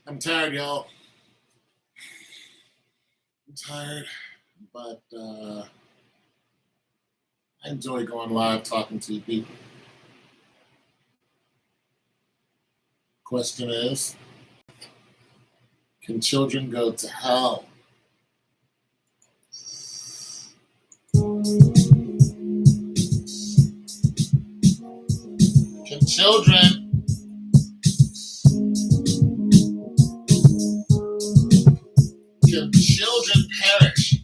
I'm tired, y'all. I'm tired, but I enjoy going live talking to you people. Question is, can children go to hell? Can children perish?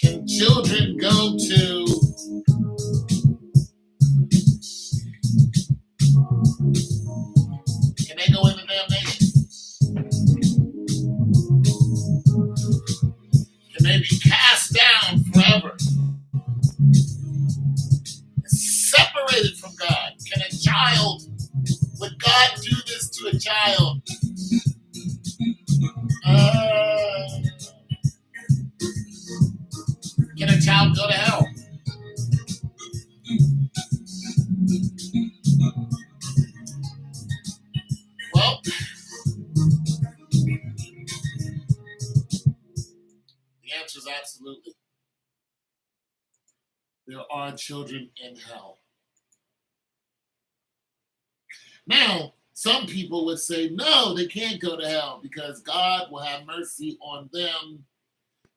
Can children go to can they go into damnation? Can they be cast down forever? Separated from God? Can a child, would God do this to a child? Can a child go to hell? Well, the answer is absolutely. There are children in hell. Now, some people would say, no, they can't go to hell because God will have mercy on them,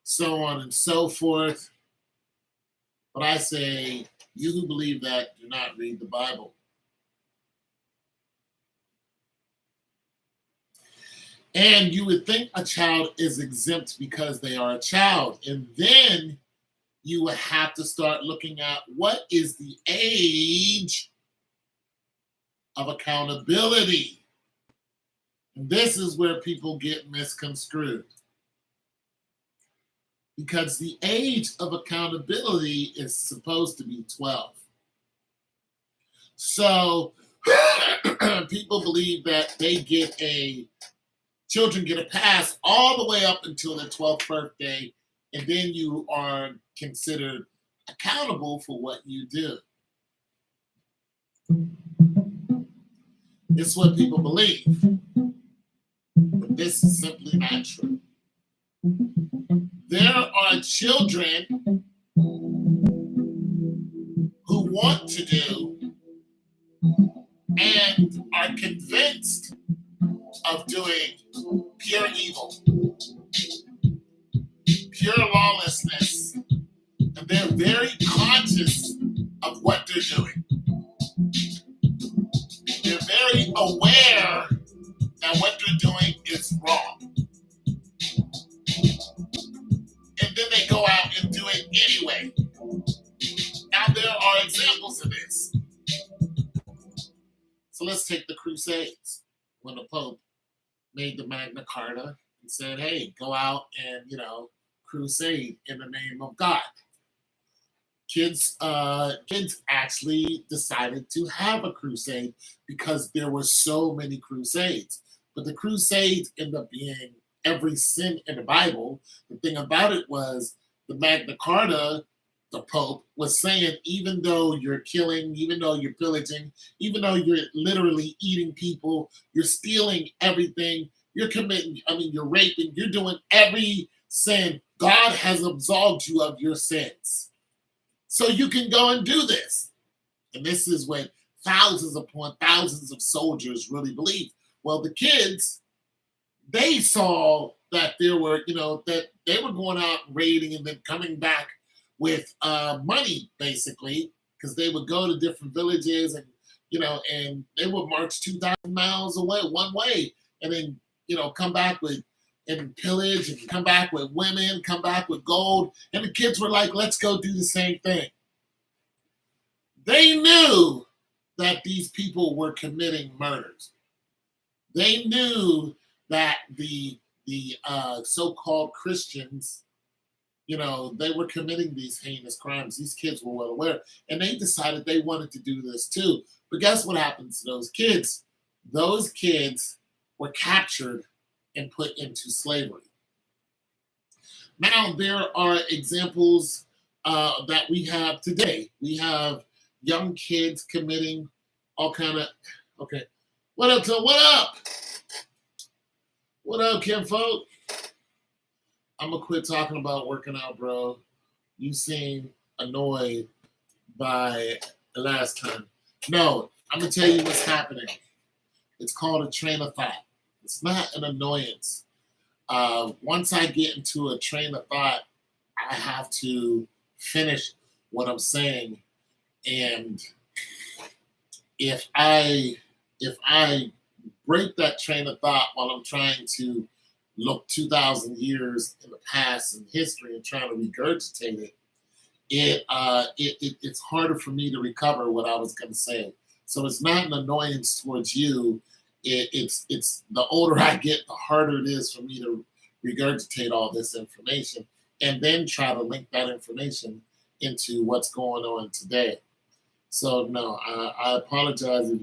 so on and so forth. But I say, you who believe that, do not read the Bible. And you would think a child is exempt because they are a child. And then you would have to start looking at what is the age of accountability. And this is where people get misconstrued. Because the age of accountability is supposed to be 12. So people believe that children get a pass all the way up until their 12th birthday, and then you are considered accountable for what you do. It's what people believe. But this is simply not true. There are children who want to do and are convinced of doing pure evil, pure lawlessness, and they're very conscious of what they're doing. They're very aware that what they're doing is wrong. And then they go out and do it anyway. Now, there are examples of this. So let's take the Crusades. When the Pope made the Magna Carta and said, hey, go out and, crusade in the name of God. Kids actually decided to have a crusade because there were so many crusades. But the crusades ended up being every sin in the Bible. The thing about it was the Magna Carta, the Pope was saying, even though you're killing, even though you're pillaging, even though you're literally eating people, you're stealing everything, you're raping, you're doing every sin, God has absolved you of your sins. So you can go and do this. And this is what thousands upon thousands of soldiers really believed. Well, the kids, they saw that there were, that they were going out raiding and then coming back with money, basically, because they would go to different villages and, and they would march 2,000 miles away, one way, and then, come back with and pillage and come back with women, come back with gold. And the kids were like, let's go do the same thing. They knew that these people were committing murders. They knew that the so-called Christians, they were committing these heinous crimes. These kids were well aware, and they decided they wanted to do this too. But guess what happens to those kids? Those kids were captured and put into slavery. Now, there are examples that we have today. We have young kids committing all kind of, What up, to what up? What up, Kim folk? I'm gonna quit talking about working out, bro. You seem annoyed by the last time. No, I'm gonna tell you what's happening. It's called a train of thought. It's not an annoyance. Once I get into a train of thought, I have to finish what I'm saying, and if I break that train of thought while I'm trying to look 2,000 years in the past and history and trying to regurgitate it, it's harder for me to recover what I was going to say. So it's not an annoyance towards you. It's the older I get, the harder it is for me to regurgitate all this information and then try to link that information into what's going on today. So no, I apologize if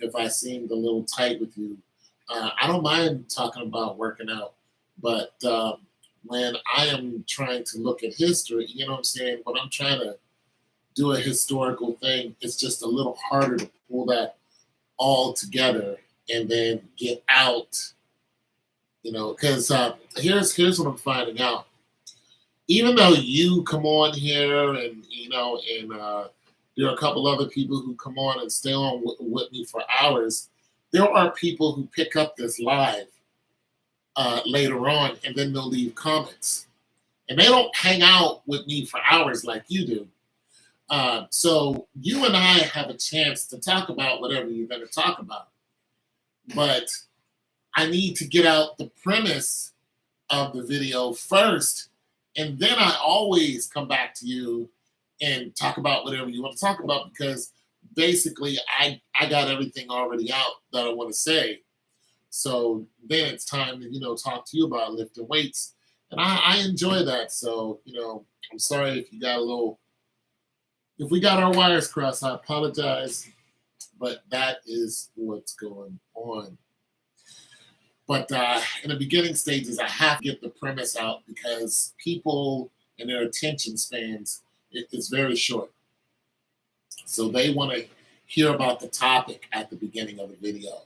if I seemed a little tight with you. I don't mind talking about working out, but when I am trying to look at history, you know what I'm saying? When I'm trying to do a historical thing, it's just a little harder to pull that all together and then get out, because here's what I'm finding out. Even though you come on here and there are a couple other people who come on and stay on with me for hours, there are people who pick up this live later on and then they'll leave comments. And they don't hang out with me for hours like you do. So you and I have a chance to talk about whatever you're going to talk about. But I need to get out the premise of the video first. And then I always come back to you and talk about whatever you want to talk about, because basically I got everything already out that I want to say. So then it's time to, talk to you about lifting weights. And I enjoy that. So, I'm sorry if if we got our wires crossed, I apologize. But that is what's going on. But in the beginning stages, I have to get the premise out because people and their attention spans is very short. So they want to hear about the topic at the beginning of the video.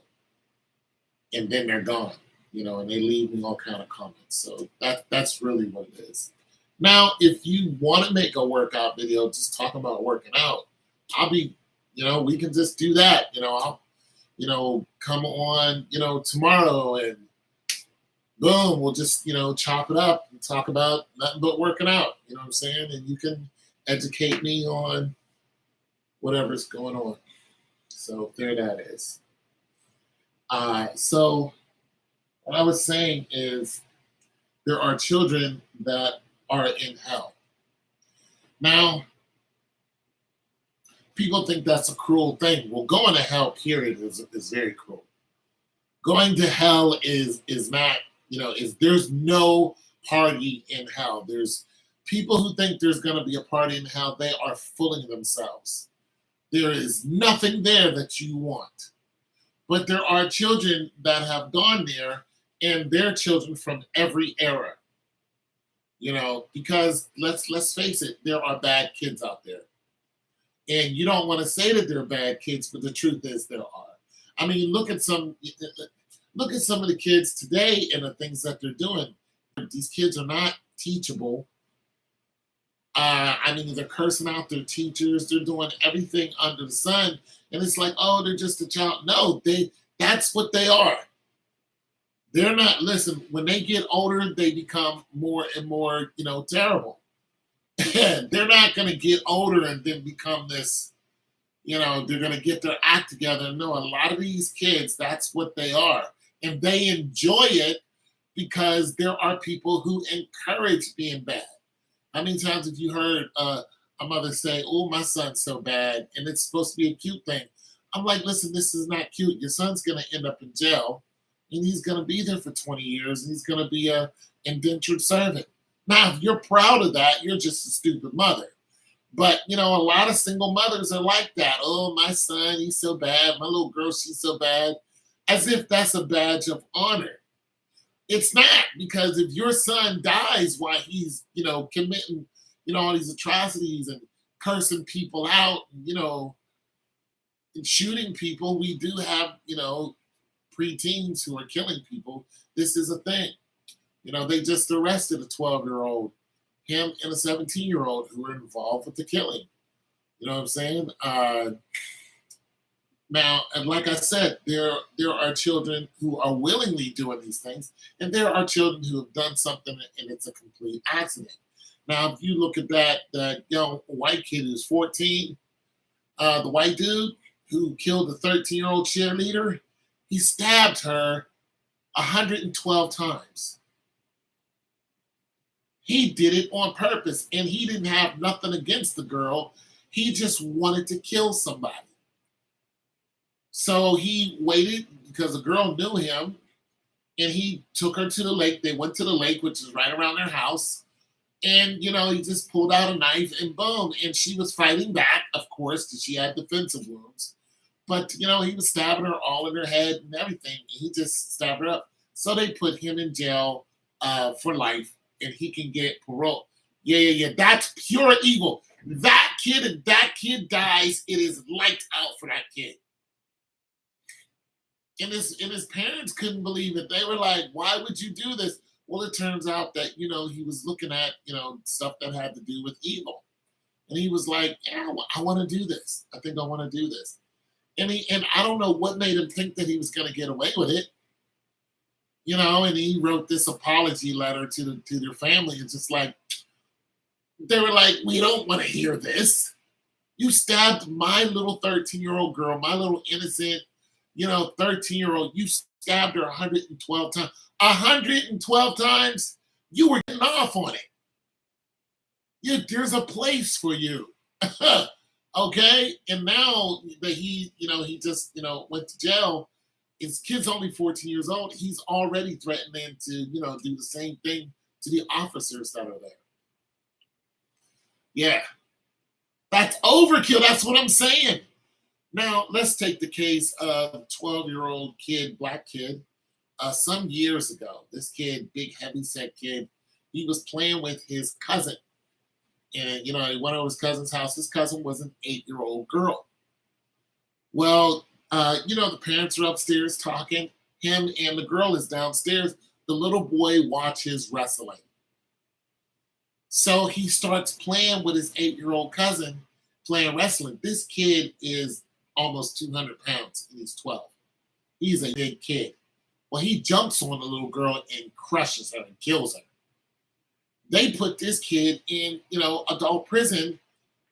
And then they're gone, and they leave me all kind of comments. So that's really what it is. Now, if you want to make a workout video, just talking about working out, I'll be, we can just do that. I'll, come on, tomorrow and boom, we'll just, chop it up and talk about nothing but working out. You know what I'm saying? And you can educate me on whatever's going on. So there that is. So what I was saying is there are children that are in hell. Now, people think that's a cruel thing. Well, going to hell, period, is very cruel. Going to hell is not, there's no party in hell. There's people who think there's going to be a party in hell. They are fooling themselves. There is nothing there that you want. But there are children that have gone there, and they're children from every era. Because let's face it, there are bad kids out there. And you don't want to say that they're bad kids, but the truth is there are. I mean, look at some of the kids today and the things that they're doing. These kids are not teachable. They're cursing out their teachers. They're doing everything under the sun. And it's like, oh, they're just a child. No, that's what they are. They're not, listen, when they get older, they become more and more, terrible. And they're not going to get older and then become this, they're going to get their act together. No, a lot of these kids, that's what they are. And they enjoy it because there are people who encourage being bad. How many times have you heard a mother say, oh, my son's so bad, and it's supposed to be a cute thing? I'm like, listen, this is not cute. Your son's going to end up in jail, and he's going to be there for 20 years, and he's going to be a indentured servant. Now, if you're proud of that, you're just a stupid mother. But, a lot of single mothers are like that. Oh, my son, he's so bad. My little girl, she's so bad. As if that's a badge of honor. It's not, because if your son dies while he's, committing, all these atrocities and cursing people out, shooting people. We do have, preteens who are killing people. This is a thing. They just arrested a 12-year-old, him and a 17-year-old who were involved with the killing. You know what I'm saying? Now, and like I said, there are children who are willingly doing these things, and there are children who have done something and it's a complete accident. Now, if you look at that young white kid who's 14, the white dude who killed the 13-year-old cheerleader, he stabbed her 112 times. He did it on purpose, and he didn't have nothing against the girl. He just wanted to kill somebody. So he waited because the girl knew him, and he took her to the lake. They went to the lake, which is right around their house. And, he just pulled out a knife and boom. And she was fighting back, of course, because she had defensive wounds. But, he was stabbing her all in her head and everything. And he just stabbed her up. So they put him in jail for life, and he can get parole. Yeah. That's pure evil. That kid, if that kid dies, it is lights out for that kid. And his parents couldn't believe it. They were like, why would you do this? Well, it turns out that, he was looking at, stuff that had to do with evil. And he was like, yeah, I want to do this. I think I want to do this. And I don't know what made him think that he was going to get away with it. And he wrote this apology letter to their family. It's just like, they were like, we don't want to hear this. You stabbed my little 13-year-old girl, my little innocent, 13-year-old. You stabbed her 112 times. 112 times? You were getting off on it. There's a place for you. Okay? And now that he just, went to jail, his kid's only 14 years old. He's already threatening to, do the same thing to the officers that are there. Yeah. That's overkill. That's what I'm saying. Now, let's take the case of a 12-year-old kid, black kid. Some years ago, this kid, big heavyset kid, he was playing with his cousin. And, he went over his cousin's house. His cousin was an 8-year-old girl. Well, the parents are upstairs talking. Him and the girl is downstairs. The little boy watches wrestling. So he starts playing with his 8-year-old cousin, playing wrestling. This kid is almost 200 pounds, and he's 12. He's a big kid. Well, he jumps on the little girl and crushes her and kills her. They put this kid in, adult prison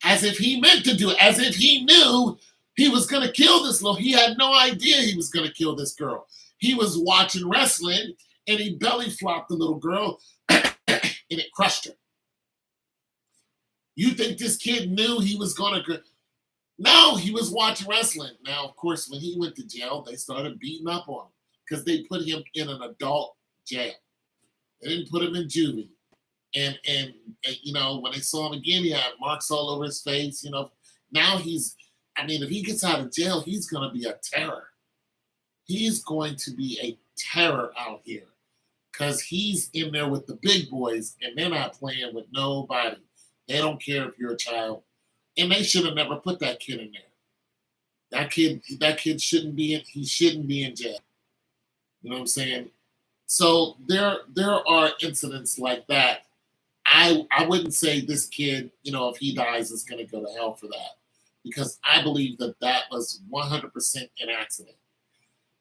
as if he meant to do it, as if he knew he was going to kill this little. He had no idea he was going to kill this girl. He was watching wrestling, and he belly flopped the little girl, and it crushed her. You think this kid knew he was going to... No, he was watching wrestling. Now, of course, when he went to jail, they started beating up on him because they put him in an adult jail. They didn't put him in juvie. And when they saw him again, he had marks all over his face. Now if he gets out of jail, he's going to be a terror. He's going to be a terror out here because he's in there with the big boys, and they're not playing with nobody. They don't care if you're a child. And they should have never put that kid in there. That kid shouldn't be in jail. You know what I'm saying? So there are incidents like that. I wouldn't say this kid, if he dies, is going to go to hell for that, because I believe that was 100% an accident.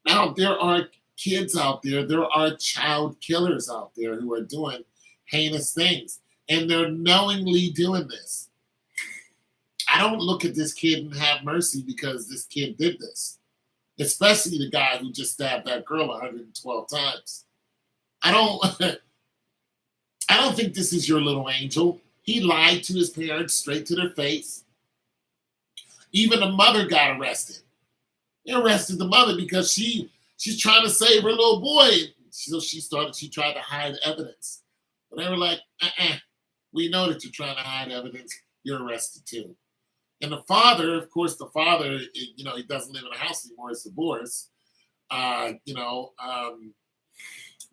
Now, there are kids out there, there are child killers out there who are doing heinous things, and they're knowingly doing this. I don't look at this kid and have mercy because this kid did this, especially the guy who just stabbed that girl 112 times. I don't think this is your little angel. He lied to his parents straight to their face. Even the mother got arrested. They arrested the mother because she's trying to save her little boy. So she tried to hide evidence. But they were like, we know that you're trying to hide evidence. You're arrested too. And the father, of course, he doesn't live in a house anymore. He's divorced.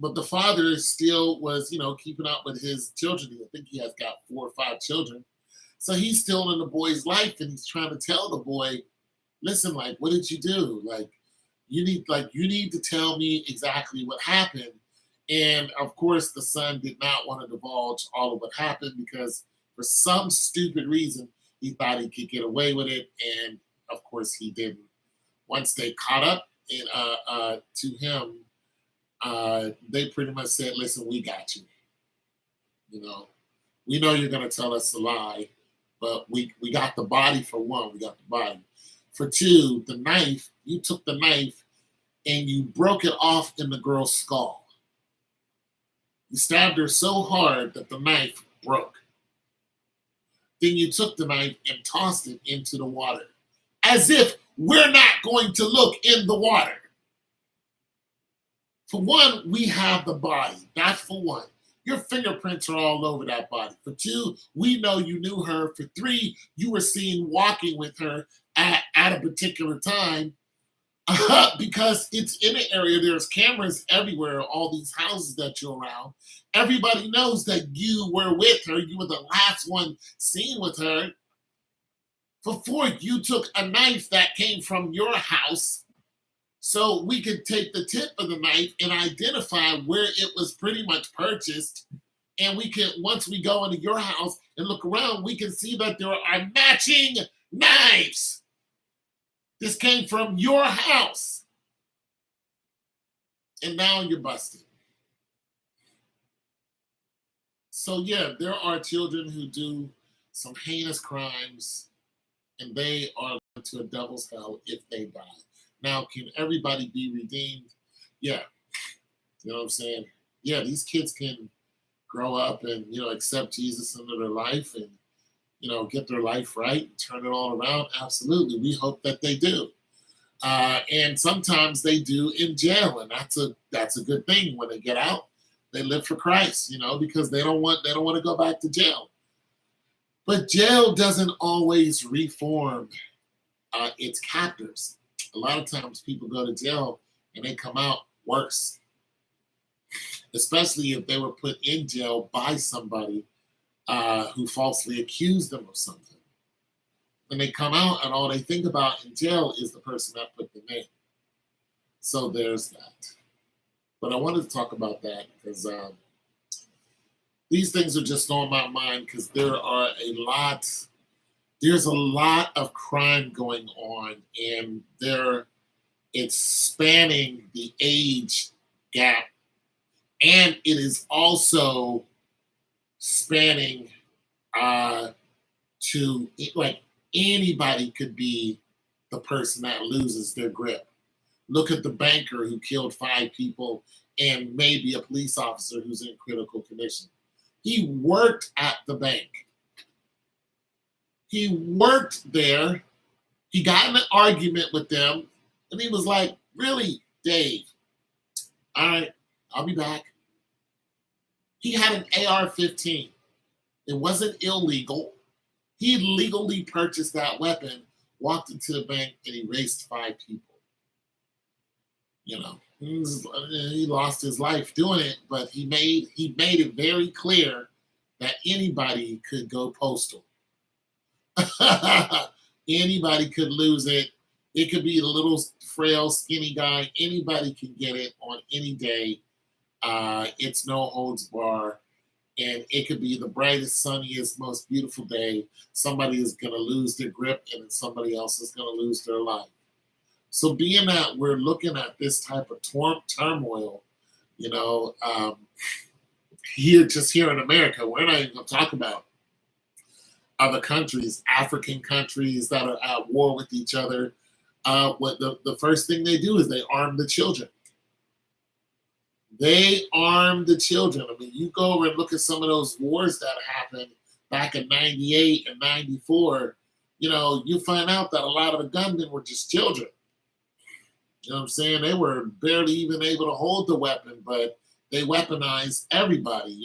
But the father still was, keeping up with his children. I think he has got 4 or 5 children. So he's still in the boy's life, and he's trying to tell the boy, listen, like, what did you do? You need to tell me exactly what happened. And of course, the son did not want to divulge all of what happened because for some stupid reason, he thought he could get away with it. And of course, he didn't. Once they caught up to him, they pretty much said, listen, we got you. You know, we know you're going to tell us a lie, but we got the body for one. We got the body. For two, the knife, you took the knife and you broke it off in the girl's skull. You stabbed her so hard that the knife broke. Then you took the knife and tossed it into the water, as if we're not going to look in the water. For one, we have the body. That's for one. Your fingerprints are all over that body. For two, we know you knew her. For three, you were seen walking with her at a particular time. Because it's in an area, there's cameras everywhere, all these houses that you're around. Everybody knows that you were with her. You were the last one seen with her. For four, you took a knife that came from your house so we could take the tip of the knife and identify where it was pretty much purchased. And we can, once we go into your house and look around, we can see that there are matching knives. This came from your house. And now you're busted. So, yeah, there are children who do some heinous crimes and they are going to a devil's hell if they die. Now, can everybody be redeemed? Yeah. You know what I'm saying? Yeah, these kids can grow up and, accept Jesus into their life and, get their life right and turn it all around. Absolutely. We hope that they do. And sometimes they do in jail, and that's a good thing. When they get out, they live for Christ, because they don't want to go back to jail. But jail doesn't always reform its captors. A lot of times people go to jail and they come out worse, especially if they were put in jail by somebody who falsely accused them of something. When they come out and all they think about in jail is the person that put them in. So there's that. But I wanted to talk about that because these things are just on my mind because there's a lot of crime going on, and it's spanning the age gap, and it is also spanning to, like, anybody could be the person that loses their grip. Look at the banker who killed 5 people and maybe a police officer who's in critical condition. He worked at the bank. He worked there. He got in an argument with them, and he was like, really, Dave? All right, I'll be back. He had an AR-15. It wasn't illegal. He legally purchased that weapon, walked into the bank, and erased 5 people. He lost his life doing it, but he made it very clear that anybody could go postal. Anybody could lose it. It could be the little frail, skinny guy. Anybody can get it on any day. It's no holds bar. And it could be the brightest, sunniest, most beautiful day. Somebody is going to lose their grip, and then somebody else is going to lose their life. So being that we're looking at this type of turmoil, here in America, we're not even going to talk about other countries, African countries that are at war with each other. What the first thing they do is they arm the children. They arm the children. I mean, you go over and look at some of those wars that happened back in 98 and 94, you find out that a lot of the gunmen were just children. You know what I'm saying? They were barely even able to hold the weapon, but they weaponized everybody,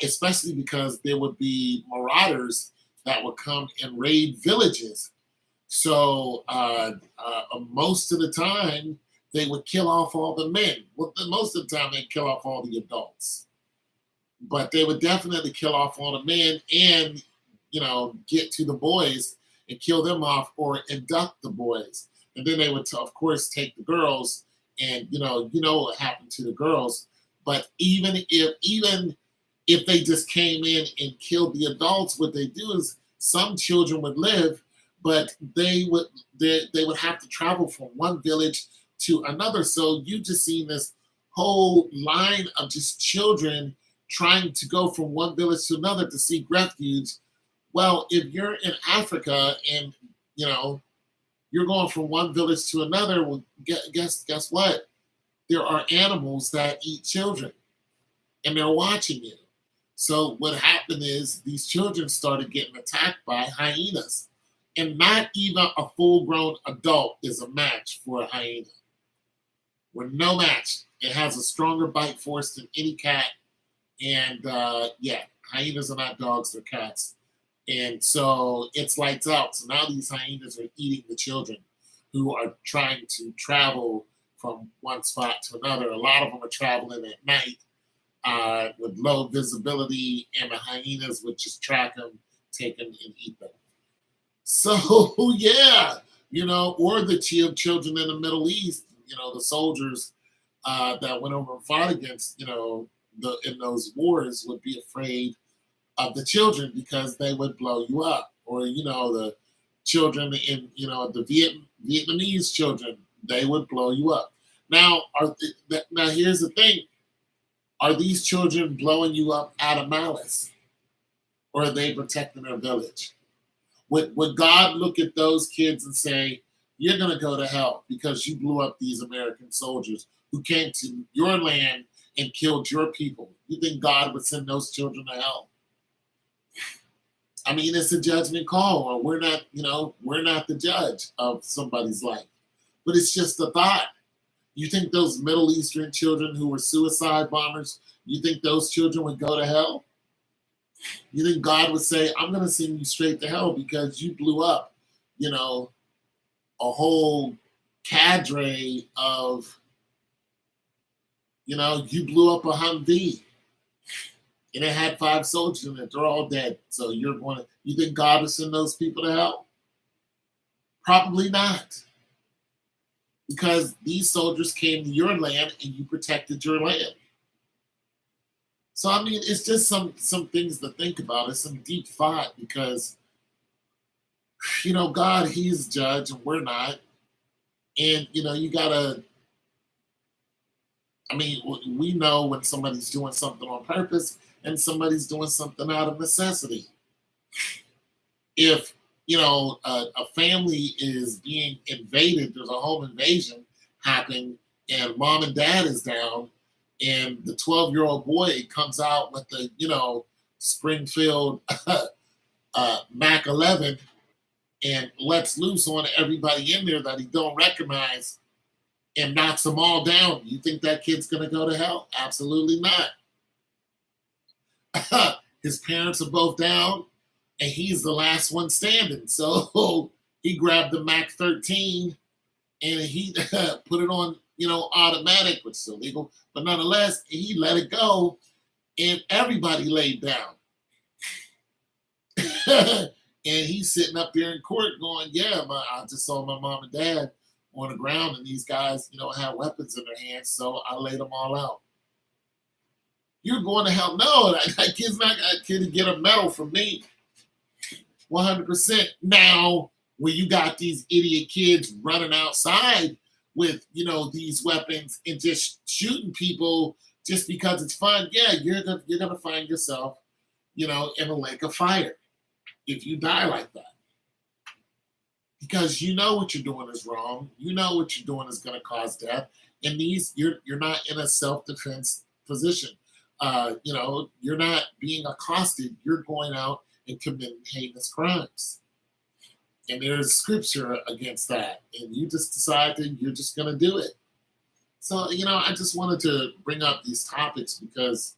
especially because there would be marauders that would come and raid villages. So most of the time, they would kill off all the men. Well, most of the time, they'd kill off all the adults. But they would definitely kill off all the men and, get to the boys. and kill them off or abduct the boys. And then they would, of course, take the girls, and what happened to the girls. But even if they just came in and killed the adults, what they do is some children would live, but they would have to travel from one village to another. So you just seen this whole line of just children trying to go from one village to another to seek refuge. Well, if you're in Africa and you're going from one village to another, well, guess what? There are animals that eat children, and they're watching you. So what happened is these children started getting attacked by hyenas, and not even a full-grown adult is a match for a hyena. We're no match. It has a stronger bite force than any cat, and yeah, hyenas are not dogs; they're cats. And so it's lights out. So now these hyenas are eating the children who are trying to travel from one spot to another. A lot of them are traveling at night with low visibility, and the hyenas would just track them, take them, and eat them. So yeah, or the children in the Middle East, the soldiers that went over and fought against, in those wars would be afraid of the children because they would blow you up, or the children in the Vietnamese children, they would blow you up. Now, now here's the thing: are these children blowing you up out of malice, or are they protecting their village? Would God look at those kids and say, "You're going to go to hell because you blew up these American soldiers who came to your land and killed your people"? You think God would send those children to hell? I mean, it's a judgment call, or we're not the judge of somebody's life. But it's just a thought. You think those Middle Eastern children who were suicide bombers, you think those children would go to hell? You think God would say, "I'm going to send you straight to hell because you blew up, a whole cadre of, you blew up a Humvee and it had 5 soldiers in it. They're all dead. So you think God would send those people to hell?" Probably not. Because these soldiers came to your land and you protected your land. So I mean, it's just some things to think about. It's some deep thought because God, He's judge and we're not. And you gotta. I mean, we know when somebody's doing something on purpose and somebody's doing something out of necessity. If a family is being invaded, there's a home invasion happening, and mom and dad is down, and the 12-year-old boy comes out with the Springfield Mac 11 and lets loose on everybody in there that he don't recognize and knocks them all down. You think that kid's gonna go to hell? Absolutely not. His parents are both down, and he's the last one standing. So he grabbed the Mac 13 and he put it on, automatic, which is illegal, but nonetheless, he let it go, and everybody laid down. And he's sitting up there in court going, "Yeah, I just saw my mom and dad on the ground, and these guys, had weapons in their hands, so I laid them all out." You're going to hell? No, that kid's not that kid to get a medal from me. 100%. Now, when you got these idiot kids running outside with, these weapons and just shooting people just because it's fun, yeah, you're gonna find yourself, in a lake of fire if you die like that. Because what you're doing is wrong. What you're doing is going to cause death. And you're not in a self-defense position. You're not being accosted. You're going out and committing heinous crimes. And there's scripture against that. And you just decided you're just going to do it. So, I just wanted to bring up these topics because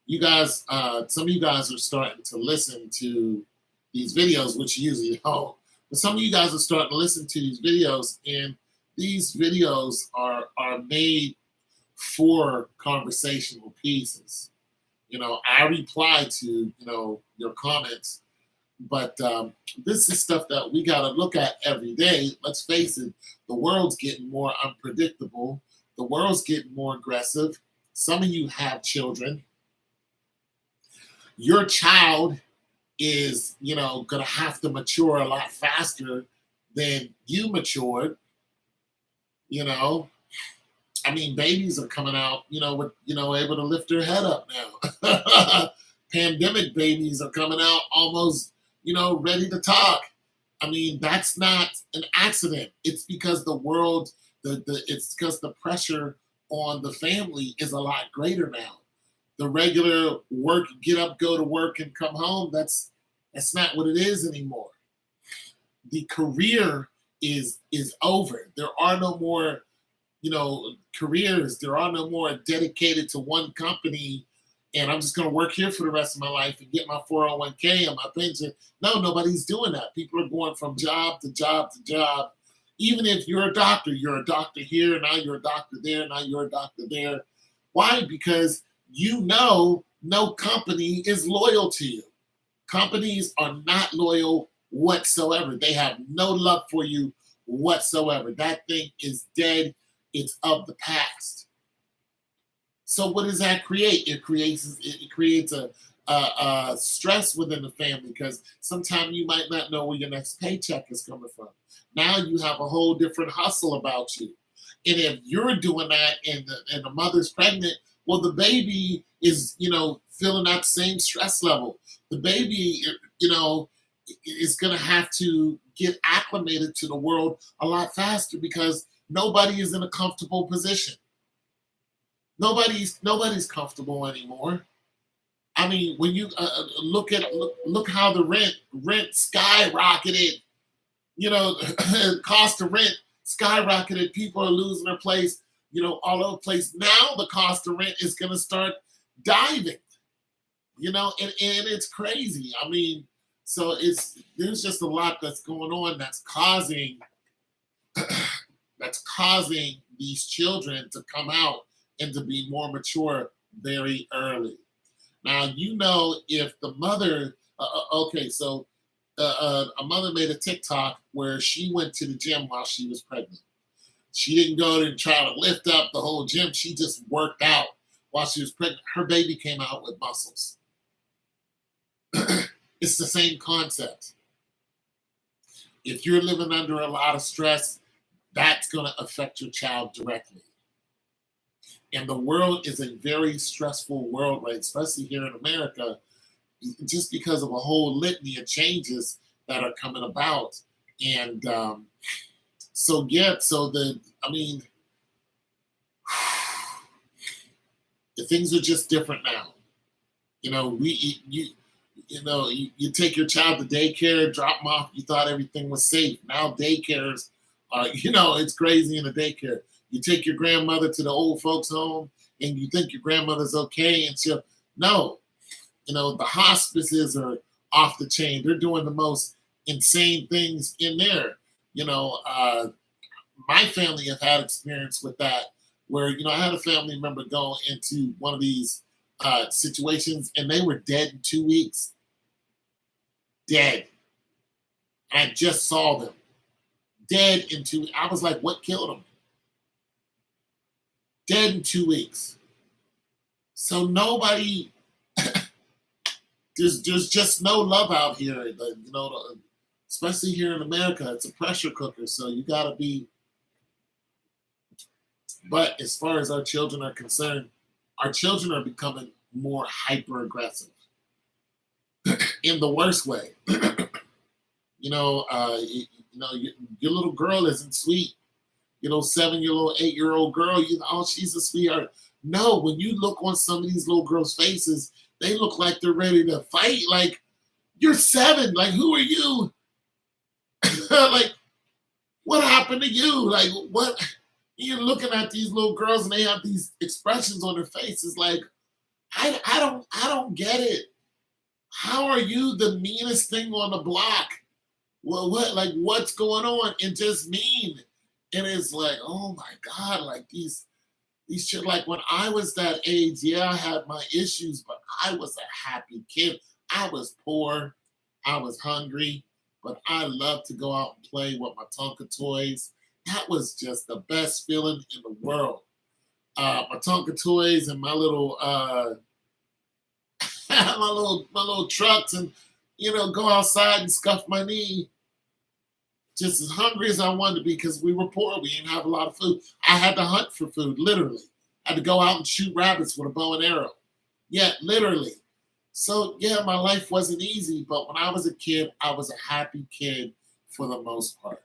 you guys, some of you guys are starting to listen to these videos, which you usually don't. But some of you guys are starting to listen to these videos, and these videos are made for conversational pieces. I reply to, your comments, But this is stuff that we got to look at every day. Let's face it, the world's getting more unpredictable. The world's getting more aggressive. Some of you have children. Your child is, going to have to mature a lot faster than you matured. You know, I mean, babies are coming out, with, able to lift their head up now. Pandemic babies are coming out almost, ready to talk. I mean, that's not an accident. It's because the world, it's because the pressure on the family is a lot greater now. The regular work, get up, go to work, and come home. That's not what it is anymore. The career is over. There are no more, careers. There are no more dedicated to one company. And I'm just going to work here for the rest of my life and get my 401k and my pension. No, nobody's doing that. People are going from job to job to job. Even if you're a doctor here, now you're a doctor there, now you're a doctor there. Why? Because no company is loyal to you. Companies are not loyal whatsoever. They have no love for you whatsoever. That thing is dead. It's of the past. So what does that create? It creates a stress within the family because sometimes you might not know where your next paycheck is coming from. Now you have a whole different hustle about you. And if you're doing that and the mother's pregnant, well, the baby is, feeling that same stress level. The baby, is going to have to get acclimated to the world a lot faster because nobody is in a comfortable position. Nobody's comfortable anymore. I mean, when you look how the rent skyrocketed. Cost of rent skyrocketed. People are losing their place. All over the place. Now the cost of rent is going to start diving. And it's crazy. I mean, so there's just a lot that's going on that's causing these children to come out and to be more mature very early. Now, if the mother, okay, so a mother made a TikTok where she went to the gym while she was pregnant. She didn't go and try to lift up the whole gym. She just worked out while she was pregnant. Her baby came out with muscles. It's the same concept. If you're living under a lot of stress, that's going to affect your child directly. And the world is a very stressful world, right? Especially here in America, just because of a whole litany of changes that are coming about. And I mean, the things are just different now. You take your child to daycare, drop them off. You thought everything was safe. Now daycares, it's crazy in the daycare. You take your grandmother to the old folks home, and you think your grandmother's okay, and no. The hospices are off the chain. They're doing the most insane things in there. My family have had experience with that, where I had a family member go into one of these situations, and they were dead in 2 weeks. Dead. I just saw them dead in 2 weeks. I was like, what killed them? Dead in 2 weeks. So nobody, there's just no love out here. Especially here in America, it's a pressure cooker. So you got to be. But as far as our children are concerned, our children are becoming more hyper aggressive in the worst way. Your little girl isn't sweet. 7-year-old, 8-year-old girl, she's a sweetheart. No, when you look on some of these little girls' faces, they look like they're ready to fight. Like, you're 7. Like, who are you? Like, what happened to you? Like, what? You're looking at these little girls and they have these expressions on their faces. Like, I don't get it. How are you the meanest thing on the block? Well, what's going on? And just mean. And it's like, oh my God, like these shit. Like when I was that age, yeah, I had my issues, but I was a happy kid. I was poor, I was hungry, but I loved to go out and play with my Tonka toys. That was just the best feeling in the world. My Tonka toys and my little my little trucks, and go outside and scuff my knee. Just as hungry as I wanted to be because we were poor. We didn't have a lot of food. I had to hunt for food, literally. I had to go out and shoot rabbits with a bow and arrow. Yeah, literally. So, yeah, my life wasn't easy, but when I was a kid, I was a happy kid for the most part.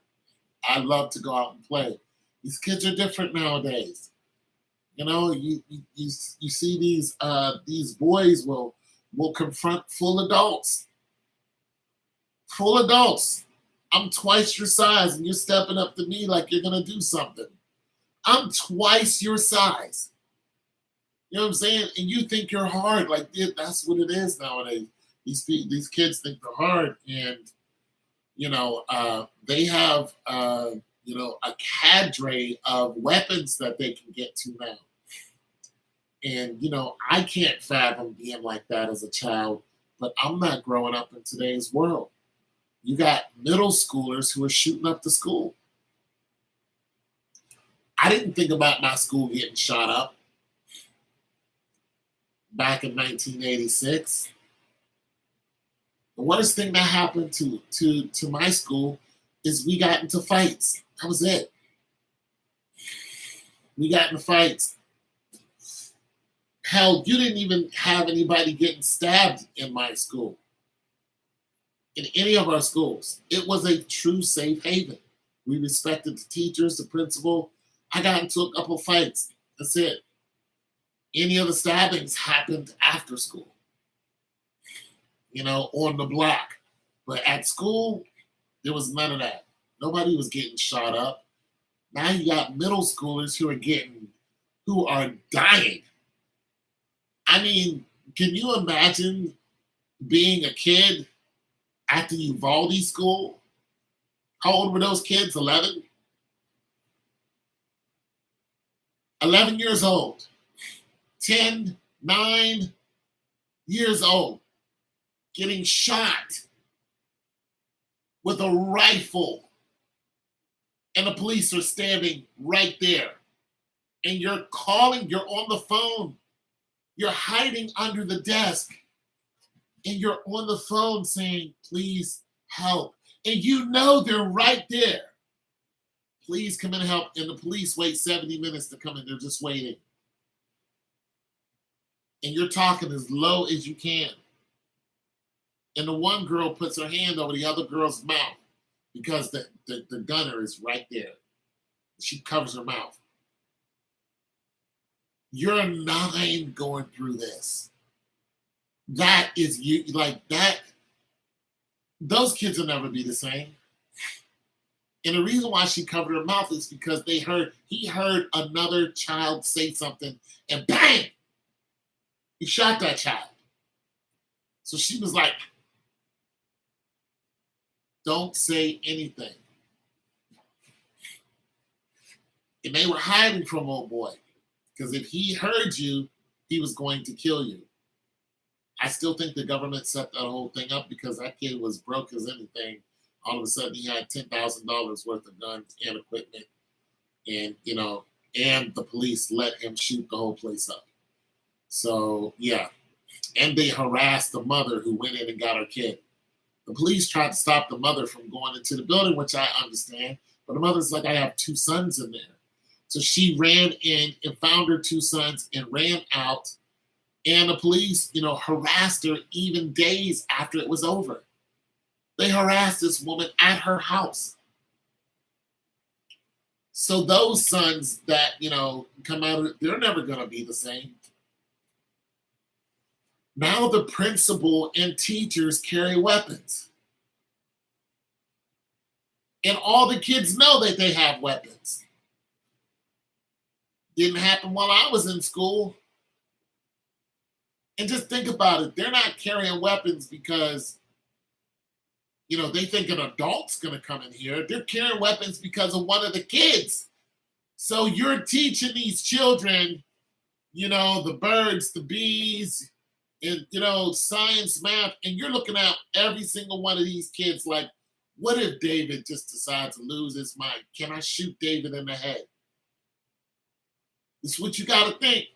I love to go out and play. These kids are different nowadays. You see these boys will confront full adults. Full adults. I'm twice your size, and you're stepping up to me like you're gonna do something. I'm twice your size. You know what I'm saying? And you think you're hard. Like that's what it is nowadays. These kids think they're hard, and they have a cadre of weapons that they can get to now. And I can't fathom being like that as a child, but I'm not growing up in today's world. You got middle schoolers who are shooting up the school. I didn't think about my school getting shot up back in 1986. The worst thing that happened to my school is we got into fights. That was it. We got into fights. Hell, you didn't even have anybody getting stabbed in my school, in any of our schools. It was a true safe haven. We respected the teachers, the principal. I got into a couple fights. That's it. Any of the stabbings happened after school, on the block. But at school, there was none of that. Nobody was getting shot up. Now you got middle schoolers who are dying. I mean, can you imagine being a kid at the Uvalde school? How old were those kids? 11? 11 years old. 10, 9 years old. Getting shot with a rifle. And the police are standing right there. And you're on the phone. You're hiding under the desk. And you're on the phone saying, please help. And they're right there. Please come in and help. And the police wait 70 minutes to come in. They're just waiting. And you're talking as low as you can. And the one girl puts her hand over the other girl's mouth because the gunner is right there. She covers her mouth. You're 9 going through this. That is you, like that. Those kids will never be the same. And the reason why she covered her mouth is because he heard another child say something, and bang, he shot that child. So she was like, don't say anything. And they were hiding from old boy. Because if he heard you, he was going to kill you. I still think the government set that whole thing up because that kid was broke as anything. All of a sudden he had $10,000 worth of guns and equipment. And, and the police let him shoot the whole place up. So, yeah. And they harassed the mother who went in and got her kid. The police tried to stop the mother from going into the building, which I understand. But the mother's like, I have 2 sons in there. So she ran in and found her 2 sons and ran out. And the police, harassed her even days after it was over. They harassed this woman at her house. So those sons that, come out of it, they're never going to be the same. Now the principal and teachers carry weapons. And all the kids know that they have weapons. Didn't happen while I was in school. And just think about it. They're not carrying weapons because, they think an adult's going to come in here. They're carrying weapons because of one of the kids. So you're teaching these children, the birds, the bees, and science, math, and you're looking at every single one of these kids like, what if David just decides to lose his mind? Can I shoot David in the head? This is what you got to think.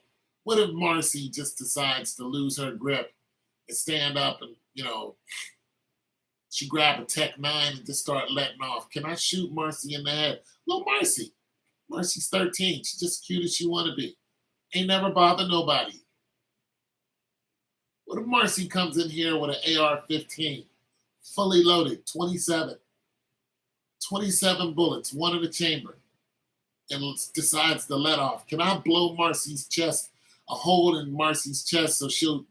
What if Marcy just decides to lose her grip and stand up and, she grab a Tech 9 and just start letting off? Can I shoot Marcy in the head? Little Marcy. Marcy's 13. She's just cute as she want to be. Ain't never bothered nobody. What if Marcy comes in here with an AR-15, fully loaded, 27 bullets, one in the chamber, and decides to let off? Can I blow Marcy's chest, a hole in Marcy's chest, so she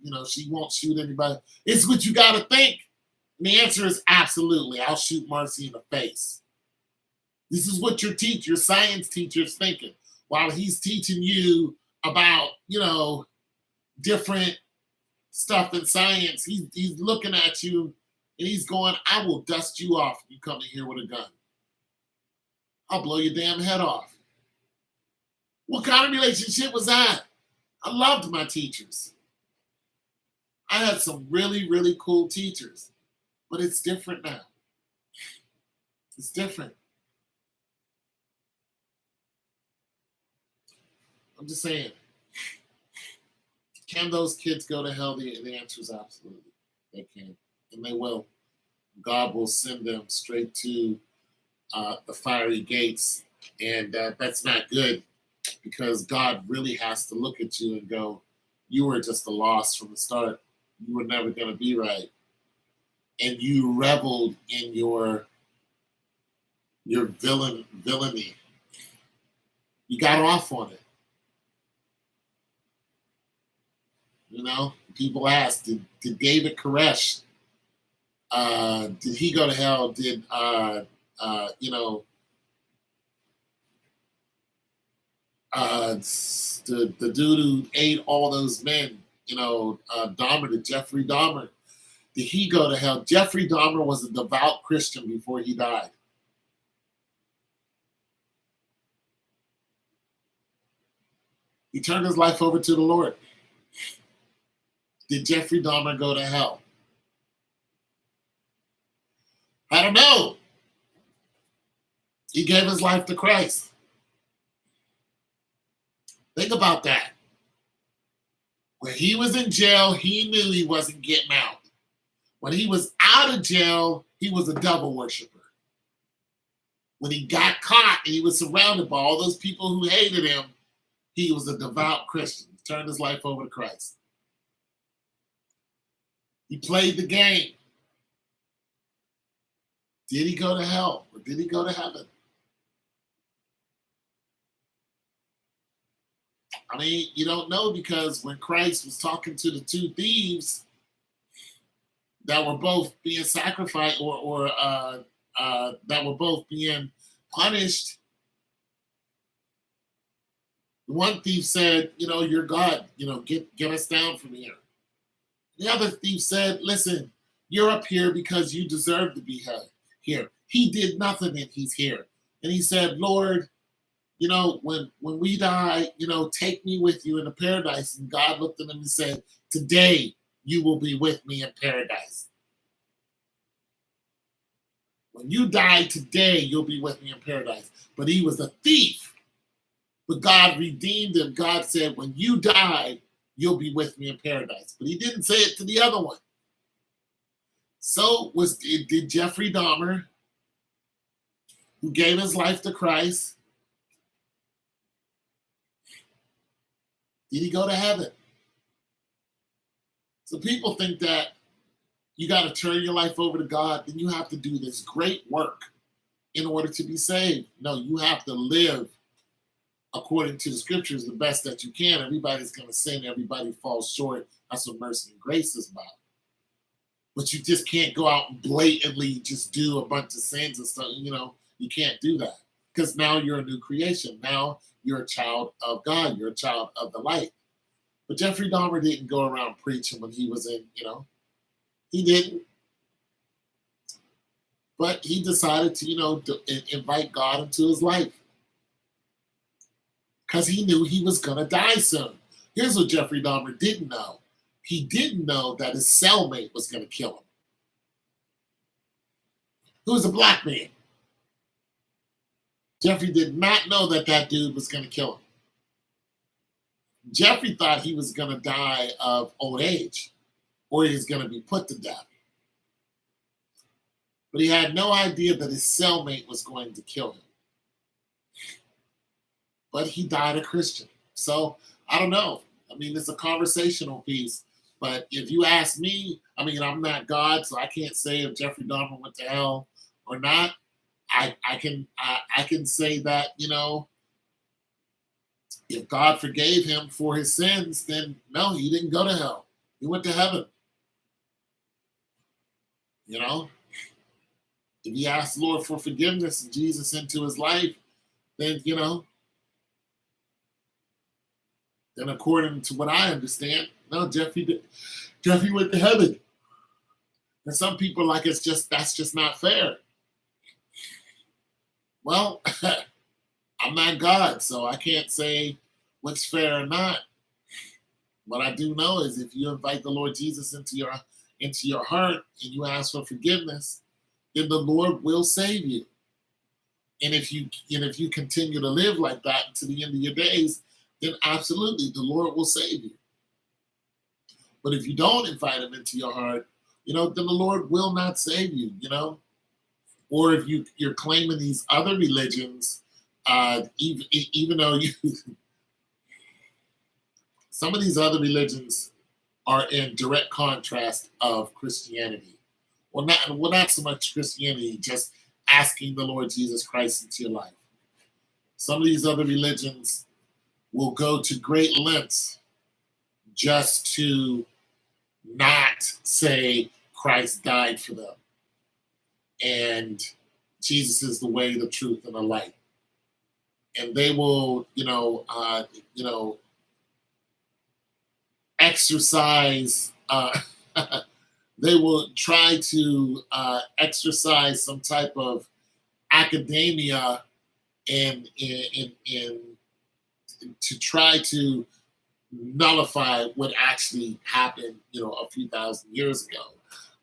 won't shoot anybody? It's what you got to think. And the answer is absolutely. I'll shoot Marcy in the face. This is what your science teacher's thinking while he's teaching you about, different stuff in science. He's looking at you and he's going, I will dust you off if you come in here with a gun. I'll blow your damn head off. What kind of relationship was that? I loved my teachers. I had some really, really cool teachers, but it's different now. It's different. I'm just saying, can those kids go to hell? The answer is absolutely. They can, and they will. God will send them straight to the fiery gates, and that's not good, because God really has to look at you and go, you were just a loss from the start. You were never going to be right. And you reveled in your villainy. You got off on it. People ask, did David Koresh, did he go to hell? Did, the dude who ate all those men, Dahmer, Jeffrey Dahmer, did he go to hell? Jeffrey Dahmer was a devout Christian before he died. He turned his life over to the Lord. Did Jeffrey Dahmer go to hell? I don't know. He gave his life to Christ. Think about that. When he was in jail, he knew he wasn't getting out. When he was out of jail, he was a devil worshiper. When he got caught and he was surrounded by all those people who hated him, he was a devout Christian. He turned his life over to Christ. He played the game. Did he go to hell or did he go to heaven? I mean, you don't know, because when Christ was talking to the two thieves that were both being sacrificed or that were both being punished, the one thief said, you're God, get us down from here. The other thief said, listen, you're up here because you deserve to be here. He did nothing and he's here. And he said, Lord, when we die, take me with you into paradise. And God looked at him and said, today you will be with me in paradise. When you die today, you'll be with me in paradise. But he was a thief. But God redeemed him. God said, when you die, you'll be with me in paradise. But he didn't say it to the other one. So did Jeffrey Dahmer, who gave his life to Christ, did he go to heaven? So people think that you got to turn your life over to God, then you have to do this great work in order to be saved. No, you have to live according to the scriptures the best that you can. Everybody's going to sin. Everybody falls short. That's what mercy and grace is about. But you just can't go out and blatantly just do a bunch of sins and stuff. You can't do that, because now you're a new creation. Now you're a child of God. You're a child of the light. But Jeffrey Dahmer didn't go around preaching when he was in, he didn't. But he decided to, invite God into his life, because he knew he was going to die soon. Here's what Jeffrey Dahmer didn't know. He didn't know that his cellmate was going to kill him, who was a black man. Jeffrey did not know that that dude was going to kill him. Jeffrey thought he was going to die of old age or he was going to be put to death. But he had no idea that his cellmate was going to kill him. But he died a Christian. So I don't know. I mean, it's a conversational piece. But if you ask me, I mean, I'm not God, so I can't say if Jeffrey Dahmer went to hell or not. I can say that, you know, if God forgave him for his sins, then no, he didn't go to hell. He went to heaven. You know, if he asked the Lord for forgiveness and Jesus into his life, then, you know, then according to what I understand, no, Jeffrey went to heaven. And some people like that's just not fair. Well, I'm not God, so I can't say what's fair or not. What I do know is if you invite the Lord Jesus into your heart and you ask for forgiveness, then the Lord will save you. And if you continue to live like that to the end of your days, then absolutely the Lord will save you. But if you don't invite him into your heart, you know, then the Lord will not save you, you know. Or if you're claiming these other religions, even though some of these other religions are in direct contrast of Christianity. Well, not so much Christianity, just asking the Lord Jesus Christ into your life. Some of these other religions will go to great lengths just to not say Christ died for them. And Jesus is the way, the truth, and the light. And they will, exercise. They will try to exercise some type of academia and to try to nullify what actually happened, a few thousand years ago.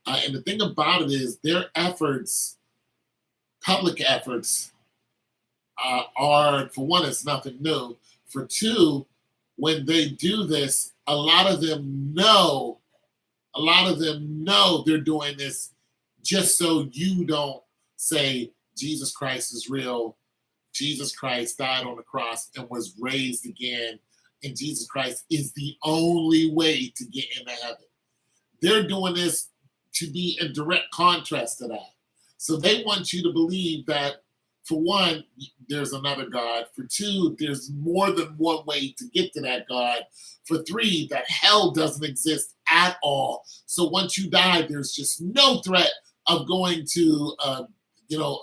And the thing about it is their efforts, public efforts, are, for one, it's nothing new. For two, when they do this, a lot of them know they're doing this just so you don't say Jesus Christ is real. Jesus Christ died on the cross and was raised again. And Jesus Christ is the only way to get into heaven. They're doing this to be in direct contrast to that. So they want you to believe that, for one, there's another God. For two, there's more than one way to get to that God. For three, that hell doesn't exist at all. So once you die, there's just no threat of going to, a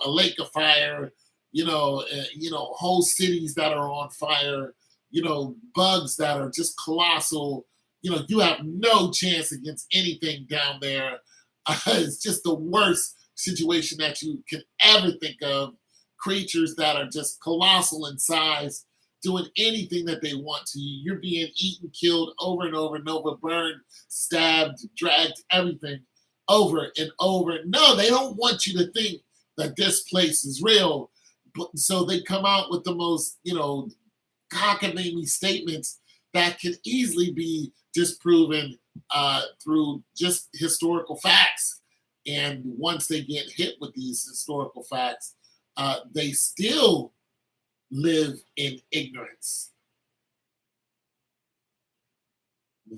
lake of fire, whole cities that are on fire, bugs that are just colossal. You have no chance against anything down there. It's just the worst situation that you can ever think of. Creatures that are just colossal in size, doing anything that they want to you. You're being eaten, killed over and over and over, burned, stabbed, dragged, everything over and over. No, they don't want you to think that this place is real. So they come out with the most, cockamamie statements that can easily be disproven through just historical facts. And once they get hit with these historical facts, they still live in ignorance.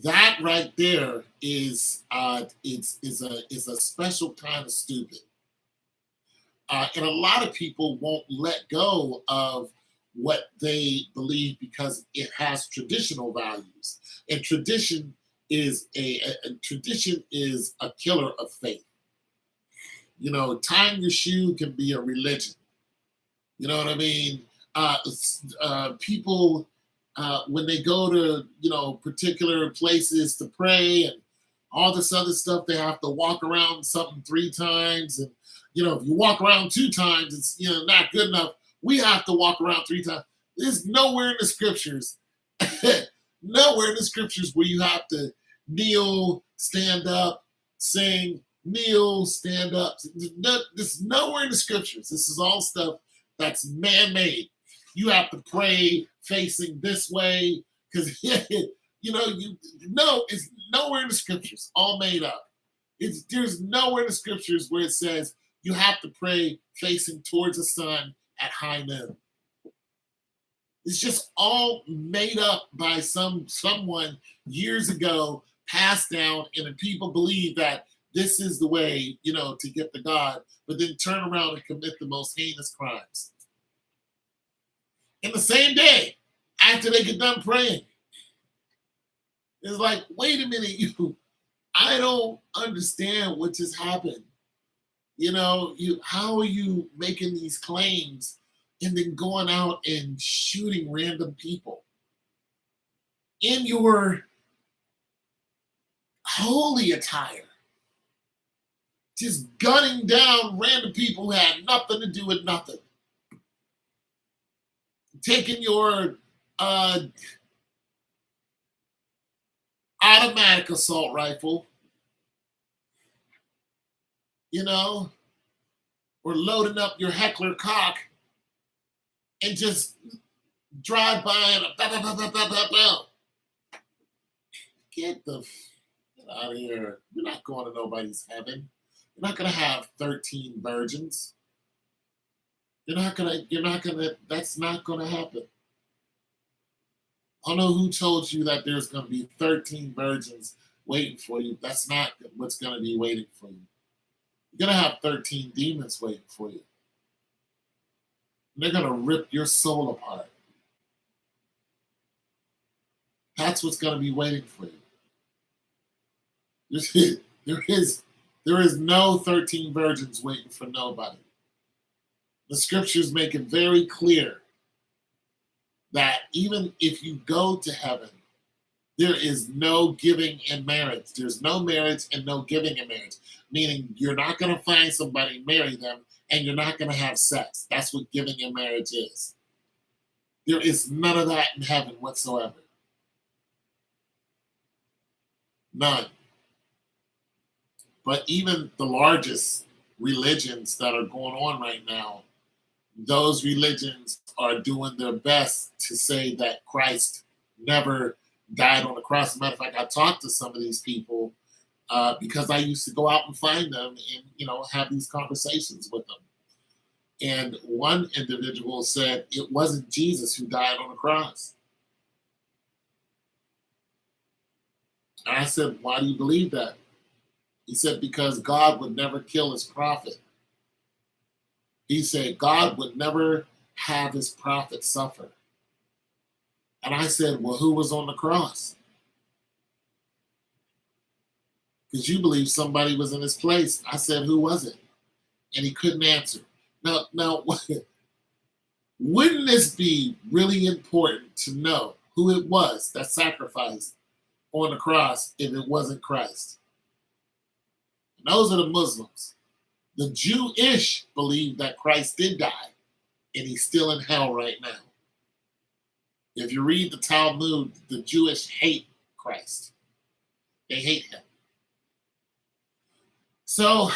That right there is is a special kind of stupid. And a lot of people won't let go of what they believe because it has traditional values. And tradition is a tradition is a killer of faith. Tying your shoe can be a religion. You know what I mean? People, when they go to, particular places to pray and all this other stuff, they have to walk around something 3 times. And, if you walk around 2 times, it's, not good enough. We have to walk around 3 times. There's nowhere in the scriptures, where you have to kneel, stand up, sing, kneel, stand up. This is nowhere in the scriptures. This is all stuff that's man-made. You have to pray facing this way because it's nowhere in the scriptures. All made up. There's nowhere in the scriptures where it says you have to pray facing towards the sun at high noon. It's just all made up by someone years ago, passed down, and then people believe that this is the way, to get to God, but then turn around and commit the most heinous crimes. In the same day, after they get done praying, it's like, wait a minute, I don't understand what just happened. How are you making these claims and then going out and shooting random people in your holy attire? Just gunning down random people who had nothing to do with nothing. Taking your automatic assault rifle, or loading up your Heckler cock and just drive by and get out of here. You're not going to nobody's heaven. You're not going to have 13 virgins. That's not going to happen. I don't know who told you that there's going to be 13 virgins waiting for you. That's not what's going to be waiting for you. You're going to have 13 demons waiting for you. And they're going to rip your soul apart. That's what's going to be waiting for you. There is no 13 virgins waiting for nobody. The scriptures make it very clear that even if you go to heaven, there is no giving in marriage. There's no marriage and no giving in marriage. Meaning you're not going to find somebody, marry them, and you're not going to have sex. That's what giving in marriage is. There is none of that in heaven whatsoever. None. But even the largest religions that are going on right now, those religions are doing their best to say that Christ never died on the cross. As a matter of fact, I talked to some of these people because I used to go out and find them and, have these conversations with them. And one individual said it wasn't Jesus who died on the cross. And I said, why do you believe that? He said, because God would never kill his prophet. He said, God would never have his prophet suffer. And I said, well, who was on the cross? Because you believe somebody was in his place. I said, who was it? And he couldn't answer. Now, wouldn't this be really important to know who it was that sacrificed on the cross if it wasn't Christ? And those are the Muslims. The Jewish believe that Christ did die, and he's still in hell right now. If you read the Talmud, the Jewish hate Christ. They hate him. So,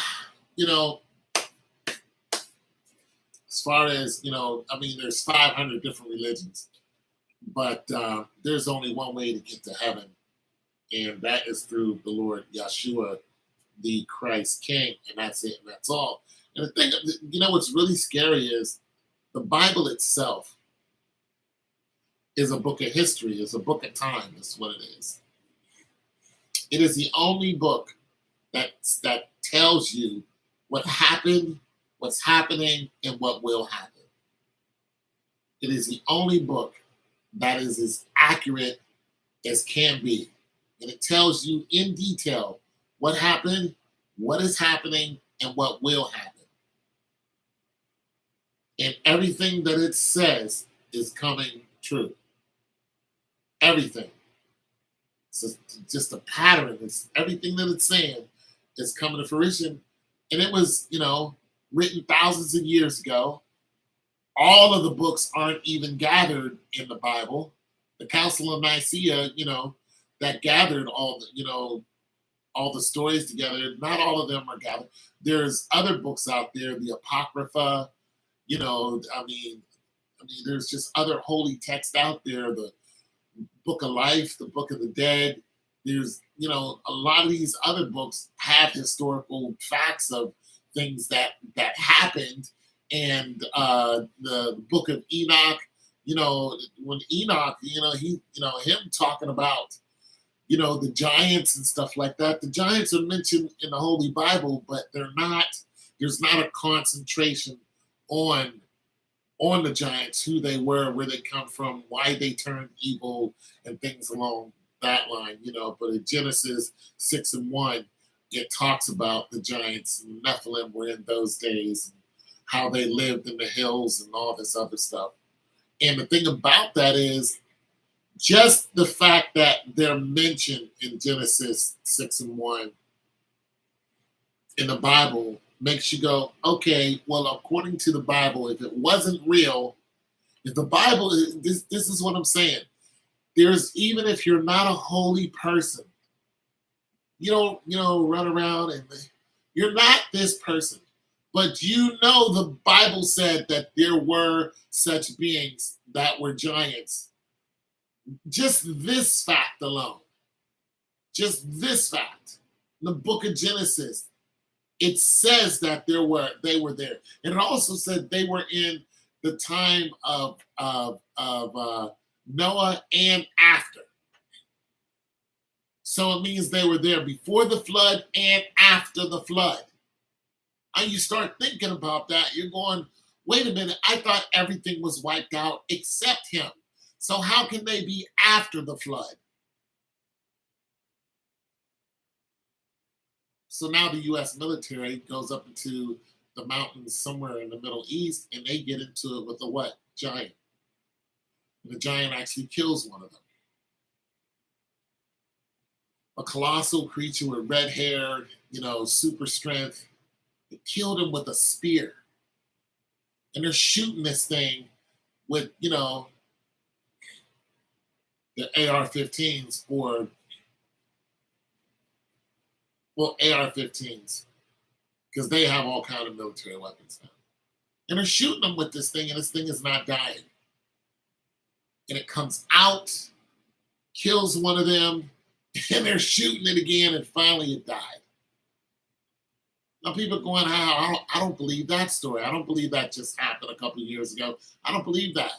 as far as, there's 500 different religions, but there's only one way to get to heaven, and that is through the Lord Yeshua, the Christ King, and that's it, and that's all. And the thing, what's really scary is the Bible itself is a book of history, is a book of time, is what it is. It is the only book that tells you what happened, what's happening, and what will happen. It is the only book that is as accurate as can be. And it tells you in detail what happened, what is happening, and what will happen. And everything that it says is coming true. Everything. It's just a pattern. It's everything that it's saying is coming to fruition. And it was, written thousands of years ago. All of the books aren't even gathered in the Bible. The Council of Nicaea, that gathered all the stories together. Not all of them are gathered. There's other books out there, the Apocrypha. You know, there's just other holy texts out there. The Book of Life, the Book of the Dead. There's, a lot of these other books have historical facts of things that happened. And the Book of Enoch, when Enoch, him talking about, the giants and stuff like that. The giants are mentioned in the Holy Bible, but they're not. There's not a concentration on the giants, who they were, where they come from, why they turned evil, and things along that line, But in Genesis 6:1, it talks about the giants and Nephilim were in those days, and how they lived in the hills and all this other stuff. And the thing about that is just the fact that they're mentioned in Genesis 6:1 in the Bible makes you go, okay, well, according to the Bible, if it wasn't real, if the Bible, this is what I'm saying. There's, even if you're not a holy person, you don't, run around and you're not this person, but the Bible said that there were such beings that were giants. Just this fact alone, the book of Genesis, it says that they were there. And it also said they were in the time of Noah and after. So it means they were there before the flood and after the flood. And you start thinking about that, you're going, wait a minute, I thought everything was wiped out except him. So how can they be after the flood? So now the U.S. military goes up into the mountains somewhere in the Middle East, and they get into it with a what? Giant. And the giant actually kills one of them. A colossal creature with red hair, super strength. It killed him with a spear. And they're shooting this thing with, the AR-15s AR-15s, because they have all kind of military weapons now. And they're shooting them with this thing, and this thing is not dying. And it comes out, kills one of them, and they're shooting it again, and finally it died. Now people are going, I don't believe that story. I don't believe that just happened a couple of years ago. I don't believe that.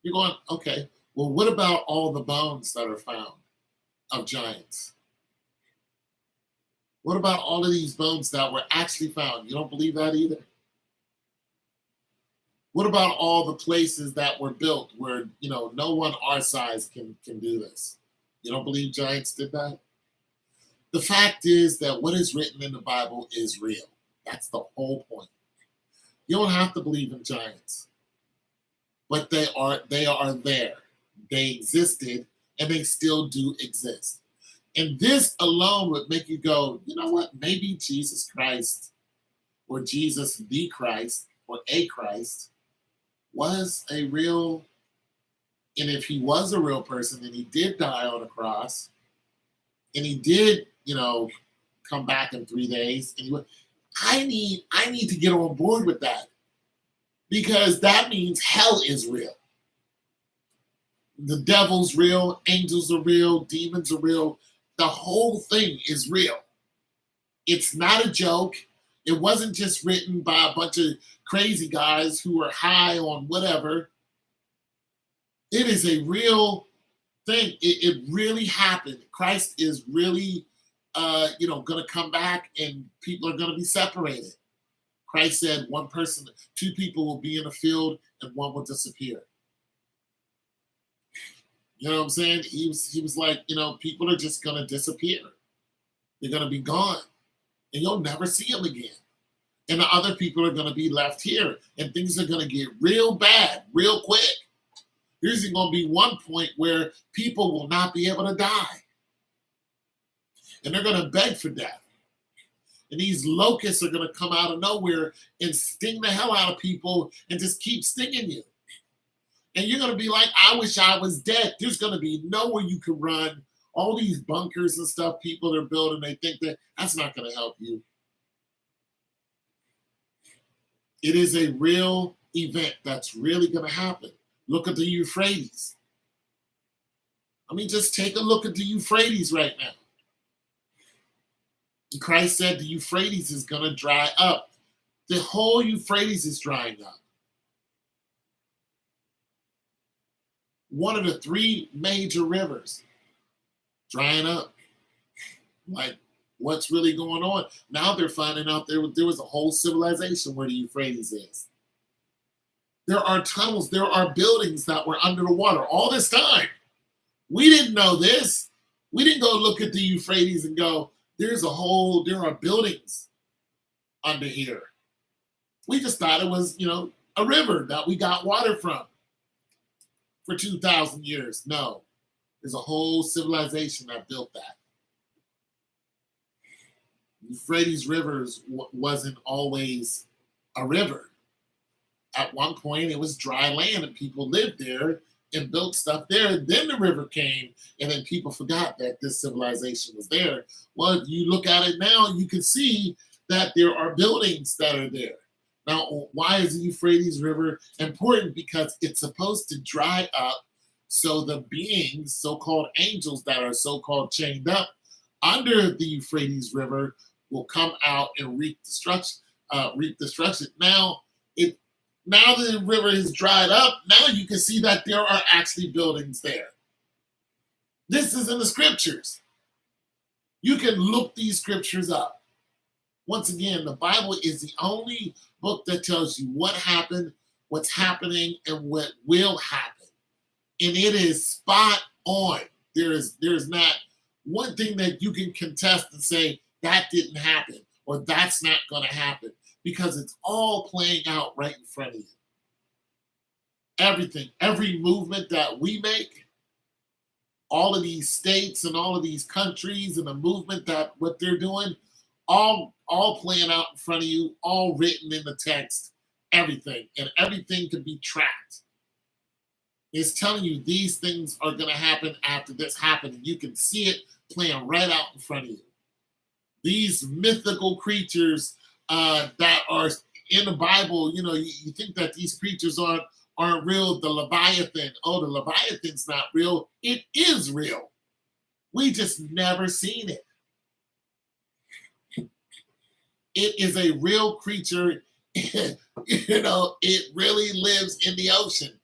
You're going, okay, well, what about all the bones that are found of giants? What about all of these bones that were actually found? You don't believe that either? What about all the places that were built where, no one our size can do this? You don't believe giants did that? The fact is that what is written in the Bible is real. That's the whole point. You don't have to believe in giants, but they are there. They existed, and they still do exist. And this alone would make you go, you know what? Maybe Jesus Christ, or Jesus the Christ, or a Christ, was a real, and if he was a real person and he did die on a cross, and he did, come back in 3 days, and I need to get on board with that, because that means hell is real. The devil's real, angels are real, demons are real. The whole thing is real. It's not a joke. It wasn't just written by a bunch of crazy guys who were high on whatever. It is a real thing. It really happened. Christ is really, going to come back, and people are going to be separated. Christ said two people will be in a field, and one will disappear. You know what I'm saying? He was like, people are just going to disappear. They're going to be gone, and you'll never see them again. And the other people are going to be left here, and things are going to get real bad real quick. There's going to be one point where people will not be able to die, and they're going to beg for death. And these locusts are going to come out of nowhere and sting the hell out of people and just keep stinging you. And you're going to be like, I wish I was dead. There's going to be nowhere you can run All these bunkers and stuff people are building, they think that that's not going to help you. It is a real event that's really going to happen. Look at the Euphrates. I mean, just take a look at the Euphrates right now. Christ said the Euphrates is going to dry up. The whole Euphrates is drying up. One of the three major rivers drying up. Like, what's really going on? Now they're finding out there was a whole civilization where the Euphrates is. There are tunnels, there are buildings that were under the water all this time. We didn't know this. We didn't go look at the Euphrates and go, there are buildings under here. We just thought it was, a river that we got water from for 2,000 years. No, there's a whole civilization that built that. Euphrates Rivers wasn't always a river. At one point, it was dry land and people lived there and built stuff there. And then the river came and then people forgot that this civilization was there. Well, if you look at it now, you can see that there are buildings that are there. Now, why is the Euphrates River important? Because it's supposed to dry up so the beings, so-called angels that are so-called chained up under the Euphrates River will come out and reap destruction. Now the river is dried up. Now you can see that there are actually buildings there. This is in the scriptures. You can look these scriptures up. Once again, the Bible is the only book that tells you what happened, what's happening, and what will happen. And it is spot on. There's not one thing that you can contest and say that didn't happen or that's not going to happen, because it's all playing out right in front of you. Everything, every movement that we make, all of these states and all of these countries and the movement that what they're doing, all playing out in front of you, all written in the text, everything, and everything can be tracked. It's telling you these things are going to happen after this happened, and you can see it playing right out in front of you. These mythical creatures that are in the Bible, you think that these creatures aren't real. The Leviathan, the Leviathan's not real. It is real. We just never seen it. It is a real creature. It really lives in the ocean.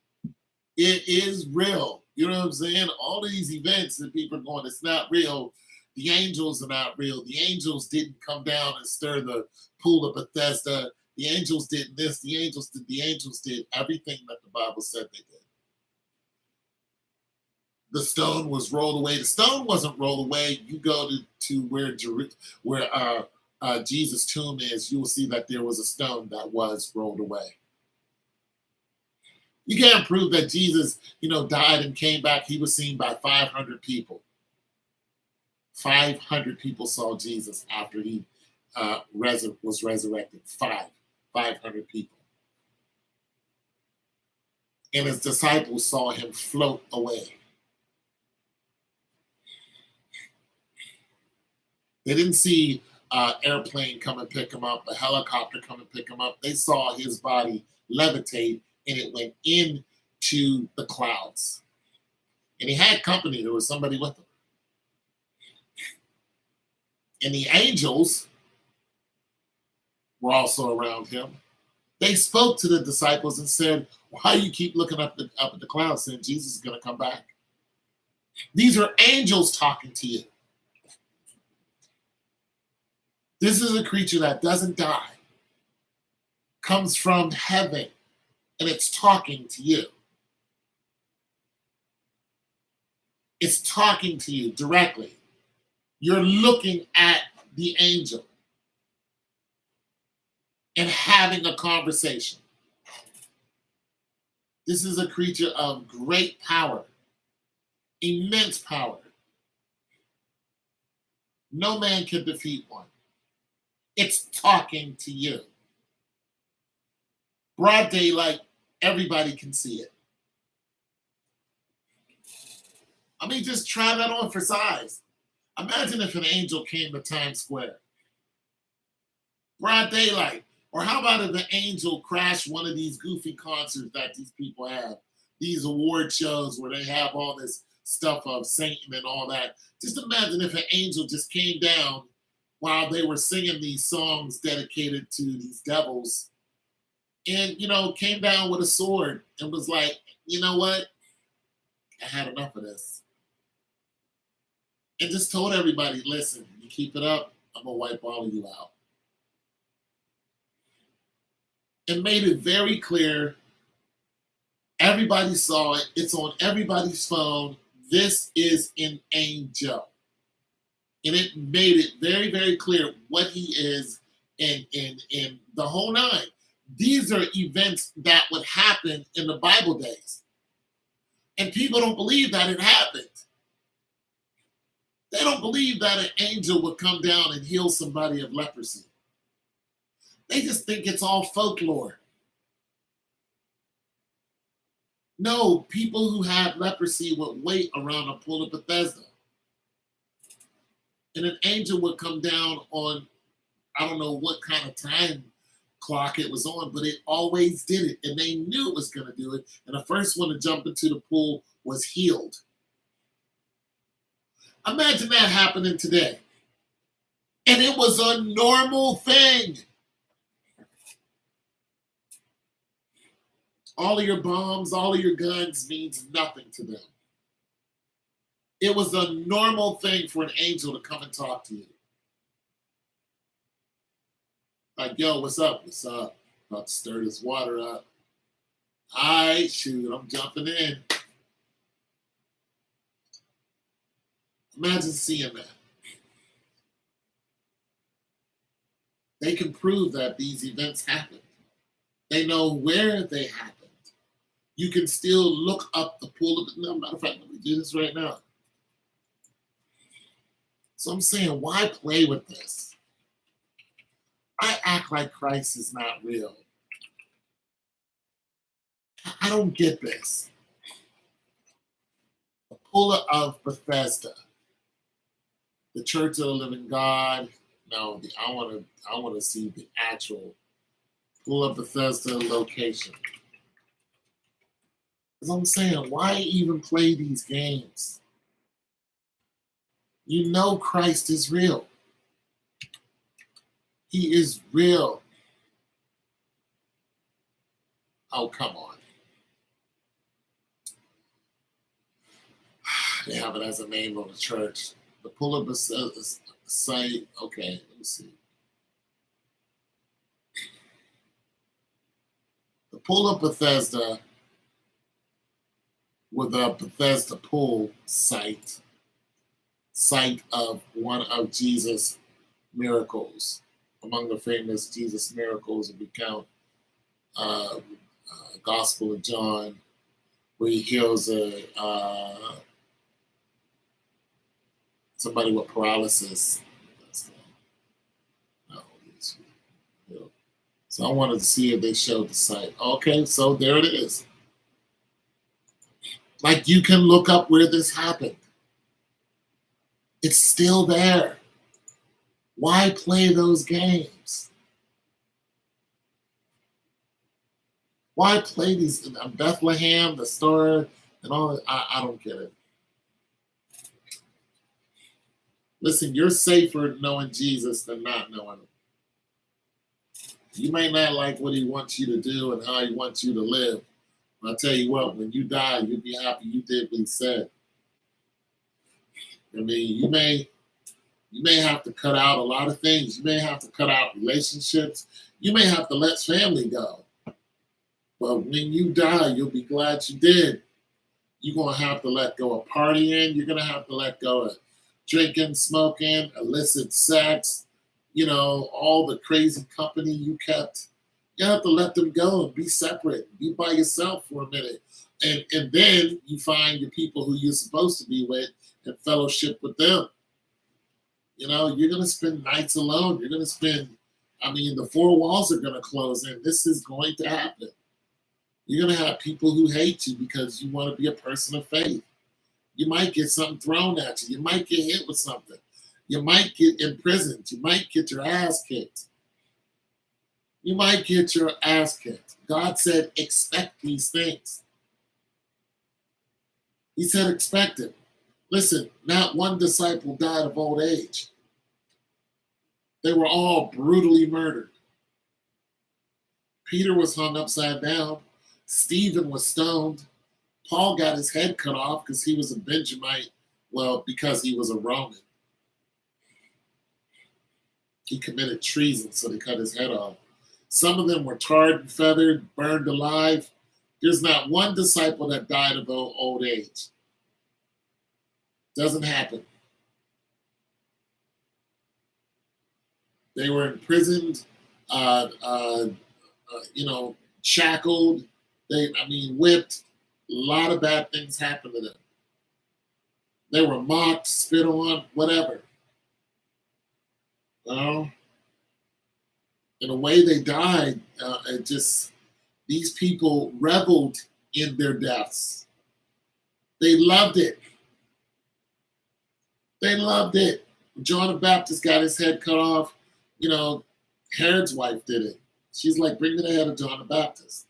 It is real. You know what I'm saying? All of these events that people are going, it's not real. The angels are not real. The angels didn't come down and stir the pool of Bethesda. The angels did this. The angels did everything that the Bible said they did. The stone was rolled away. The stone wasn't rolled away. You go to where Jesus' tomb is, you will see that there was a stone that was rolled away. You can't prove that Jesus, died and came back. He was seen by 500 people. 500 people saw Jesus after he was resurrected. 500 people. And his disciples saw him float away. They didn't see an airplane come and pick him up, a helicopter come and pick him up. They saw his body levitate and it went into the clouds. And he had company. There was somebody with him. And the angels were also around him. They spoke to the disciples and said, why you keep looking up at the clouds saying Jesus is going to come back? These are angels talking to you. This is a creature that doesn't die, comes from heaven, and it's talking to you. It's talking to you directly. You're looking at the angel and having a conversation. This is a creature of great power, immense power. No man can defeat one. It's talking to you. Broad daylight, everybody can see it. I mean, just try that on for size. Imagine if an angel came to Times Square, broad daylight. Or how about if an angel crashed one of these goofy concerts that these people have, these award shows where they have all this stuff of Satan and all that. Just imagine if an angel just came down while they were singing these songs dedicated to these devils and, came down with a sword and was like, you know what? I had enough of this. And just told everybody, listen, you keep it up, I'm going to wipe all of you out. And made it very clear. Everybody saw it. It's on everybody's phone. This is an angel. And it made it very, very clear what he is and the whole nine. These are events that would happen in the Bible days. And people don't believe that it happened. They don't believe that an angel would come down and heal somebody of leprosy. They just think it's all folklore. No, people who had leprosy would wait around the pool of Bethesda. And an angel would come down on, I don't know what kind of time clock it was on, but it always did it. And they knew it was going to do it. And the first one to jump into the pool was healed. Imagine that happening today. And it was a normal thing. All of your bombs, all of your guns means nothing to them. It was a normal thing for an angel to come and talk to you. Like, yo, what's up? What's up? About to stir this water up. All right, shoot, I'm jumping in. Imagine seeing that. They can prove that these events happened. They know where they happened. You can still look up the pool of, no, matter of fact, let me do this right now. So I'm saying, why play with this? I act like Christ is not real. I don't get this. The pool of Bethesda, the Church of the Living God. No, I want to see the actual pool of Bethesda location. As I'm saying, why even play these games? You know Christ is real. He is real. Oh, come on. They have it as a name of the church. The pool of Bethesda site. Okay, let me see. The pool of Bethesda with a Bethesda pool site of one of Jesus' miracles. Among the famous Jesus miracles, if we count Gospel of John, where he heals somebody with paralysis. So I wanted to see if they showed the site. Okay, so there it is. Like, you can look up where this happened. It's still there. Why play those games? Why play these Bethlehem, the star, and all that? I don't get it. Listen, you're safer knowing Jesus than not knowing him. You may not like what he wants you to do and how he wants you to live. But I'll tell you what, when you die, you'll be happy you did what he said. I mean, you may have to cut out a lot of things. You may have to cut out relationships. You may have to let family go. But when you die, you'll be glad you did. You're going to have to let go of partying. You're going to have to let go of drinking, smoking, illicit sex, all the crazy company you kept. You have to let them go and be separate. Be by yourself for a minute. And then you find your people who you're supposed to be with and fellowship with them. You're going to spend nights alone. You're going to spend, the four walls are going to close in. This is going to happen. You're going to have people who hate you because you want to be a person of faith. You might get something thrown at you. You might get hit with something. You might get imprisoned. You might get your ass kicked. You might get your ass kicked. God said, expect these things. He said, expect it. Listen, not one disciple died of old age. They were all brutally murdered. Peter was hung upside down. Stephen was stoned. Paul got his head cut off because he was a Benjamite. Well, because he was a Roman. He committed treason, so they cut his head off. Some of them were tarred and feathered, burned alive. There's not one disciple that died of old age. Doesn't happen. They were imprisoned, shackled. Whipped. A lot of bad things happened to them. They were mocked, spit on, whatever. And the way they died, these people reveled in their deaths. They loved it. They loved it. John the Baptist got his head cut off. Herod's wife did it. She's like, bring me the head of John the Baptist.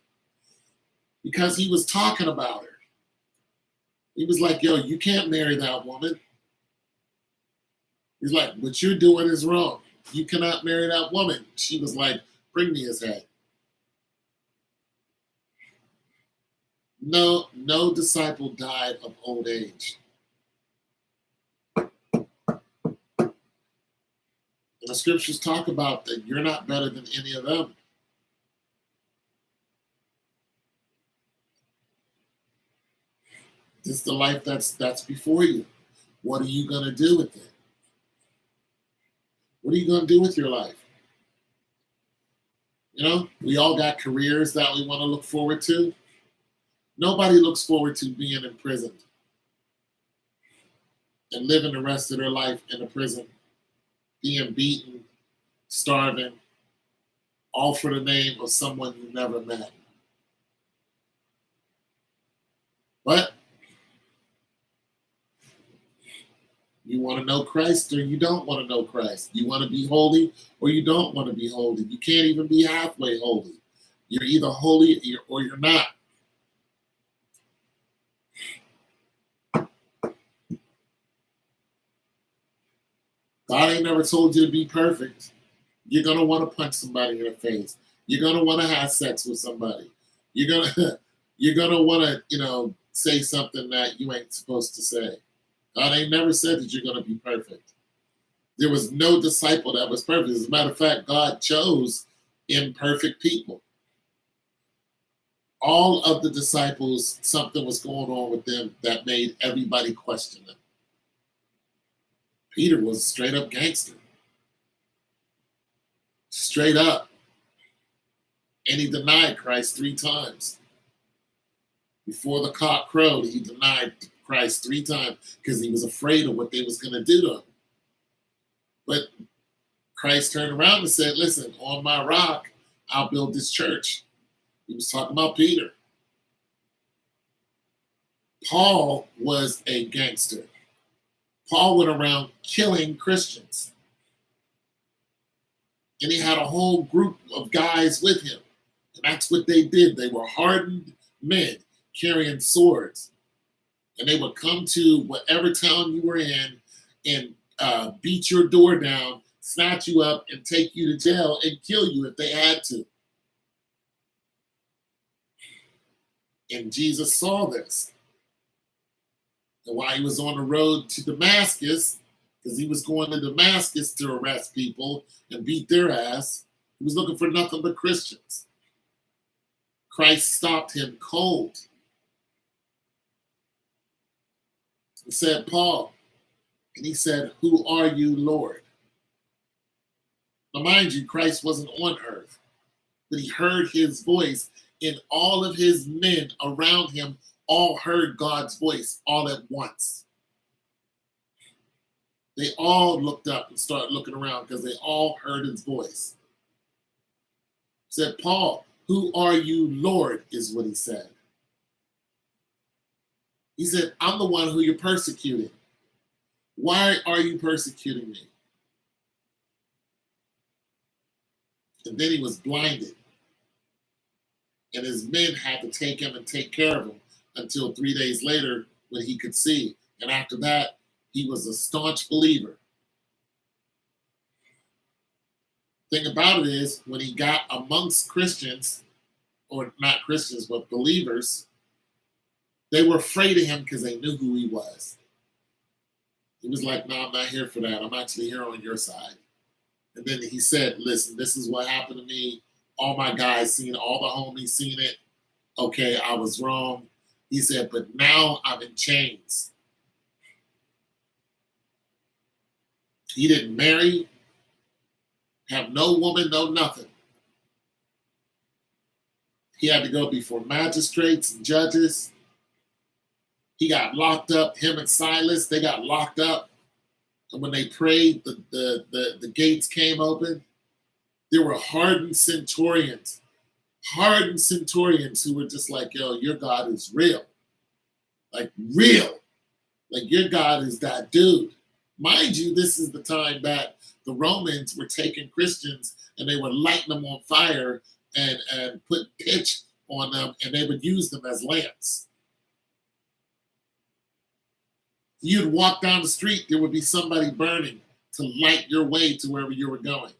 Because he was talking about her. He was like, yo, you can't marry that woman. He's like, what you're doing is wrong. You cannot marry that woman. She was like, bring me his head. No disciple died of old age. And the scriptures talk about that you're not better than any of them. This is the life that's before you. What are you going to do with it? What are you going to do with your life? We all got careers that we want to look forward to. Nobody looks forward to being imprisoned and living the rest of their life in a prison, being beaten, starving, all for the name of someone you never met. But you want to know Christ or you don't want to know Christ. You want to be holy or you don't want to be holy. You can't even be halfway holy. You're either holy or you're not. God ain't never told you to be perfect. You're going to want to punch somebody in the face. You're going to want to have sex with somebody. You're going to want to, say something that you ain't supposed to say. God ain't never said that you're going to be perfect. There was no disciple that was perfect. As a matter of fact, God chose imperfect people. All of the disciples, something was going on with them that made everybody question them. Peter was a straight up gangster. Straight up. And he denied Christ 3 times. Before the cock crowed, he denied Christ 3 times because he was afraid of what they was going to do to him. But Christ turned around and said, listen, on my rock, I'll build this church. He was talking about Peter. Paul was a gangster. Paul went around killing Christians. And he had a whole group of guys with him. And that's what they did. They were hardened men carrying swords. And they would come to whatever town you were in and beat your door down, snatch you up, and take you to jail and kill you if they had to. And Jesus saw this. And while he was on the road to Damascus, because he was going to Damascus to arrest people and beat their ass, he was looking for nothing but Christians. Christ stopped him cold. He said, Paul, and he said, who are you, Lord? Now, mind you, Christ wasn't on earth, but he heard his voice, and all of his men around him all heard God's voice all at once. They all looked up and started looking around because they all heard his voice. He said, Paul, who are you, Lord, is what he said. He said, I'm the one who you're persecuting. Why are you persecuting me? And then he was blinded. And his men had to take him and take care of him until 3 days later when he could see. And after that, he was a staunch believer. Thing about it is, when he got amongst Christians, or not Christians, but believers, they were afraid of him because they knew who he was. He was like, no, I'm not here for that. I'm actually here on your side. And then he said, listen, this is what happened to me. All my guys seen it, all the homies seen it. Okay, I was wrong. He said, but now I'm in chains. He didn't marry, have no woman, no nothing. He had to go before magistrates and judges. He got locked up. Him and Silas, they got locked up. And when they prayed, the gates came open. There were hardened centurions who were just like, yo, your God is real. Like, real. Like, your God is that dude. Mind you, this is the time that the Romans were taking Christians and they would light them on fire and put pitch on them, and they would use them as lamps. You'd walk down the street, there would be somebody burning to light your way to wherever you were going.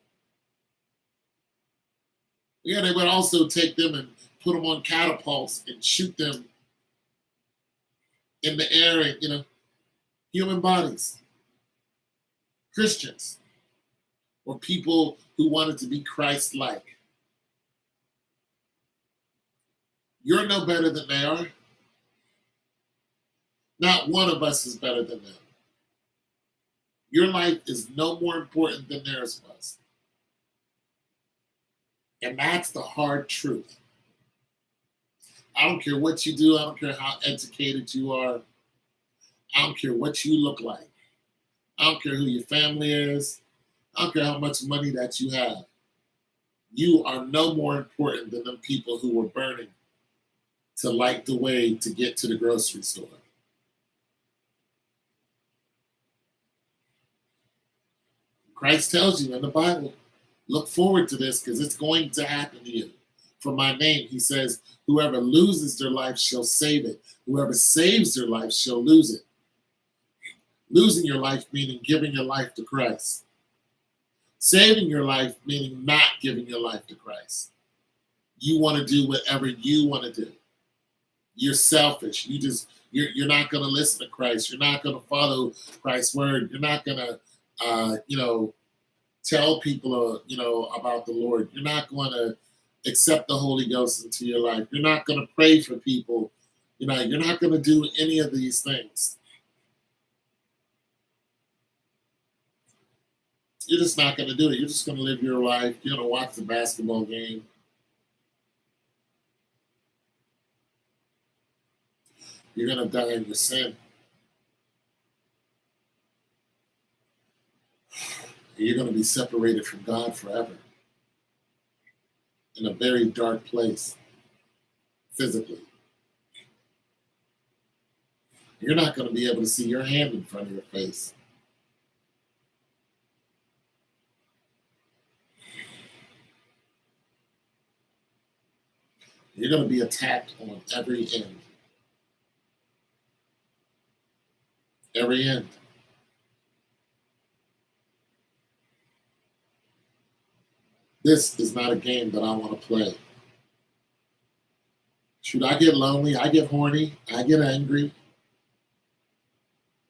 Yeah, they would also take them and put them on catapults and shoot them in the air, and human bodies. Christians or people who wanted to be Christ-like. You're no better than they are. Not one of us is better than them. Your life is no more important than theirs was. And that's the hard truth. I don't care what you do. I don't care how educated you are. I don't care what you look like. I don't care who your family is. I don't care how much money that you have. You are no more important than the people who were burning to light the way to get to the grocery store. Christ tells you in the Bible, look forward to this because it's going to happen to you. For my name, he says, whoever loses their life shall save it. Whoever saves their life shall lose it. Losing your life meaning giving your life to Christ. Saving your life meaning not giving your life to Christ. You want to do whatever you want to do. You're selfish. You're not going to listen to Christ. You're not going to follow Christ's word. You're not going to tell people about the Lord. You're not going to accept the Holy Ghost into your life. You're not going to pray for people. You're not going to do any of these things. You're just not going to do it. You're just going to live your life. You're going to watch the basketball game. You're going to die in your sin. You're going to be separated from God forever in a very dark place, physically. You're not going to be able to see your hand in front of your face. You're going to be attacked on every end. Every end. This is not a game that I want to play. Should I get lonely? I get horny. I get angry.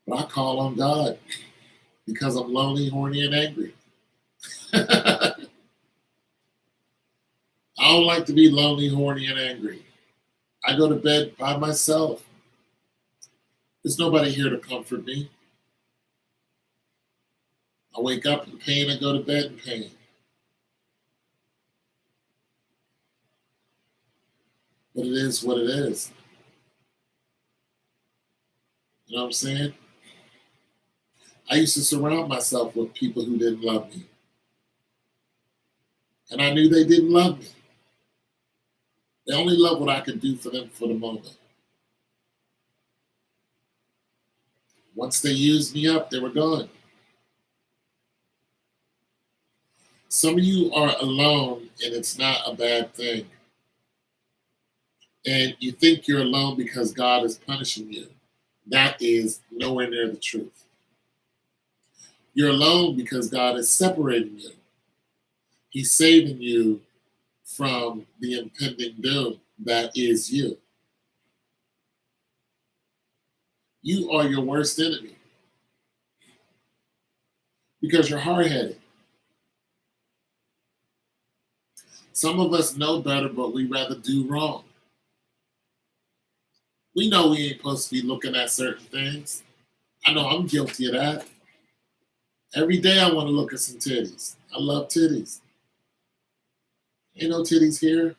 But I call on God because I'm lonely, horny, and angry. I don't like to be lonely, horny, and angry. I go to bed by myself. There's nobody here to comfort me. I wake up in pain. I go to bed in pain. But it is what it is. You know what I'm saying? I used to surround myself with people who didn't love me. And I knew they didn't love me. They only loved what I could do for them for the moment. Once they used me up, they were gone. Some of you are alone, and it's not a bad thing. And you think you're alone because God is punishing you. That is nowhere near the truth. You're alone because God is separating you. He's saving you from the impending doom that is you. You are your worst enemy because you're hard headed. Some of us know better, but we rather do wrong. We know we ain't supposed to be looking at certain things. I know I'm guilty of that. Every day I want to look at some titties. I love titties. Ain't no titties here.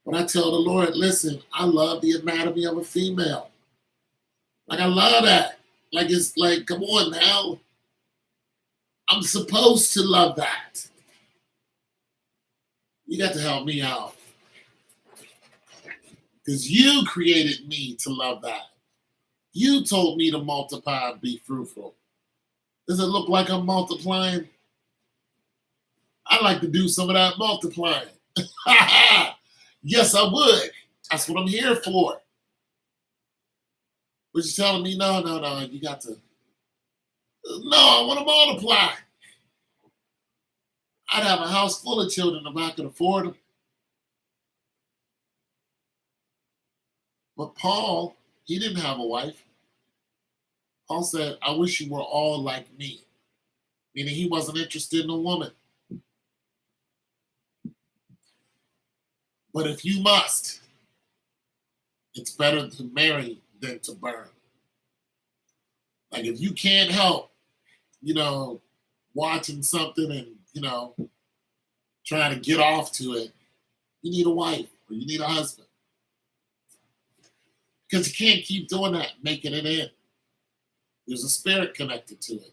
But I tell the Lord, listen, I love the anatomy of a female. Like, I love that. Like, it's like, come on now. I'm supposed to love that. You got to help me out. Because you created me to love that. You told me to multiply and be fruitful. Does it look like I'm multiplying? I'd like to do some of that multiplying. Yes, I would. That's what I'm here for. But you're telling me, no, you got to. No, I want to multiply. I'd have a house full of children if I could afford them. But Paul, he didn't have a wife. Paul said, I wish you were all like me. Meaning he wasn't interested in a woman. But if you must, it's better to marry than to burn. Like, if you can't help, watching something and, trying to get off to it, you need a wife or you need a husband. Because you can't keep doing that, making it in. There's a spirit connected to it.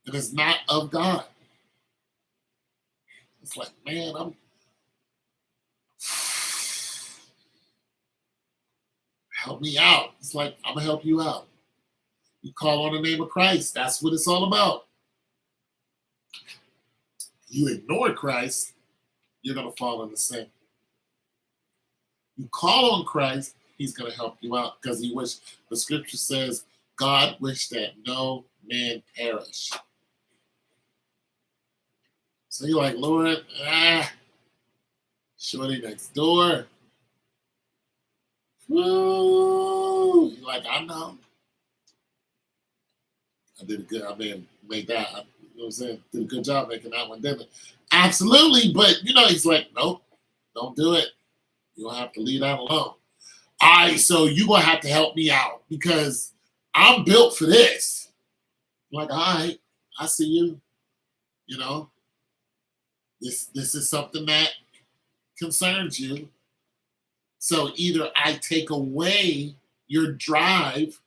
And it's not of God. It's like, man, help me out. It's like, I'm going to help you out. You call on the name of Christ. That's what it's all about. You ignore Christ, you're going to fall in the sin. You call on Christ, he's going to help you out because the scripture says, God wished that no man perish. So you're like, Lord, shorty next door. Woo! You're like, I know. I did a good, I mean, made that, you know what I'm saying? Did a good job making that one, didn't I? Absolutely, but, he's like, nope, don't do it. You'll have to leave that alone. All right, so you're going to have to help me out because I'm built for this. I'm like, all right, I see you. This is something that concerns you. So either I take away your drive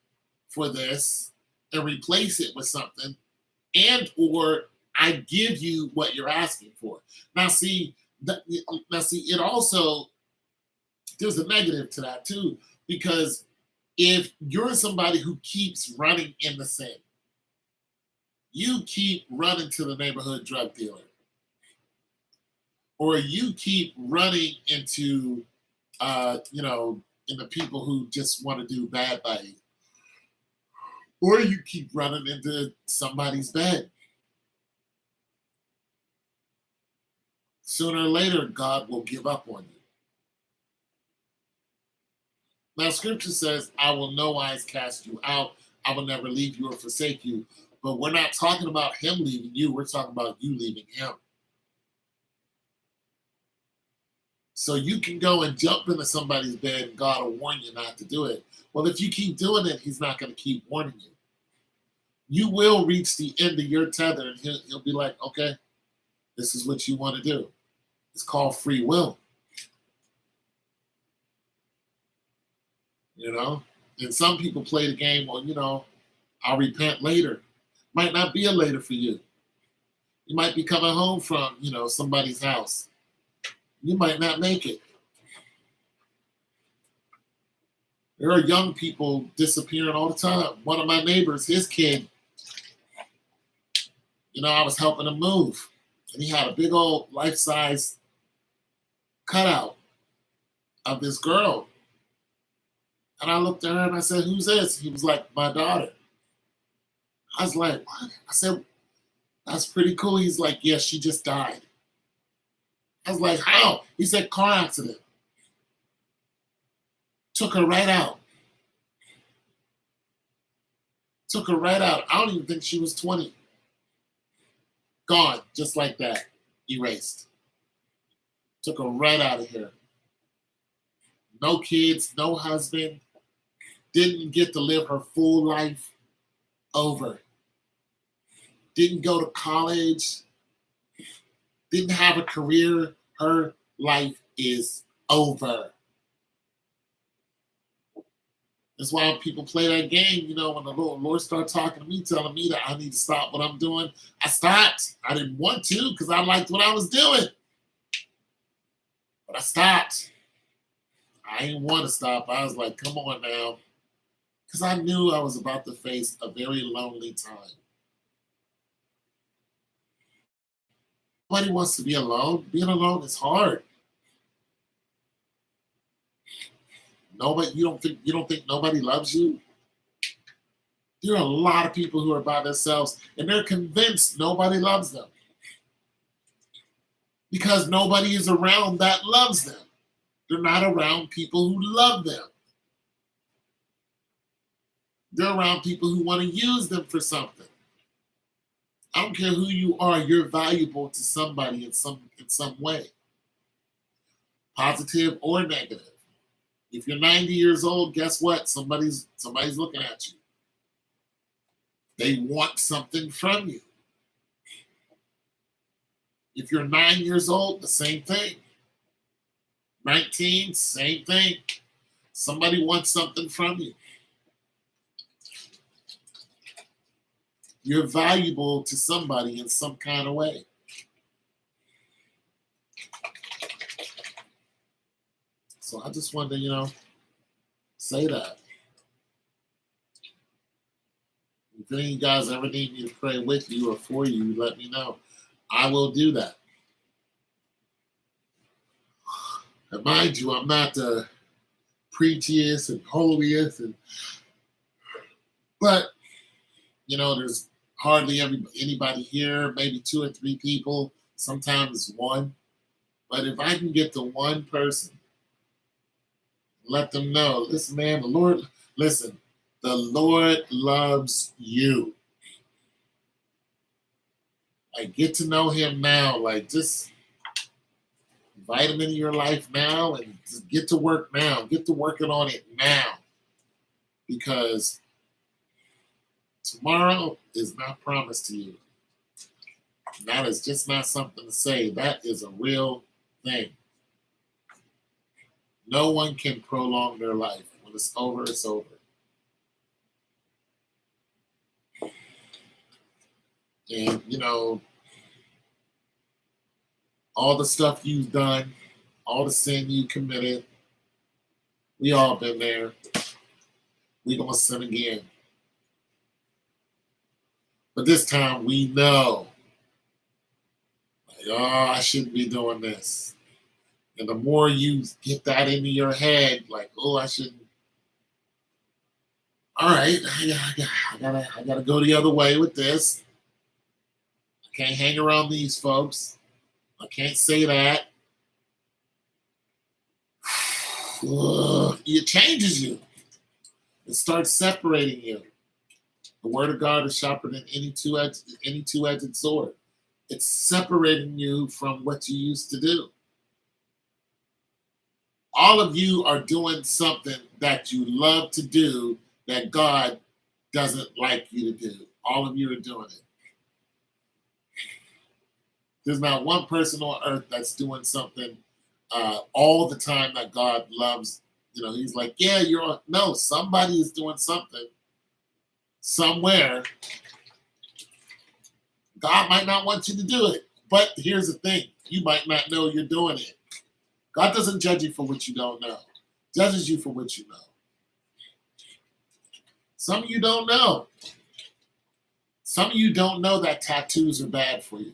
for this and replace it with something, and or I give you what you're asking for. Now, see, it also, there's a negative to that too, because if you're somebody who keeps running in the sin, you keep running to the neighborhood drug dealer, or you keep running into, in the people who just want to do bad by you, or you keep running into somebody's bed. Sooner or later, God will give up on you. Now, scripture says, I will no wise cast you out. I will never leave you or forsake you. But we're not talking about him leaving you. We're talking about you leaving him. So you can go and jump into somebody's bed and God will warn you not to do it. Well, if you keep doing it, he's not going to keep warning you. You will reach the end of your tether and he'll be like, okay, this is what you want to do. It's called free will. And some people play the game, well, I'll repent later. Might not be a later for you. You might be coming home from, somebody's house. You might not make it. There are young people disappearing all the time. One of my neighbors, his kid, I was helping him move, and he had a big old life-size cutout of this girl. And I looked at her and I said, "Who's this?" He was like, "My daughter." I was like, "What?" I said, "That's pretty cool." He's like, "Yeah, she just died." I was like, "How?" He said, "Car accident. Took her right out. Took her right out. I don't even think she was 20. Gone, just like that. Erased. Took her right out of here. No kids, no husband. Didn't get to live her full life. Over. Didn't go to college. Didn't have a career. Her life is over. That's why people play that game, when the Lord started talking to me, telling me that I need to stop what I'm doing. I stopped. I didn't want to because I liked what I was doing. But I stopped. I didn't want to stop. I was like, come on now. Because I knew I was about to face a very lonely time. Nobody wants to be alone. Being alone is hard. Nobody, you don't think nobody loves you? There are a lot of people who are by themselves and they're convinced nobody loves them because nobody is around that loves them. They're not around people who love them. They're around people who want to use them for something. I don't care who you are, you're valuable to somebody in some way, positive or negative. If you're 90 years old, guess what? Somebody's looking at you. They want something from you. If you're 9 years old, the same thing. 19, same thing. Somebody wants something from you. You're valuable to somebody in some kind of way. So I just wanted to, say that. If any of you guys ever need me to pray with you or for you, let me know. I will do that. And mind you, I'm not the preachiest and holiest, but there's hardly anybody here, maybe 2 or 3 people, sometimes one. But if I can get to one person, let them know, listen, man, the Lord loves you. Like, get to know him now. Like, just invite him into your life now and just get to work now. Get to working on it now. Because tomorrow is not promised to you. That is just not something to say. That is a real thing. No one can prolong their life. When it's over, it's over. And, all the stuff you've done, all the sin you committed, we all been there. We gonna sin again. But this time we know, like, oh, I shouldn't be doing this. And the more you get that into your head, like, oh, I shouldn't. All right, I gotta go the other way with this. I can't hang around these folks. I can't say that. It changes you. It starts separating you. The word of God is sharper than any two-edged sword. It's separating you from what you used to do. All of you are doing something that you love to do that God doesn't like you to do. All of you are doing it. There's not one person on earth that's doing something all the time that God loves. He's like, yeah, no, somebody is doing something somewhere. God might not want you to do it. But here's the thing. You might not know you're doing it. God doesn't judge you for what you don't know. He judges you for what you know. Some of you don't know. Some of you don't know that tattoos are bad for you.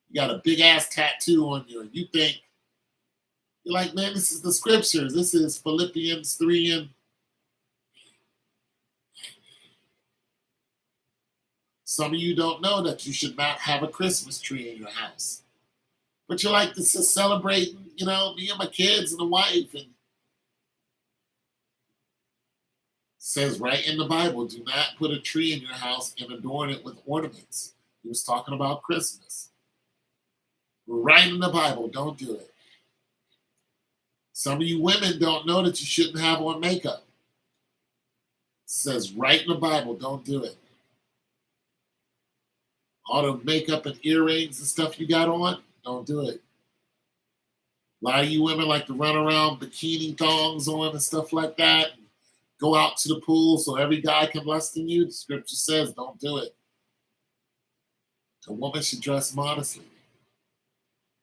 You got a big ass tattoo on you, and you think, you're like, man, this is the scriptures. This is Philippians 3 and some of you don't know that you should not have a Christmas tree in your house. But you're like, this is celebrating, me and my kids and the wife. And it says right in the Bible, do not put a tree in your house and adorn it with ornaments. He was talking about Christmas. Right in the Bible, don't do it. Some of you women don't know that you shouldn't have on makeup. It says right in the Bible, don't do it. All the makeup and earrings and stuff you got on, don't do it. A lot of you women like to run around bikini thongs on and stuff like that. Go out to the pool so every guy can lust in you. The scripture says don't do it. A woman should dress modestly.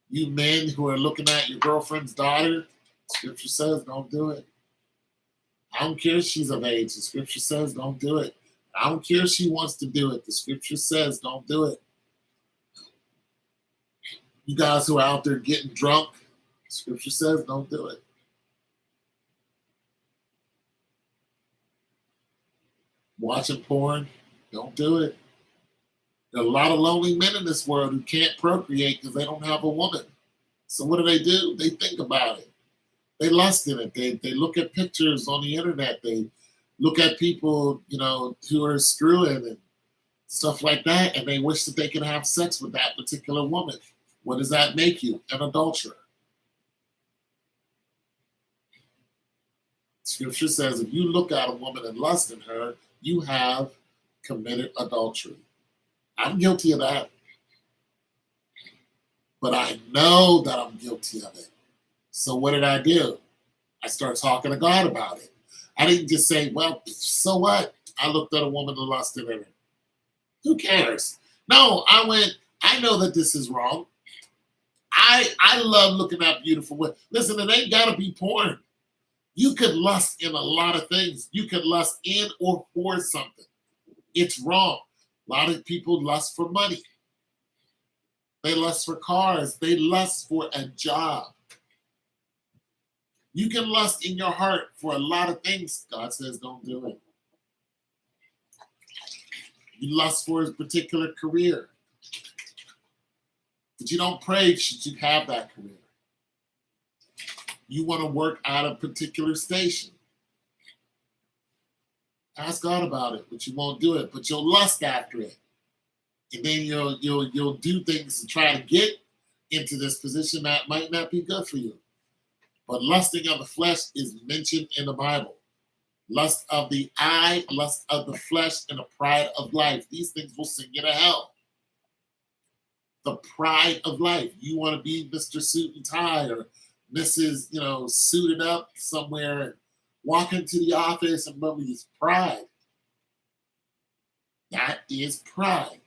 You men who are looking at your girlfriend's daughter, scripture says don't do it. I don't care if she's of age. The scripture says don't do it. I don't care if she wants to do it. The scripture says don't do it. You guys who are out there getting drunk, the scripture says don't do it. Watching porn, don't do it. There are a lot of lonely men in this world who can't procreate because they don't have a woman. So what do? They think about it. They lust in it. They look at pictures on the internet. They look at people, who are screwing and stuff like that, and they wish that they could have sex with that particular woman. What does that make you? An adulterer. Scripture says if you look at a woman and lust in her, you have committed adultery. I'm guilty of that. But I know that I'm guilty of it. So what did I do? I started talking to God about it. I didn't just say, well, so what? I looked at a woman and lusted in her. Who cares? No, I went, I know that this is wrong. I love looking at beautiful women. Listen, it ain't got to be porn. You could lust in a lot of things. You could lust in or for something. It's wrong. A lot of people lust for money. They lust for cars. They lust for a job. You can lust in your heart for a lot of things. God says don't do it. You lust for a particular career. But you don't pray should you have that career. You want to work at a particular station. Ask God about it, but you won't do it. But you'll lust after it. And then you'll do things to try to get into this position that might not be good for you. But lusting of the flesh is mentioned in the Bible. Lust of the eye, lust of the flesh, and the pride of life. These things will send you to hell. The pride of life. You want to be Mr. Suit and Tie or Mrs. Suited up somewhere and walk into the office and remember his pride. That is pride.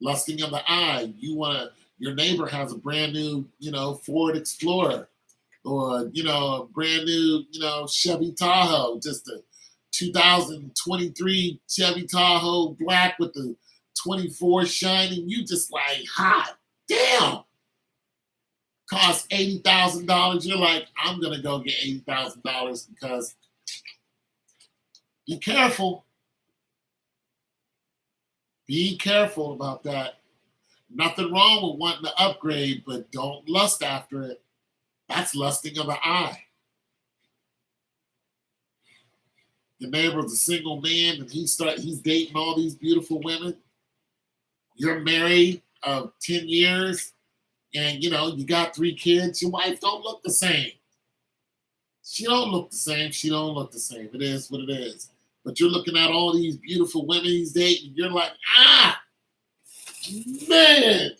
Lusting of the eye. Your neighbor has a brand new, Ford Explorer. Or, a brand new, Chevy Tahoe, just a 2023 Chevy Tahoe black with the 24 shining. You just like, hot damn. Cost $80,000. You're like, I'm going to go get $80,000 because be careful. Be careful about that. Nothing wrong with wanting to upgrade, but don't lust after it. That's lusting of the eye. Your neighbor's a single man and he's dating all these beautiful women. You're married 10 years and you got 3 kids. Your wife don't look the same. She don't look the same. She don't look the same. It is what it is. But you're looking at all these beautiful women he's dating. You're like, man.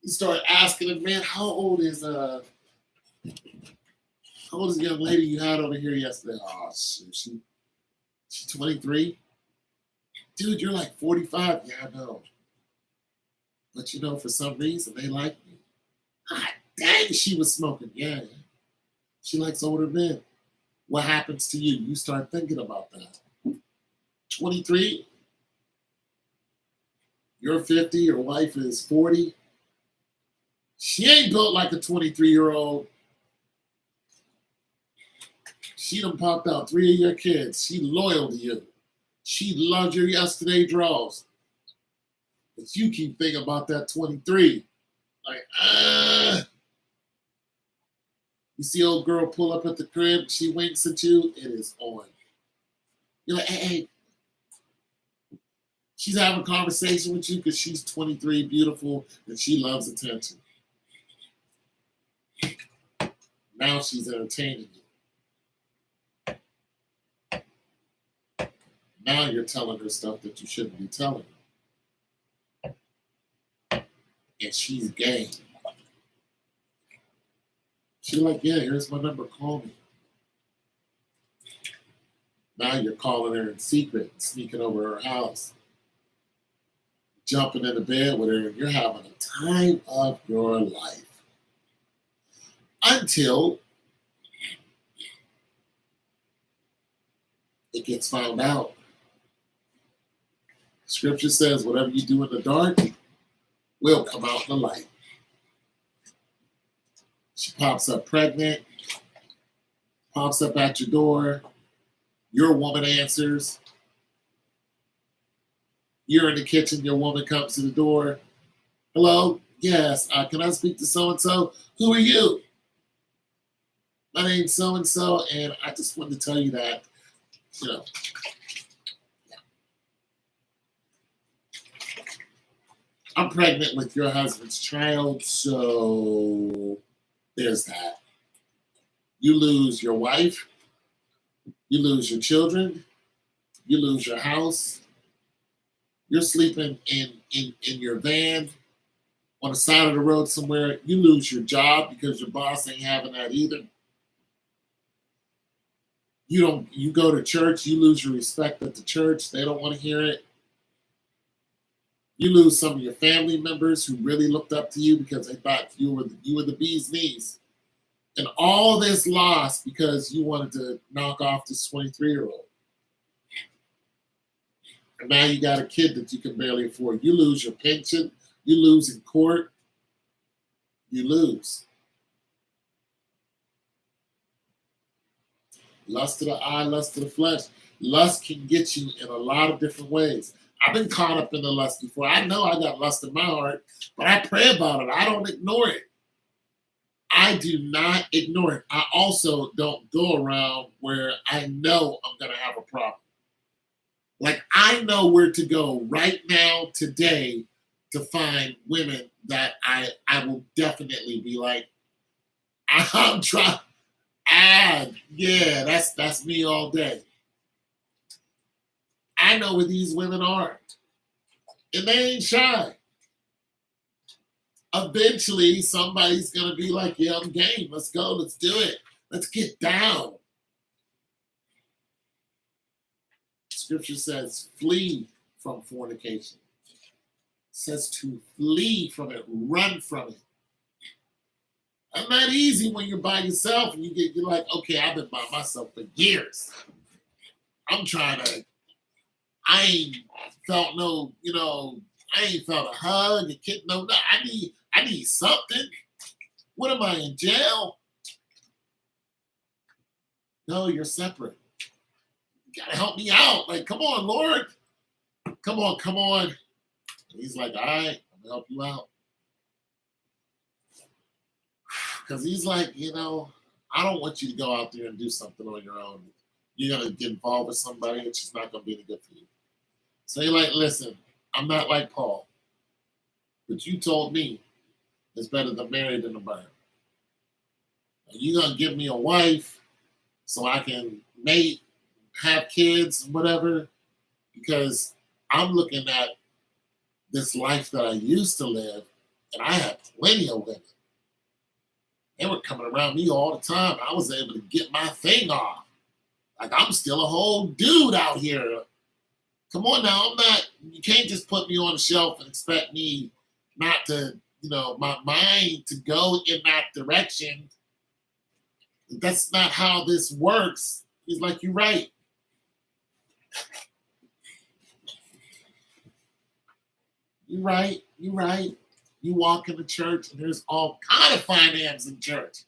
You start asking him, man, how old is the young lady you had over here yesterday? Oh, shit, she's 23. Dude, you're like 45. Yeah, I know. But for some reason, they like me. God dang, she was smoking. Yeah. She likes older men. what happens to you? You start thinking about that. 23, you're 50, your wife is 40. She ain't built like a 23-year-old. She done popped out 3 of your kids. She loyal to you. She loved your yesterday draws. But you keep thinking about that 23. Like, you see old girl pull up at the crib, she winks at you, it is on. You're like, hey. She's having a conversation with you because she's 23, beautiful, and she loves attention. Now she's entertaining you. Now you're telling her stuff that you shouldn't be telling her. And she's game. She's like, yeah, here's my number, call me. Now you're calling her in secret, sneaking over her house, jumping into bed with her, and you're having a time of your life. Until it gets found out. Scripture says, whatever you do in the dark will come out in the light. She pops up pregnant, pops up at your door. Your woman answers. You're in the kitchen, your woman comes to the door. Hello? Yes, can I speak to so-and-so? Who are you? My name's so-and-so, and I just wanted to tell you that, yeah. I'm pregnant with your husband's child, so there's that. You lose your wife, you lose your children, you lose your house, you're sleeping in your van on the side of the road somewhere, you lose your job because your boss ain't having that either. You go to church, you lose your respect at the church, they don't want to hear it. You lose some of your family members who really looked up to you because they thought you were the bee's knees. And all this lost because you wanted to knock off this 23-year-old. And now you got a kid that you can barely afford. You lose your pension. You lose in court. You lose. Lust of the eye, lust of the flesh. Lust can get you in a lot of different ways. I've been caught up in the lust before. I know I got lust in my heart, but I pray about it. I don't ignore it. I do not ignore it. I also don't go around where I know I'm going to have a problem. Like, I know where to go right now, today, to find women that I will definitely be like, I'm trying. Yeah, that's me all day. I know where these women are. And they ain't shy. Eventually, somebody's going to be like, yeah, I'm game. Let's go. Let's do it. Let's get down. Scripture says, flee from fornication. It says to flee from it, run from it. It's not easy when you're by yourself and you're like, okay, I've been by myself for years. I'm trying to, I ain't felt no, I ain't felt a hug, a kid, no, I need something. What am I, in jail? No, you're separate. You gotta help me out. Like, come on, Lord. Come on. And he's like, all right, I'm gonna help you out. Because he's like, I don't want you to go out there and do something on your own. You're gonna get involved with somebody, it's just not gonna be any good for you. So you're like, listen, I'm not like Paul. But you told me it's better to marry than to burn. You're going to give me a wife so I can mate, have kids, whatever, because I'm looking at this life that I used to live, and I had plenty of women. They were coming around me all the time. I was able to get my thing off. Like, I'm still a whole dude out here. Come on now, you can't just put me on the shelf and expect me not to, my mind to go in that direction. That's not how this works. He's like, you're right. You're right. You're right. You walk in the church and there's all kind of finance in church.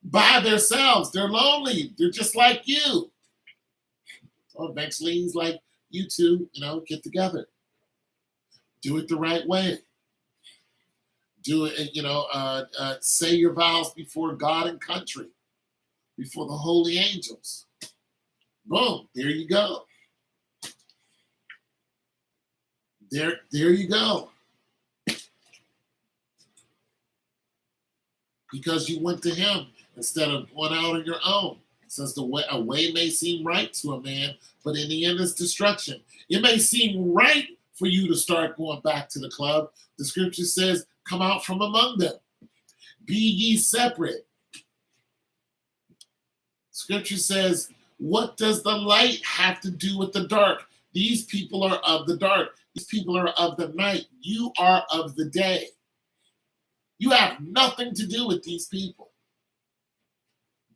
By themselves. They're lonely. They're just like you. So eventually he's like, you two, get together. Do it the right way. Do it, say your vows before God and country, before the holy angels. Boom, there you go. There you go. Because you went to him instead of going out on your own. It says a way may seem right to a man, but in the end it's destruction. It may seem right for you to start going back to the club. The scripture says, come out from among them. Be ye separate. Scripture says, what does the light have to do with the dark? These people are of the dark. These people are of the night. You are of the day. You have nothing to do with these people.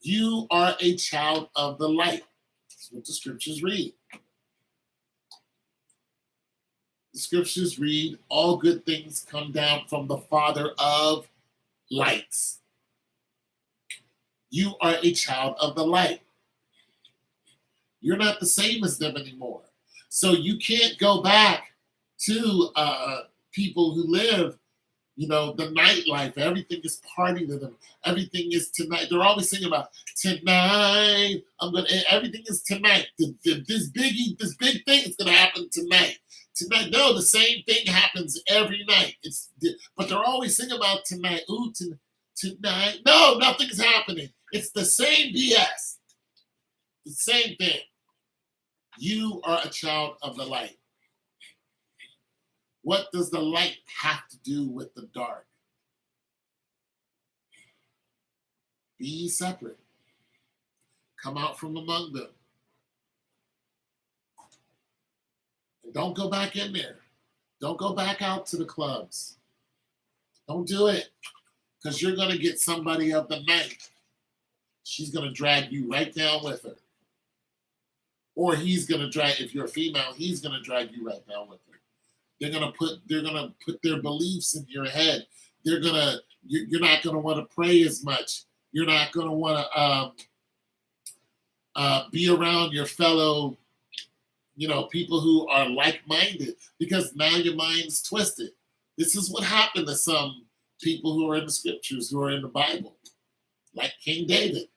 You are a child of the light. That's what the scriptures read. The scriptures read, all good things come down from the Father of lights. You are a child of the light. You're not the same as them anymore. So you can't go back to people who live, the nightlife. Everything is party to them. Everything is tonight. They're always singing about tonight. Everything is tonight. This big thing is gonna happen tonight. Tonight, no, the same thing happens every night. But they're always singing about tonight. Ooh, tonight. No, nothing's happening. It's the same BS. The same thing. You are a child of the light. What does the light have to do with the dark? Be ye separate. Come out from among them. And don't go back in there. Don't go back out to the clubs. Don't do it. Because you're going to get somebody of the night. She's going to drag you right down with her. Or he's going to drag, if you're a female, he's going to drag you right down with her. They're gonna put their beliefs in your head. You're not gonna want to pray as much. You're not gonna want to be around your fellow, people who are like-minded, because now your mind's twisted. This is what happened to some people who are in the scriptures, who are in the Bible, like King David.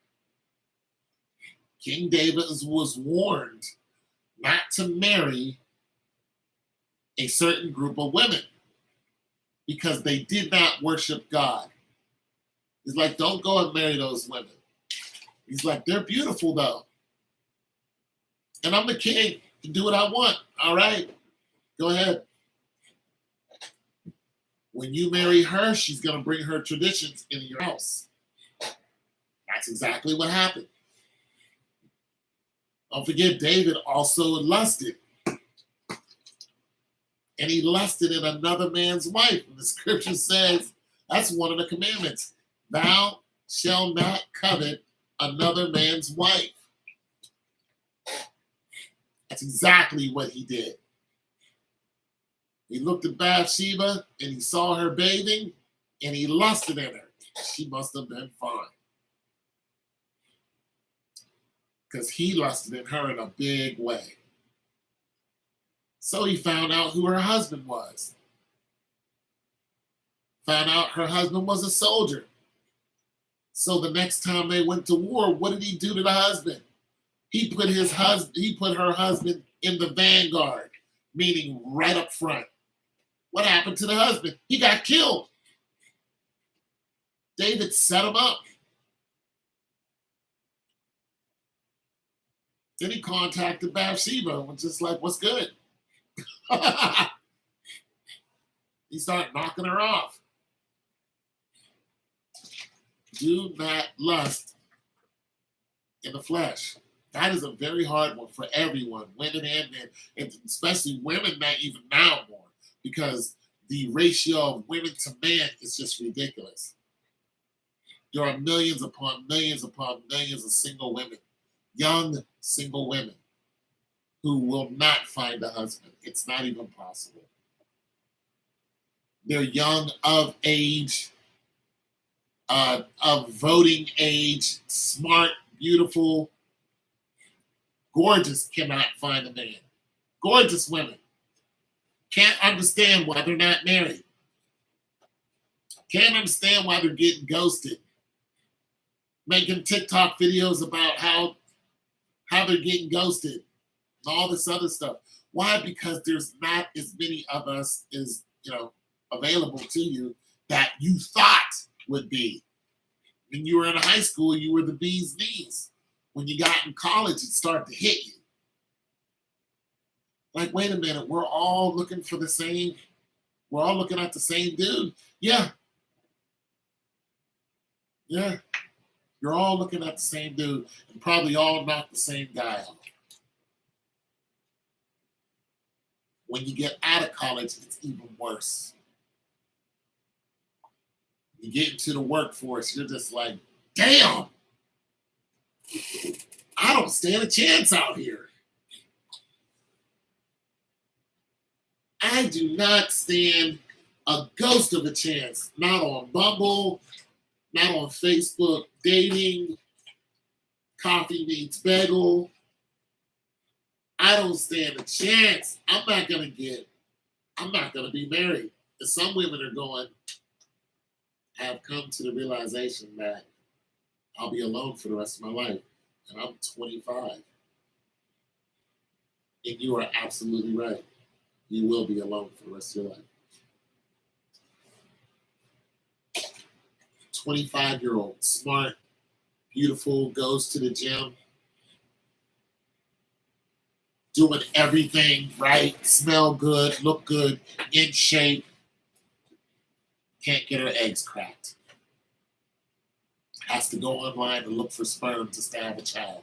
King David was warned not to marry a certain group of women because they did not worship God. He's like, don't go and marry those women. He's like, they're beautiful though. And I'm the king to do what I want. All right, go ahead. When you marry her, she's going to bring her traditions into your house. That's exactly what happened. Don't forget, David also lusted. And he lusted in another man's wife. And the scripture says, that's one of the commandments. Thou shalt not covet another man's wife. That's exactly what he did. He looked at Bathsheba and he saw her bathing and he lusted in her. She must have been fine. Because he lusted in her in a big way. So he found out who her husband was. Found out her husband was a soldier. So the next time they went to war, what did he do to the husband? He put her husband in the vanguard, meaning right up front. What happened to the husband? He got killed. David set him up. Then he contacted Bathsheba and was just like, what's good? He started knocking her off. Do not lust in the flesh. That is a very hard one for everyone, women and men, and especially women, not even now more, because the ratio of women to men is just ridiculous. There are millions upon millions upon millions of single women, young single women, who will not find a husband. It's not even possible. They're young, of age, of voting age, smart, beautiful, gorgeous, cannot find a man. Gorgeous women can't understand why they're not married. Can't understand why they're getting ghosted. Making TikTok videos about how they're getting ghosted and all this other stuff. Why? Because there's not as many of us as available to you that you thought would be. When you were in high school, you were the bee's knees. When you got in college, it started to hit you. Like, wait a minute, we're all looking for the same. We're all looking at the same dude. Yeah. You're all looking at the same dude and probably all not the same guy out. When you get out of college, it's even worse. You get into the workforce, you're just like, damn, I don't stand a chance out here. I do not stand a ghost of a chance. Not on Bumble, not on Facebook dating, Coffee Meets Bagel. I don't stand a chance. I'm not going to be married. And some women are going, have come to the realization that I'll be alone for the rest of my life. And I'm 25. And you are absolutely right. You will be alone for the rest of your life. 25-year-old, smart, beautiful, goes to the gym, doing everything right, smell good, look good, in shape, can't get her eggs cracked. Has to go online and look for sperm just to have a child.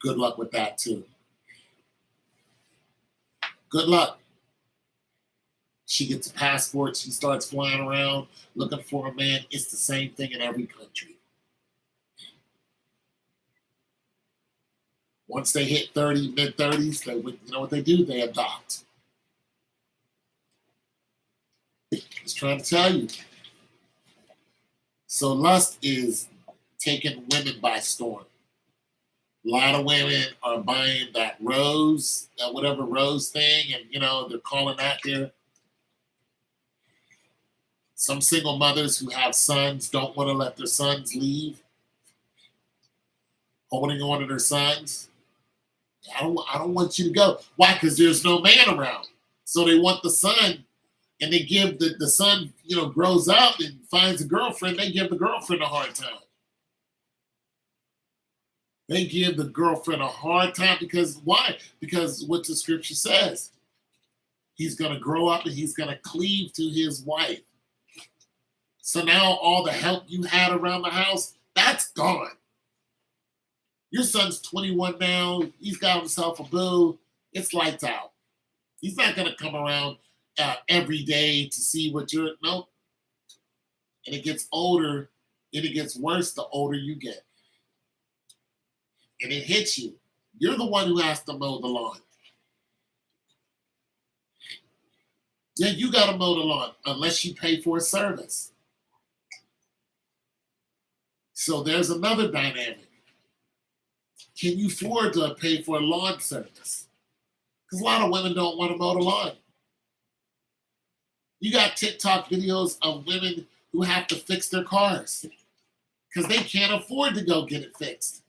Good luck with that, too. Good luck. She gets a passport. She starts flying around looking for a man. It's the same thing in every country. Once they hit 30, mid-30s, you know what they do? They adopt. Just trying to tell you. So lust is taking women by storm. A lot of women are buying that rose, whatever rose thing, and they're calling that their. Some single mothers who have sons don't want to let their sons leave, holding on to their sons. I don't want you to go. Why? Because there's no man around. So they want the son, and they give the son, grows up and finds a girlfriend. They give the girlfriend a hard time. They give the girlfriend a hard time because why? Because what the scripture says. He's going to grow up and he's going to cleave to his wife. So now all the help you had around the house, that's gone. Your son's 21 now. He's got himself a boo. It's lights out. He's not going to come around every day to see what you're. Nope. And it gets older, and it gets worse the older you get. And it hits you. You're the one who has to mow the lawn. Yeah, you got to mow the lawn unless you pay for a service. So there's another dynamic. Can you afford to pay for a lawn service? Because a lot of women don't want to mow the lawn. You got TikTok videos of women who have to fix their cars because they can't afford to go get it fixed.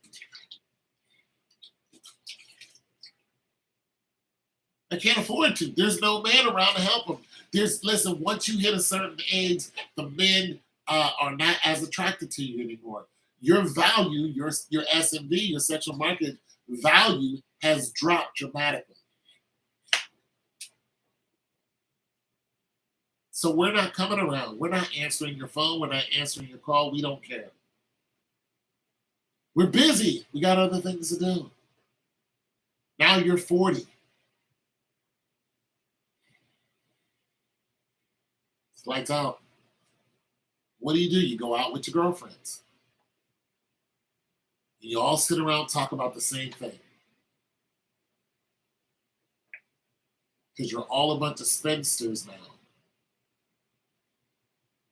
They can't afford to. There's no man around to help them. Listen, once you hit a certain age, the men are not as attracted to you anymore. Your value, your SMV, your sexual market value has dropped dramatically. So we're not coming around. We're not answering your phone. We're not answering your call. We don't care. We're busy. We got other things to do. Now you're 40. It's lights out. What do? You go out with your girlfriends. You all sit around talk about the same thing. Because you're all a bunch of spinsters now.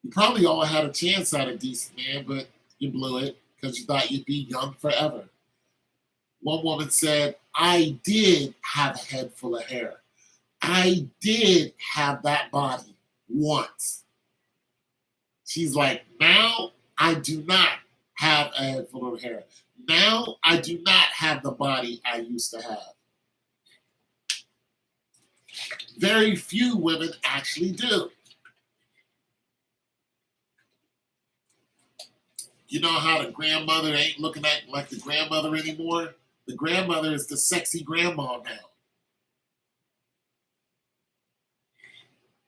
You probably all had a chance at a decent man, but you blew it because you thought you'd be young forever. One woman said, I did have a head full of hair. I did have that body once. She's like, now I do not have a head full of hair. Now I do not have the body I used to have. Very few women actually do. You know how the grandmother ain't looking at like the grandmother anymore? The grandmother is the sexy grandma now.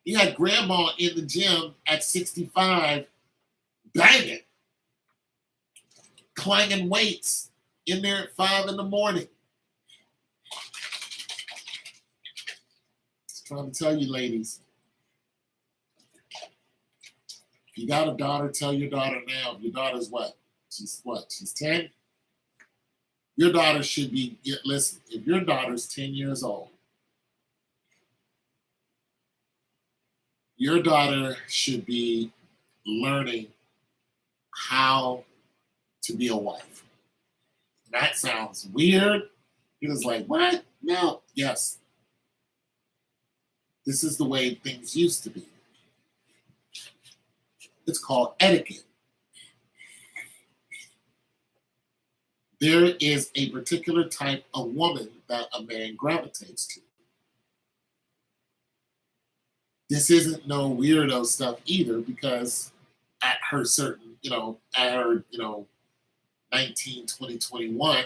You had grandma in the gym at 65, banging, clanging weights in there at 5 in the morning. Just trying to tell you, ladies. If you got a daughter, tell your daughter now. Your daughter's what? She's 10? Your daughter should be, listen, if your daughter's 10 years old, your daughter should be learning how to be a wife. That sounds weird. He was like, what? No. Yes. This is the way things used to be. It's called etiquette. There is a particular type of woman that a man gravitates to. This isn't no weirdo stuff either, because at her certain, at her, 19, 20, 21,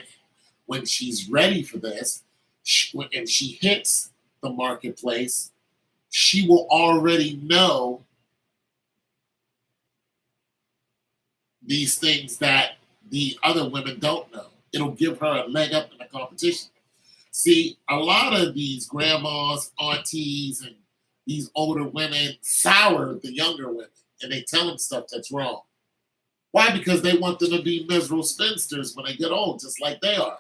when she's ready for this, and she hits the marketplace, she will already know these things that the other women don't know. It'll give her a leg up in the competition. See, a lot of these grandmas, aunties, and these older women sour the younger women, and they tell them stuff that's wrong. Why? Because they want them to be miserable spinsters when they get old, just like they are.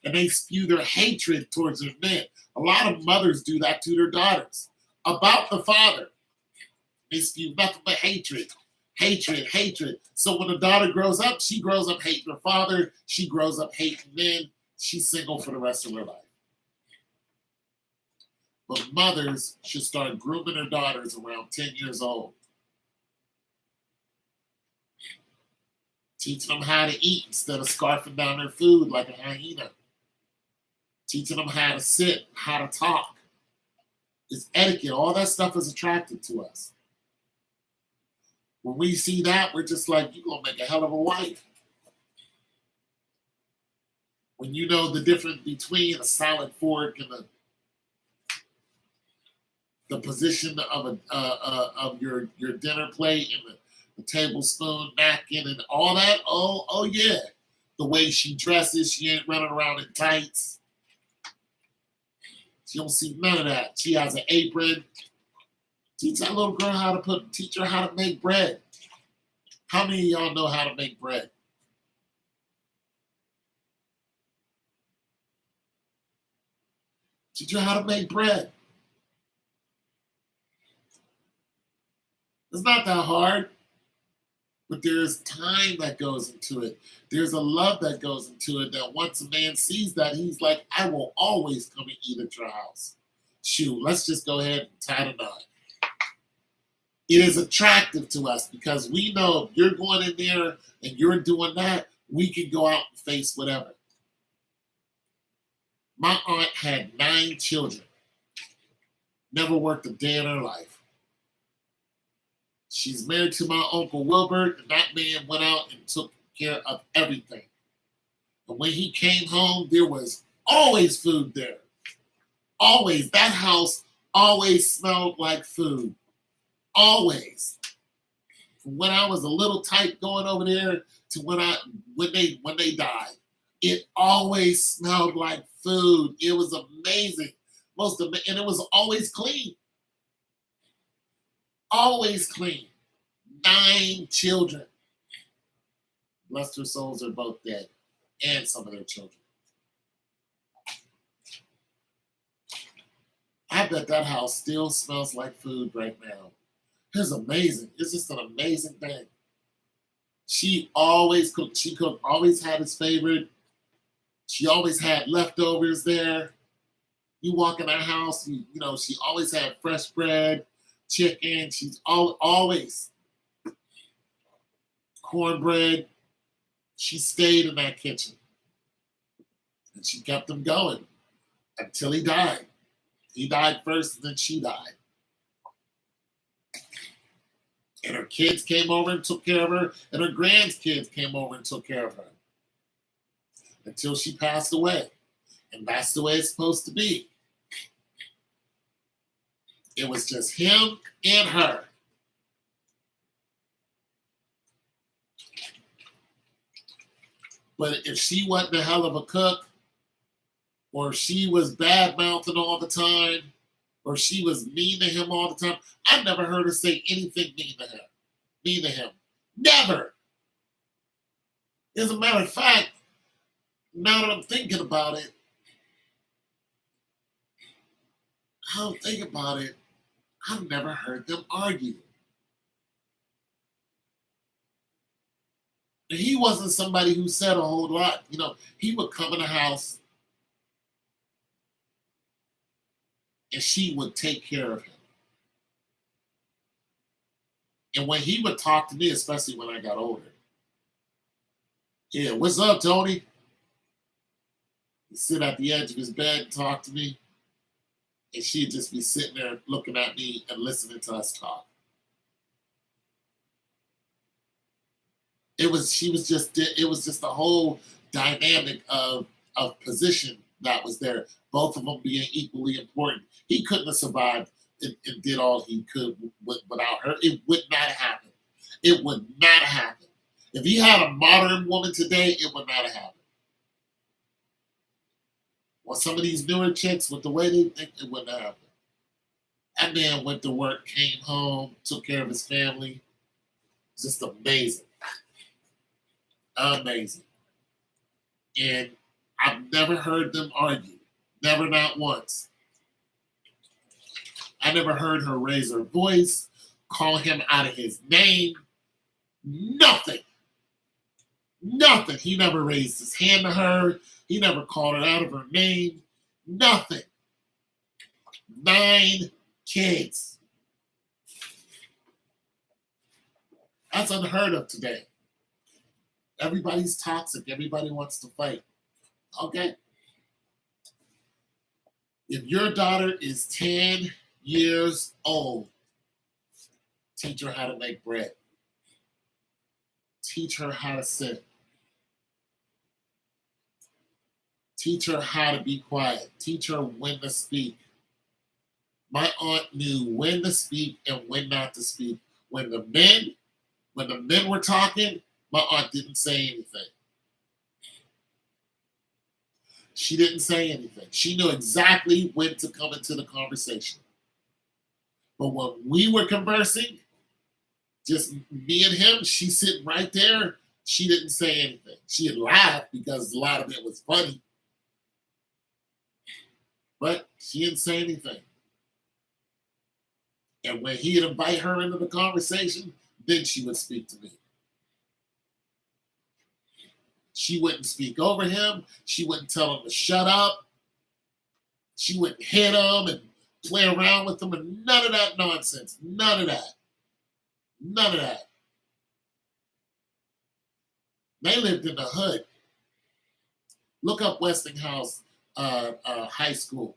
And they spew their hatred towards their men. A lot of mothers do that to their daughters. About the father, they spew nothing but hatred. Hatred, hatred. So when the daughter grows up, she grows up hating her father. She grows up hating men. She's single for the rest of her life. But mothers should start grooming their daughters around 10 years old. Teaching them how to eat instead of scarfing down their food like a hyena. Teaching them how to sit, how to talk. It's etiquette. All that stuff is attractive to us. When we see that, we're just like, you're going to make a hell of a wife. When you know the difference between a salad fork and the position of your dinner plate and the tablespoon, napkin, and all that, oh yeah. The way she dresses, she ain't running around in tights. She don't see none of that. She has an apron. Teach that little girl teach her how to make bread. How many of y'all know how to make bread? Teach her how to make bread. It's not that hard, but there's time that goes into it. There's a love that goes into it that once a man sees that, he's like, I will always come and eat at your house. Shoot, let's just go ahead and tie the knot. It is attractive to us because we know if you're going in there and you're doing that, we can go out and face whatever. My aunt had 9 children. Never worked a day in her life. She's married to my Uncle Wilbert, and that man went out and took care of everything. And when he came home, there was always food there. Always. That house always smelled like food. Always. From when I was a little tight going over there to when they died, it always smelled like food. It was amazing. And it was always clean. Always clean. 9 children. Bless their souls, are both dead, and some of their children. I bet that house still smells like food right now. It's amazing. It's just an amazing thing. She always cooked. She cooked, always had his favorite. She always had leftovers there. You walk in our house, you know, she always had fresh bread, chicken. She's always cornbread. She stayed in that kitchen and she kept him going until he died. He died first and then she died. And her kids came over and took care of her, and her grandkids came over and took care of her until she passed away. And that's the way it's supposed to be. It was just him and her. But if she wasn't a hell of a cook, or if she was bad mouthing all the time, or she was mean to him all the time, I've never heard her say anything mean to her. Mean to him. Never. As a matter of fact, now that I'm thinking about it, I've never heard them argue. And he wasn't somebody who said a whole lot. You know, he would come in the house and she would take care of him. And when he would talk to me, especially when I got older, yeah, what's up, Tony? He'd sit at the edge of his bed and talk to me. And she'd just be sitting there looking at me and listening to us talk. It was just a whole dynamic of position that was there, both of them being equally important. He couldn't have survived and did all he could without her. It would not have happened. It would not have happened. If he had a modern woman today, it would not have happened. Well, some of these newer chicks, with the way they think, it wouldn't have happened. That man went to work, came home, took care of his family. Just amazing. Amazing. And I've never heard them argue. Never, not once. I never heard her raise her voice, call him out of his name. Nothing. Nothing. He never raised his hand to her. He never called her out of her name. Nothing. 9 kids. That's unheard of today. Everybody's toxic. Everybody wants to fight. Okay? If your daughter is 10 years old, teach her how to make bread. Teach her how to sit. Teach her how to be quiet. Teach her when to speak. My aunt knew when to speak and when not to speak. When the men were talking, my aunt didn't say anything. She didn't say anything. She knew exactly when to come into the conversation. But when we were conversing, just me and him, she's sitting right there. She didn't say anything. She had laughed because a lot of it was funny. But she didn't say anything. And when he'd invite her into the conversation, then she would speak to me. She wouldn't speak over him. She wouldn't tell him to shut up. She wouldn't hit him and play around with him and none of that nonsense. None of that. None of that. They lived in the hood. Look up Westinghouse High School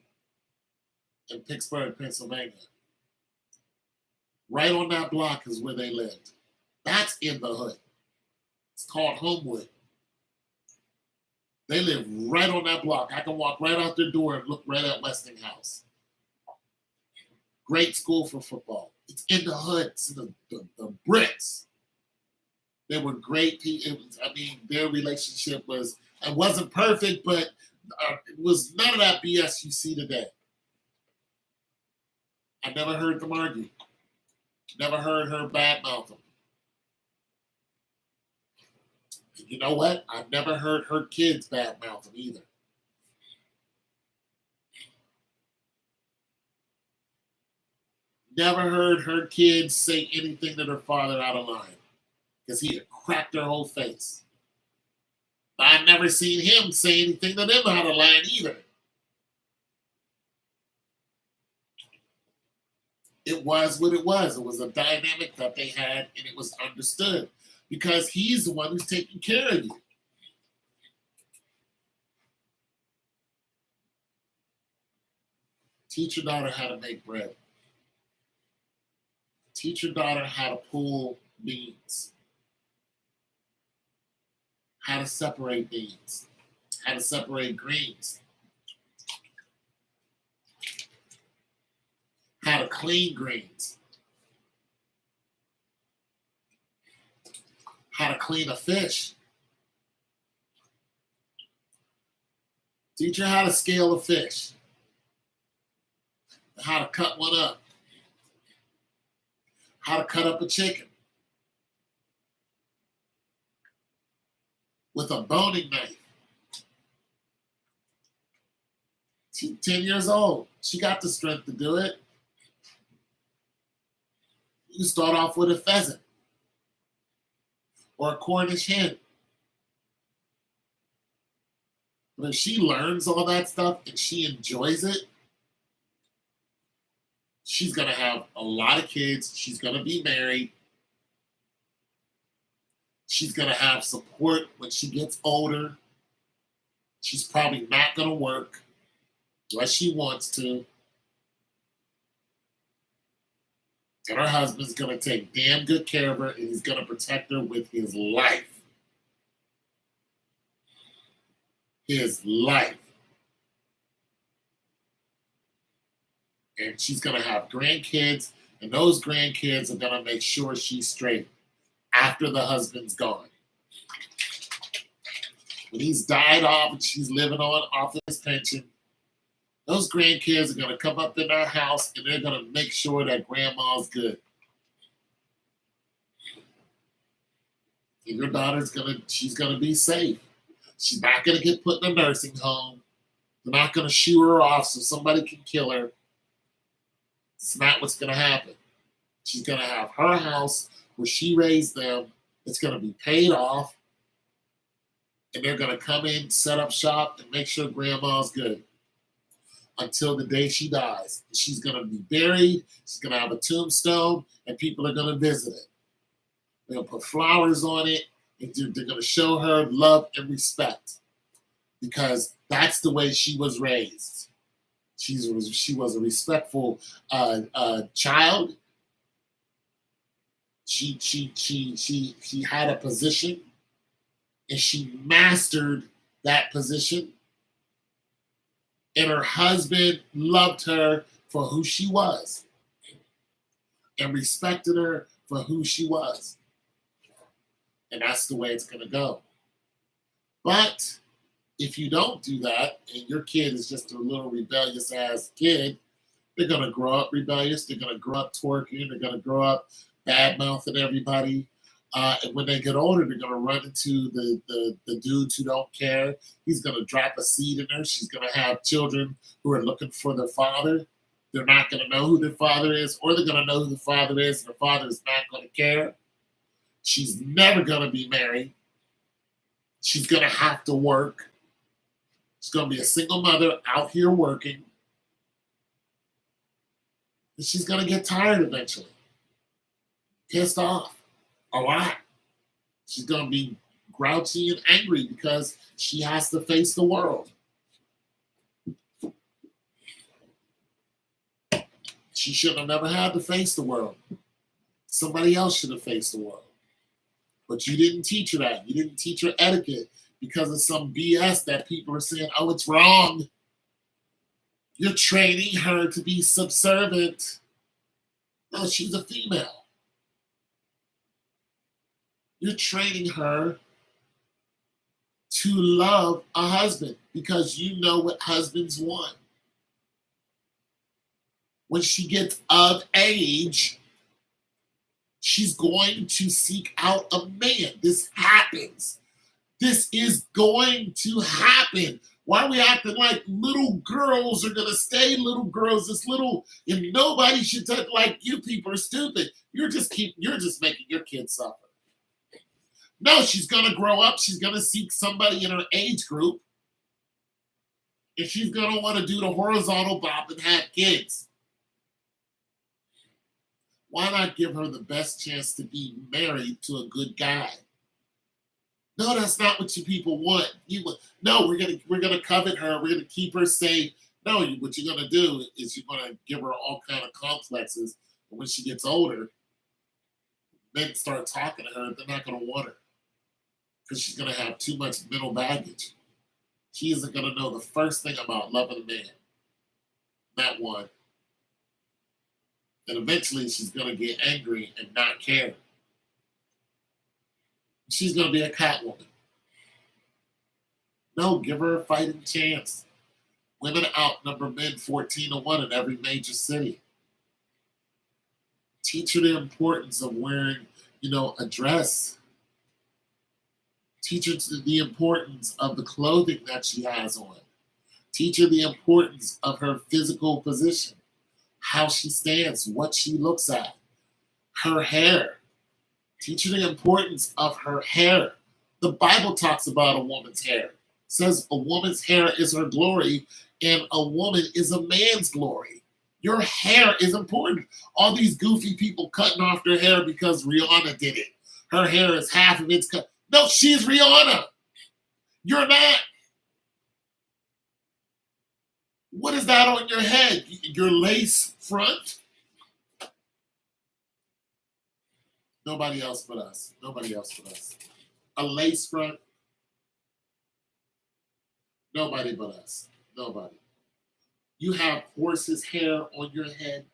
in Pittsburgh, Pennsylvania. Right on that block is where they lived. That's in the hood. It's called Homewood. They live right on that block. I can walk right out their door and look right at Westinghouse. Great school for football. It's in the hood. It's in the bricks. They were great people. Their relationship it wasn't perfect, but it was none of that BS you see today. I never heard them argue. Never heard her badmouth him. You know what? I've never heard her kids bad mouth him either. Never heard her kids say anything to their father out of line because he'd have cracked their whole face. But I've never seen him say anything to them out of line either. It was what it was. It was a dynamic that they had, and it was understood because he's the one who's taking care of you. Teach your daughter how to make bread. Teach your daughter how to pull beans, how to separate beans, how to separate greens, how to clean greens, how to clean a fish. Teach her how to scale a fish, how to cut one up, how to cut up a chicken with a boning knife. She's 10 years old. She got the strength to do it. You start off with a pheasant or a Cornish hen. But if she learns all that stuff and she enjoys it, she's going to have a lot of kids. She's going to be married. She's going to have support when she gets older. She's probably not going to work unless she wants to. And her husband's going to take damn good care of her, and he's going to protect her with his life. His life. And she's going to have grandkids, and those grandkids are going to make sure she's straight after the husband's gone. When he's died off and she's living off his pension, those grandkids are going to come up in our house and they're going to make sure that grandma's good. And your she's going to be safe. She's not going to get put in a nursing home. They're not going to shoo her off so somebody can kill her. It's not what's going to happen. She's going to have her house where she raised them. It's going to be paid off. And they're going to come in, set up shop, and make sure grandma's good until the day she dies. She's going to be buried. She's going to have a tombstone, and people are going to visit it. They're going to put flowers on it, and they're going to show her love and respect because that's the way she was raised. She was a respectful child. She had a position, and she mastered that position. And her husband loved her for who she was and respected her for who she was. And that's the way it's going to go. But if you don't do that and your kid is just a little rebellious ass kid, they're going to grow up rebellious. They're going to grow up twerking. They're going to grow up bad mouthing everybody. And when they get older, they're going to run into the dudes who don't care. He's going to drop a seed in her. She's going to have children who are looking for their father. They're not going to know who their father is, or they're going to know who the father is, and the father is not going to care. She's never going to be married. She's going to have to work. She's going to be a single mother out here working. And she's going to get tired eventually. Pissed off. A lot. She's going to be grouchy and angry because she has to face the world. She should have never had to face the world. Somebody else should have faced the world. But you didn't teach her that. You didn't teach her etiquette because of some BS that people are saying, oh, it's wrong. You're training her to be subservient. No, she's a female. You're training her to love a husband because you know what husbands want. When she gets of age, she's going to seek out a man. This happens. This is going to happen. Why are we acting like little girls are gonna stay little girls? This little, and nobody should touch, like, you people are stupid. You're just making your kids suffer. No, she's gonna grow up, she's gonna seek somebody in her age group, and she's gonna want to do the horizontal bop and have kids. Why not give her the best chance to be married to a good guy? No, that's not what you people want. No, we're gonna covet her. We're gonna keep her safe. No, what you're gonna do is you're gonna give her all kind of complexes. And when she gets older, men start talking to her. They're not gonna want her because she's gonna have too much mental baggage. She isn't gonna know the first thing about loving a man. Not one. And eventually, she's gonna get angry and not care. She's gonna be a Catwoman. No, give her a fighting chance. Women outnumber men 14-1 in every major city. Teach her the importance of wearing, a dress. Teach her the importance of the clothing that she has on. Teach her the importance of her physical position, how she stands, what she looks at, her hair. Teach her the importance of her hair. The Bible talks about a woman's hair. It says a woman's hair is her glory, and a woman is a man's glory. Your hair is important. All these goofy people cutting off their hair because Rihanna did it. Her hair is half of its cut. No, she's Rihanna. You're not. What is that on your head? Your lace front? Nobody else but us. Nobody else but us. A lace front? Nobody but us. Nobody. You have horse's hair on your head?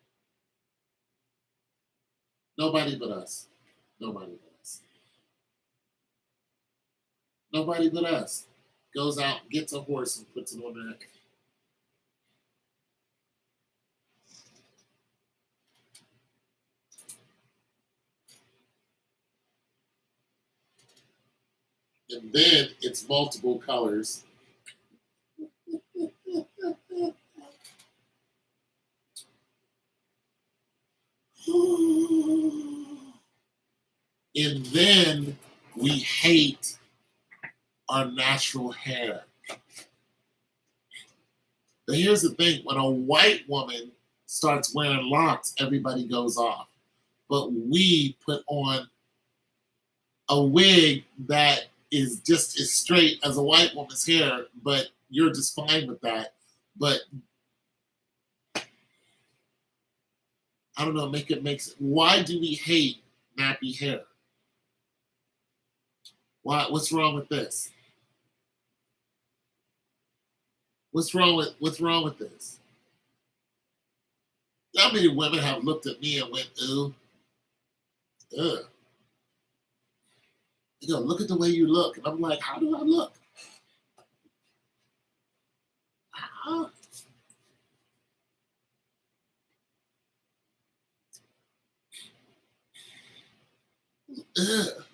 Nobody but us. Nobody but us. Nobody but us goes out, gets a horse, and puts it on their head. And then it's multiple colors. And then we hate our natural hair. But here's the thing, when a white woman starts wearing locks, everybody goes off. But we put on a wig that is just as straight as a white woman's hair, but you're just fine with that. But I don't know, why do we hate nappy hair? Why? What's wrong with this? What's wrong with this? How many women have looked at me and went, ooh, ugh. Look at the way you look. And I'm like, how do I look? Ugh.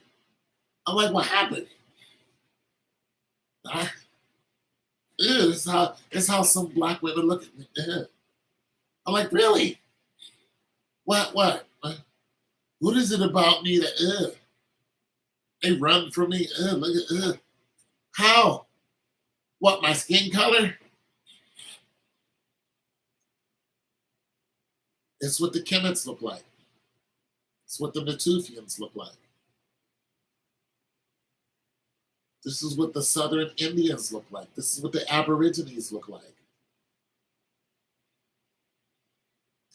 I'm like, what happened? This is how some black women look at me. I'm like, really? What? What is it about me that they run from me? Look at how? What, my skin color? It's what the Kemets look like. It's what the Natufians look like. This is what the Southern Indians look like. This is what the Aborigines look like.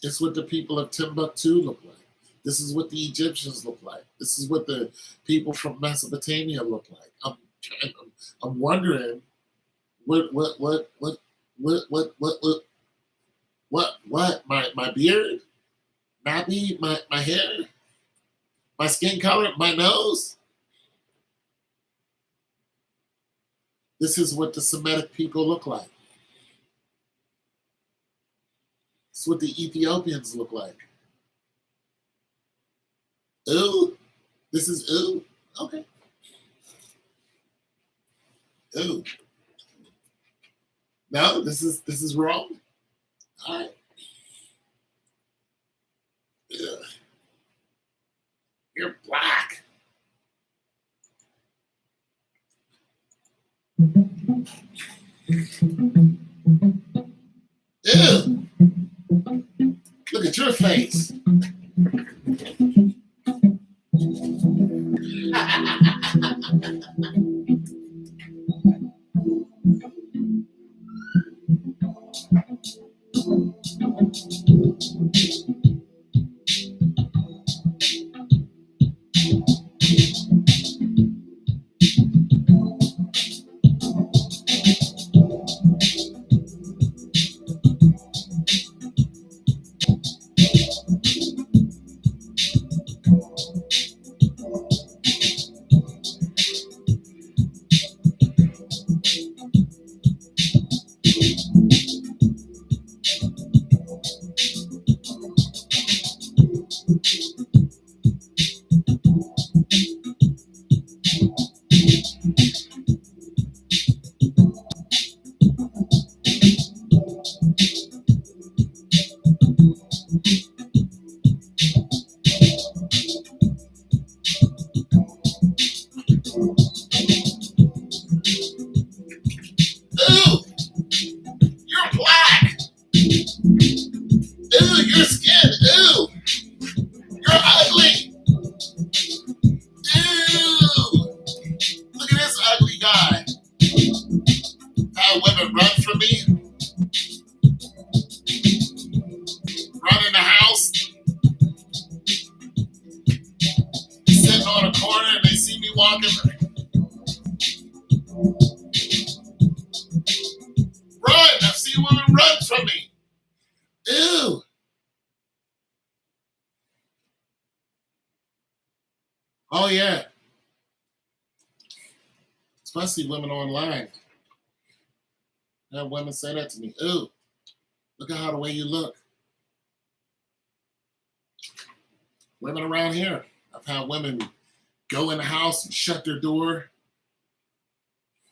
It's what the people of Timbuktu look like. This is what the Egyptians look like. This is what the people from Mesopotamia look like. I'm wondering what my beard, nappy, my hair, my skin color, my nose. This is what the Semitic people look like. This is what the Ethiopians look like. Ooh, this is ooh. Okay. Ooh. No, this is wrong. All right. Ugh. You're black. Ew. Look at your face. Ooh, you're black. Ooh, your skin. Ooh, you're ugly. Ooh, look at this ugly guy. How women run from me, run in the house, sitting on a corner, and they see me walking. Run! I've seen women run from me. Ew. Oh yeah. Especially women online. I have women say that to me. Ew. Look at how the way you look. Women around here. I've had women go in the house and shut their door,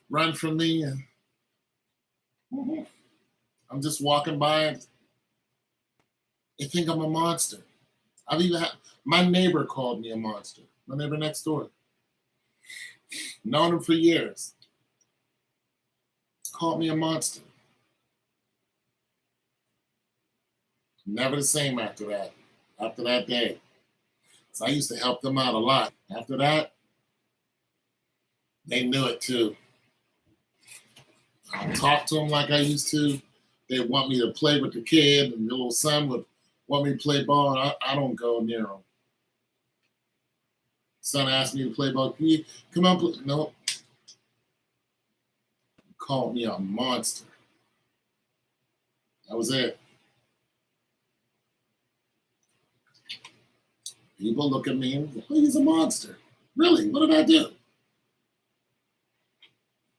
run from me, and I'm just walking by and they think I'm a monster. I've even had my neighbor called me a monster. My neighbor next door. Known him for years. Called me a monster. Never the same after that. After that day. So I used to help them out a lot. After that, they knew it too. I don't talk to them like I used to. They want me to play with the kid, and the little son would want me to play ball, and I don't go near him. Son asked me to play ball. Can you come on? Play? No. Called me a monster. That was it. People look at me and oh, he's a monster. Really? What did I do?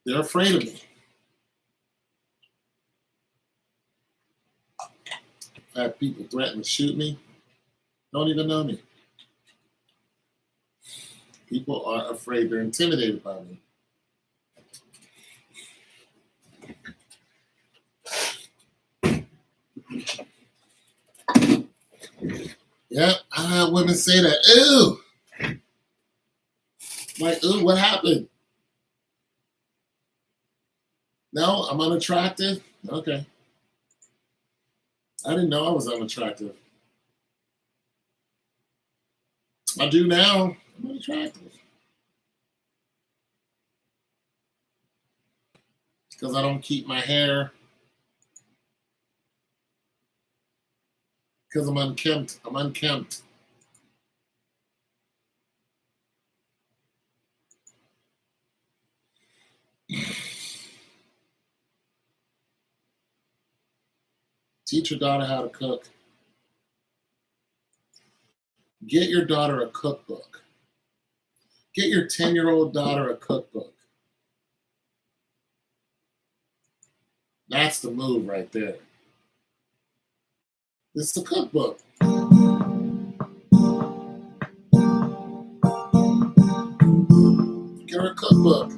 They're afraid of me. I've had people threaten to shoot me. Don't even know me. People are afraid. They're intimidated by me. Yeah, I had women say that. Ew. Like, ooh, what happened? No, I'm unattractive? Okay. I didn't know I was unattractive. I do now. I'm unattractive. Because I don't keep my hair. Because I'm unkempt. I'm unkempt. Teach your daughter how to cook. Get your daughter a cookbook. Get your 10-year-old daughter a cookbook. That's the move right there. It's the cookbook. Get her a cookbook.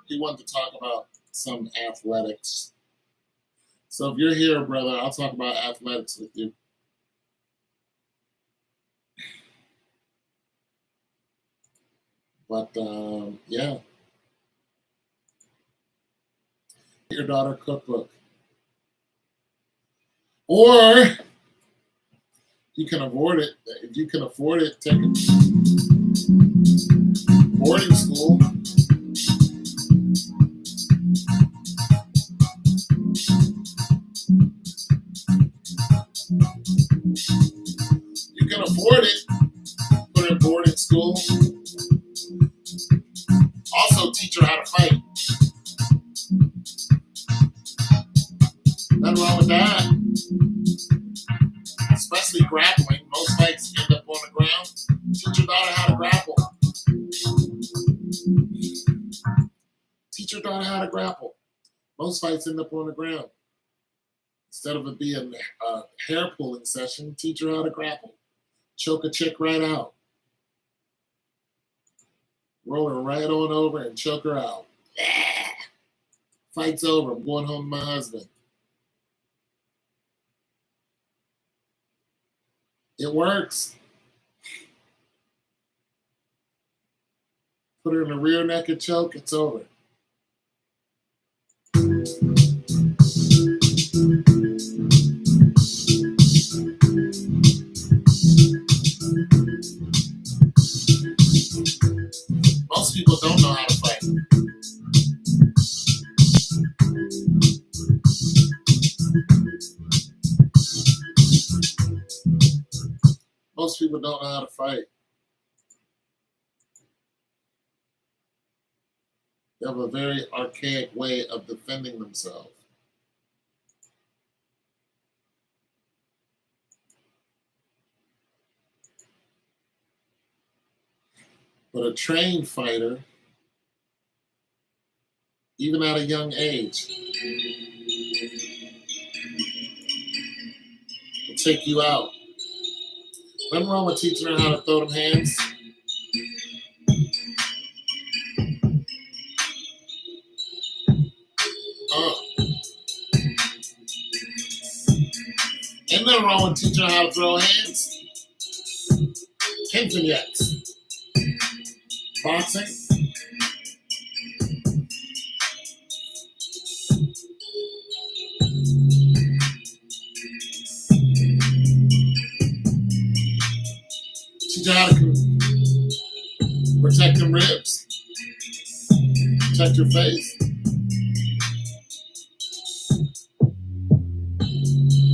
he wanted to talk about some athletics. So if you're here, brother, I'll talk about athletics with you. But yeah, your daughter cookbook, or you can afford it. If you can afford it, take it boarding school. You can afford it. Put her in boarding school. Also, teach her how to fight. Nothing wrong with that. Especially grappling. Most fights end up on the ground. Teach your daughter how to grapple. Teach your daughter how to grapple. Most fights end up on the ground. Instead of it being a hair pulling session, teach her how to grapple. Choke a chick right out. Roll her right on over and choke her out. Fight's over. I'm going home to my husband. It works. Put her in a rear naked choke. It's over. Most people don't know how to fight. Most people don't know how to fight. They have a very archaic way of defending themselves. But a trained fighter, even at a young age, will take you out. Nothing wrong with teaching her how to throw them hands. Ain't nothing wrong with teaching her how to throw hands. Quinceañeras. Boxing. Teach her how to protect them ribs. Protect your face.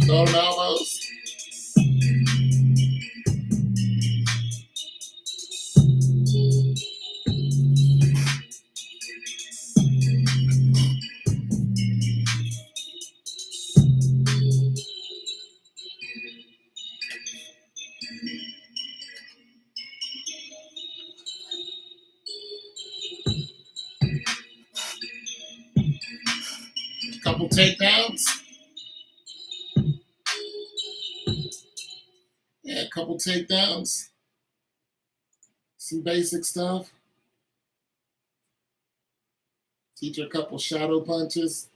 Throw them elbows. Couple takedowns. Yeah, a couple takedowns. Some basic stuff. Teach her a couple shadow punches.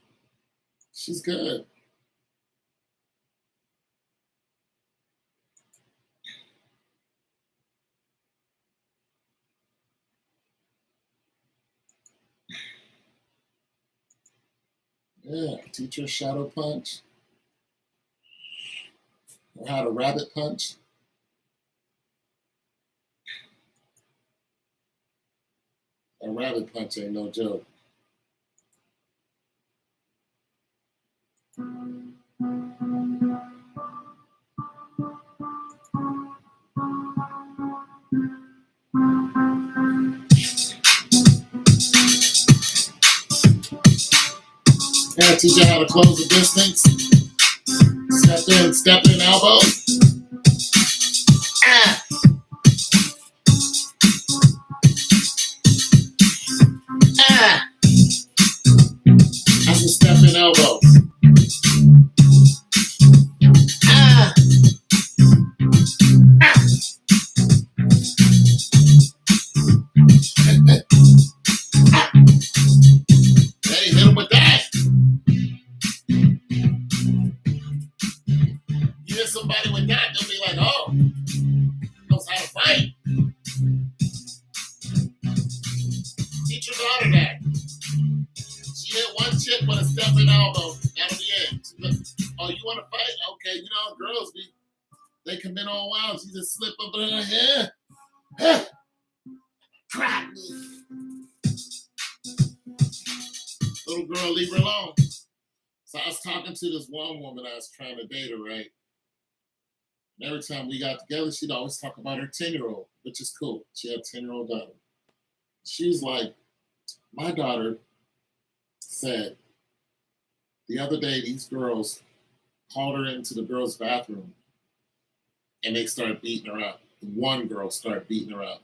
She's good. Yeah, teach her shadow punch. Or how to rabbit punch. A rabbit punch ain't no joke. Yeah, teach her how to close the distance. Step in elbow. Ah. Ah. That's a step in elbow. Ah. Ah. this chick with a stepping elbow. That'll be it. Oh, you want to fight? Okay, you know, girls they come in all wild. She just slip up in her hair. Crack me. Little girl, leave her alone. So I was talking to this one woman I was trying to date her, right? And every time we got together, she'd always talk about her 10-year-old, which is cool. She had a 10-year-old daughter. She's like, my daughter said the other day these girls called her into the girls' bathroom and they started beating her up. One girl started beating her up.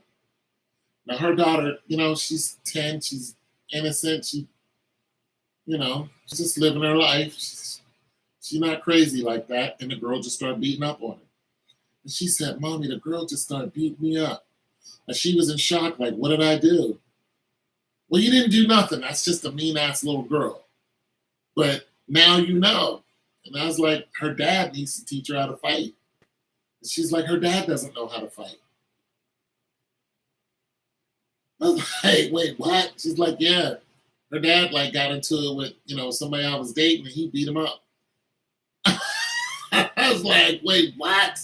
Now her daughter, you know, she's 10, she's innocent, she's just living her life. She's not crazy like that. And the girl just started beating up on her. And she said, Mommy, the girl just started beating me up. And she was in shock, like, what did I do? Well, you didn't do nothing. That's just a mean-ass little girl. But now you know. And I was like, her dad needs to teach her how to fight. And she's like, her dad doesn't know how to fight. I was like, wait, what? She's like, yeah. Her dad like got into it with, somebody I was dating and he beat him up. I was like, wait, what?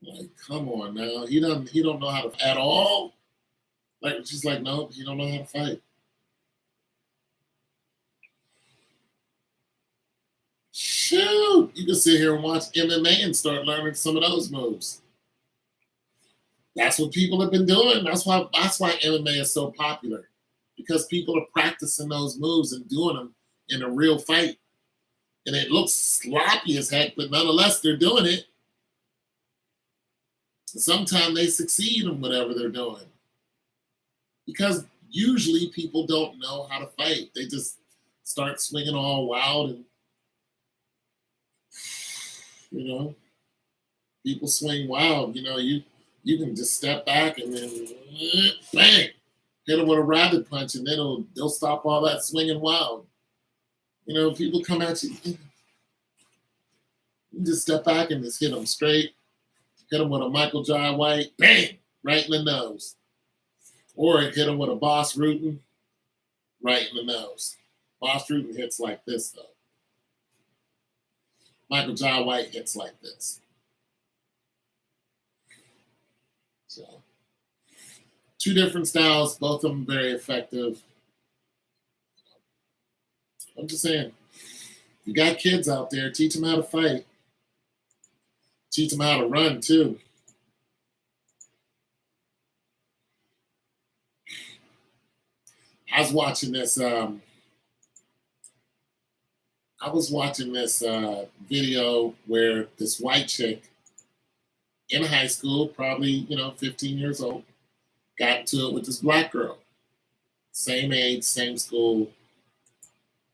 Like, come on now. He don't know how to at all. Like, she's like, no, he don't know how to fight. Shoot, you can sit here and watch MMA and start learning some of those moves. That's what people have been doing. That's why MMA is so popular. Because people are practicing those moves and doing them in a real fight. And it looks sloppy as heck, but nonetheless, they're doing it. Sometimes they succeed in whatever they're doing. Because usually people don't know how to fight. They just start swinging all wild and, people swing wild. You can just step back and then bang, hit them with a rabbit punch and then they'll stop all that swinging wild. People come at you, you just step back and just hit them straight. Hit them with a Michael Jai White, bang, right in the nose. Or hit them with a Boss Rutan, right in the nose. Boss Rutan hits like this, though. Michael Jai White hits like this. So, two different styles, both of them very effective. I'm just saying, you got kids out there, teach them how to fight. Teach them how to run, too. I was watching this video where this white chick in high school, probably, 15 years old, got into it with this black girl. Same age, same school.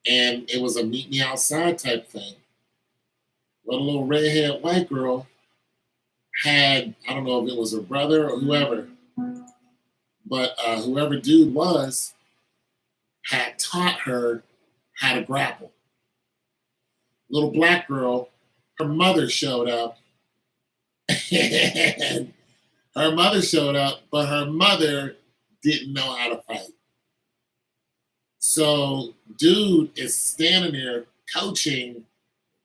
And it was a meet me outside type thing. But a little redhead white girl had, I don't know if it was her brother or whoever, but whoever dude was, had taught her how to grapple. Little black girl, her mother showed up. And her mother showed up, but her mother didn't know how to fight. So dude is standing there coaching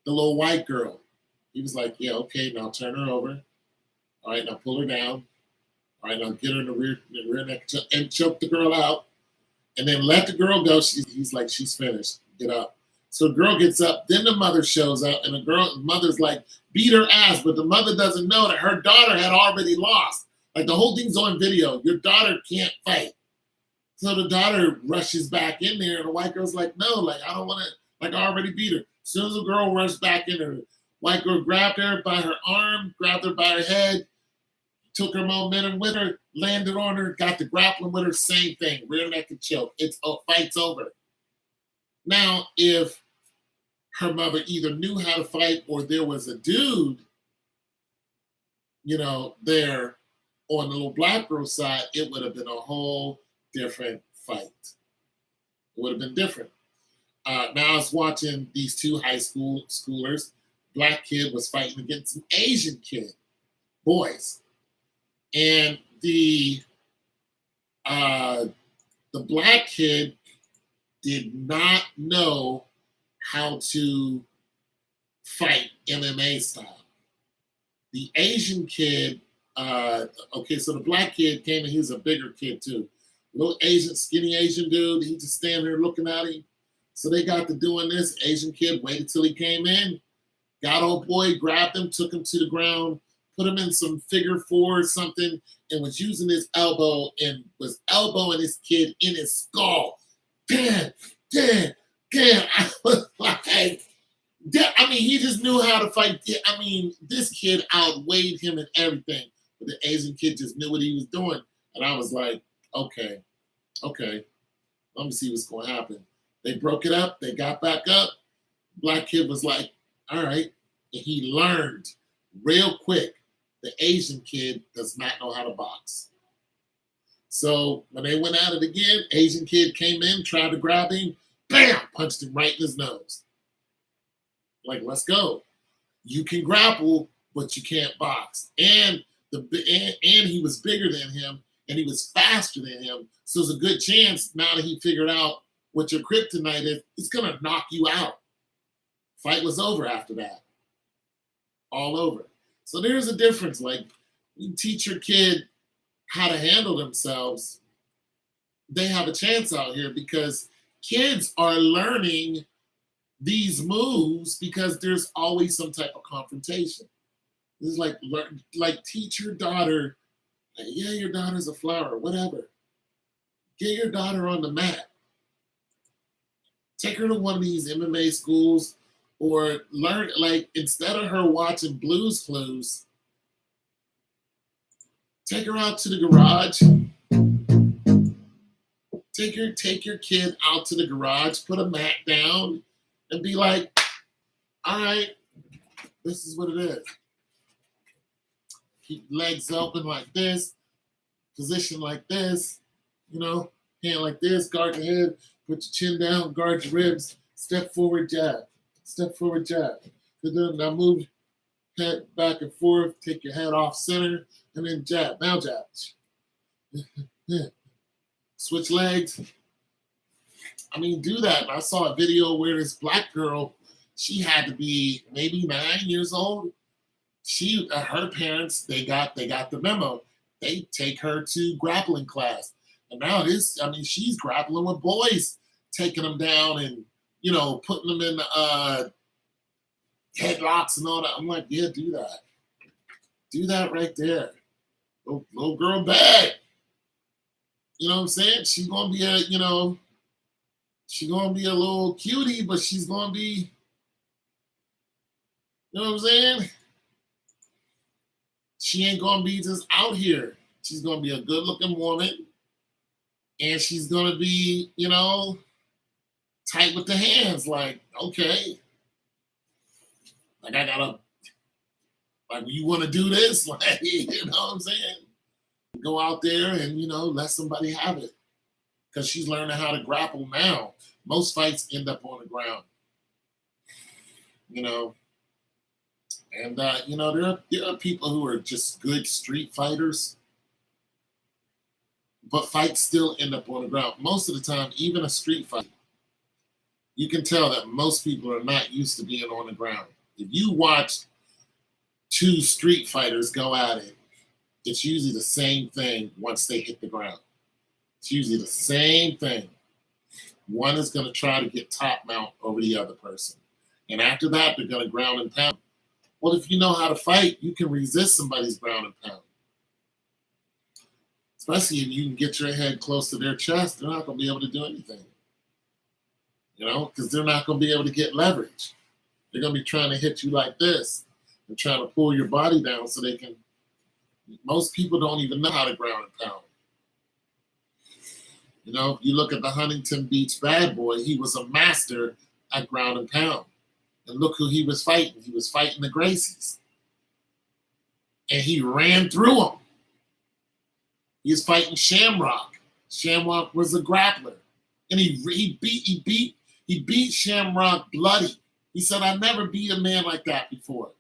the little white girl. He was like, yeah, okay, now turn her over. All right, now pull her down. All right, now get her in the rear neck and choke the girl out. And then let the girl go. He's like, she's finished. Get up. So the girl gets up. Then the mother shows up, and the mother's like, beat her ass. But the mother doesn't know that her daughter had already lost. Like, the whole thing's on video. Your daughter can't fight. So the daughter rushes back in there, and the white girl's like, no, like, I don't want to, like, I already beat her. As soon as the girl rushed back in there, the white girl grabbed her by her arm, grabbed her by her head, took her momentum with her, landed on her, got the grappling with her, same thing, rear naked choke. Fight's over. Now, if her mother either knew how to fight or there was a dude, there on the little black girl side, it would have been a whole different fight. It would have been different. Now I was watching these two high schoolers. Black kid was fighting against an Asian kid, boys. And the black kid did not know how to fight MMA style. The Asian kid, okay, so the black kid came and he was a bigger kid too. Little Asian, skinny Asian dude, he just standing there looking at him. So they got to doing this. Asian kid waited till he came in, got old boy, grabbed him, took him to the ground, put him in some figure four or something, and was using his elbow and was elbowing his kid in his skull. Damn, damn, damn. I was like, I mean, he just knew how to fight. I mean, this kid outweighed him in everything, but the Asian kid just knew what he was doing. And I was like, okay, okay, let me see what's going to happen. They broke it up. They got back up. Black kid was like, all right. And he learned real quick. The Asian kid does not know how to box. So when they went at it again, Asian kid came in, tried to grab him, bam, punched him right in his nose. Like, let's go. You can grapple, but you can't box. And he was bigger than him, and he was faster than him. So there's a good chance now that he figured out what your kryptonite is, he's gonna knock you out. Fight was over after that. All over. So there's a difference. Like, you teach your kid how to handle themselves, they have a chance out here because kids are learning these moves because there's always some type of confrontation. This is like teach your daughter, yeah, your daughter's a flower, whatever. Get your daughter on the mat. Take her to one of these MMA schools or learn, like, instead of her watching Blue's Clues, take her out to the garage. Take your kid out to the garage, put a mat down, and be like, all right, this is what it is. Keep legs open like this, position like this, hand like this, guard your head, put your chin down, guard your ribs, step forward, jab. Step forward, jab. Now move head back and forth, take your head off center, and then jab. Now jab. Switch legs. I mean, do that. And I saw a video where this black girl, she had to be maybe 9 years old. Her parents, they got the memo. They take her to grappling class. And now she's grappling with boys, taking them down and, putting them in headlocks and all that. I'm like, yeah, do that. Do that right there. Little girl bad. You know what I'm saying? She's gonna be a little cutie, but she's gonna be, you know what I'm saying? She ain't gonna be just out here. She's gonna be a good looking woman. And she's gonna be, tight with the hands. Like, okay. Like, you wanna do this? Like, you know what I'm saying? Go out there and, let somebody have it. Because she's learning how to grapple now. Most fights end up on the ground. And, there are people who are just good street fighters, but fights still end up on the ground. Most of the time, even a street fight, you can tell that most people are not used to being on the ground. If you watch two street fighters go at it, it's usually the same thing once they hit the ground. It's usually the same thing. One is going to try to get top mount over the other person. And after that, they're going to ground and pound. Well, if you know how to fight, you can resist somebody's ground and pound. Especially if you can get your head close to their chest, they're not going to be able to do anything. Because they're not going to be able to get leverage. They're going to be trying to hit you like this and trying to pull your body down so they can. Most people don't even know how to ground and pound. If you look at the Huntington Beach bad boy, he was a master at ground and pound. And look who he was fighting. He was fighting the Gracies. And he ran through them. He was fighting Shamrock. Shamrock was a grappler. And he beat Shamrock bloody. He said, I never beat a man like that before.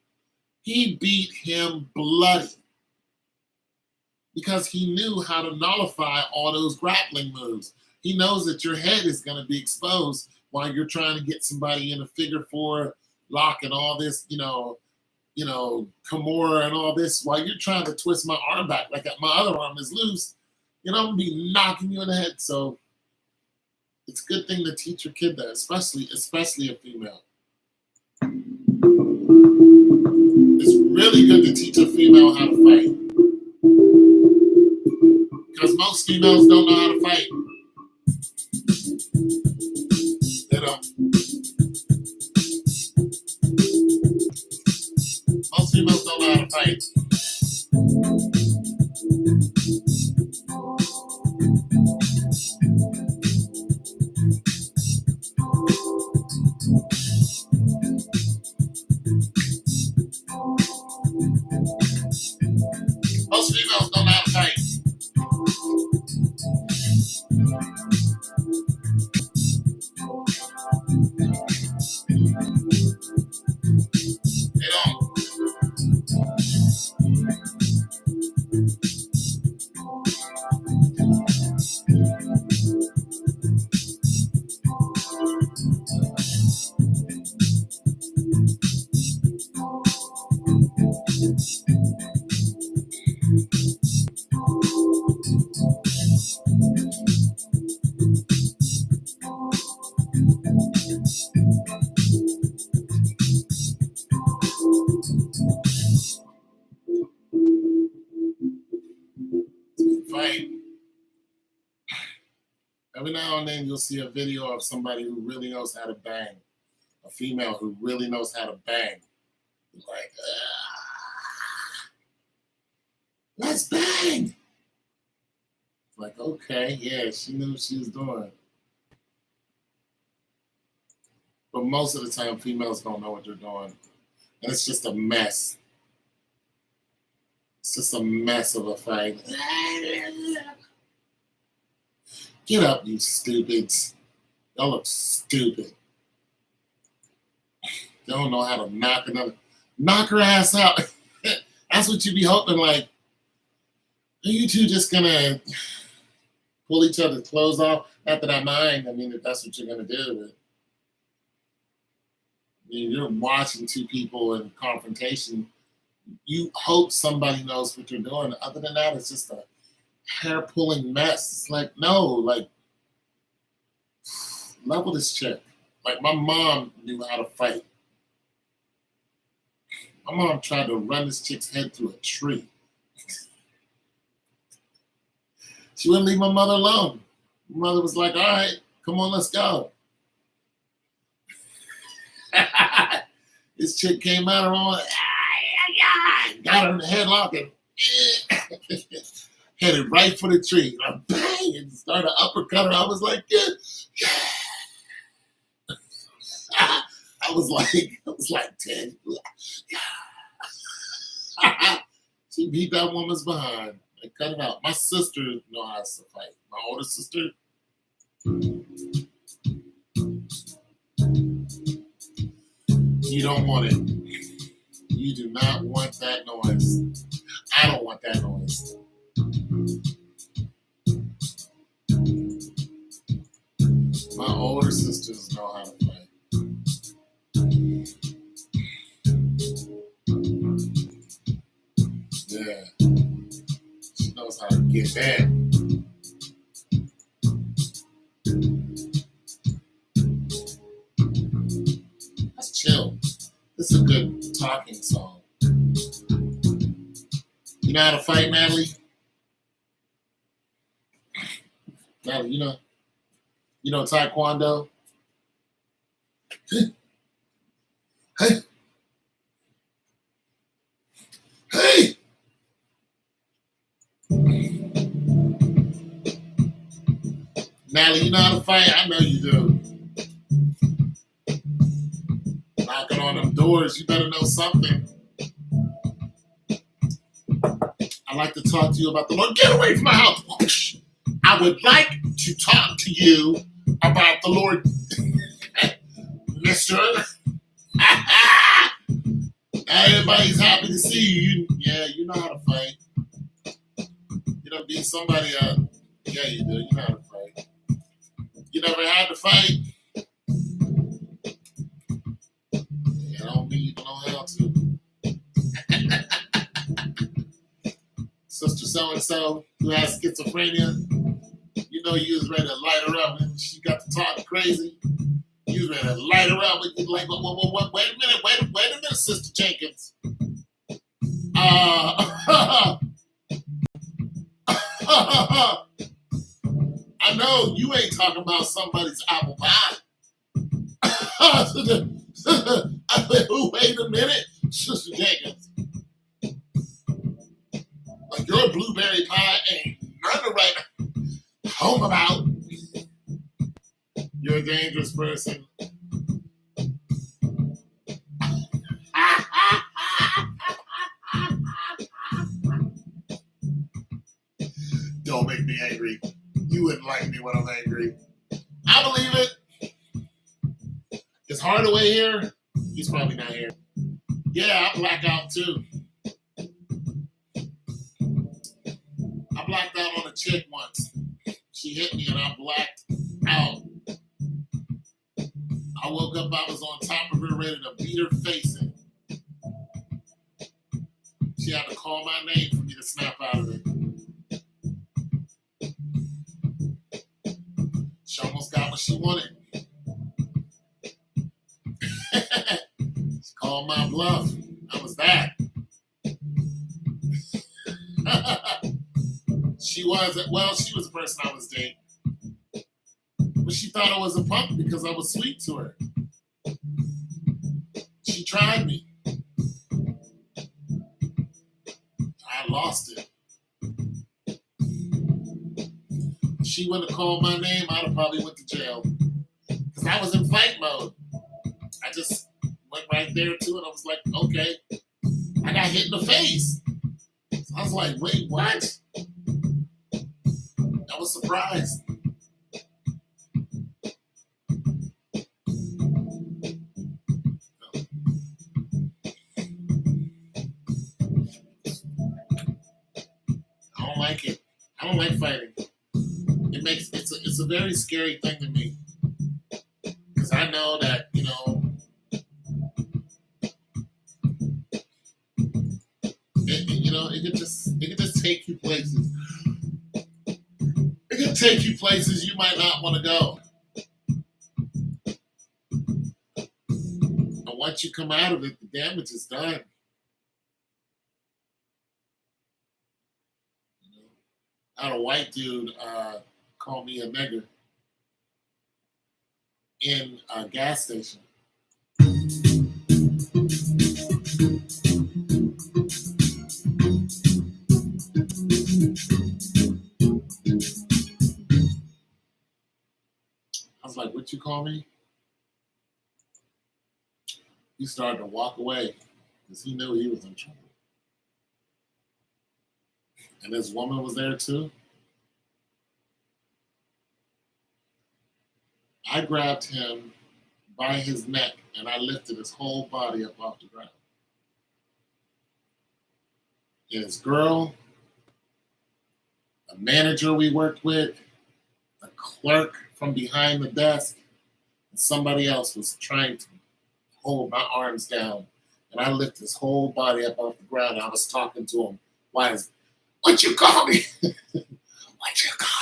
He beat him bloody. Because he knew how to nullify all those grappling moves. He knows that your head is going to be exposed while you're trying to get somebody in a figure four lock and all this, Kimura and all this, while you're trying to twist my arm back, like my other arm is loose, I'm gonna be knocking you in the head. So it's a good thing to teach your kid that, especially a female. It's really good to teach a female how to fight. Because most females don't know how to fight. They don't. Most females don't know how to fight. Most females don't know how to fight. They don't. Fight. Every now and then you'll see a video of somebody who really knows how to bang. A female who really knows how to bang. Like, let's bang. Like, okay, yeah, she knew what she was doing. But most of the time, females don't know what they're doing. And it's just a mess. It's just a mess of a fight. Get up, you stupids. Y'all look stupid. They don't know how to knock her ass out. That's what you be hoping, like, are you two just gonna pull each other's clothes off? Not that I mind. I mean, if that's what you're gonna do. But, you're watching two people in confrontation. You hope somebody knows what you're doing. Other than that, it's just a hair pulling mess. It's like, no, like, level this chick. Like, my mom knew how to fight. My mom tried to run this chick's head through a tree. She wouldn't leave my mother alone. My mother was like, all right, come on, let's go. This chick came out of all, got her in the headlock and headed right for the tree. Like, bang, and started uppercut her. I was like, yeah. I was like 10. She beat that woman's behind. I cut it out. My sister knows how to fight. My older sister. You don't want it. You do not want that noise. I don't want that noise. My older sisters know how to fight. Yeah. She knows how to get that. Let's chill. This is a good talking song. You know how to fight, Natalie? Natalie, you know Taekwondo? Hey! Hey! Natalie, you know how to fight? I know you do. Knocking on them doors, you better know something. I'd like to talk to you about the Lord. Get away from my house! I would like to talk to you about the Lord, Mister. Everybody's happy to see you. Yeah, you know how to fight. You don't beat somebody up. Yeah, you do. You know how to fight. You never had to fight? Yeah, I don't mean you don't know how to. Sister so and so who has schizophrenia, you know you was ready to light her up and she got to talk crazy. You was ready to light her up and you like, what, wait a minute, Sister Jenkins. I know you ain't talking about somebody's apple pie. Wait a minute, Sister Jenkins. Like your blueberry pie ain't none to write home about. You're a dangerous person. Don't make me angry. You wouldn't like me when I'm angry. I believe it. Is Hardaway here? He's probably not here. Yeah, I black out too. I blacked out on a chick once. She hit me and I blacked out. I woke up, I was on top of her, ready to beat her face in. She had to call my name for me to snap out of it. She almost got what she wanted. She called my bluff. That was that. She was the person I was dating. But she thought I was a punk because I was sweet to her. She tried me. I lost it. If she wouldn't have called my name, I'd have probably went to jail. Because I was in fight mode. I just went right there to it. I was like, okay. I got hit in the face. I was like, wait, what? I was surprised. I don't like it. I don't like fighting. It's a very scary thing to me. Because I know that, it could just take you places. It could take you places you might not want to go. And once you come out of it, the damage is done. I had a white dude call me a nigger in a gas station. I was like, what you call me? He started to walk away because he knew he was in trouble. And this woman was there too. I grabbed him by his neck and I lifted his whole body up off the ground. And his girl, a manager we worked with, a clerk from behind the desk, and somebody else was trying to hold my arms down. And I lifted his whole body up off the ground. And I was talking to him. What you call me? What you call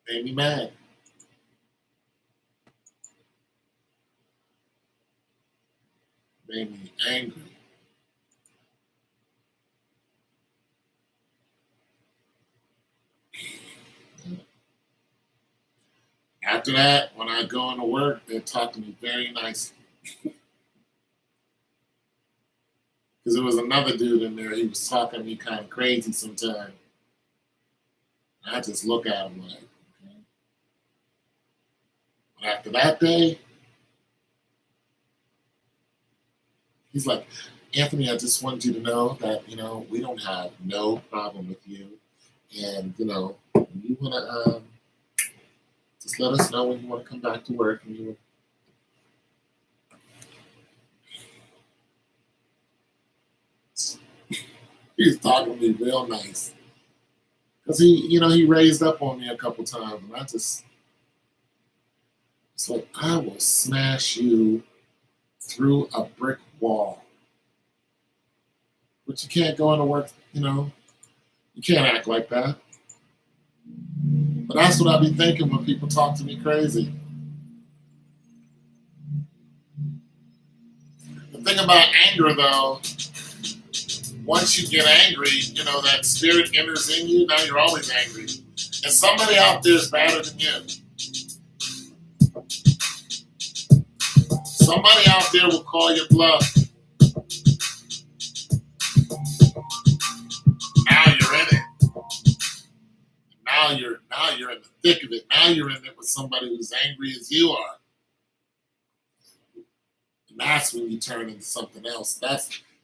me? Made me mad. Made me angry. After that, when I go into work, they talk to me very nicely. Because there was another dude in there, he was talking to me kind of crazy sometimes. I just look at him like, okay. But after that day, he's like, Anthony, I just wanted you to know that, we don't have no problem with you. And, you want to just let us know when you want to come back to work. And he was talking to me real nice. Because he raised up on me a couple times, and it's like, I will smash you through a brick wall. But you can't go into work, you can't act like that. But that's what I be thinking when people talk to me crazy. The thing about anger, though, once you get angry, that spirit enters in you. Now you're always angry. And somebody out there is better than you. Somebody out there will call your bluff. Now you're in it. Now you're in the thick of it. Now you're in it with somebody who's angry as you are. And that's when you turn into something else.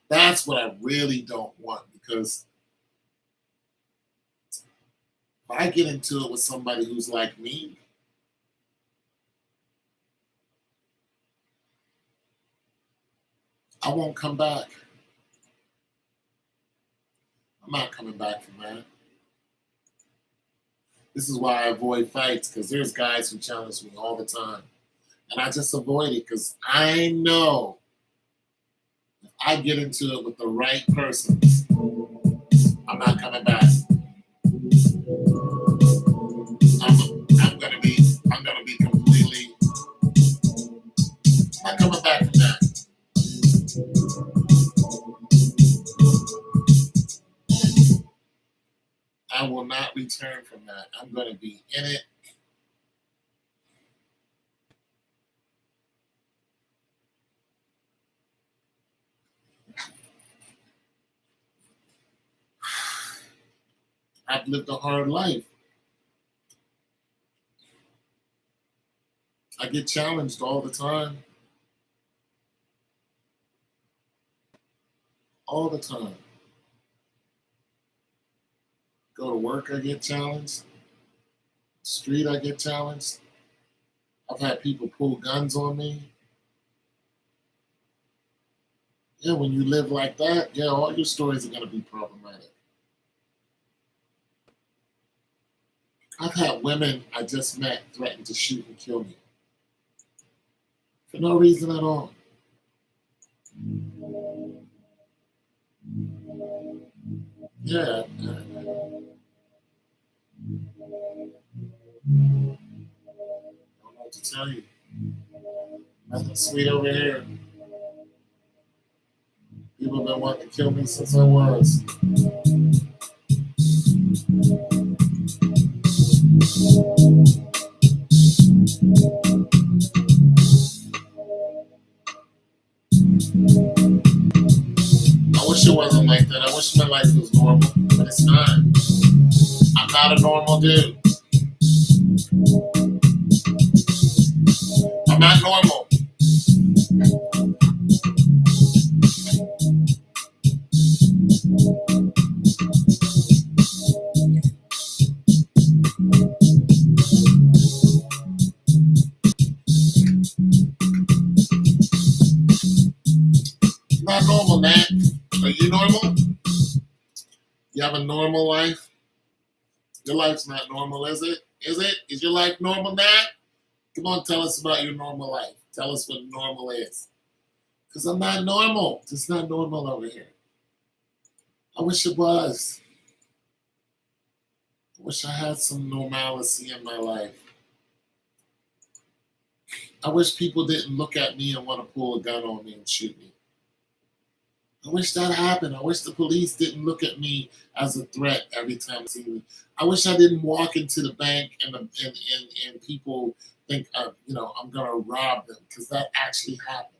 That's what I really don't want, because if I get into it with somebody who's like me, I won't come back. I'm not coming back from that. This is why I avoid fights, because there's guys who challenge me all the time. And I just avoid it because I know if I get into it with the right persons, I'm not coming back. I'm gonna be completely not coming back from that. I will not return from that. I'm gonna be in it. I've lived a hard life. I get challenged all the time. All the time. Go to work, I get challenged. Street, I get challenged. I've had people pull guns on me. Yeah, when you live like that, yeah, all your stories are going to be problematic. I've had women I just met threaten to shoot and kill me for no reason at all. Yeah. I don't know what to tell you. Nothing sweet over here. People have been wanting to kill me since I was. I wish it wasn't like that. I wish my life was normal, but it's not. I'm not a normal dude. I'm not normal. I'm not normal, Nat. Are you normal? You have a normal life? Your life's not normal, is it? Is it? Is your life normal, Nat? Come on, tell us about your normal life. Tell us what normal is. Because I'm not normal. It's not normal over here. I wish it was. I wish I had some normalcy in my life. I wish people didn't look at me and want to pull a gun on me and shoot me. I wish that happened. I wish the police didn't look at me as a threat every time they see me. I wish I didn't walk into the bank and people think, I'm going to rob them, because that actually happened.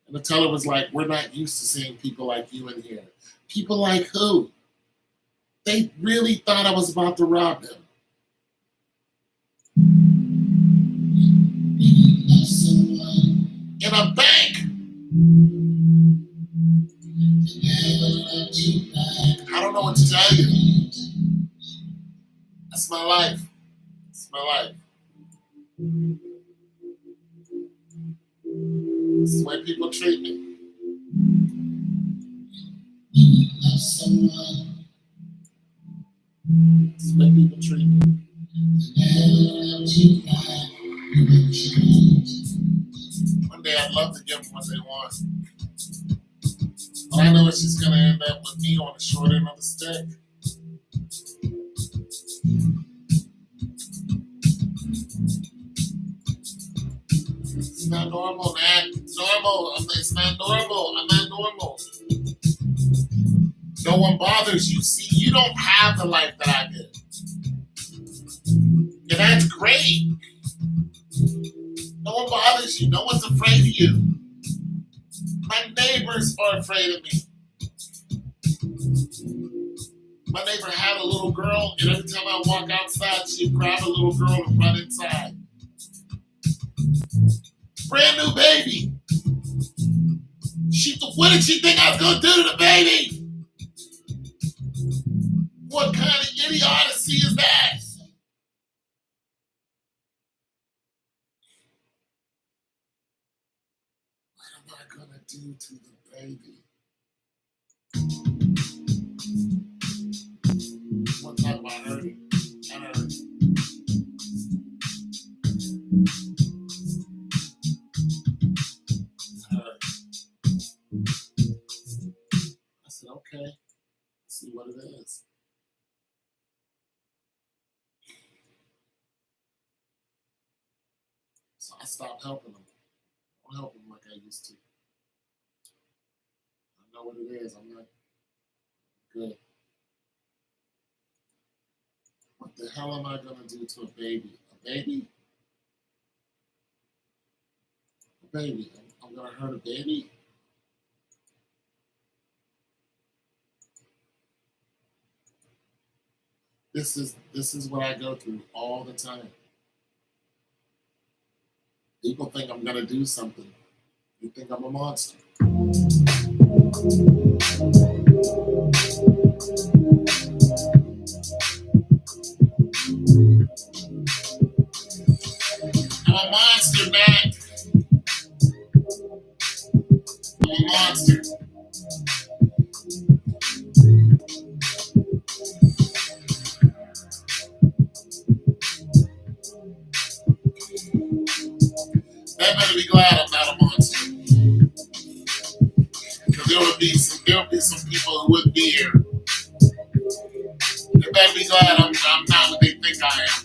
And the teller was like, we're not used to seeing people like you in here. People like who? They really thought I was about to rob them. In a bank. I don't know what to tell you. That's my life. It's my life. This is the way people treat me. It's the way people treat me. One day I'd love to give them what they want. But I know it's just going to end up with me on the short end of the stick. It's not normal, man. It's normal. It's not normal. I'm not normal. No one bothers you. See, you don't have the life that I did. And that's great. No one bothers you. No one's afraid of you. My neighbors are afraid of me. My neighbor had a little girl, and every time I walk outside, she'd grab a little girl and run inside. Brand new baby. What did she think I was going to do to the baby? What kind of idiocy is that? What am I going to do to the baby? One time I heard it. I heard it. I said, okay, let's see what it is. So I stopped helping them. I don't help them like I used to. I know what it is. I'm not good. What the hell am I going to do to a baby? A baby? A baby. I'm going to hurt a baby? This is what I go through all the time. People think I'm going to do something. You think I'm a monster. I'm a monster, man. I'm a monster. They better be glad I'm not a monster. Because there would be some people who wouldn't be here. They better be glad I'm not what they think I am.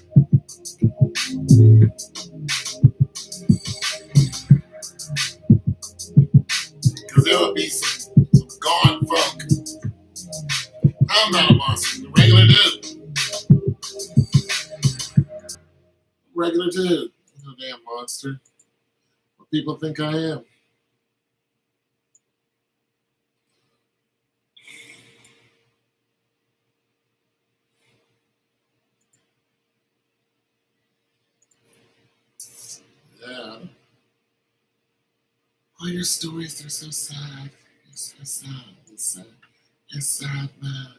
Because there would be some gone folk. I'm not a monster. A regular dude. Regular dude. I'm no damn monster. What people think I am. Yeah. All your stories are so sad. It's so sad. It's sad. It's sad, man.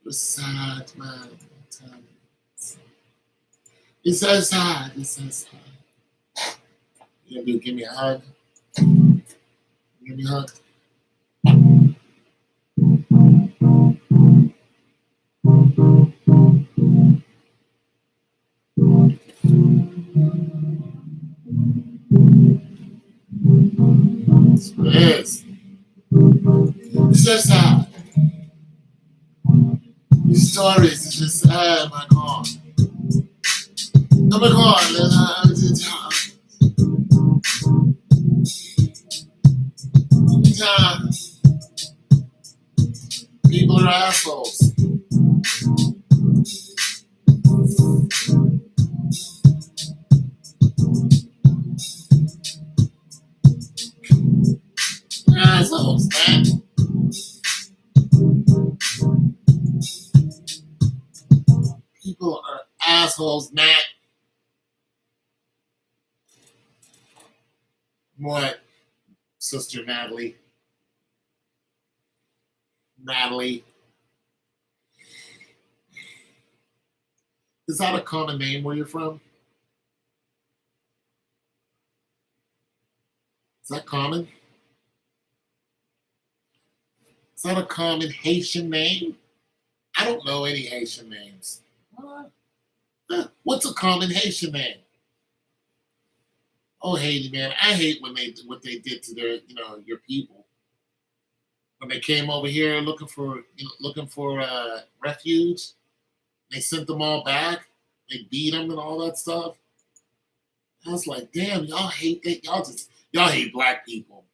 It's sad, man. It's so sad. It's so sad. You gonna give me a hug? Give me a hug. That's what it is. It's so sad. These stories are just sad, my God. Oh my God, people are assholes. They're assholes, man. People are assholes, man. What, Sister Natalie? Natalie. Is that a common name where you're from? Is that common? Is that a common Haitian name? I don't know any Haitian names. What's a common Haitian name? Oh, Haiti, man, I hate when they what they did to their, your people when they came over here looking for refuge. They sent them all back. They beat them and all that stuff. I was like, damn, y'all hate that. Y'all hate black people.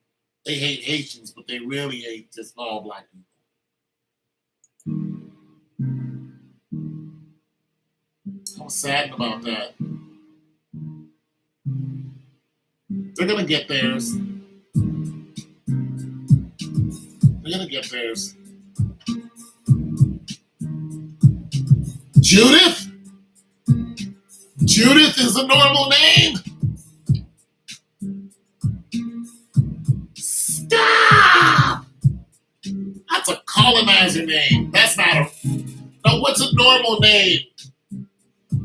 They hate Haitians, but they really hate just all black people. I was saddened about that. They're gonna get theirs. They're gonna get theirs. Judith? Judith is a normal name? Stop! That's a colonizer name. That's not a. No, what's a normal name?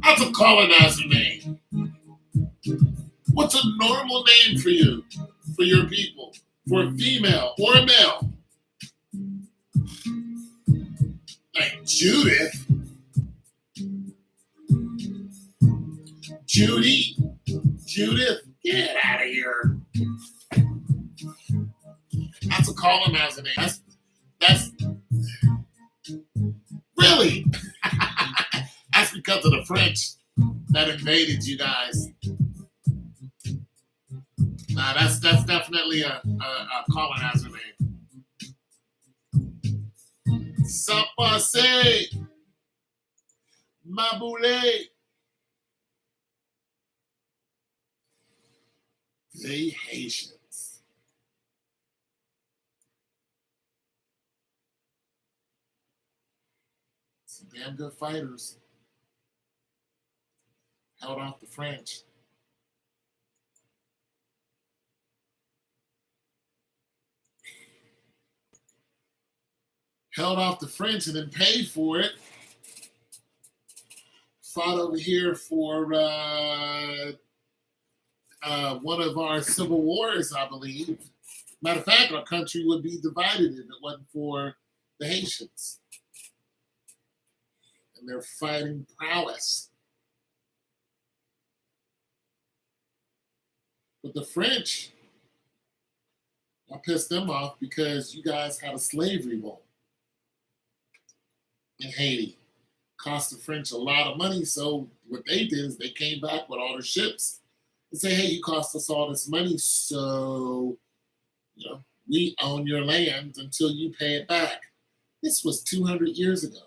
That's a colonizer name. What's a normal name for you? For your people? For a female or a male? Like Judith? Judy? Judith? Get out of here. That's a colonizer name. That's really? That's because of the French that invaded you guys. Nah, that's definitely a colonizer name. Ça passe, ma boule. They Haitians. Some damn good fighters. Held off the French. Held off the French and then paid for it. Fought over here for one of our civil wars, I believe. Matter of fact, our country would be divided if it wasn't for the Haitians and their fighting prowess. But the French, I pissed them off because you guys had a slave revolt in Haiti. Cost the French a lot of money, so what they did is they came back with all their ships and say, hey, you cost us all this money, so we own your land until you pay it back. This was 200 years ago.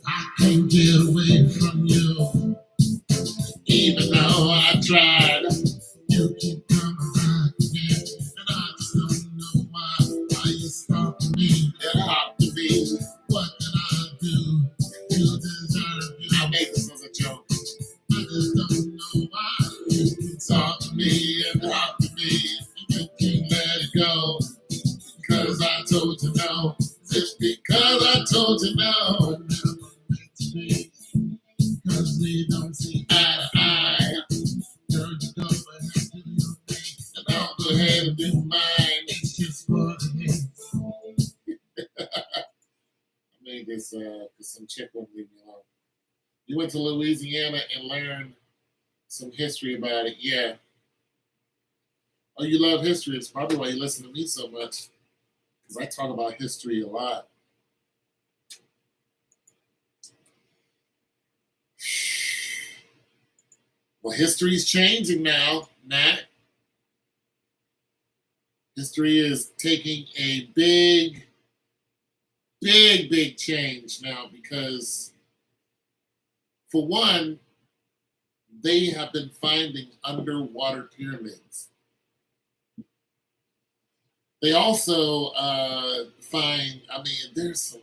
I can't get away from you, even though I tried. You keep coming back again, and I just don't know why you stopping me. It ought to be. What did I do to deserve you? I made this as a joke. I just don't know why you keep talking to me and talk to me. You can't let it go. Because I told you no. Just because I told you no. Because we don't see eye to eye. Girl, you go ahead and do your thing. And I'll go ahead and do mine. It's just for the hits. I made this because some chick wouldn't leave me alone. You went to Louisiana and learned some history about it. Yeah. Oh, you love history. It's probably why you listen to me so much. Because I talk about history a lot. Well, history's changing now, Nat. History is taking a big change now because, for one, they have been finding underwater pyramids. They also find, there's some.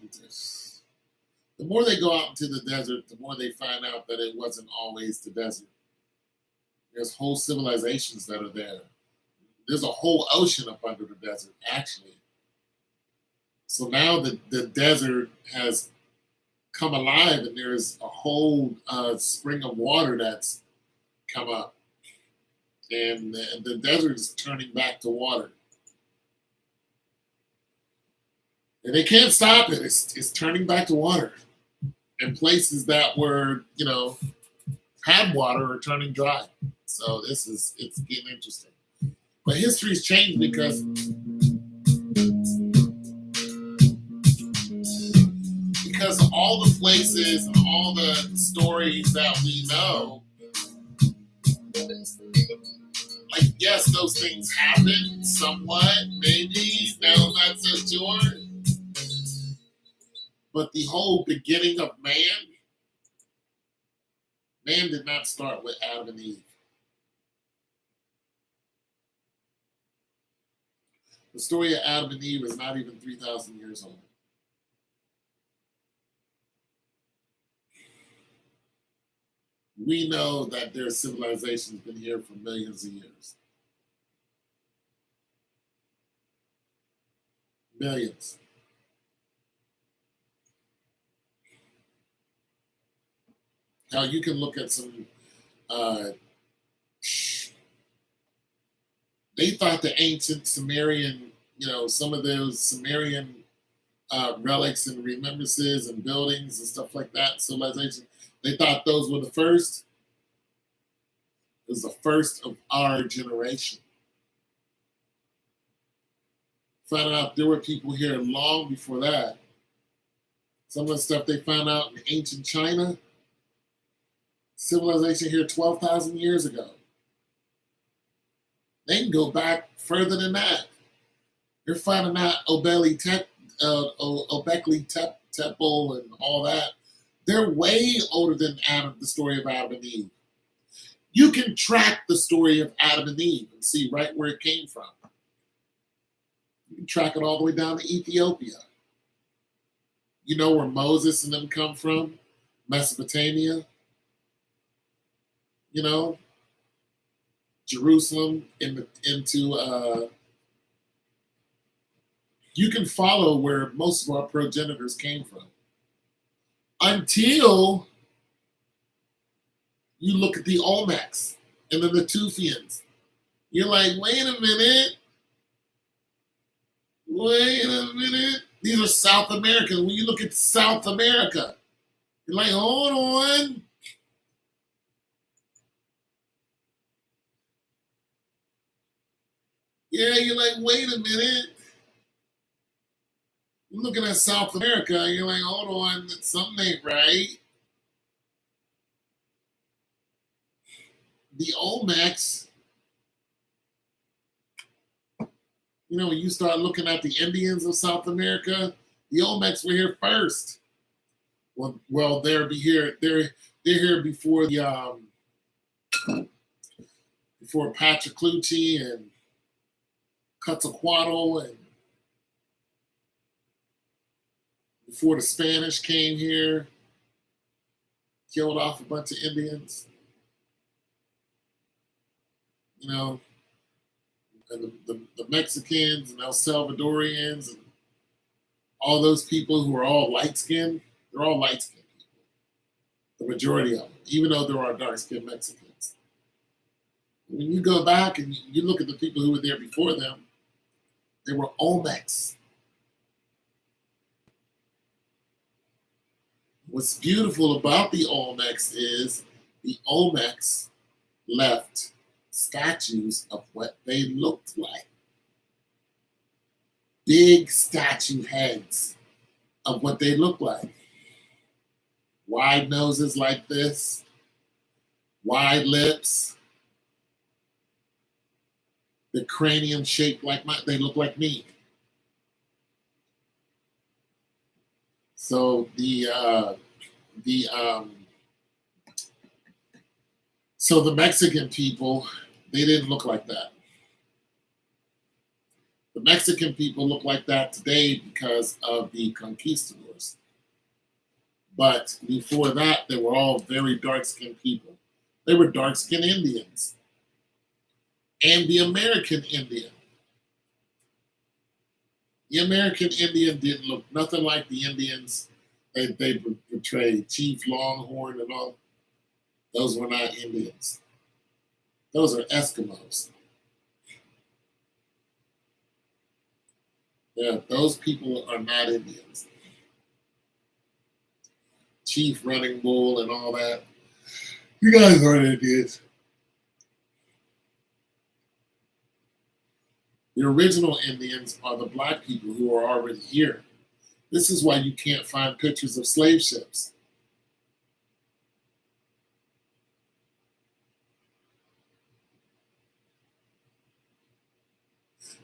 The more they go out into the desert, the more they find out that it wasn't always the desert. There's whole civilizations that are there. There's a whole ocean up under the desert, actually. So now the desert has come alive and there's a whole spring of water that's come up. and the desert is turning back to water. And they can't stop it. It's turning back to water. And places that were, had water are turning dry. So it's getting interesting. But history's changed because of all the places and all the stories that we know. Like, yes, those things happen somewhat, maybe. No, I'm not so sure. But the whole beginning of man did not start with Adam and Eve. The story of Adam and Eve is not even 3,000 years old. We know that their civilization's been here for millions of years. Millions. Now you can look at some. They thought the ancient Sumerian, some of those Sumerian relics and remembrances and buildings and stuff like that, civilization. They thought those were the first. It was the first of our generation. Found out there were people here long before that. Some of the stuff they found out in ancient China, civilization here 12,000 years ago. They can go back further than that. They're finding out Obekli Tepe and all that. They're way older than the story of Adam and Eve. You can track the story of Adam and Eve and see right where it came from. You can track it all the way down to Ethiopia. You know where Moses and them come from? Mesopotamia. Jerusalem into you can follow where most of our progenitors came from. Until you look at the Olmecs and the Natufians. You're like, wait a minute. These are South Americans. When you look at South America, you're like, hold on. Yeah, you're like, wait a minute. You're looking at South America, and you're like, hold on, something ain't right. The Olmecs, when you start looking at the Indians of South America, the Olmecs were here first. Well, they're here before the before Pachacuti and Quetzalcoatl, and before the Spanish came here, killed off a bunch of Indians. And the Mexicans and El Salvadorians and all those people who are all light-skinned, they're all light-skinned people. The majority of them, even though there are dark-skinned Mexicans. When you go back and you look at the people who were there before them, they were Olmecs. What's beautiful about the Olmecs is the Olmecs left statues of what they looked like. Big statue heads of what they look like. Wide noses like this, wide lips, the cranium shaped like they look like me. So the Mexican people, they didn't look like that. The Mexican people look like that today because of the conquistadors. But before that, they were all very dark-skinned people. They were dark-skinned Indians. And the American Indian. The American Indian didn't look nothing like the Indians they portrayed. Chief Longhorn and all. Those were not Indians. Those are Eskimos. Yeah, those people are not Indians. Chief Running Bull and all that. You guys aren't Indians. The original Indians are the black people who are already here. This is why you can't find pictures of slave ships.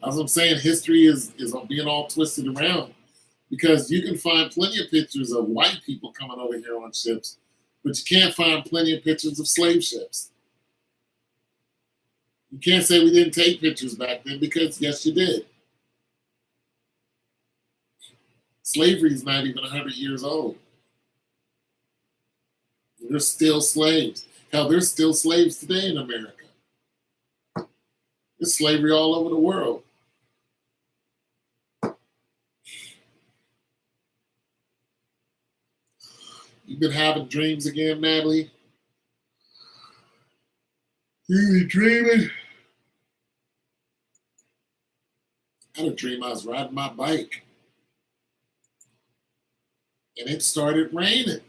As I'm saying, history is being all twisted around because you can find plenty of pictures of white people coming over here on ships, but you can't find plenty of pictures of slave ships. You can't say we didn't take pictures back then because yes, you did. Slavery is not even 100 years old. They're still slaves. Hell, there's still slaves today in America. There's slavery all over the world. You've been having dreams again, Natalie? You been dreaming? I had a dream I was riding my bike and it started raining.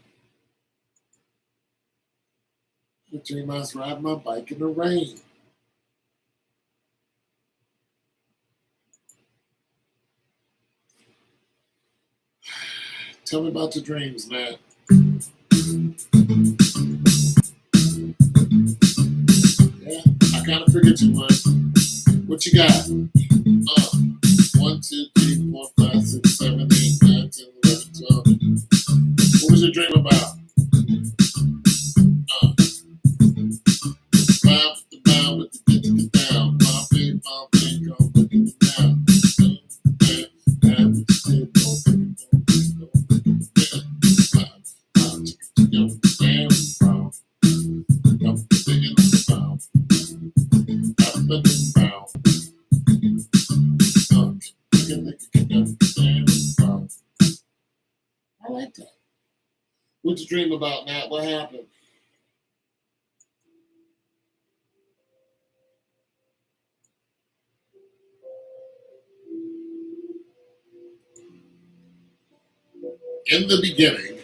I had a dream I was riding my bike in the rain. Tell me about your dreams, Nat. Yeah, I kind of figured you would. What you got? 1, 2, 3, 4, 5, 6, 7, 8, 9, 10, 11, 12. What was your dream about? Bounce the bound with the digital down. Bump it, go look it down. I like that. What'd you dream about, Nat? What happened? In the beginning,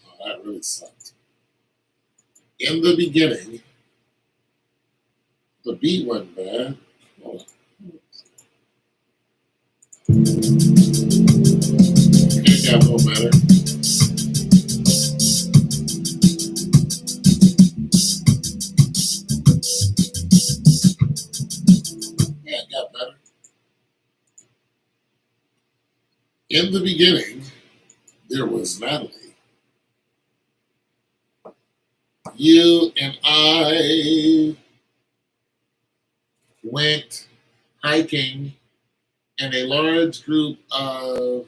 oh, that really sucked. In the beginning, the beat went bad. Hold on. It got a little better. Yeah, it got better. In the beginning, there was Natalie. You and I went hiking in a large group of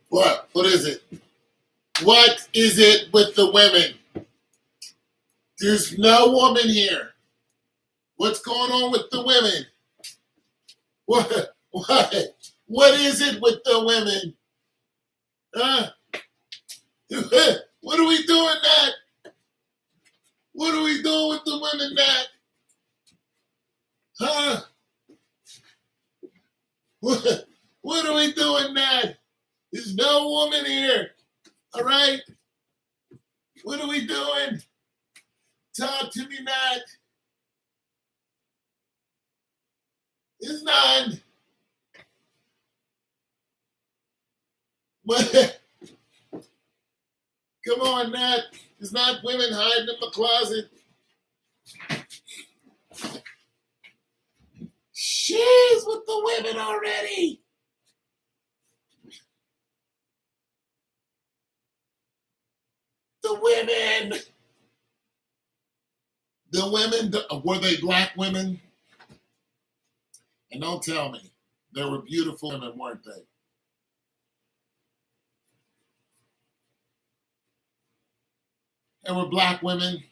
what? What is it? What is it with the women? There's no woman here. What's going on with the women? What? What? What is it with the women? Huh? What are we doing, Nat? What are we doing with the women, Nat? Huh? What are we doing, Nat? There's no woman here. All right? What are we doing? Talk to me, Nat. There's none. What? Come on, Nat. There's not women hiding in the closet. Jeez is with the women already? The women. The women, were they black women? And don't tell me they were beautiful women, weren't they? They were black women.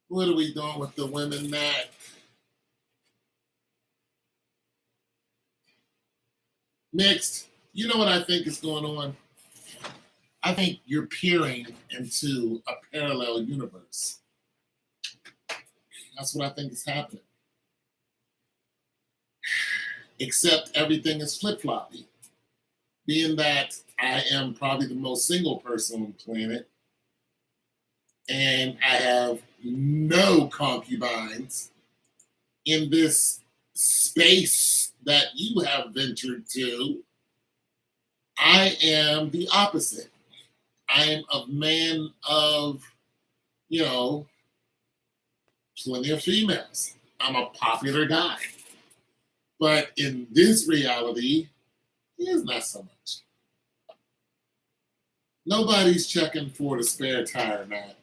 What are we doing with the women that mixed? You know what I think is going on? I think you're peering into a parallel universe. That's what I think is happening. Except everything is flip-floppy. Being that I am probably the most single person on the planet, and I have no concubines in this space that you have ventured to, I am the opposite. I am a man of, you know, plenty of females. I'm a popular guy. But in this reality, it is not so much. Nobody's checking for the spare tire, man.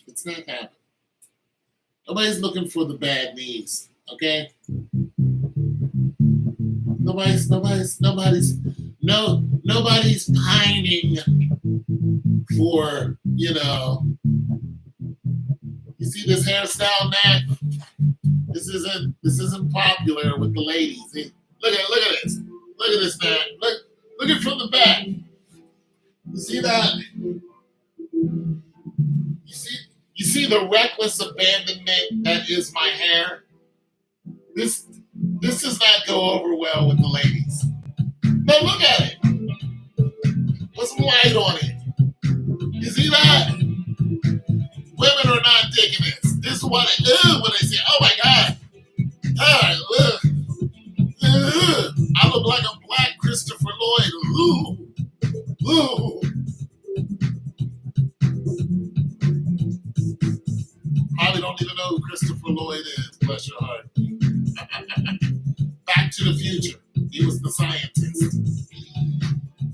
It's not happening. Nobody's looking for the bad knees, okay? Nobody's pining for, you see this hairstyle, Matt? This isn't popular with the ladies. Look at this. Look at this, Matt. Look it from the back. You see that? You see the reckless abandonment that is my hair? This does not go over well with the ladies. No, look at it. Put some light on it. You see that? Women are not digging this. This is what they do when they say, "Oh my God, look, I look like a black Christopher Lloyd." Ooh. Probably don't even know who Christopher Lloyd is. Bless your heart. Back to the Future. He was the scientist.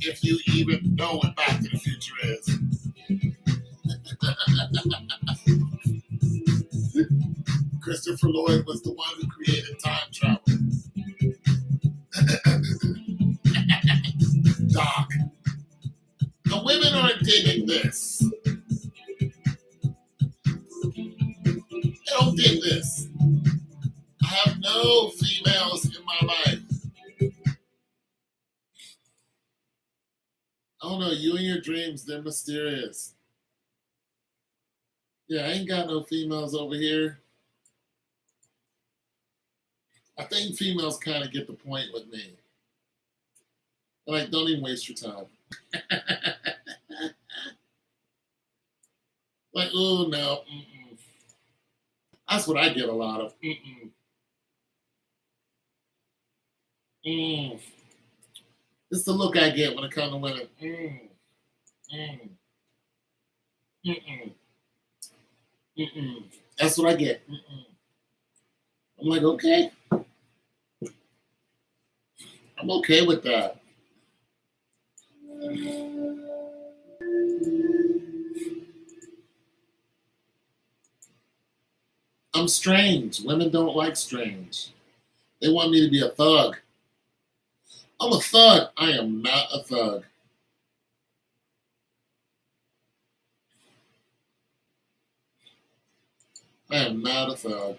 If you even know what Back to the Future is. Christopher Lloyd was the one who created time travel. Doc. The women aren't digging this. They don't dig this. I have no females in my life. I don't know, you and your dreams, they're mysterious. Yeah, I ain't got no females over here. I think females kind of get the point with me. They're like, don't even waste your time. Like, oh no. Mm-mm. That's what I get a lot of. Mm-mm. It's the look I get when it comes to women. That's what I get. I'm like, okay. I'm okay with that. I'm strange. Women don't like strange. They want me to be a thug. I'm a thug. I am not a thug. I am not a thug.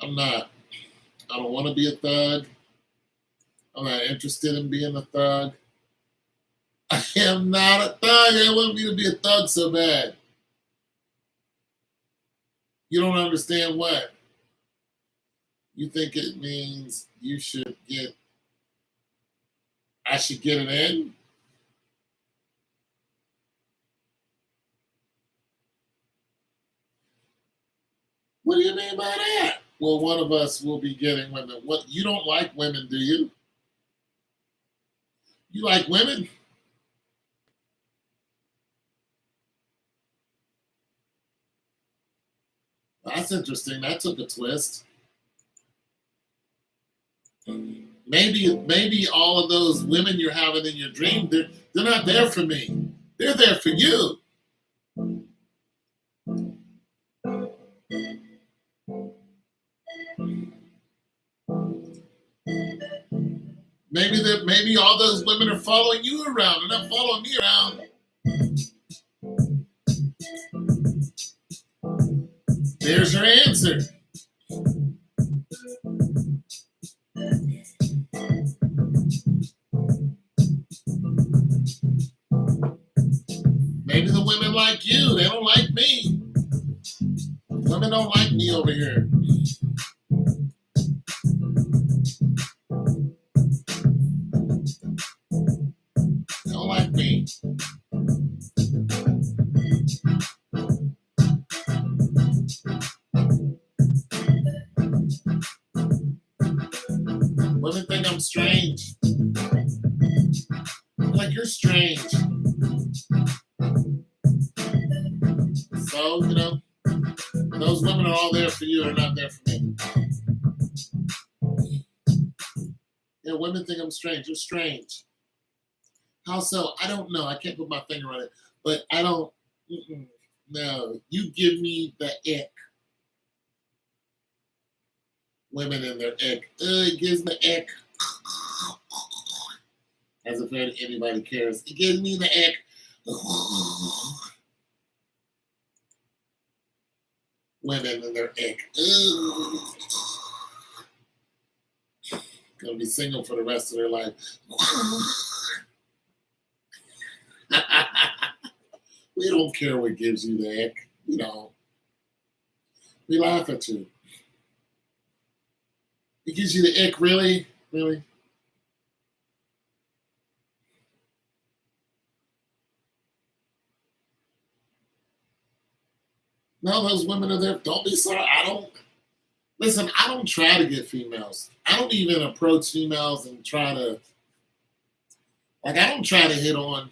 I'm not. I don't want to be a thug. I'm not interested in being a thug. I am not a thug. They want me to be a thug so bad. You don't understand what? You think it means I should get it in? What do you mean by that? Well, one of us will be getting women. What, you don't like women, do you? You like women? That's interesting. That took a twist. Maybe all of those women you're having in your dream, they're not there for me. They're there for you. Maybe all those women are following you around. They're not following me around. There's your answer. Maybe the women like you. They don't like me. Women don't like me over here. They don't like me. Women think I'm strange. Like, you're strange. So, those women are all there for you, they're not there for me. Yeah, women think I'm strange. You're strange. How so? I don't know. I can't put my finger on it. But I don't. No. You give me the ick. Women and their ick. It gives me ick. As if anybody cares. It gives me the ick. Women and their ick. Gonna be single for the rest of their life. We don't care what gives you the ick. We laugh at you. It gives you the ick, really? Really? No, those women are there. Don't be sorry. Listen, I don't try to get females. I don't even approach females and try to, I don't try to hit on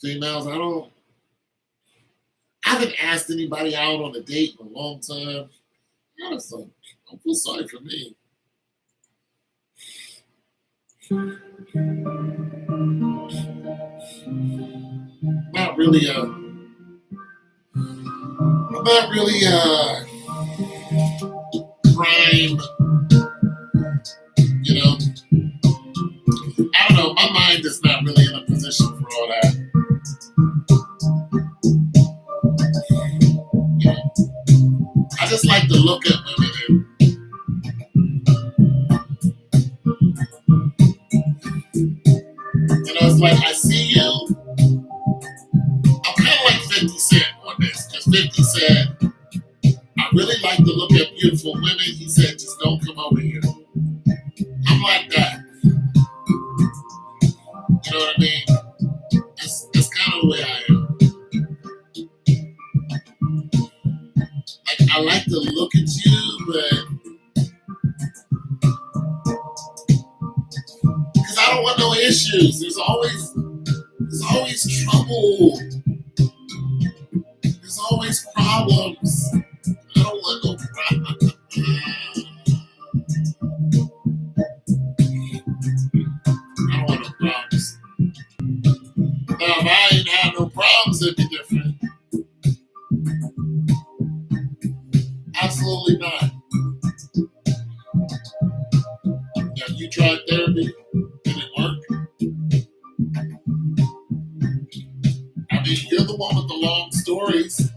females. I haven't asked anybody out on a date in a long time. Honestly, don't feel sorry for me. Not really I'm not really prime, I don't know, my mind is not really in a position for all that. I just like to look at women and, it's like I see you. I'm kind of like 50 Cent on this, because 50 said, I really like to look at beautiful women. He said, just don't come over here. I'm like that. You know what I mean? That's kind of the way I am. Like, I like to look at you, but because I don't want no issues. There's always trouble. There's always problems. I don't want no problems. I don't want no problems. Now, if I ain't had no problems, it'd be different. Absolutely not. Have you tried therapy? Did it work? I mean, you're the one with the long stories.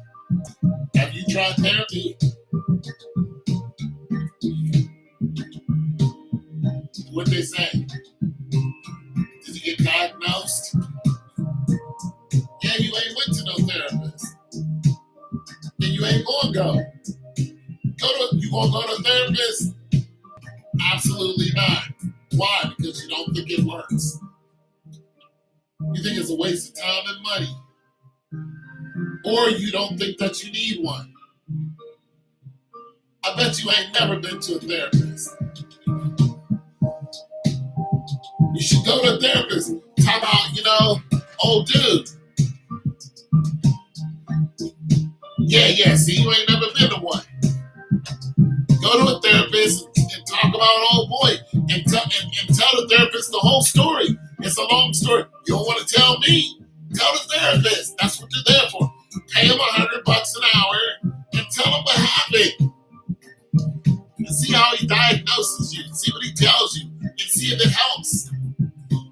Have you tried therapy? What'd they say? Did you get diagnosed? Yeah, you ain't went to no therapist. Then you ain't gonna go. You gonna go to a therapist? Absolutely not. Why? Because you don't think it works. You think it's a waste of time and money. Or you don't think that you need one. I bet you ain't never been to a therapist. You should go to a therapist. Talk about, old dude. Yeah. See, you ain't never been to one. Go to a therapist and talk about old boy and tell the therapist the whole story. It's a long story. You don't want to tell me. Tell the therapist. That's what you're there for. Pay him $100 an hour and tell him what happened. And see how he diagnoses you. See what he tells you. And see if it helps.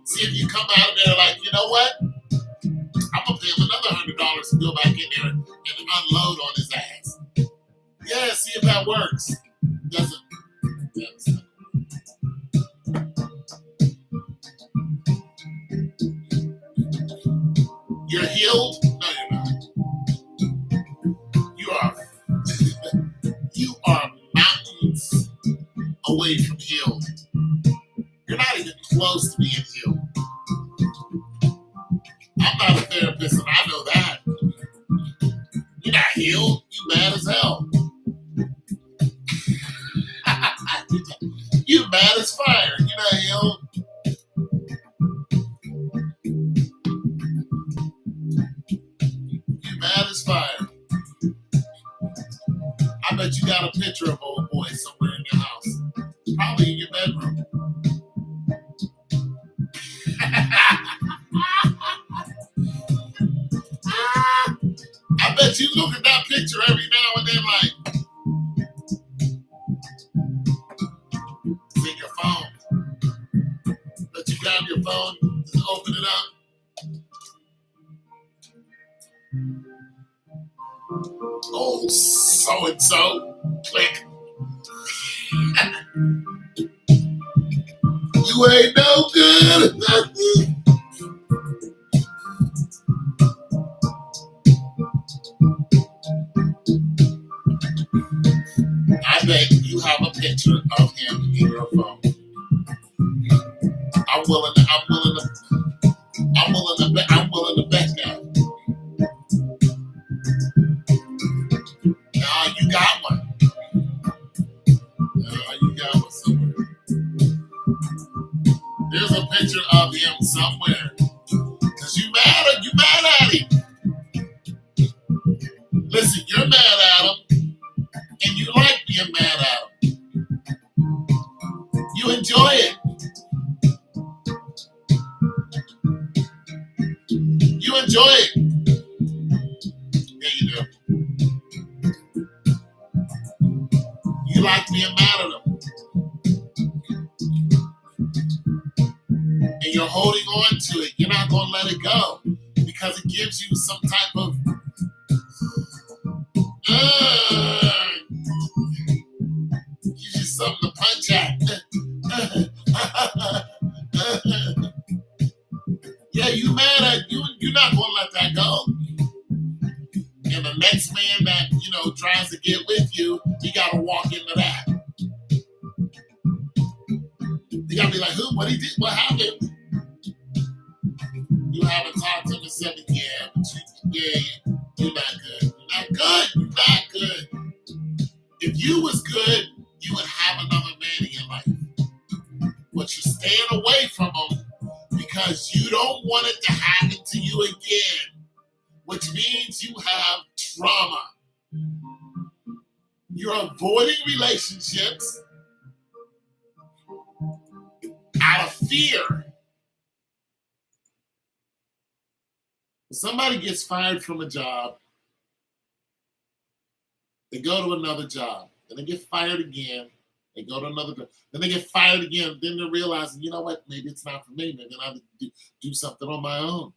See if you come out of there like, you know what? I'm gonna pay him another $100 to go back in there and unload on his ass. Yeah, see if that works. Doesn't. You're healed? No, you're not. You are. You are mountains away from healed. You're not even close to being healed. I'm not a therapist, and I know that. You're not healed. You mad as hell. You mad as fire. You're not healed. You mad as fire. I bet you got a picture of old boy somewhere in your house. Probably in your bedroom. I bet you look at that picture every now and then like, it's in your phone. But you grab your phone, just open it up. Oh, so and so. Click. You ain't no good. I bet you have a picture of him in your phone. I'm willing to bet that. Nah, you got one. You got one somewhere. There's a picture of him somewhere. Cause you mad at him. Listen, you're mad at him, and you like being mad at him. You enjoy it. You enjoy it. Yeah, you do. You like being mad at him. And you're holding on to it. You're not going to let it go because it gives you some type of gives you something to punch at. Yeah, you mad at you. You're not going to let that go. And the next man that tries to get with you, you got to walk into that. You got to be like, who? What he did? What happened? You haven't talked to him and said, yeah, but you're not good. You're not good. You're not good. If you was good, you would have another man in your life. But you're staying away from him because you don't want it to happen to you again, which means you have trauma. You're avoiding relationships out of fear. Somebody gets fired from a job, they go to another job, then they get fired again, they go to another job, then they get fired again, then they're realizing, you know what, maybe it's not for me, maybe I have to do something on my own.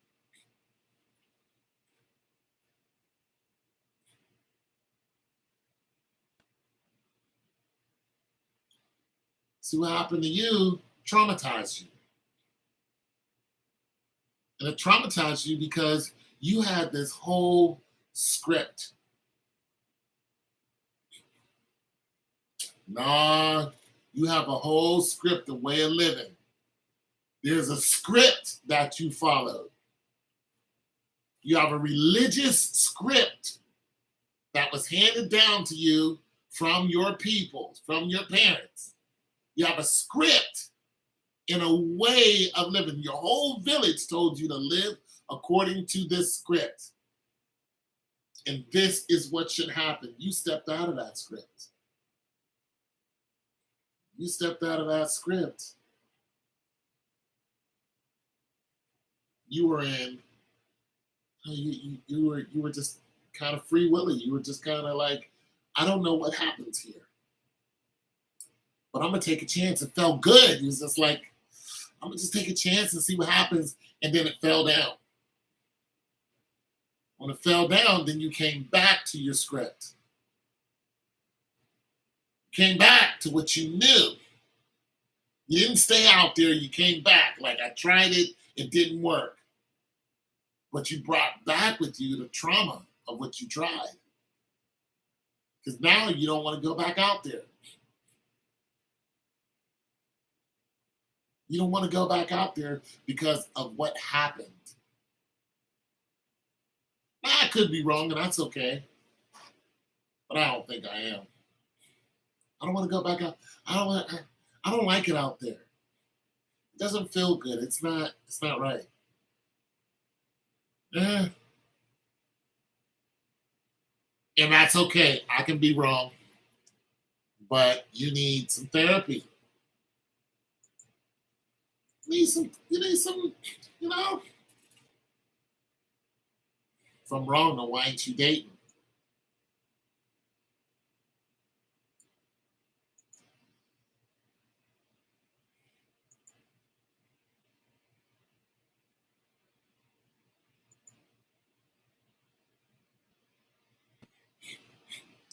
See what happened to you traumatized you. And it traumatized you because you had this whole script. Nah, you have a whole script, a way of living. There's a script that you followed. You have a religious script that was handed down to you from your people, from your parents. You have a script in a way of living. Your whole village told you to live according to this script. And this is what should happen. You stepped out of that script. You stepped out of that script. You were in. You were just kind of free willy. You were just kind of like, I don't know what happens here, but I'm gonna take a chance. It felt good. It was just like, I'm gonna just take a chance and see what happens. And then it fell down. When it fell down, then you came back to your script. Came back to what you knew. You didn't stay out there. You came back. Like, I tried it. It didn't work. But you brought back with you the trauma of what you tried. Because now you don't want to go back out there. You don't want to go back out there because of what happened. I could be wrong, and that's okay. But I don't think I am. I don't want to go back out. I don't like it out there. It doesn't feel good. It's not right. Eh. And that's okay. I can be wrong. But you need some therapy. You need some, you know. If I'm wrong, then why ain't you dating?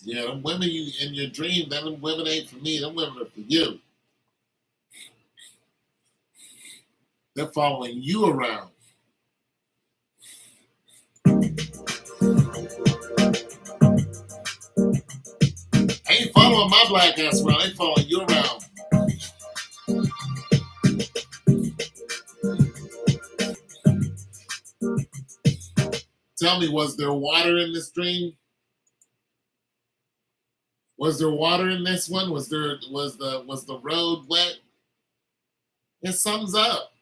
Yeah, them women you in your dream, them women ain't for me. Them women are for you. They're following you around. They ain't following my black ass around. They following you around. Tell me, was there water in this dream? Was there water in this one? Was the road wet? It sums up.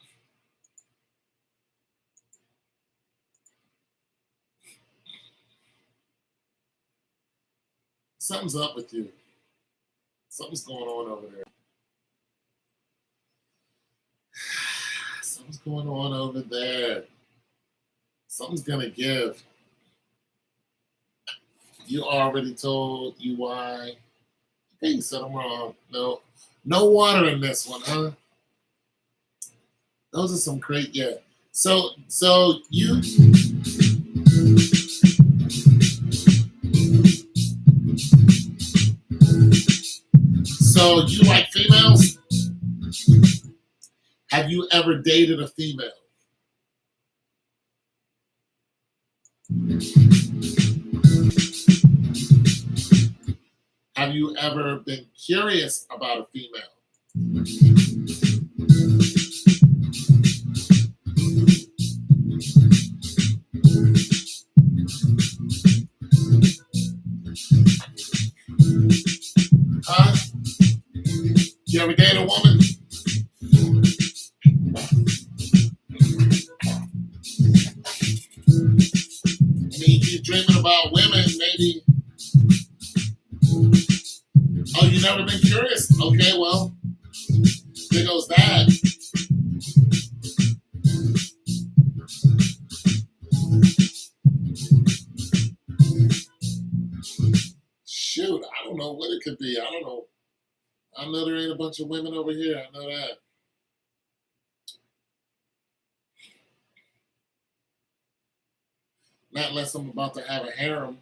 Something's up with you. Something's going on over there. Something's going on over there. Something's gonna give. You already told you why. I think you said I'm wrong. No water in this one, huh? Those are some great, yeah. So you like females? Have you ever dated a female? Have you ever been curious about a female? Huh? You ever date a woman? I mean, if you're dreaming about women, maybe. Oh, you never been curious? Okay, well, there goes that. Shoot, I don't know what it could be. I don't know. I know there ain't a bunch of women over here. I know that. Not unless I'm about to have a harem.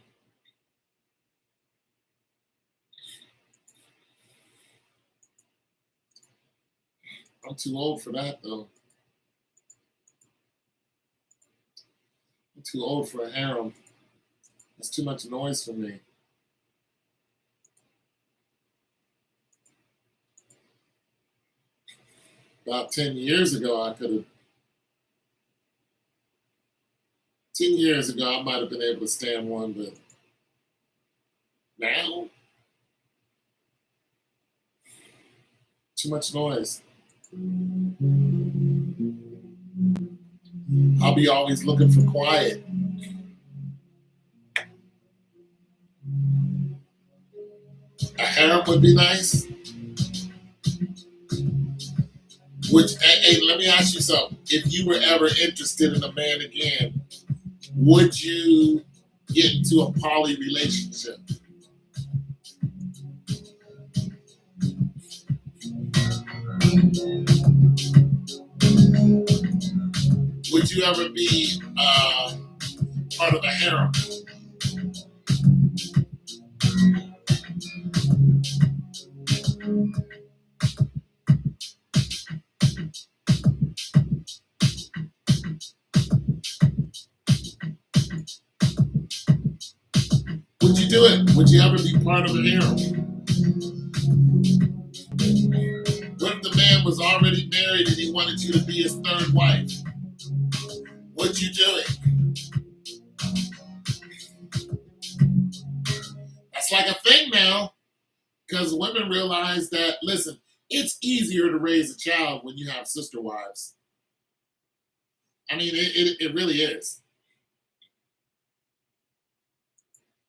I'm too old for that, though. I'm too old for a harem. It's too much noise for me. About 10 years ago, I could have. 10 years ago, I might have been able to stand one, but now, too much noise. I'll be always looking for quiet. A harem would be nice. Which, hey, let me ask you something. If you were ever interested in a man again, would you get into a poly relationship? Would you ever be part of a harem? Would you do it? Would you ever be part of a harem? What if the man was already married and he wanted you to be his third wife? Would you do it? That's like a thing now because women realize that, listen, it's easier to raise a child when you have sister wives. I mean, it really is.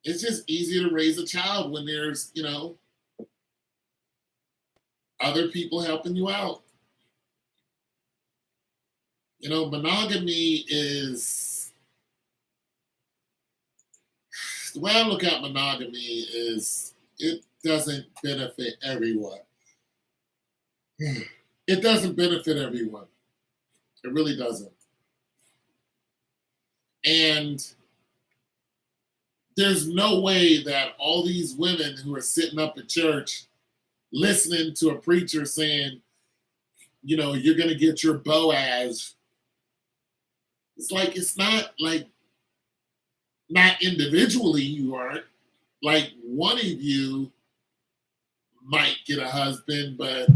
It's just easier to raise a child when there's, other people helping you out. Monogamy is the way I look at monogamy is it doesn't benefit everyone. It doesn't benefit everyone. It really doesn't. And there's no way that all these women who are sitting up at church listening to a preacher saying, you're going to get your Boaz. It's like, it's not like, not individually you aren't. Like, one of you might get a husband, but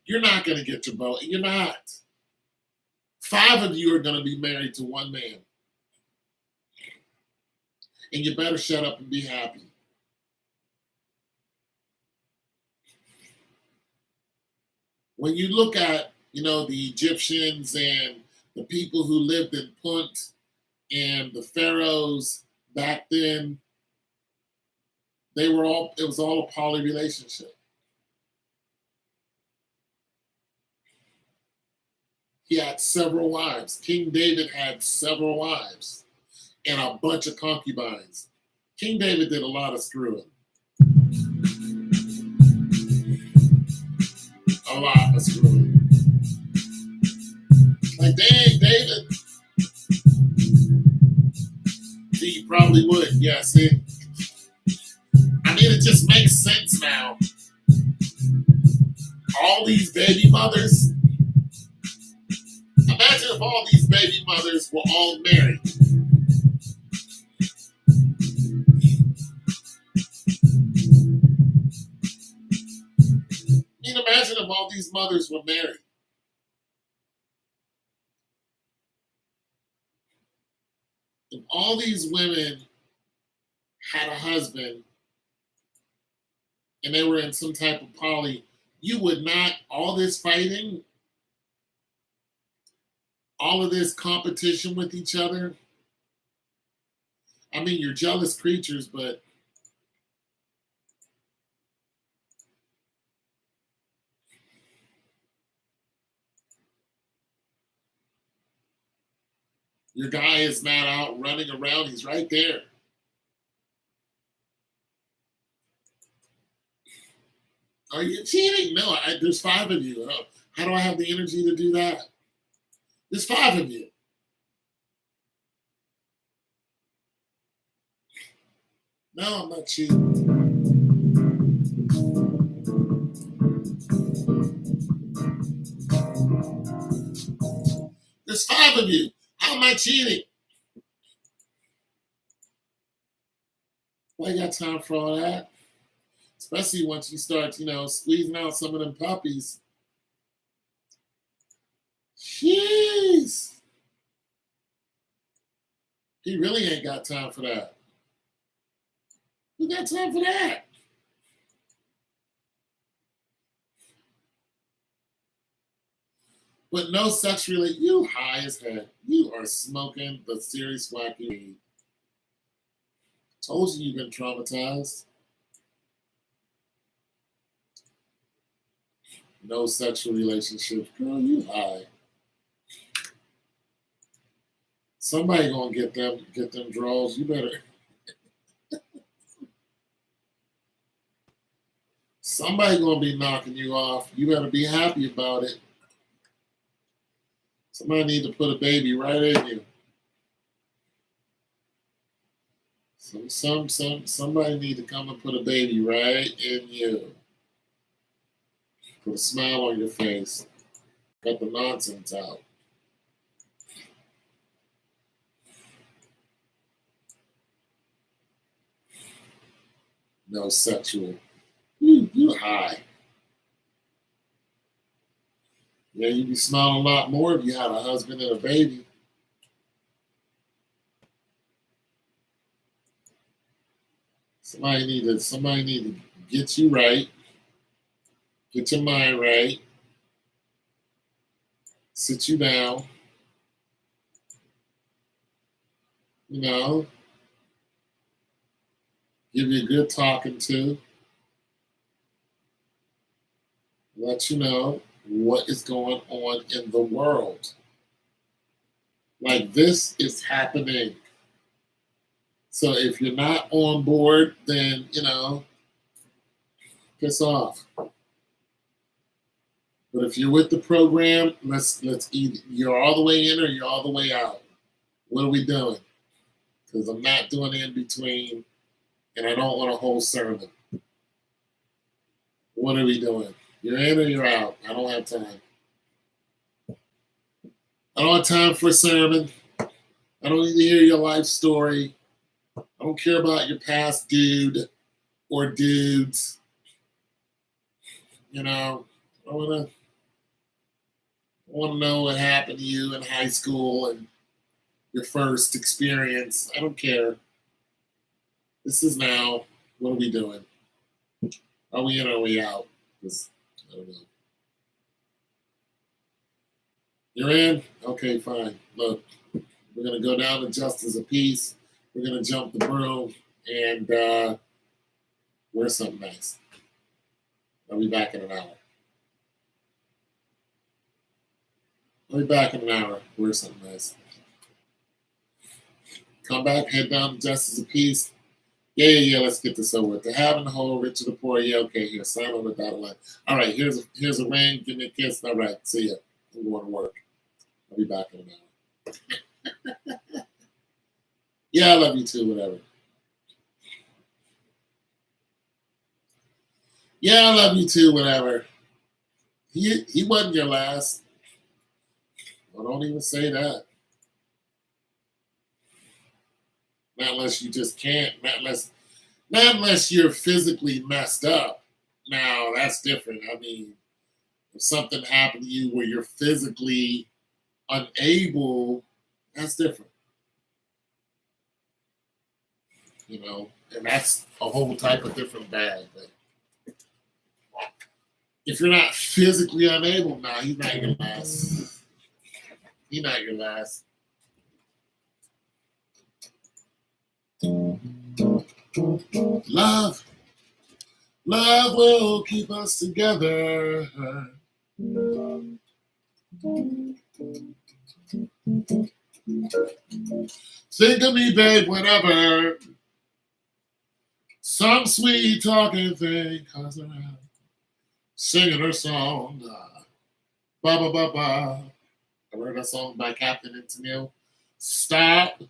you're not going to get your Boaz. You're not. 5 of you are going to be married to one man. And you better shut up and be happy. When you look at, the Egyptians and the people who lived in Punt and the pharaohs back then, it was all a poly relationship. He had several wives. King David had several wives and a bunch of concubines. King David did a lot of screwing. A lot of screwing. Like, dang, David. See, you probably would. Yeah, see? I mean, it just makes sense now. All these baby mothers. Imagine if all these baby mothers were all married. I mean, imagine if all these mothers were married. If all these women had a husband and they were in some type of poly, you would not, all this fighting, all of this competition with each other. I mean, you're jealous creatures, but your guy is not out running around. He's right there. Are you cheating? No, there's 5 of you. Oh, how do I have the energy to do that? There's 5 of you. No, I'm not cheating. There's 5 of you. How am I cheating? Well, I got time for all that. Especially once you start, squeezing out some of them puppies. Jeez. He really ain't got time for that. Who got time for that? But no sex really. You high as heck. You are smoking the serious wacky weed. Told you you've been traumatized. No sexual relationships. Girl, you high. Somebody gonna get them draws. You better. Somebody gonna be knocking you off. You better be happy about it. Somebody need to put a baby right in you. Somebody need to come and put a baby right in you. Put a smile on your face. Cut the nonsense out. No sexual. You high. Yeah, you'd be smiling a lot more if you had a husband and a baby. Somebody need to get you right, get your mind right, sit you down, you know, give you a good talking to, let you know what is going on in the world. Like this is happening. So if you're not on board, then piss off. But if you're with the program, let's either you're all the way in or you're all the way out. What are we doing? Because I'm not doing in between, and I don't want a whole sermon. What are we doing? You're in or you're out. I don't have time. I don't have time for a sermon. I don't need to hear your life story. I don't care about your past dude or dudes. I want to know what happened to you in high school and your first experience. I don't care. This is now. What are we doing? Are we in or are we out? Because I don't know. You're in? Okay, fine. Look, we're going to go down to Justice of Peace. We're going to jump the broom and wear something nice. I'll be back in an hour. I'll be back in an hour. Wear something nice. Come back, head down to Justice of Peace. Yeah, let's get this over with. The having the whole, rich to the poor. Yeah, okay, here, sign on the dotted line. All right, here's a ring. Give me a kiss. All right, see ya. I'm going to work. I'll be back in an hour. Yeah, I love you too, whatever. Yeah, I love you too, whatever. He wasn't your last. Well, don't even say that. Not unless you just can't. Not unless you're physically messed up. Now that's different. I mean, if something happened to you where you're physically unable, that's different. And that's a whole type of different bag. But if you're not physically unable, nah, he's not your last. He's not your last. Love will keep us together. Think of me, babe, whenever some sweet talking thing comes around, singing her song. Ba ba ba ba. I heard that song by Captain and Tennille. Stop,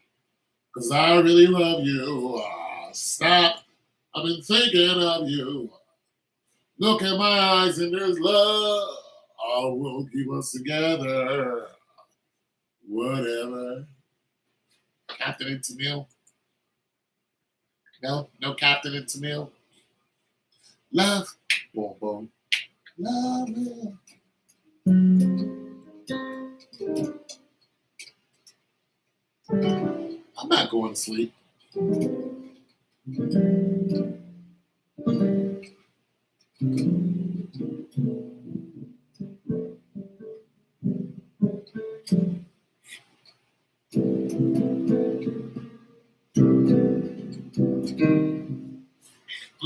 cause I really love you. Stop, I've been thinking of you. Look at my eyes and there's love. All will keep us together. Whatever. Captain and Tennille. No Captain and Tennille. Love. Boom, boom. Love. I'm not going to sleep.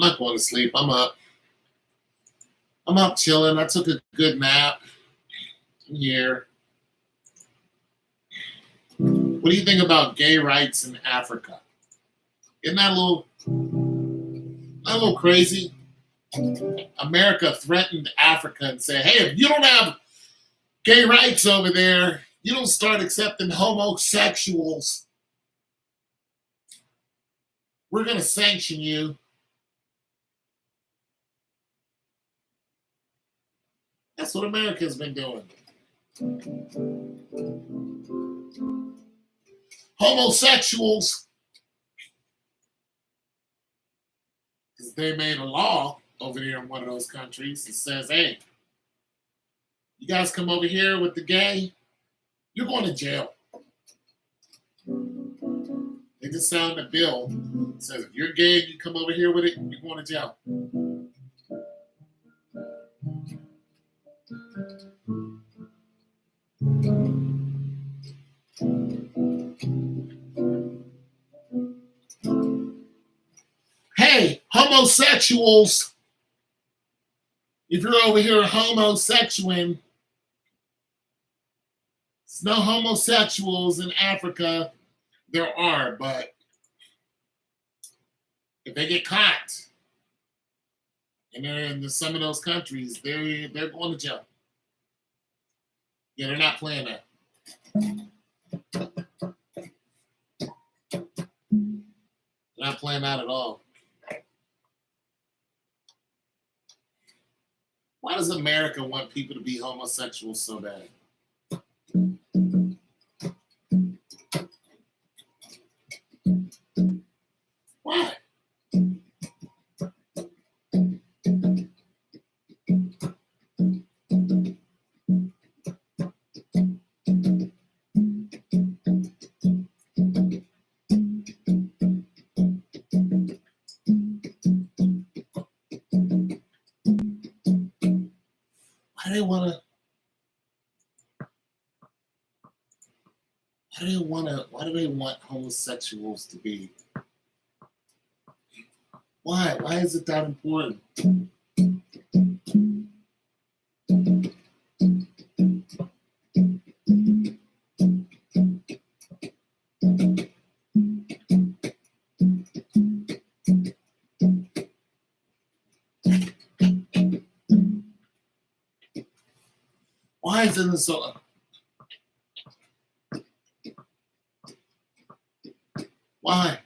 not going to sleep. I'm up. I'm up chilling. I took a good nap. I'm here. What do you think about gay rights in Africa? Isn't that a little crazy? America threatened Africa and said, hey, if you don't have gay rights over there, you don't start accepting homosexuals, we're going to sanction you. That's what America's been doing. Homosexuals, because they made a law over there in one of those countries that says, hey, you guys come over here with the gay, you're going to jail. They just signed a bill that says if you're gay and you come over here with it, you're going to jail. Hey, homosexuals, if you're over here homosexual, there's no homosexuals in Africa. There are, but if they get caught and they're in some of those countries, they're going to jail. Yeah, they're not playing that. They're not playing that at all. Why does America want people to be homosexual so bad? Why? Why do they want homosexuals to be? Why? Why is it that important? Why isn't it so? Why?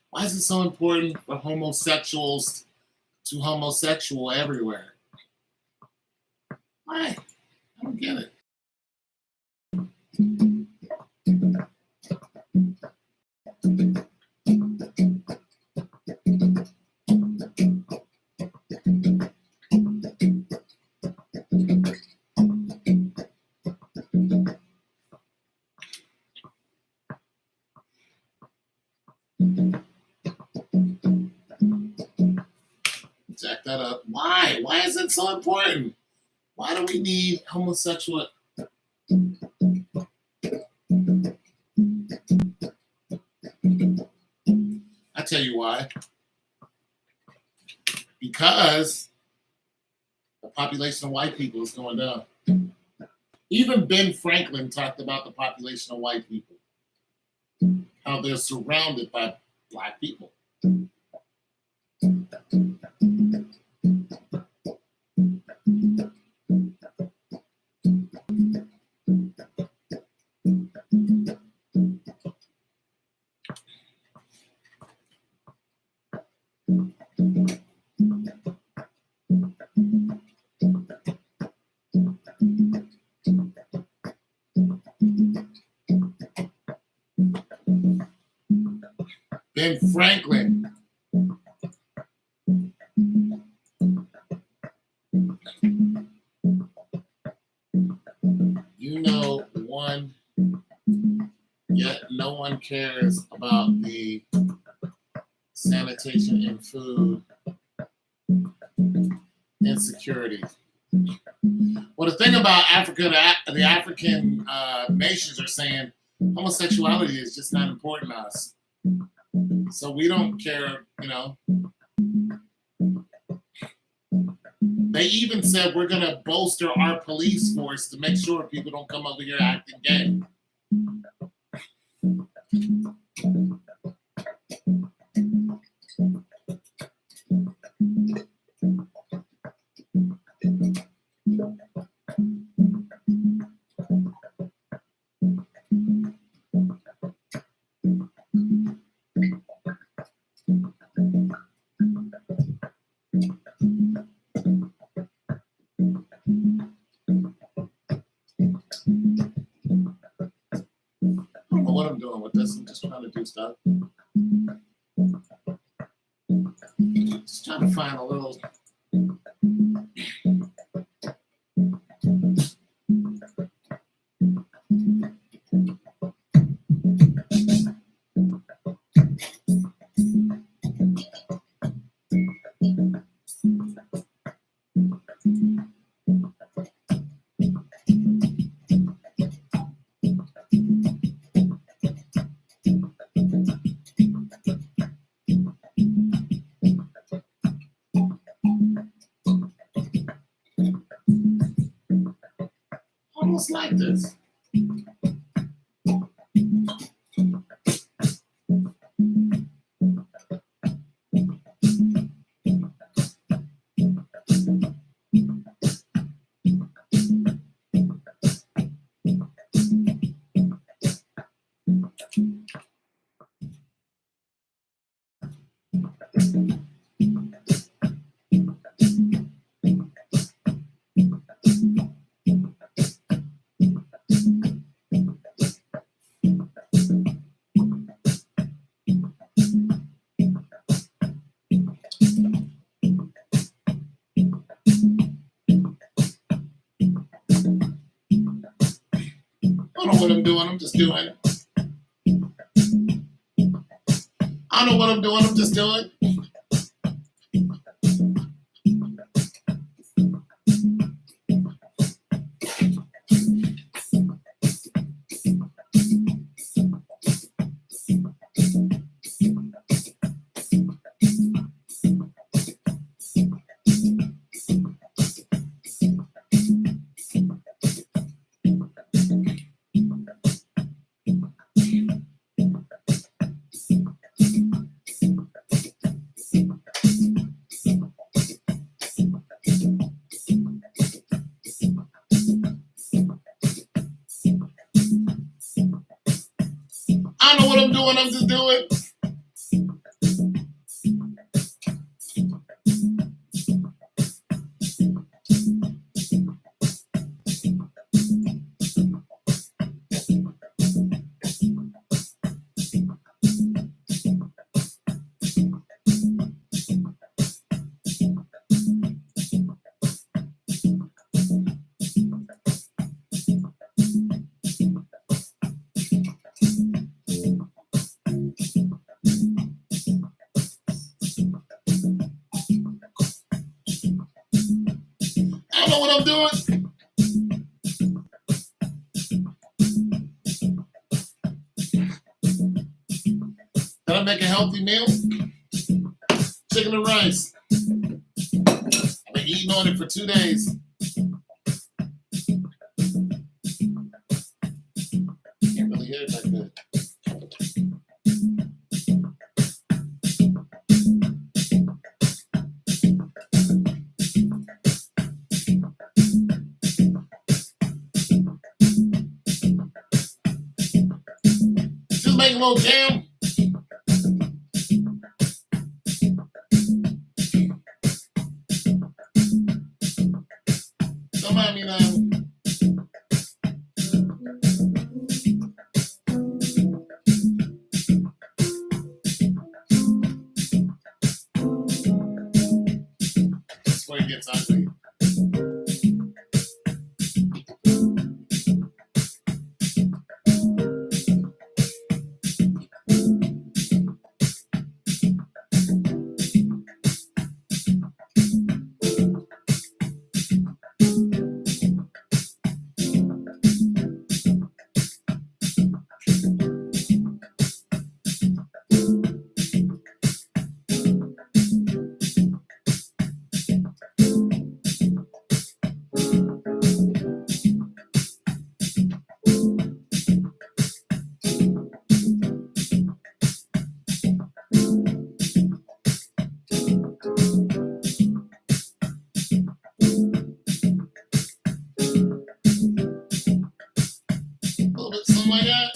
Why is it so important for homosexuals to homosexual everywhere? Why? I don't get it. Jack that up. Why? Why is it so important? Why do we need homosexual? I tell you why. Because the population of white people is going down. Even Ben Franklin talked about the population of white people, how they're surrounded by black people. Ben Franklin. You know, yet no one cares about the sanitation and food insecurity. What Well, the thing about Africa, the African nations are saying homosexuality is just not important to us. So we don't care, you know. They even said we're going to bolster our police force to make sure people don't come over here acting gay. I don't know what I'm doing with this. I'm just trying to do stuff. Just trying to find a little. Almost like this. I don't know what I'm doing. I'm just doing. I don't know what I'm doing. I'm just doing. I don't know what I'm doing. I'm just doing. I don't know what I'm doing. Did I make a healthy meal? Chicken and rice. I've been eating on it for 2 days. Can't really hear it like that. Just make a little jam. Don't mind me now. That's where it gets ugly. like that?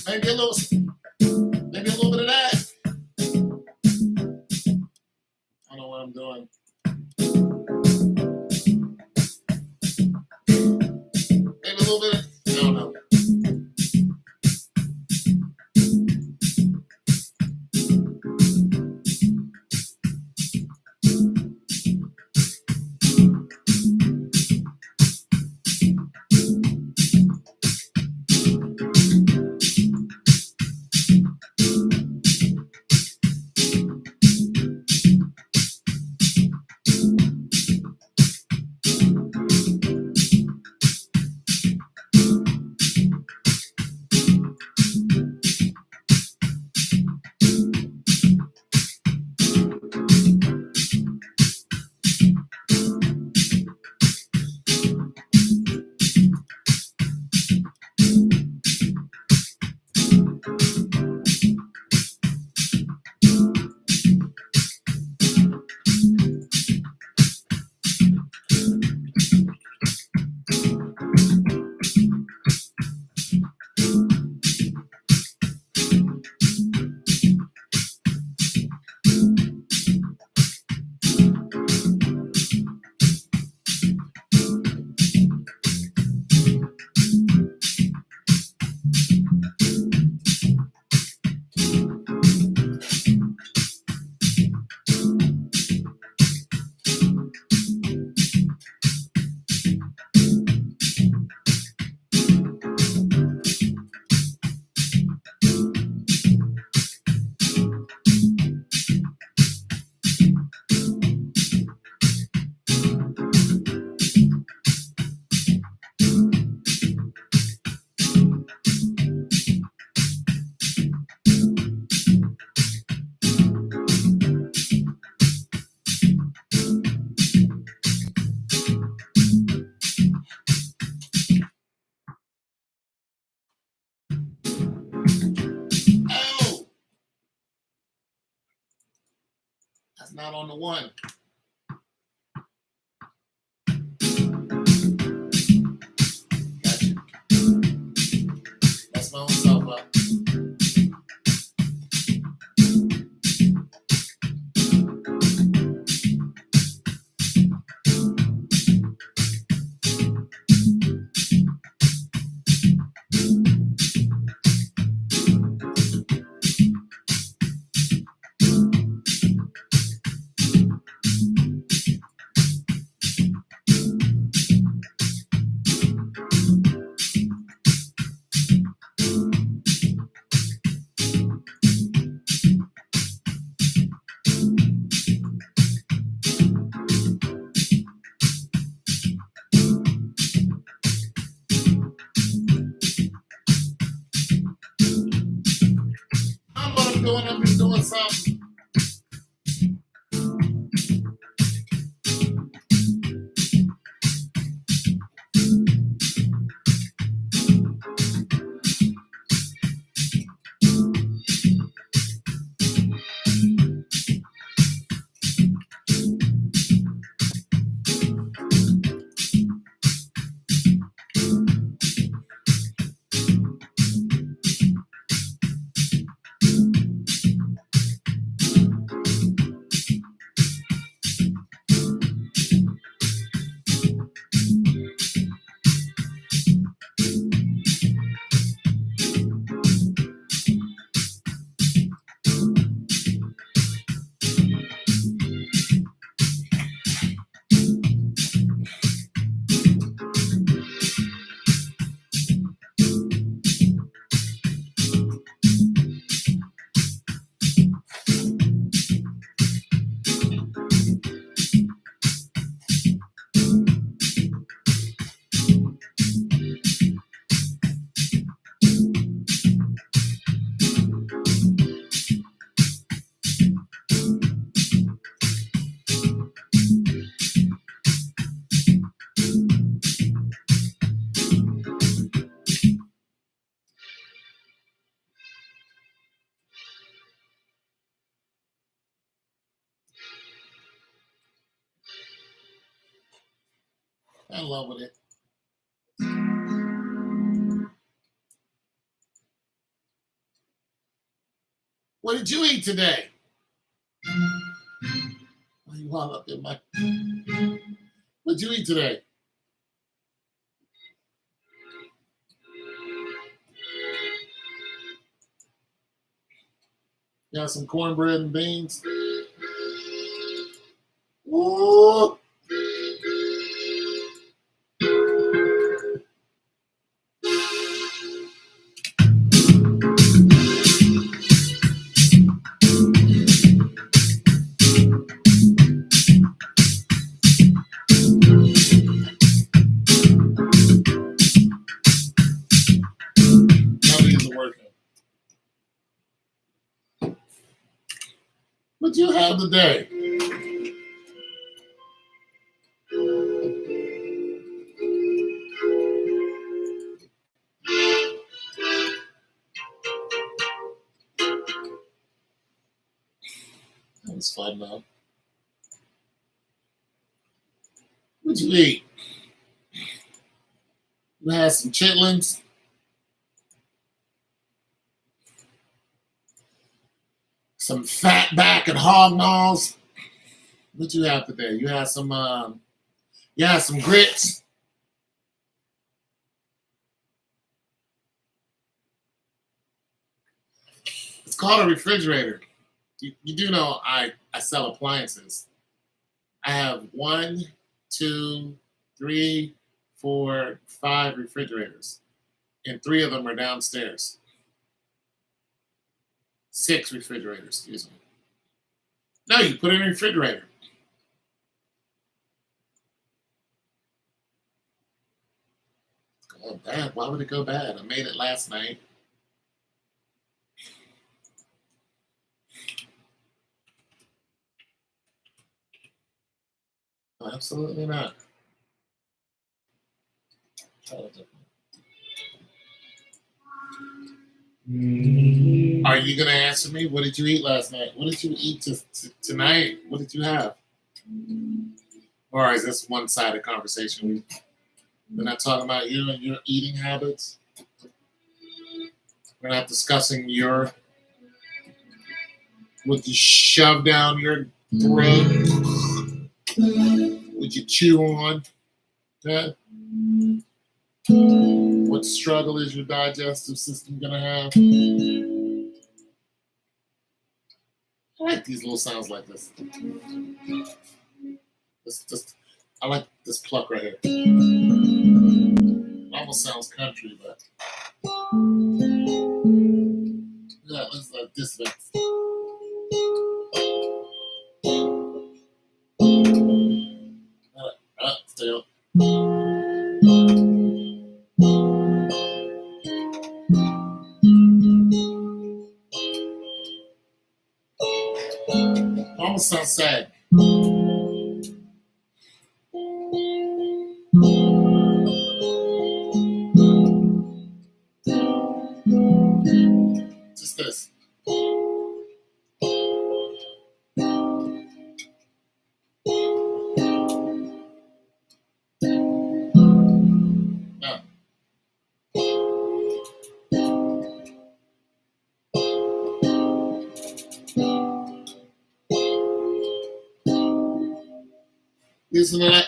Maybe maybe a little bit of that. I don't know what I'm doing. Maybe a little bit of, I don't know. Oh, that's not on the one. Gotcha. That's my own self up. I'm just doing something. in love with it. What did you eat today? Why you all up in my? What did you eat today? You got some cornbread and beans. Ooh. How these are working. What you have today? That was fun though. What'd you eat? You had some chitlins, some fat back and hog maws. What you have today? You had some grits. It's called a refrigerator. You do know I sell appliances. I have 1, 2, 3, 4, 5 refrigerators, and 3 of them are downstairs. 6 refrigerators, excuse me. No, you put it in a refrigerator. Oh, bad. Why would it go bad? I made it last night. No, absolutely not. Are you going to answer me? What did you eat last night? What did you eat tonight? What did you have? Or is this one-sided conversation? We're not talking about you and your eating habits. We're not discussing what you shove down your throat, what you chew on. Huh? What struggle is your digestive system gonna have? I like these little sounds like this. I like this pluck right here. It almost sounds country, but yeah, let's this thing. Still. Almost sounds sad. Just this. No. Listen to that.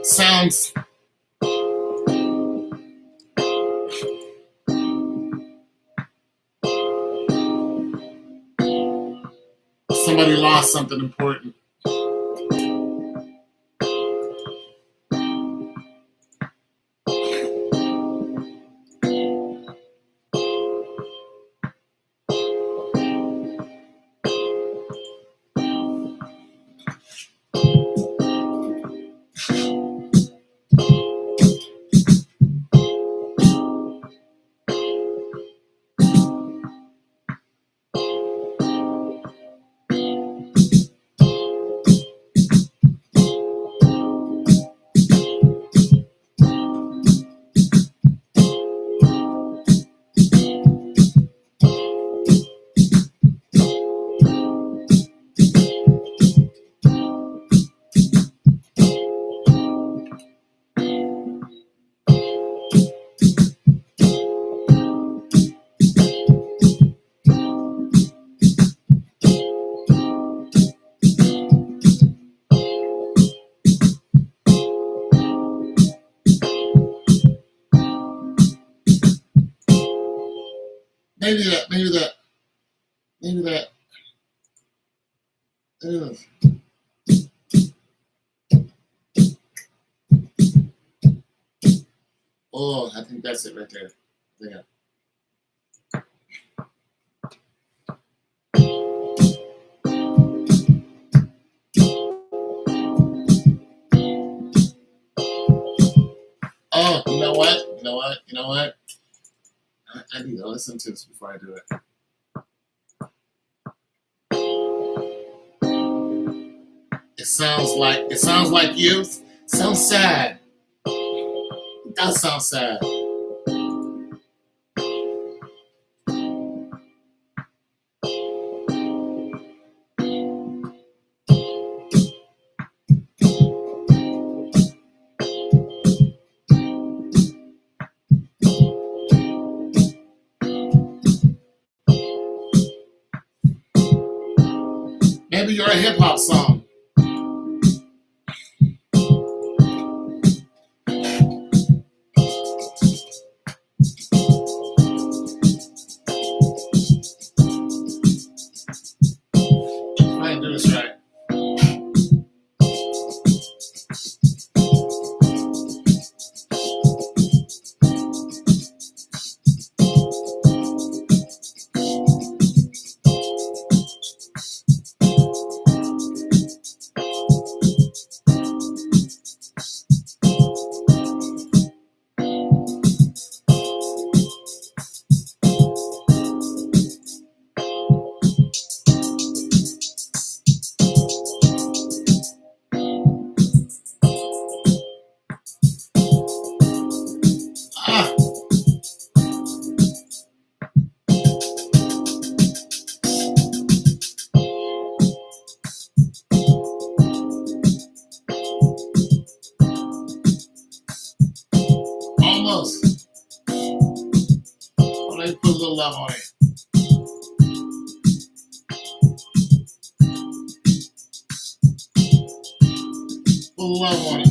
Sounds somebody lost something important. maybe that, maybe that, maybe that. Ugh. Oh, I think that's it right there. Yeah. Oh, you know what? You know what? You know what? I need to listen to this before I do it. It sounds like youth. Sounds sad. It does sound sad. Maybe you're a hip hop song. I didn't do this right. Ah, almost. Oh, let me put a little love on it. Put a little love on it.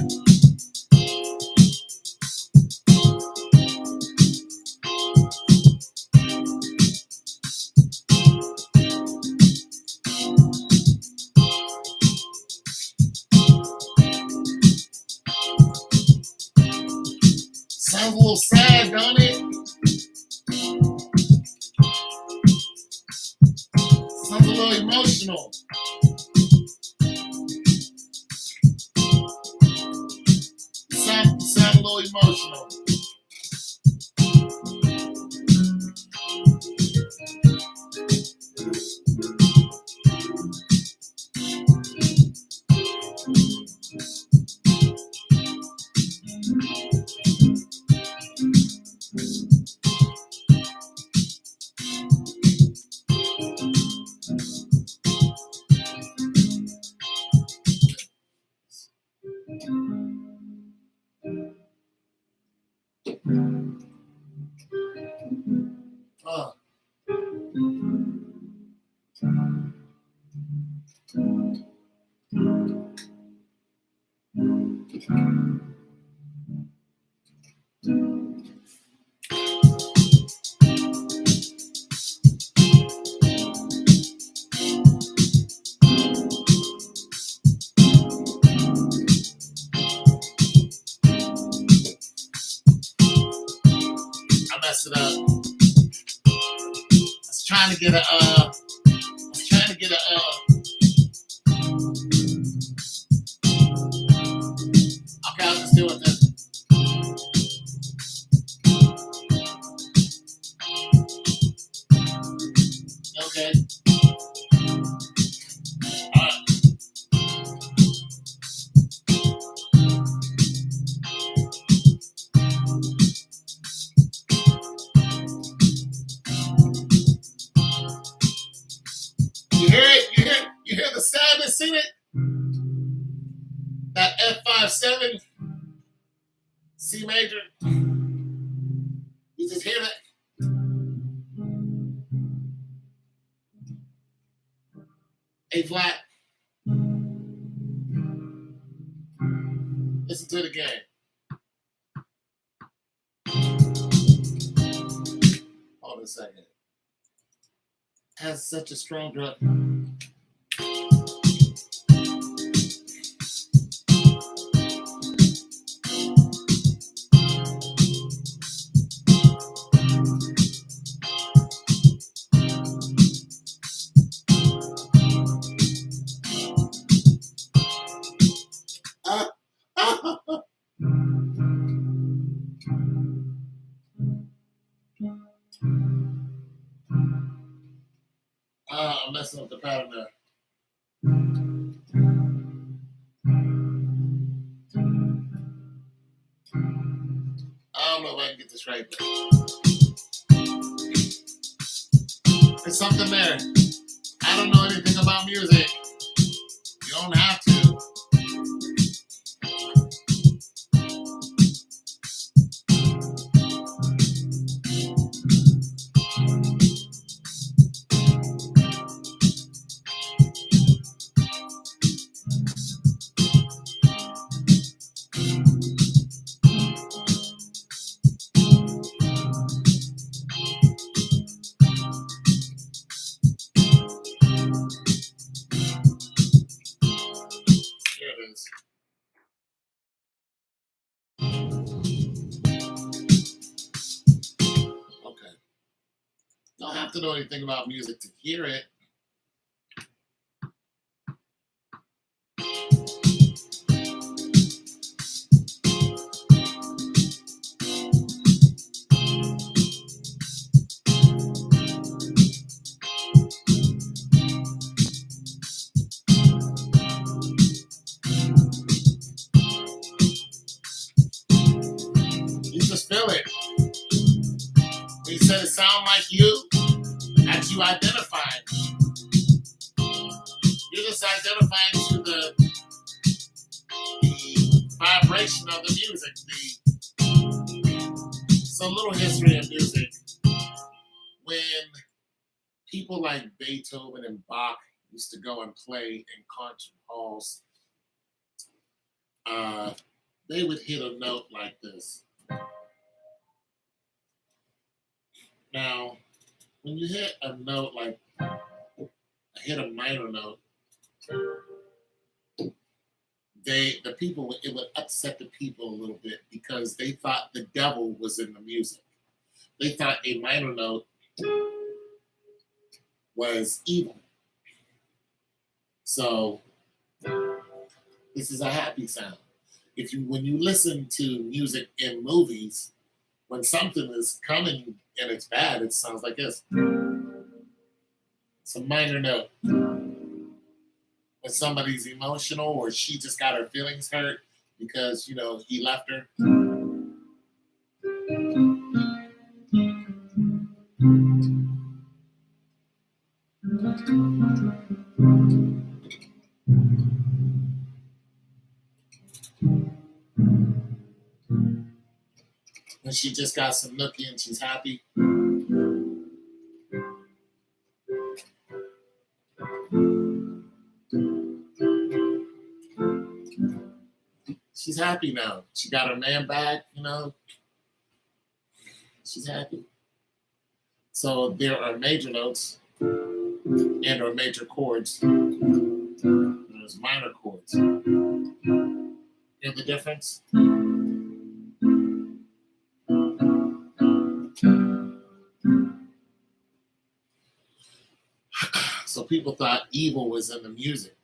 Sounds a little sad, don't it? Sounds a little emotional. Sound a little emotional. Oh. I messed it up. I was trying to get a okay, I'll just do it this. Okay. You hear it? You hear the sadness in it? That F5/7 C major. You just hear that? A flat. Listen to it again. Hold on a second. has such a strong drug. I'm messing up the pattern there. I don't know if I can get this right, but there's something there. I don't know anything about music. You don't have to. Here it is. Okay. Don't have to know anything about music to hear it. You just feel it. He said it sound like you, as you identified. You're just identifying to the vibration of the music. It's a little history of music. When people like Beethoven and Bach used to go and play in concert halls, they would hit a note like this. Now, when you hit a note like hit a minor note, the people, it would upset the people a little bit because they thought the devil was in the music. They thought a minor note was evil. So this is a happy sound. When you listen to music in movies, when something is coming and it's bad, it sounds like this. It's a minor note. When somebody's emotional or she just got her feelings hurt because, he left her. When she just got some nookie and she's happy. She's happy now. She got her man back, She's happy. So there are major notes and or major chords. There's minor chords. Hear the difference? So people thought evil was in the music.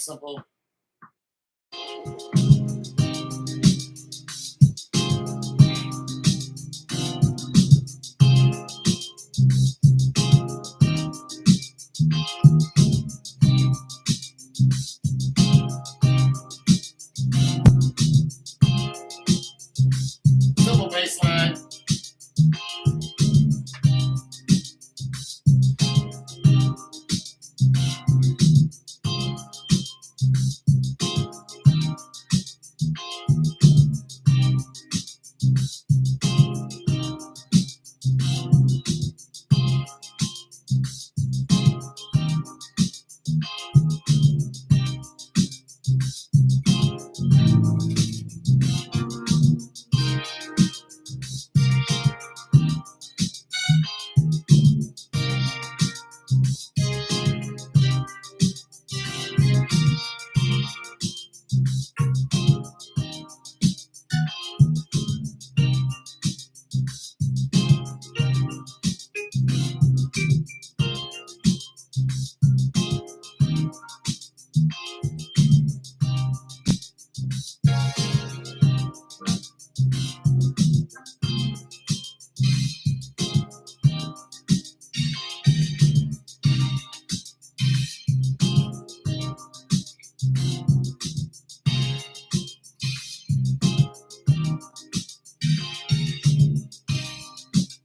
simple. Simple bass line.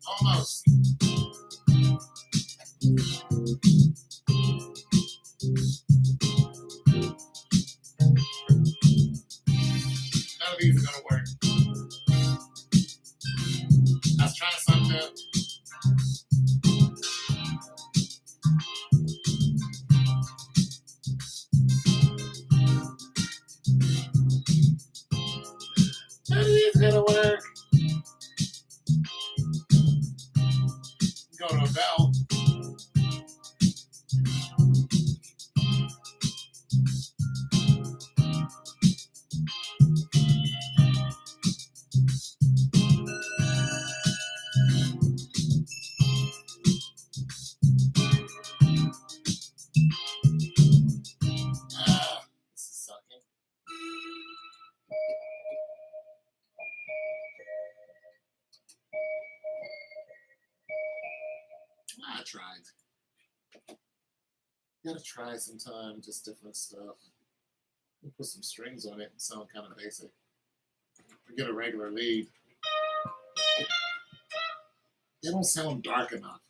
Almost. None of these are gonna work. I was trying something. None of these are gonna work. Go to a bell. This is sucking. I tried. Gotta try sometime, just different stuff. Put some strings on it and sound kind of basic. Get a regular lead. They don't sound dark enough.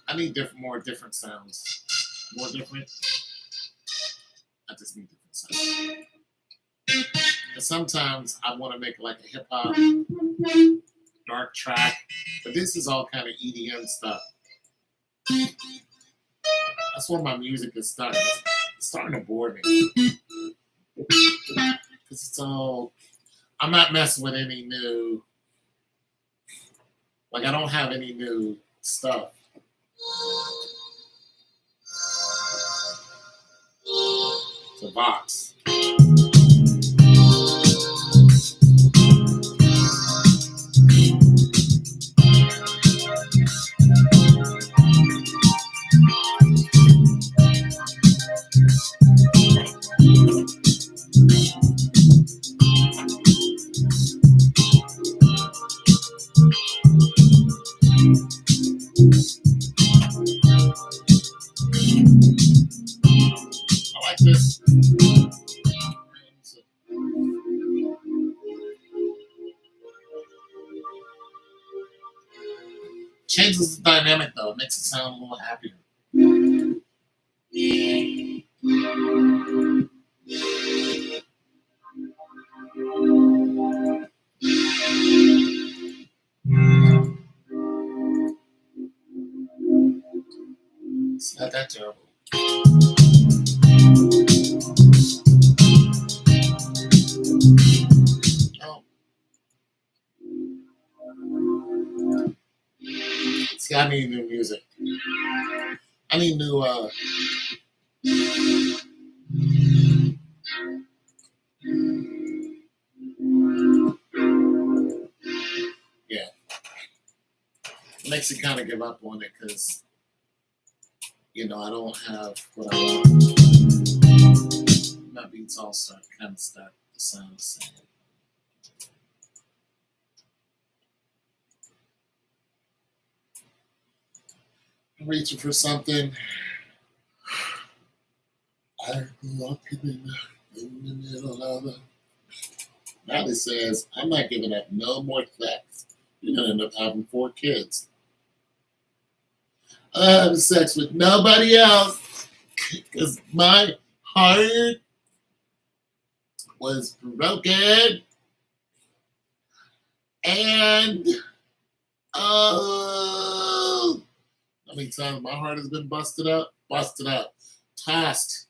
I need more different sounds. More different. I just need different sounds. And sometimes I want to make like a hip hop dark track, but this is all kind of EDM stuff. That's where my music is starting. It's starting to bore me because it's all. I'm not messing with any new. Like I don't have any new stuff. It's a box. I like this. Changes the dynamic though. It makes it sound a little happier. It's not that terrible. Oh. See, I need new music. I need new yeah. makes you kind of give up on it because, I don't have what I want. My beats all start to sound the same. I'm reaching for something. I'm walking in the middle of the. Natalie says, I'm not giving up no more sex. You're going to end up having 4 kids. I'm having sex with nobody else because my heart was broken. And, oh, how many times my heart has been busted up? Busted up. Tossed.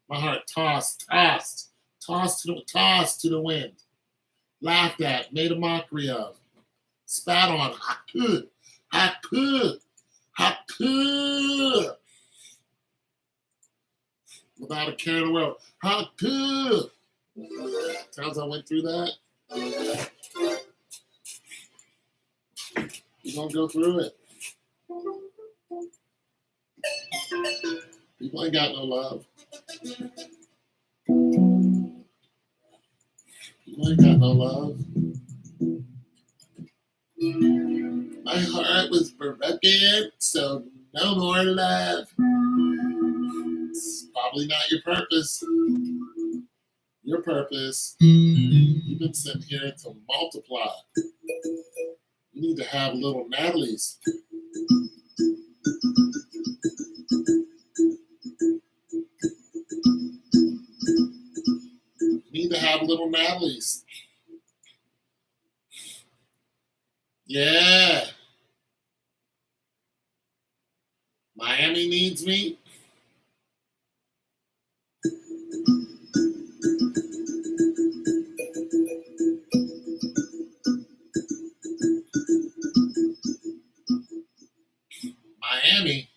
My heart tossed to the wind. Laughed at, made a mockery of, spat on. I could. Without a care in the world. I could. Times I went through that. You're gonna go through it. People ain't got no love. People ain't got no love. My heart was broken, so no more love. It's probably not your purpose. Your purpose, you've been sent here to multiply. You need to have little Natalies. You need to have little Natalies. Yeah. Miami needs me. Miami.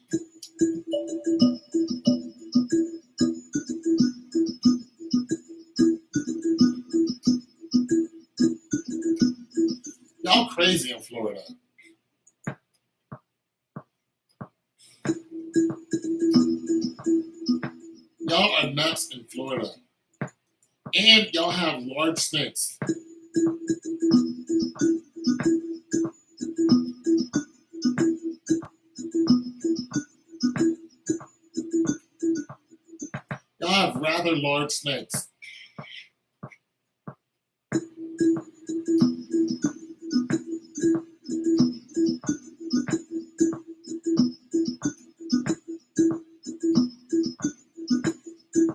Y'all crazy in Florida. Y'all are nuts in Florida. And y'all have large snakes. Y'all have rather large snakes.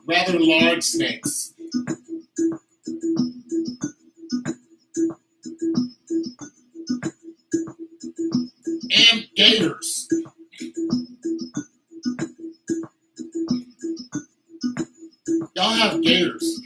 Rather large snakes. And gators. Y'all have gators.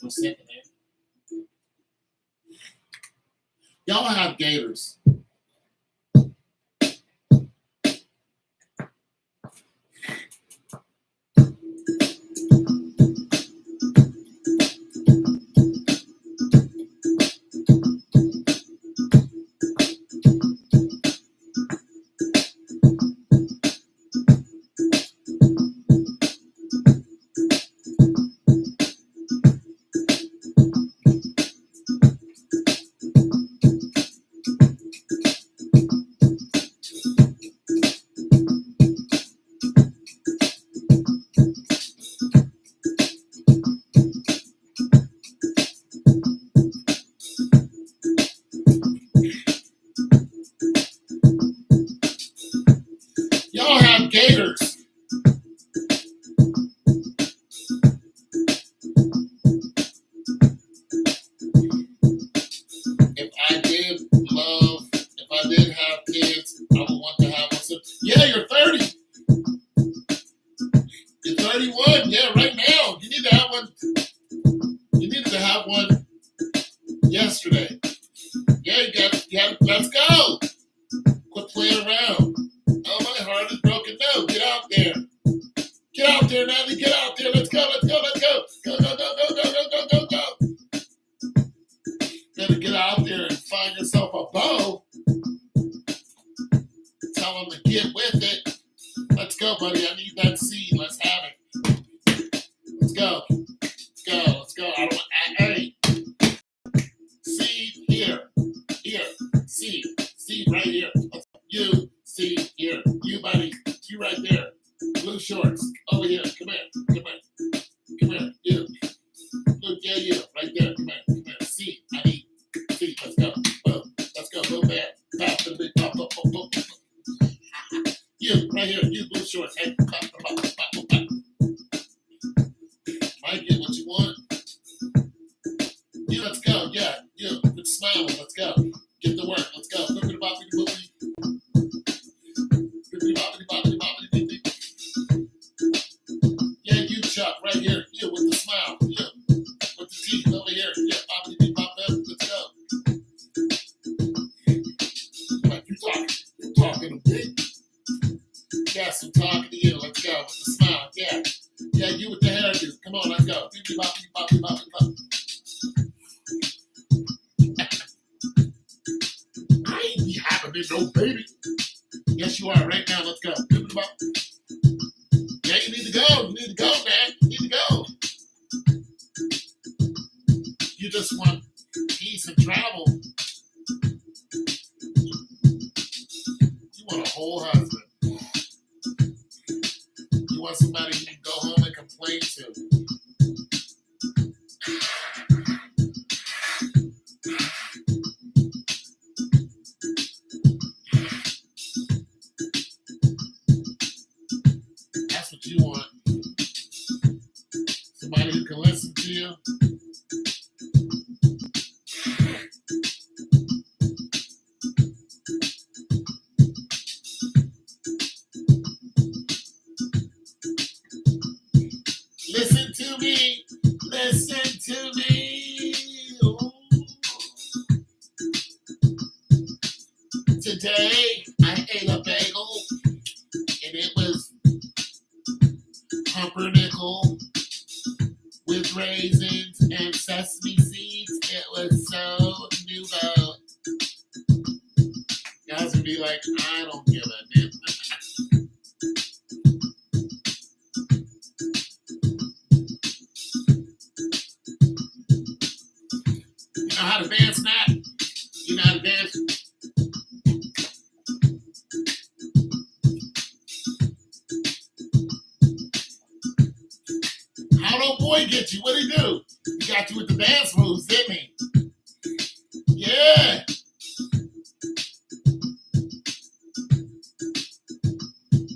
For a second there. Y'all have gators. Y'all have gators. If I did have kids, Yeah, you're 30. You're 31. Yeah, right now. You need to have one. You needed to have one yesterday. Yeah, let's go. Quit playing around. Oh, my heart is broken. No, get out there. Get out there, Natalie. Get out there. Let's go. Let's go. Let's go. Go, go, go, go, go, go, go, go, go. Better get out there and find yourself a beau. Tell them to get with it. Let's go, buddy. I need that seed. Let's have it. Let's go. Let's go. Let's go. Hey. Seed here. Here. Seed. Seed right here. You. Seed here. You, buddy. You right there. Blue shorts. Over here. Come here. Come here. Come here. You. Blue, yeah, you. Right there. Come here. Come here. Seed. I need seed. Let's go. Boom. Let's go. Boom, bam. Pop the big pop, pop, pop, pop. You. Right here. You. Blue shorts. Hey. Pop, pop, pop, pop, pop, pop. Might get what you want. Yeah, let's go. Yeah, yeah. Quit smiling. Let's go. Get to work. Let's go. Boopity boppity boopity. Boopity boppity boppity boppity boopity. Yeah, you Chuck right here. Yeah, with the smile. Yeah, with the teeth over here. Yeah, boppity boppity. Let's go. Like you talking to me? Yes, I'm talking to you. Let's go with the smile. Yeah, yeah. You with the hairdo. Come on, let's go. Boopity boppity boppity boppity boppity. I ain't be having no baby. Yes, you are. Right now, let's go. Yeah, you need to go. You need to go, man. You need to go. You just want peace and travel. You want a whole husband. You want somebody you can go home and complain to. That's what you want. Somebody who can listen to you. Listen to me. Listen to me. Ooh. Today, I ate a bagel, and it was pumpernickel with raisins and sesame seeds. It was so nouveau. You guys would be like, I don't give a damn. You know how to dance, Nat? You know how to dance? How'd old boy get you? What'd he do? He got you with the dance moves, didn't he? Yeah.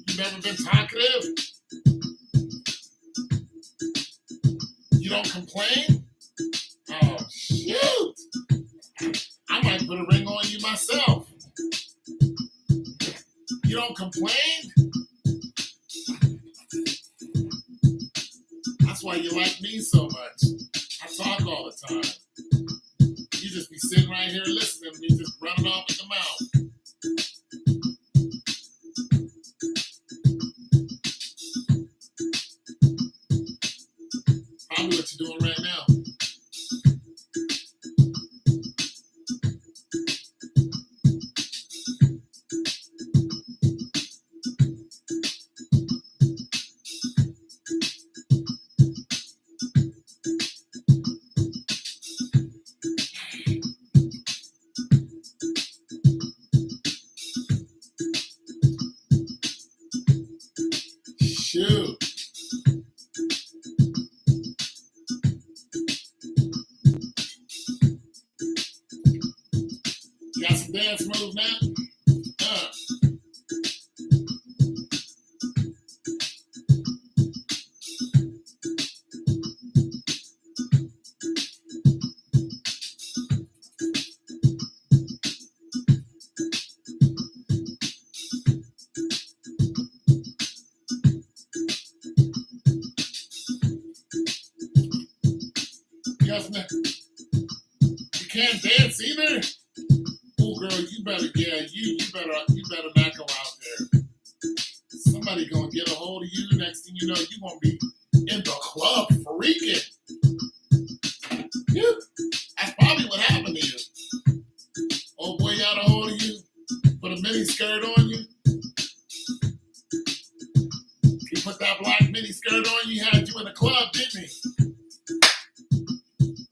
You never been talkative? You don't complain? Oh, shoot. I might put a ring on you myself. You don't complain? That's why you like me so much. I talk all the time. You just be sitting right here listening to me just running off at the mouth. Probably what you're doing right now. Shoot. You got some dance moves now? Yes, man. You can't dance either. Oh, girl, you better, yeah, you better not go out there. Somebody gonna get a hold of you. Next thing you know, you gonna be in the club freaking. You. That's probably what happened to you. Old boy got a hold of you, put a mini skirt on you. He put that black mini skirt on you, had you in the club, didn't he?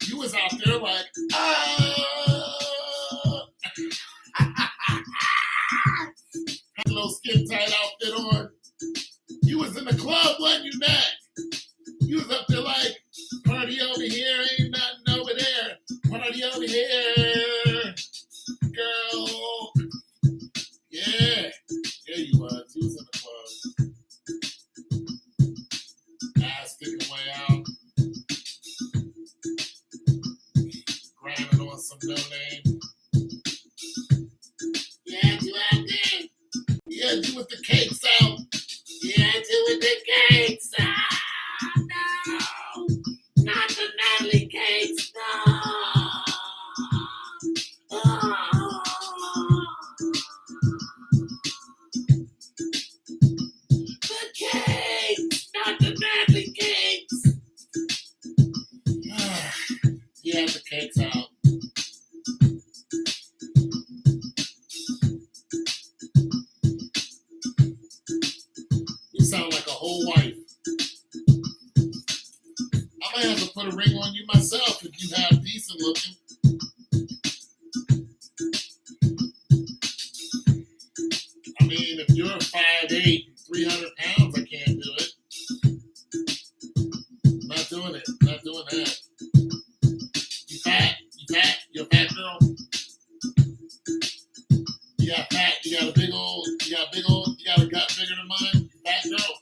You was out there like, had a little skin tight outfit on. You was in the club, wasn't you, Mac? You was up there like, party over here, ain't nothing over there. Party over here, girl. Yeah, you was. You was in the club. Ass sticking way out. Grinding on some no name. Yeah, you out there. Yeah, you with the cakes out. Yeah, you with the cakes out. No, not the Natalie cakes. No. Oh. The cakes, not the Natalie cakes. Yeah, the cakes out. You sound like a whole wife. I might have to put a ring on you myself if you have decent looking. I mean, if you're 5'8", 300 pounds, I can't do it. I'm not doing it. I'm not doing that. You fat? You fat? You a fat girl? You got fat? You got a gut bigger than mine? You fat girl?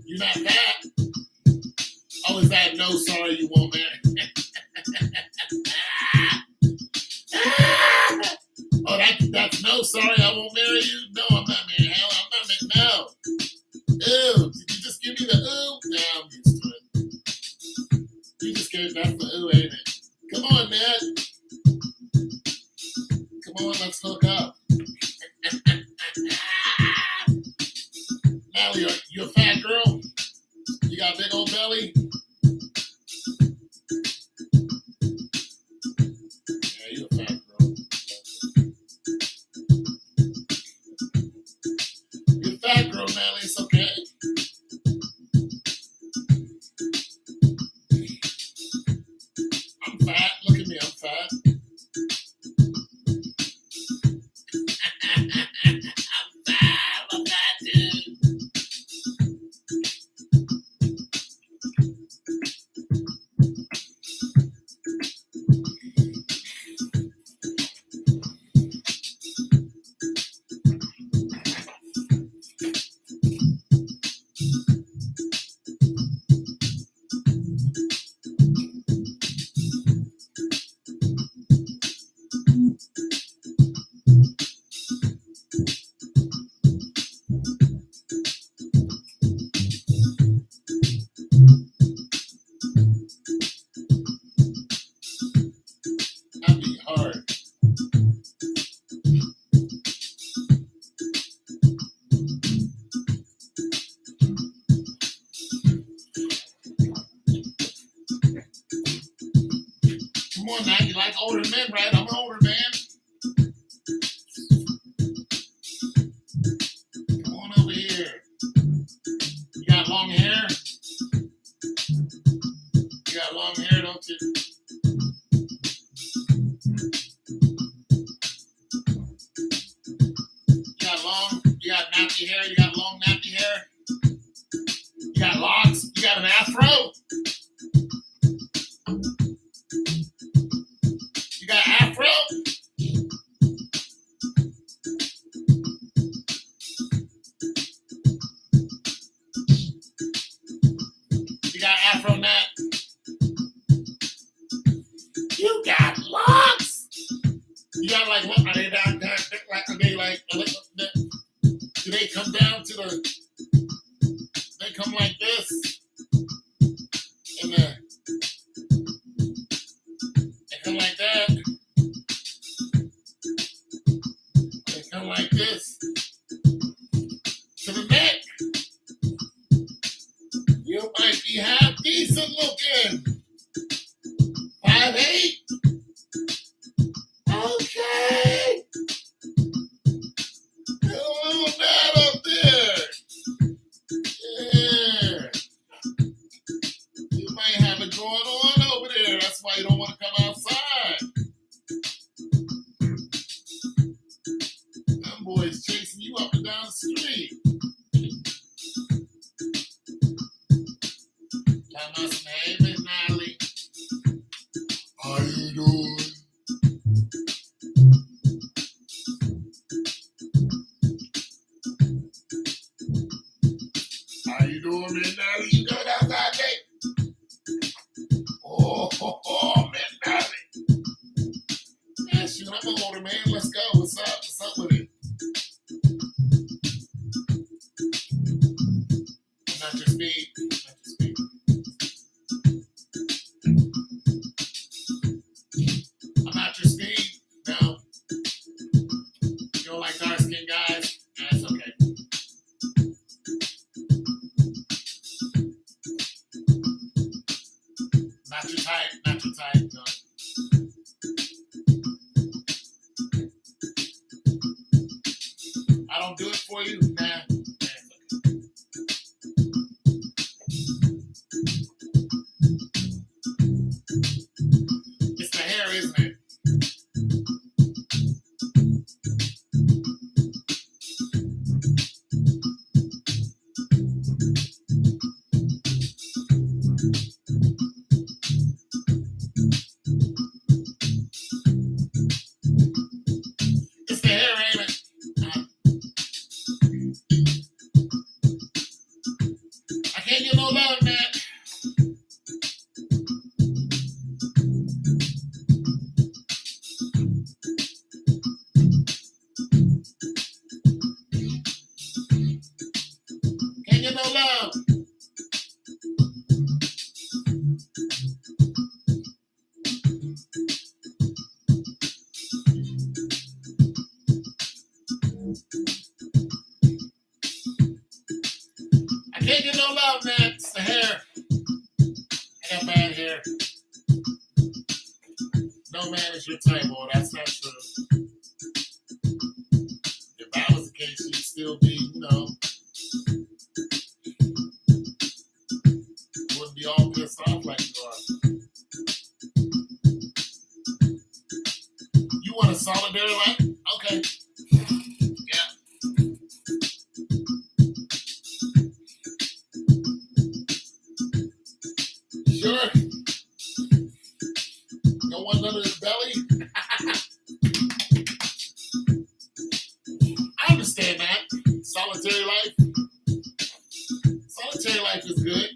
You not fat? Oh, is that no, sorry, you won't marry? Oh, that's no, sorry, I won't marry you? No, I'm not marrying. Hell, I'm not marrying. No. Ooh, did you just give me the ooh? No, I'm used to it. You just gave that's the ooh, ain't it? Come on, man. Come on, let's hook up. Natalie, you a fat girl? You got a big old belly? Yeah, you a fat girl. You're a fat girl, Natalie. It's okay. I'm fat. Look at me. I'm fat. I'm fat. I'm a fat dude. That'd be hard. Come on now, you like older men, right? I'm an older man. Come on over here. You got long hair? You got long hair, don't you? You got nappy hair? You got long nappy hair? You got locks? You got an afro? You got afro? You got afro nap? You got locks? You got like what? Are they down? Do they come down to the? They come like this. down like this to the neck. You might be half decent looking. 5'8". Okay. A little bad up there. Yeah. You might have it going on over there. That's why you don't want to come outside. Them boys chasing you up and down the street. Talking about some, hey, Miss Natalie. How you doing? How you doing, Miss Natalie? You going outside, Jake? Oh, Miss Natalie. Yeah, shoot, I'm an older man. Let's go. What's up? What's up with it? I'm not your speed. Not your speed. I'm not your speed. No. You don't like dark skinned guys? That's okay. Not your type. Not your type. No. I don't do it for you. Nah. It's the hair, isn't it? It's the hair, ain't it? I can't get no love, man. Can't get no love. I can't get no love, man. It's the hair. I got bad hair. No man is your type, boy. That's not true. If that was the case, you'd still be, you wouldn't be all pissed off like you are. You want a solitary life? Okay. Yeah. Sure. No one under his belly? I understand that. Solitary life. Solitary life is good.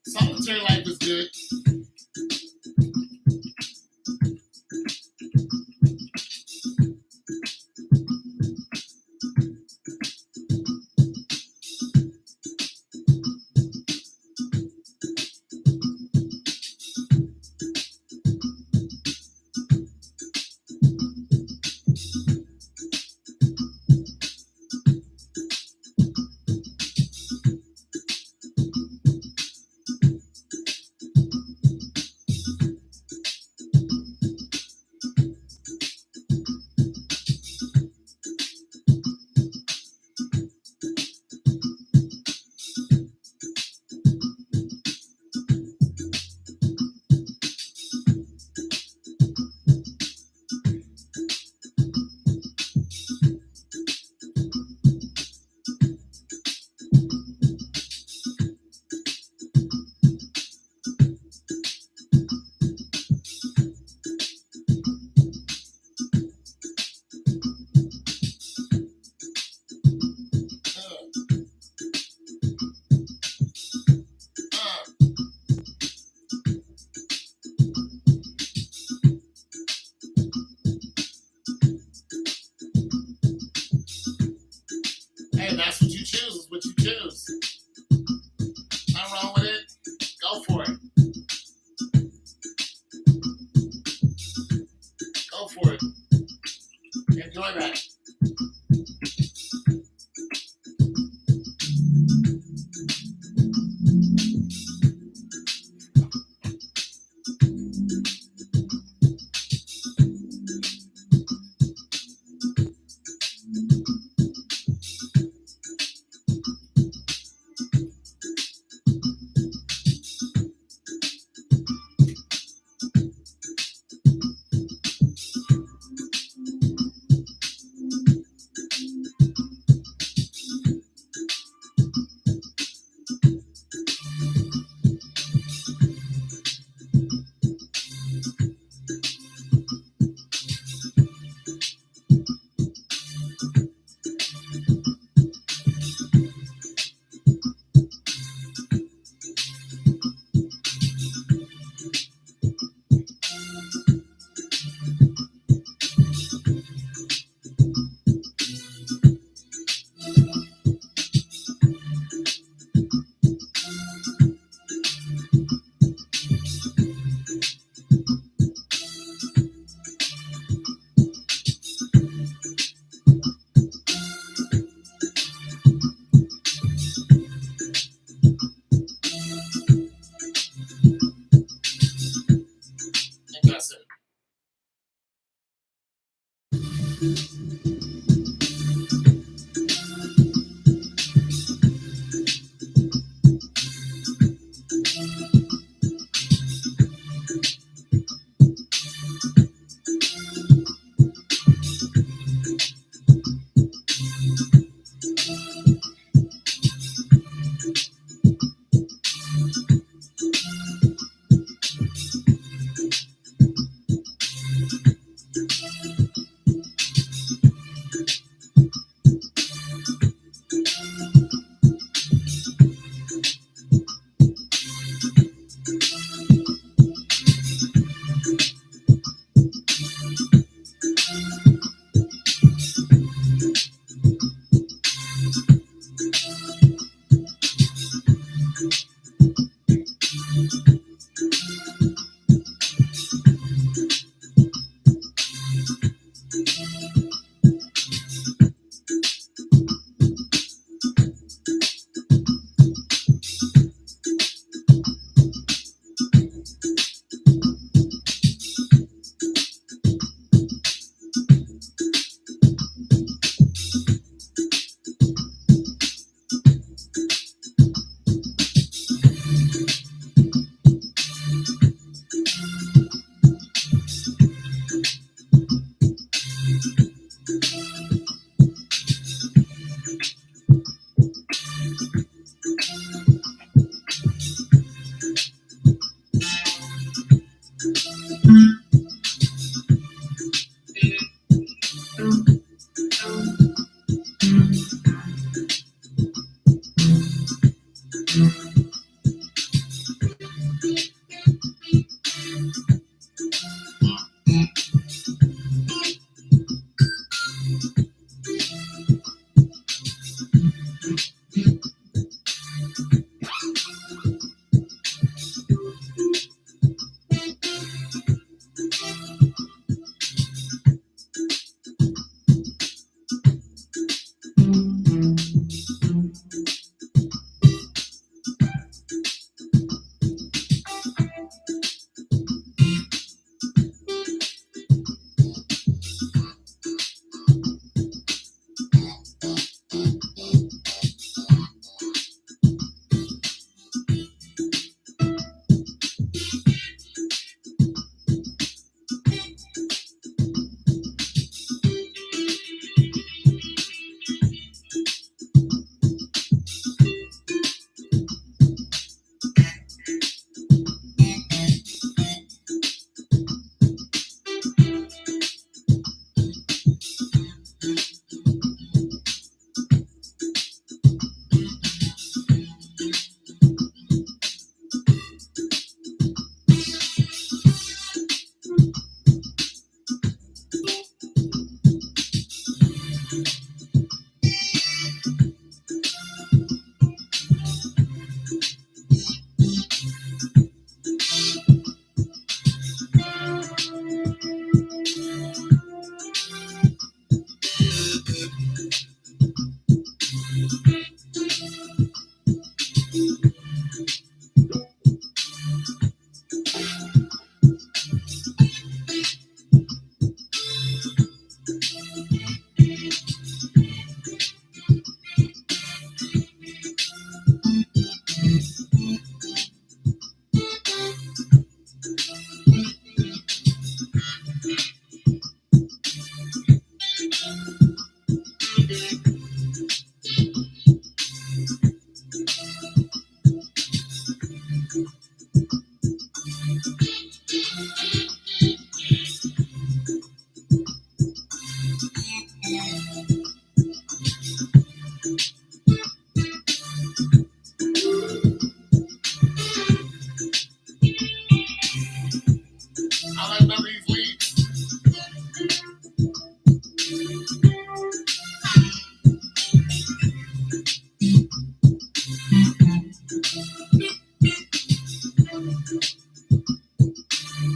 Solitary life is good. Hey, that's what you choose, is what you choose. Nothing wrong with it. Go for it.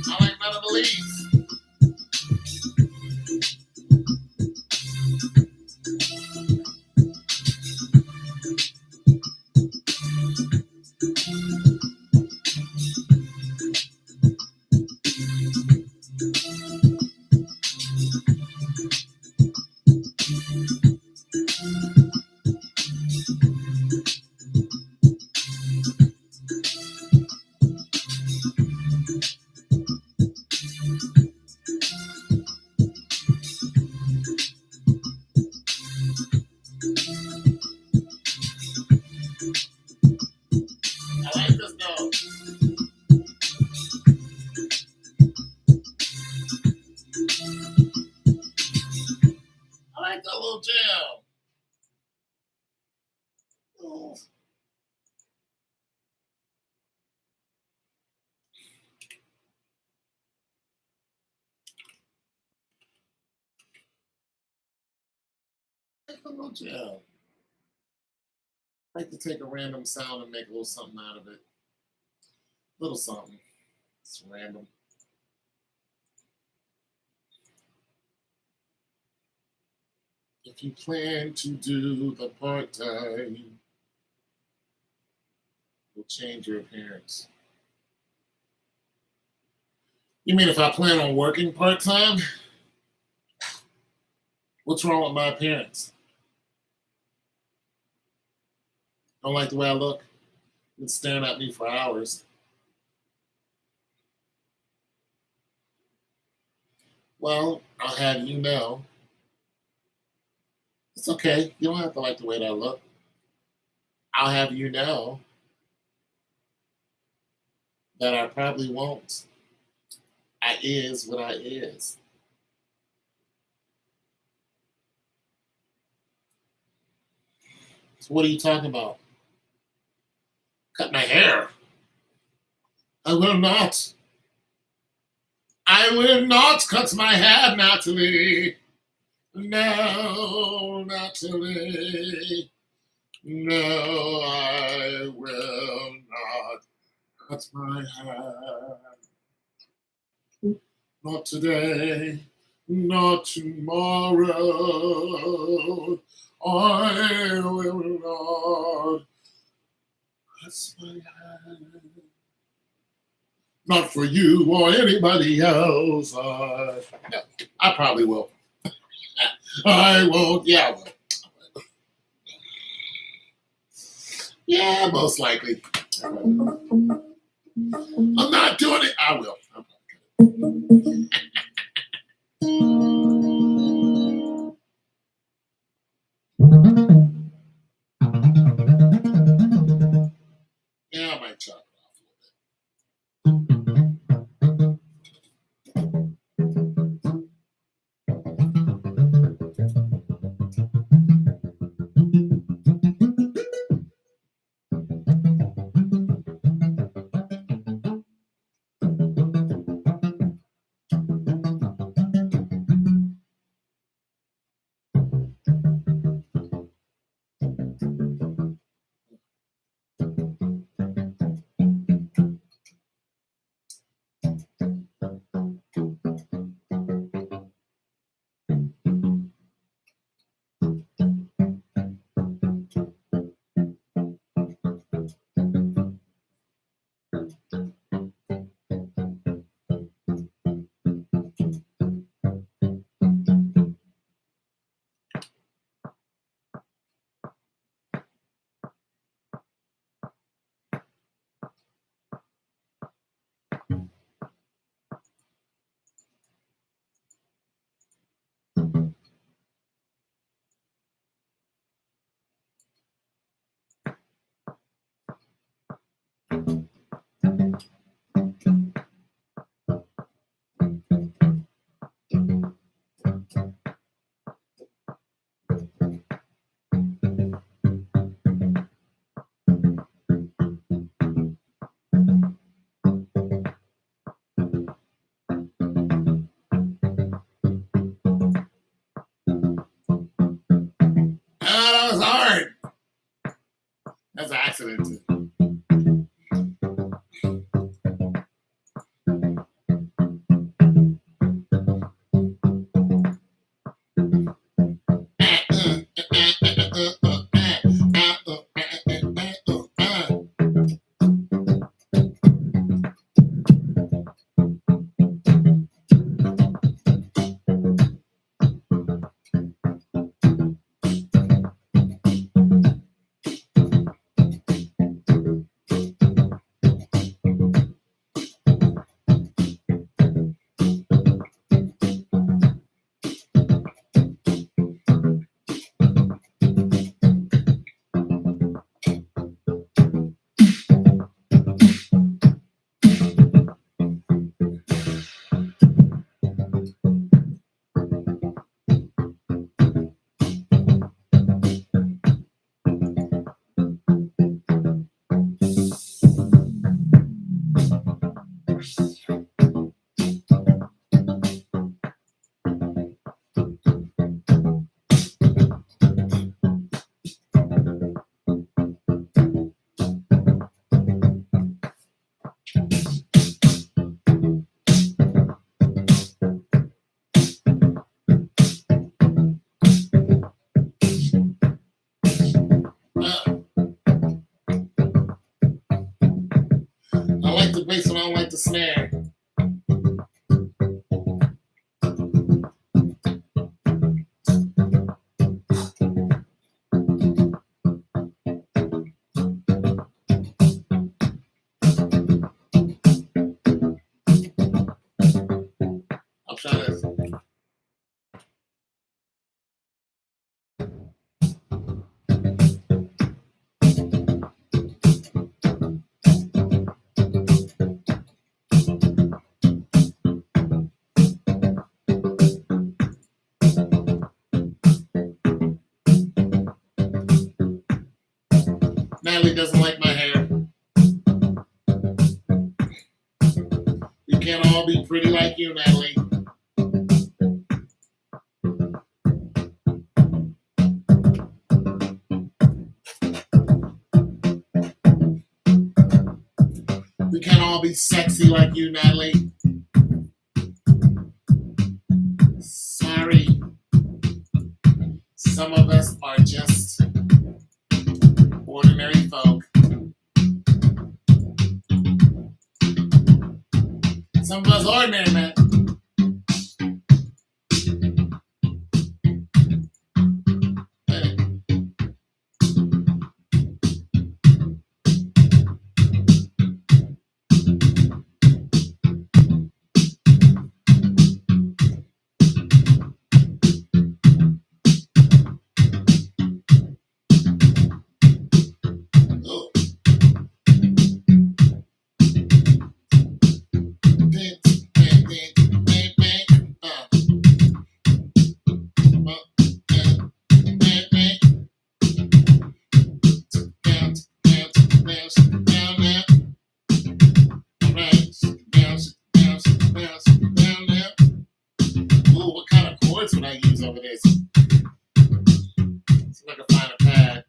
I like none of the leads. I like this though. I like that little jam. Oh, I like the little jam. I like to take a random sound and make a little something out of it. Little something. It's random. If you plan to do the part time, will change your appearance. You mean if I plan on working part time? What's wrong with my appearance? Don't like the way I look? Been staring at me for hours. Well, I'll have you know. It's okay. You don't have to like the way that I look. I'll have you know that I probably won't. I is what I is. So what are you talking about? Cut my hair. I will not. I will not cut my hair, Natalie. No, Natalie. No, I will not cut my hair. Not today, not tomorrow. I will not cut my hair. Not for you or anybody else. No, I probably will. I won't. Yeah, I will. Yeah, most likely. I'm not doing it. I will. Yeah, I might chop it off a little bit. That was hard. That's an accident. I like the bass, but I don't like the snare. I'll try this. Natalie doesn't like my hair. We can't all be pretty like you, Natalie. We can't all be sexy like you, Natalie. Sorry. Some of us are just ordinary folk. Some of us ordinary, man. Hey. Oh. Ooh, what kind of chords would I use over this? See if I can find a pad.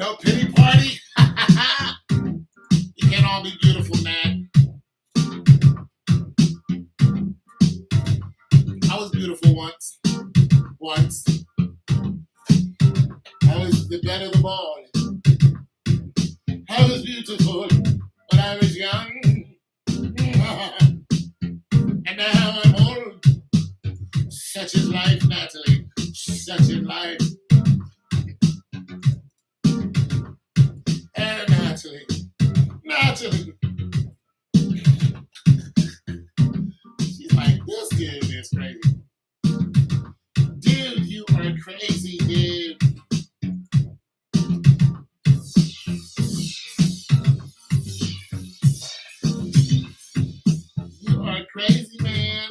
No pity party. You can't all be beautiful, man. I was beautiful once. Once. I was the better of them all. I was beautiful when I was young. And now I'm old. Such is life, Natalie. Such is life. And Natalie. Natalie. She's like, this dude is crazy. Dude, you are crazy, dude. You are crazy, man.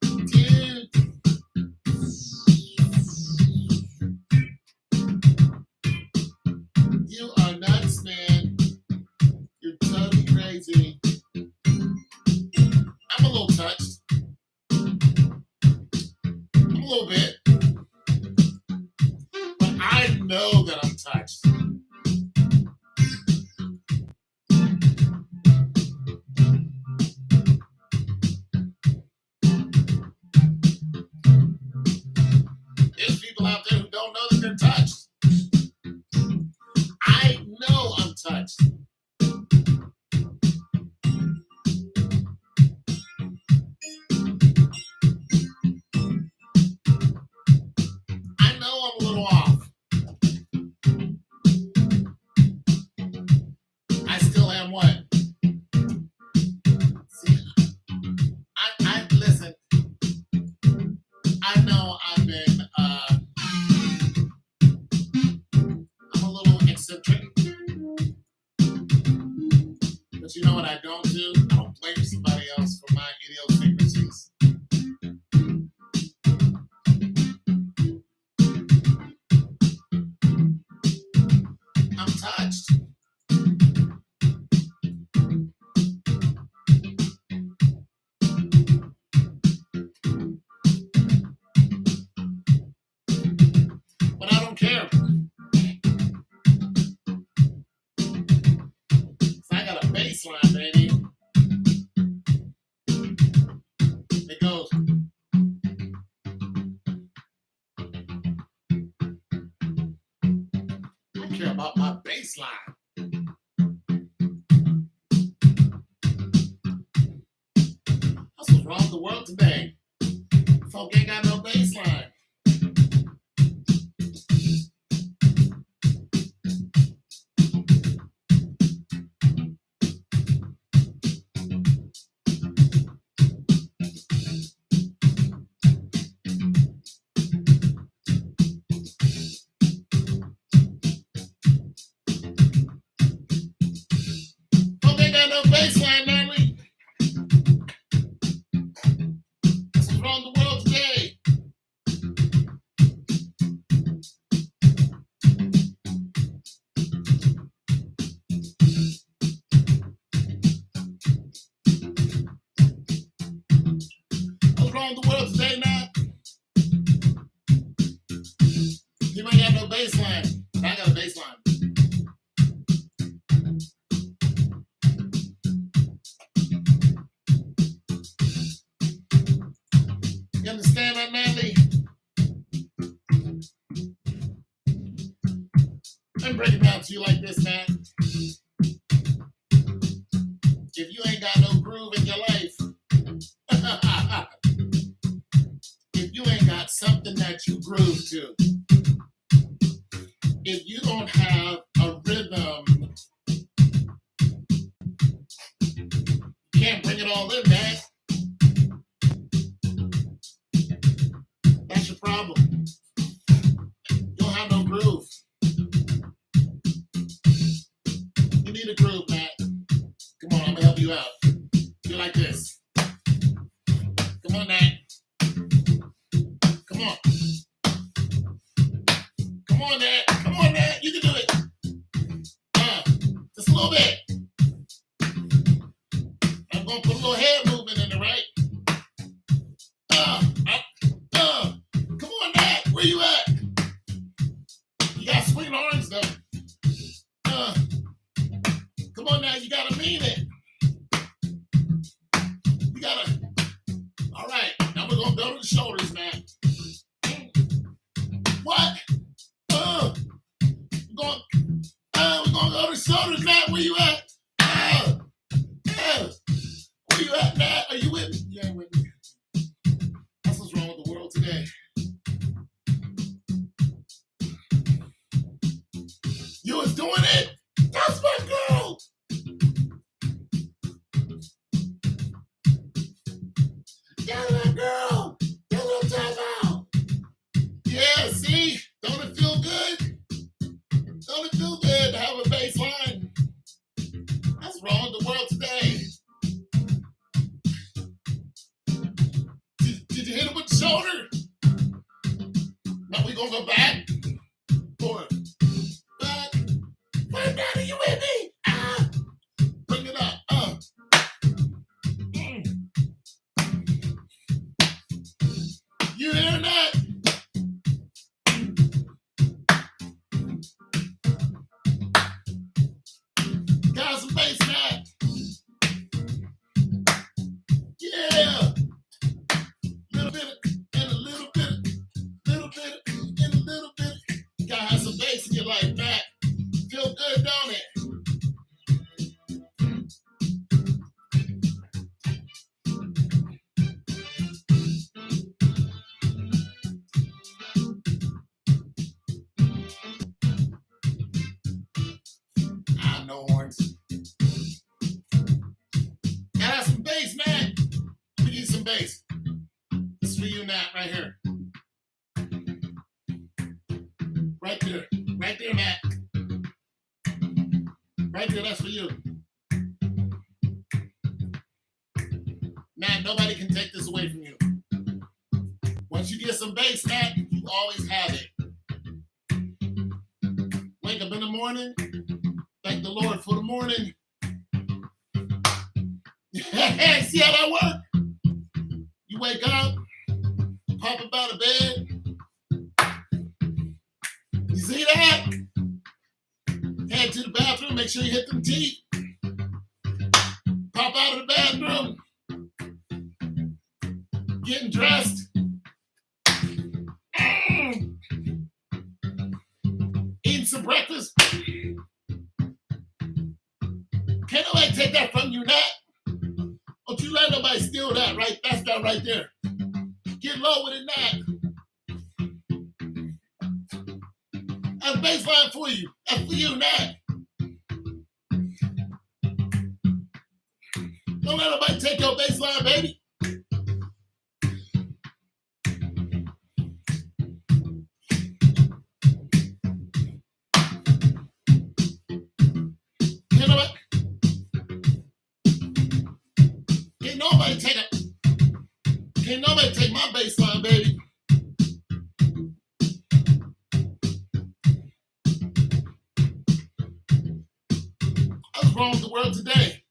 Dude. You are nuts, man. You're totally crazy. I'm a little touched. A little bit. But I know that I'm touched. There's people out there who don't know that they're touched. I know I'm touched. I know I'm a little off. I still am what? See, I listen. I know I've been I'm a little eccentric. But you know what I don't do? I don't blame somebody else for my idiosyncrasies. I'm touched. But I don't care. 'Cause I got a baseline, baby. It goes. I care about my baseline. That's what's wrong with the world today. Folk ain't got no baseline. Folk ain't got no baseline, Natalie. That's what's wrong with the world today. What's wrong with the world today, now? You might have no baseline. I got a baseline. You understand that, Natalie? Let me break it down to you like this, man. If you ain't got no groove in your life, if you ain't got something that you groove to, if you don't have a rhythm, you can't bring it all in, man. That's your problem. You don't have no groove. You need a groove, man. Come on, I'm gonna help you out. You like this. Come on, Nat. Come on. Come on, Nat. Come on, Nat. You can do it. Just a little bit. I'm gonna put a little head movement in it, right? Come on, Nat. Where you at? You got swinging arms now. you gotta mean it. You gotta. All right, now we're gonna go to the shoulders, man. What? We're going. We're gonna go to the shoulders, Matt. Where you at? Where you at, Matt? Are you with me? You ain't with me. That's what's wrong with the world today. You was doing it? That's my girl! That's my girl! Get a little time out! Yeah, see? Don't it feel good? Don't it feel good to have a bass line? That's wrong with the world today. Did you hit him with the shoulder? Now we gonna go back? Forward. Back. Wait, Dad, are you with me? Bring it up. You hearing that? Got some bass, Matt. Yeah. Little bit and a little bit, little bit and a little bit. You gotta have some bass in your life, Matt. Feel good, don't it? No horns. Gotta have some bass, man. Let me get some bass. This is for you, Matt, right here. Right there. Right there, Matt. Right there, that's for you. Matt, nobody can take this away from you. Once you get some bass, Matt, you always have it. Wake up in the morning, thank the Lord for the morning. See how that works? You wake up, pop up out of bed. You see that? Head to the bathroom, make sure you hit them teeth. Pop out of the bathroom. Getting dressed. Eating some breakfast. Can't nobody take that from you, Nat. Don't you let nobody steal that, right? That's that right there. Get low with it, Nat. That's baseline for you. That's for you, Nat. Don't let nobody take your baseline, baby. Can't nobody take my baseline, baby. What's wrong with the world today?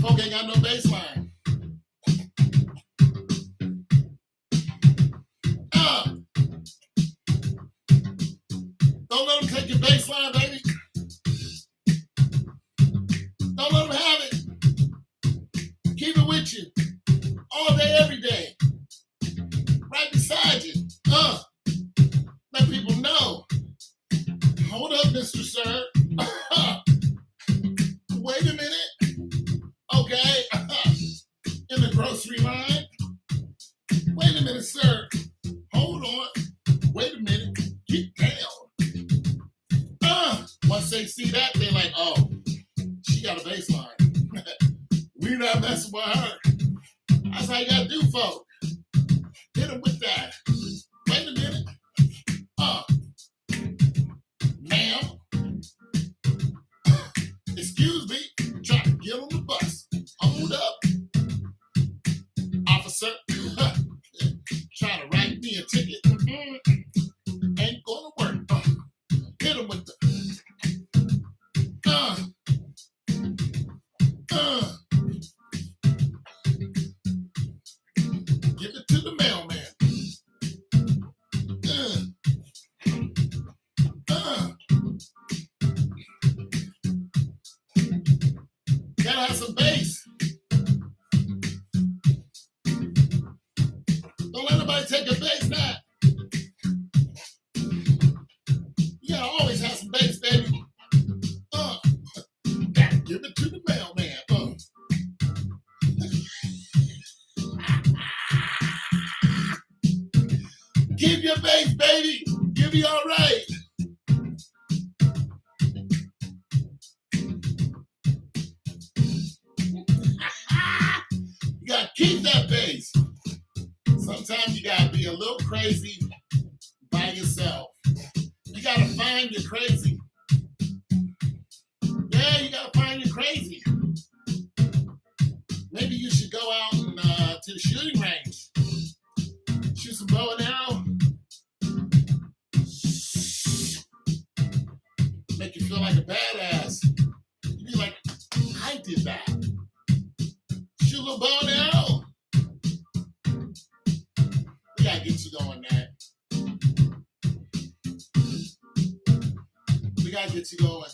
Folk ain't got no baseline. Don't let them take your baseline, baby. Don't let them have it. Keep it with you. All day, every day. Right beside you. Let people know. Hold up, Mr. Sir. Wait a minute. Okay. In the grocery line. Wait a minute, sir. Hold on. Wait a minute. Get down. Once they see that, they're like, oh, she got a baseline. We're not messing with her. That's how you gotta do, folks. Hit them with that. Wait a minute. Ma'am. Excuse me. Trying to get on the bus. Hold up. Officer. Trying to write me a ticket. Ain't gonna work. Hit them with the. Give it to the mailman. Keep that pace. Sometimes you gotta be a little crazy by yourself. You gotta find your crazy. Yeah, you gotta find your crazy. Maybe you should go out and to the shooting range, shoot some bow and arrow, make you feel like a badass. You be like, I did that. Shoot a little bow and arrow. We gotta get you going, man. We gotta get you going.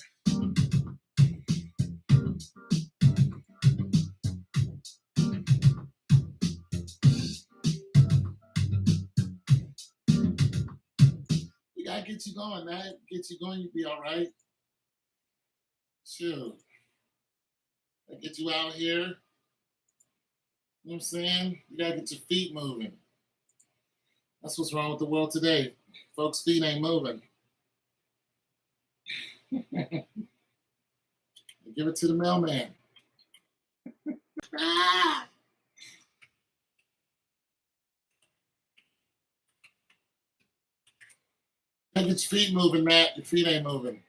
We gotta get you going, man. Get you going, you'll be all right. Shoot. I get you out here. You know what I'm saying? You gotta get your feet moving. That's what's wrong with the world today. Folks' feet ain't moving. Give it to the mailman. Ah! Get your feet moving, Matt. Your feet ain't moving.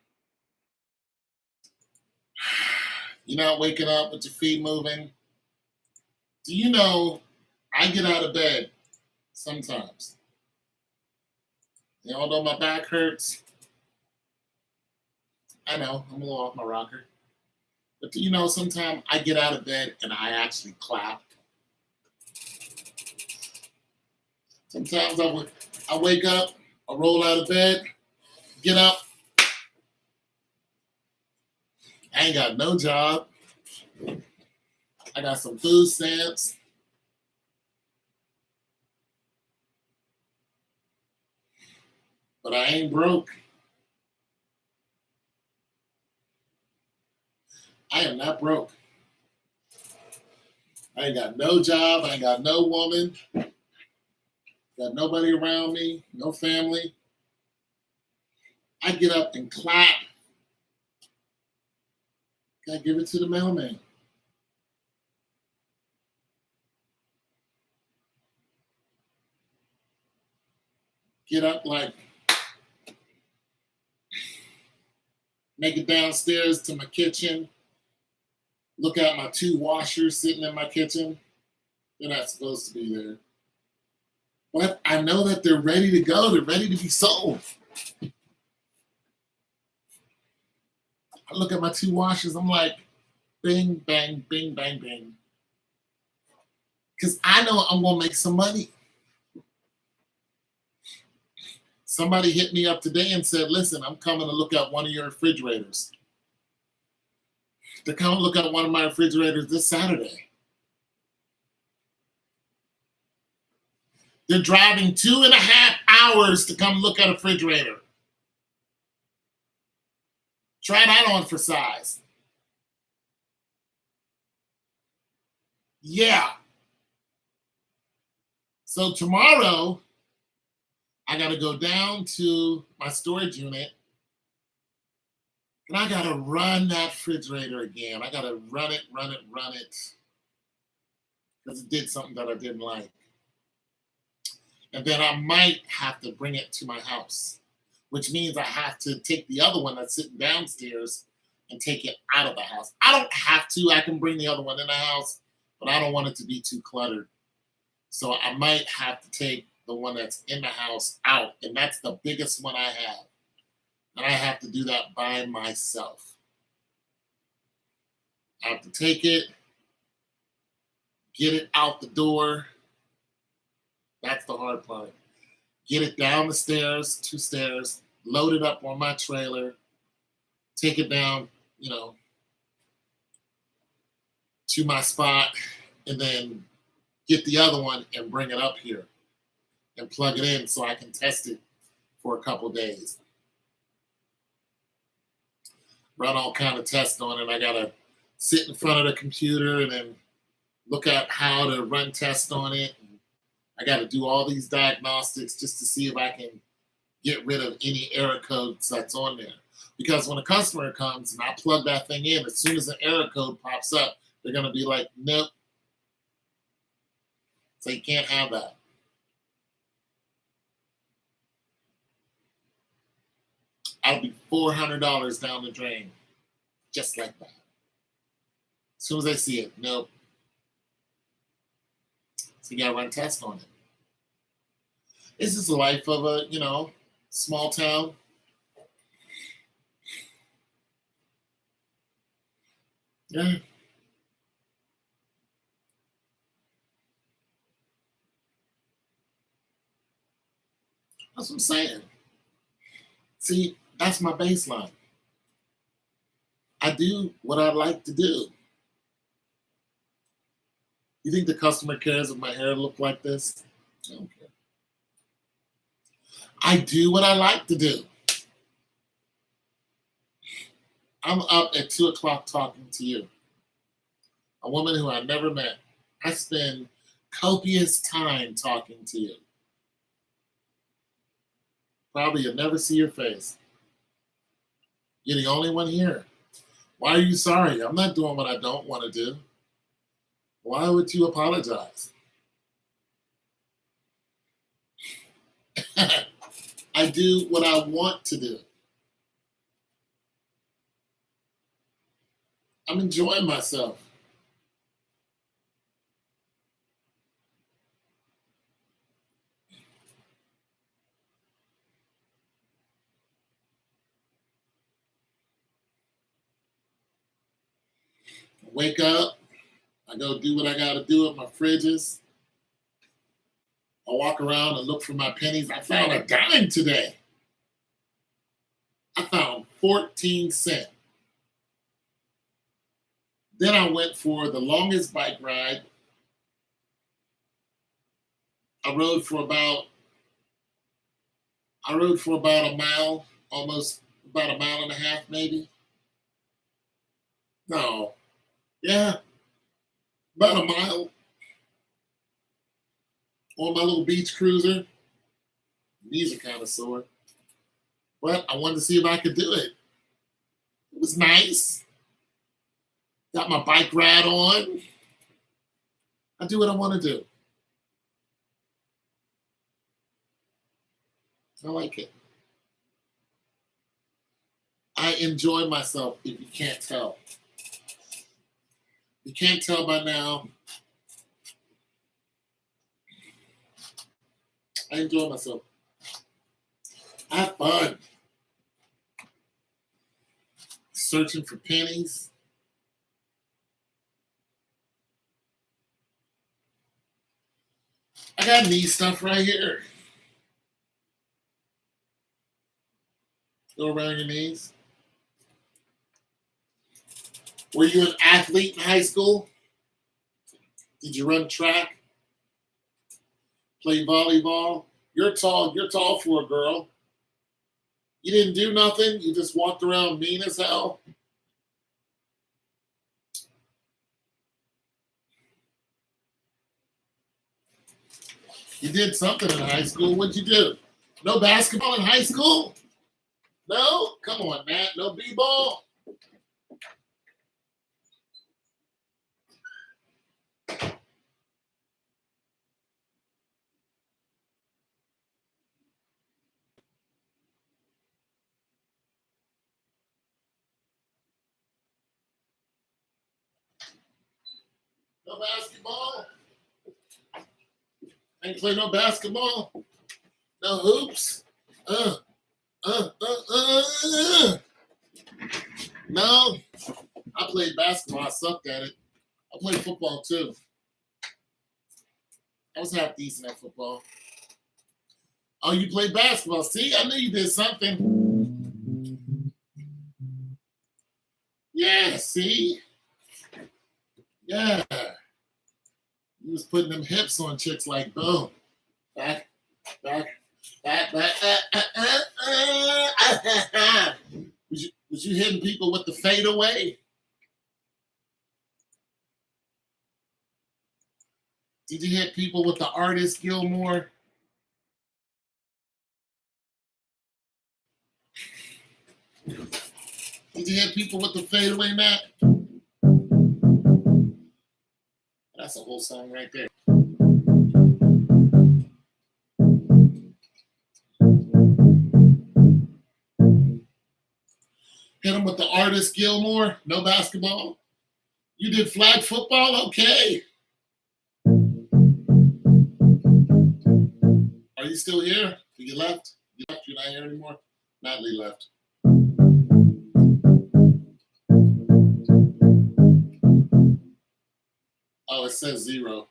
You're not waking up with your feet moving. Do you know I get out of bed sometimes? Although my back hurts, I know I'm a little off my rocker. But do you know sometimes I get out of bed and I actually clap? Sometimes I wake up, I roll out of bed, get up. I ain't got no job. I got some food stamps. But I ain't broke. I am not broke. I ain't got no job. I ain't got no woman. Got nobody around me. No family. I get up and clap. Gotta give it to the mailman. Get up like, make it downstairs to my kitchen. Look at my 2 washers sitting in my kitchen. They're not supposed to be there. But I know that they're ready to go. They're ready to be sold. I look at my 2 washers. I'm like, bing, bang, bing, bang, bing. Because I know I'm going to make some money. Somebody hit me up today and said, listen, I'm coming to look at one of your refrigerators. They're coming to look at one of my refrigerators this Saturday. They're driving 2.5 hours to come look at a refrigerator. Try that on for size. Yeah. So tomorrow, I got to go down to my storage unit and I got to run that refrigerator again. I got to run it because it did something that I didn't like. And then I might have to bring it to my house, which means I have to take the other one that's sitting downstairs and take it out of the house. I don't have to. I can bring the other one in the house, but I don't want it to be too cluttered. So I might have to take the one that's in the house out, and that's the biggest one I have. And I have to do that by myself. I have to take it, get it out the door. That's the hard part. Get it down the stairs, 2 stairs, load it up on my trailer, take it down, to my spot, and then get the other one and bring it up here and plug it in so I can test it for a couple days. Run all kind of tests on it. I gotta sit in front of the computer and then look at how to run tests on it. I got to do all these diagnostics just to see if I can get rid of any error codes that's on there. Because when a customer comes and I plug that thing in, as soon as an error code pops up, they're going to be like, nope, So you can't have that. I'll be $400 down the drain, just like that. As soon as I see it, nope. So you gotta run tests on it. This is the life of a, small town. Yeah, that's what I'm saying. See, that's my baseline. I do what I like to do. You think the customer cares if my hair look like this? I don't care. I do what I like to do. I'm up at 2 o'clock talking to you, a woman who I never met. I spend copious time talking to you. Probably you'll never see your face. You're the only one here. Why are you sorry? I'm not doing what I don't want to do. Why would you apologize? I do what I want to do. I'm enjoying myself. Wake up. I go do what I got to do at my fridges. I walk around and look for my pennies. I found a dime today. I found 14 cents. Then I went for the longest bike ride. I rode for about a mile, almost about a mile and a half, maybe. No, yeah, about a mile on my little beach cruiser. Knees are kind of sore, but I wanted to see if I could do it. It was nice. Got my bike ride on. I do what I want to do. I like it. I enjoy myself, if you can't tell. You can't tell by now. I enjoy myself. I have fun. Searching for pennies. I got knee stuff right here. Go around your knees. Were you an athlete in high school? Did you run track? Play volleyball? You're tall. You're tall for a girl. You didn't do nothing. You just walked around mean as hell. You did something in high school. What'd you do? No basketball in high school? No? Come on, Matt. No b-ball? No basketball? Ain't play no basketball? No hoops? Uh, No? I played basketball. I sucked at it. I played football too. I was half decent at football. Oh, you played basketball. See, I knew you did something. Yeah, see? Yeah. You was putting them hips on chicks like boom. Back, back, back, back. Was you hitting people with the fadeaway? Did you hit people with the Artist Gilmore? Did you hit people with the fadeaway, Matt? That's a whole song right there. Hit him with the artist Gilmore. No basketball. You did flag football? Okay. Are you still here? You left? You left? You're not here anymore? Natalie left. Oh, it says 0.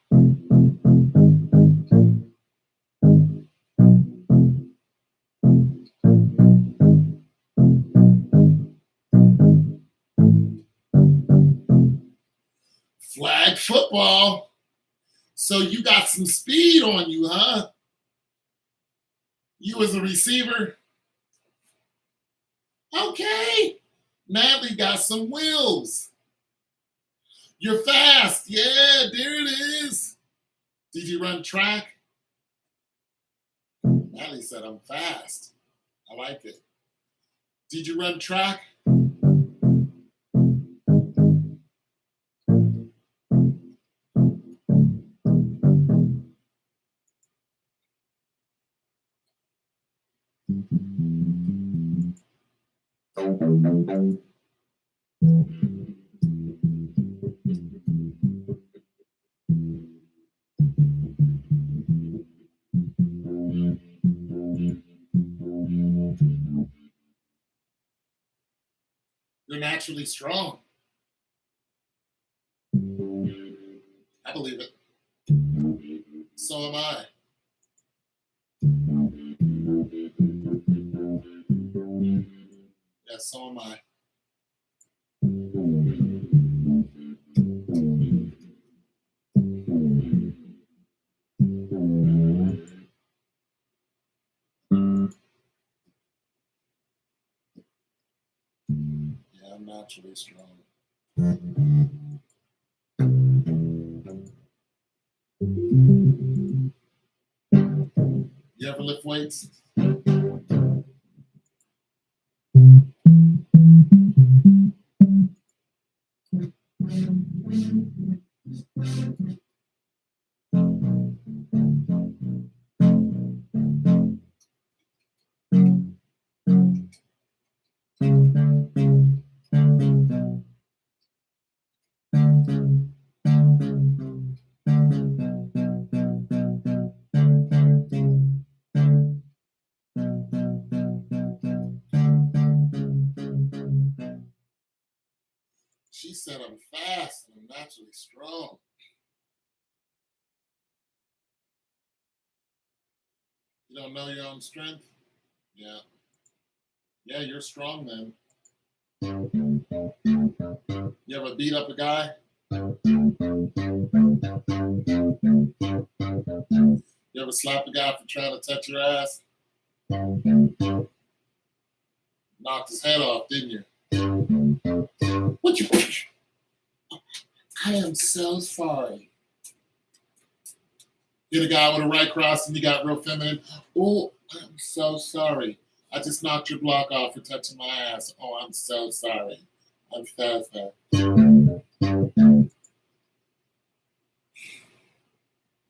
Flag football. So you got some speed on you, huh? You as a receiver? Okay. Natalie got some wheels. You're fast. Yeah, there it is. Did you run track? Natalie said, I'm fast. I like it. Did you run track? You're naturally strong. I believe it. So am I. Yes, so am I. Yeah, I'm naturally strong. You ever lift weights? She said I'm fast and I'm naturally strong. You don't know your own strength? Yeah. Yeah, you're strong then. You ever beat up a guy? You ever slap a guy for trying to touch your ass? Knocked his head off, didn't you? What you? I am so sorry. Hit a guy with a right cross and you got real feminine. Oh, I'm so sorry. I just knocked your block off for touching my ass. Oh, I'm so sorry. I'm fast. Yeah,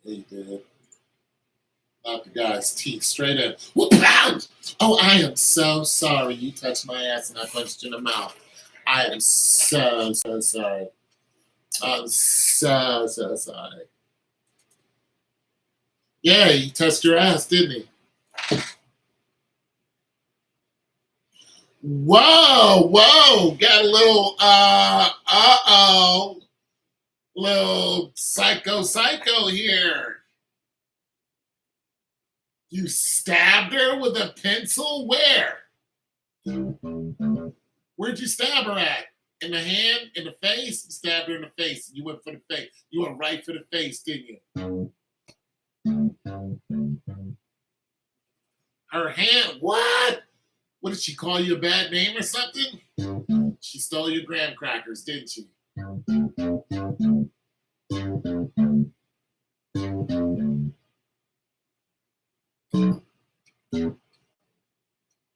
you did. Knocked the guy's teeth straight in. Whoop, pound! Oh, I am so sorry. You touched my ass and I punched you in the mouth. I am so sorry. I'm so sorry. Yeah, he touched your ass, didn't he? Whoa, got a little, little psycho here. You stabbed her with a pencil? Where? Where'd you stab her at? In the hand? In the face? You stabbed her in the face. You went for the face. You went right for the face, didn't you? Her hand? What? What did she call you a bad name or something? She stole your graham crackers, didn't she?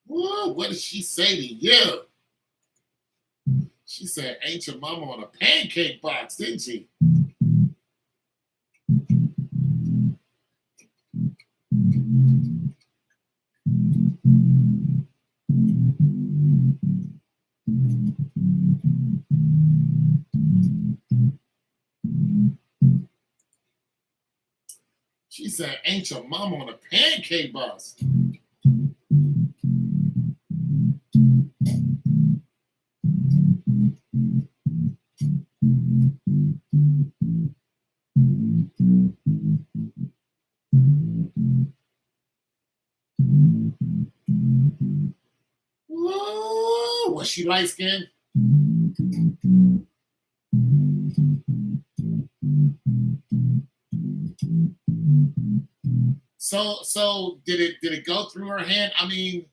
Whoa, what did she say to you? She said, ain't your mama on a pancake box, didn't she? said, ain't your mama on a pancake bus? Whoa, was she light skinned? So did it go through her hand? I mean,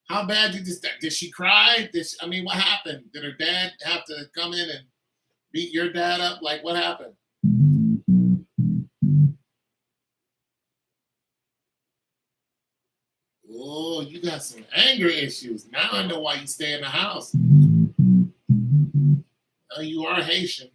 how bad did she cry? I mean, what happened? Did her dad have to come in and beat your dad up? Like, what happened? Oh, you got some anger issues. Now I know why you stay in the house. Oh, you are Haitian.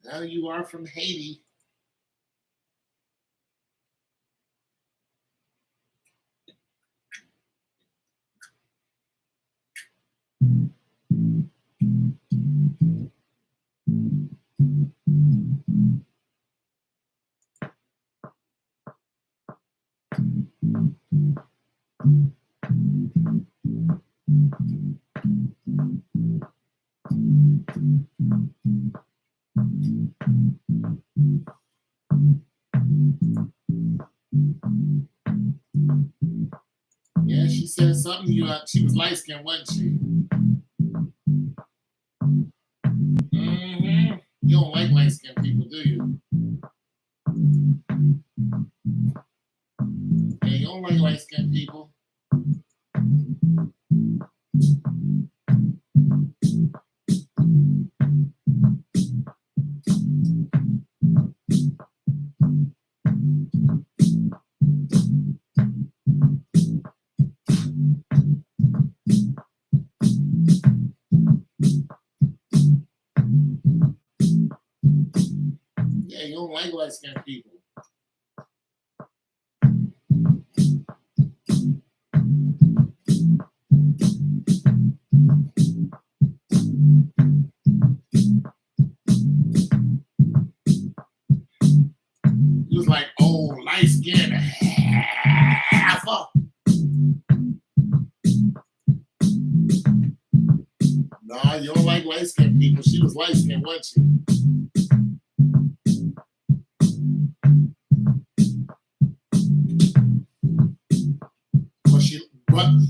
Now you are from Haiti. Yeah, she said something. She was light skinned, wasn't she? Mm-hmm. You don't like light skinned people, do you? Yeah, you don't like light skinned people. Yeah, you don't like light skinned people. He was like, oh, light skinned. Nah, you don't like light skinned people. She was light skinned, wasn't she?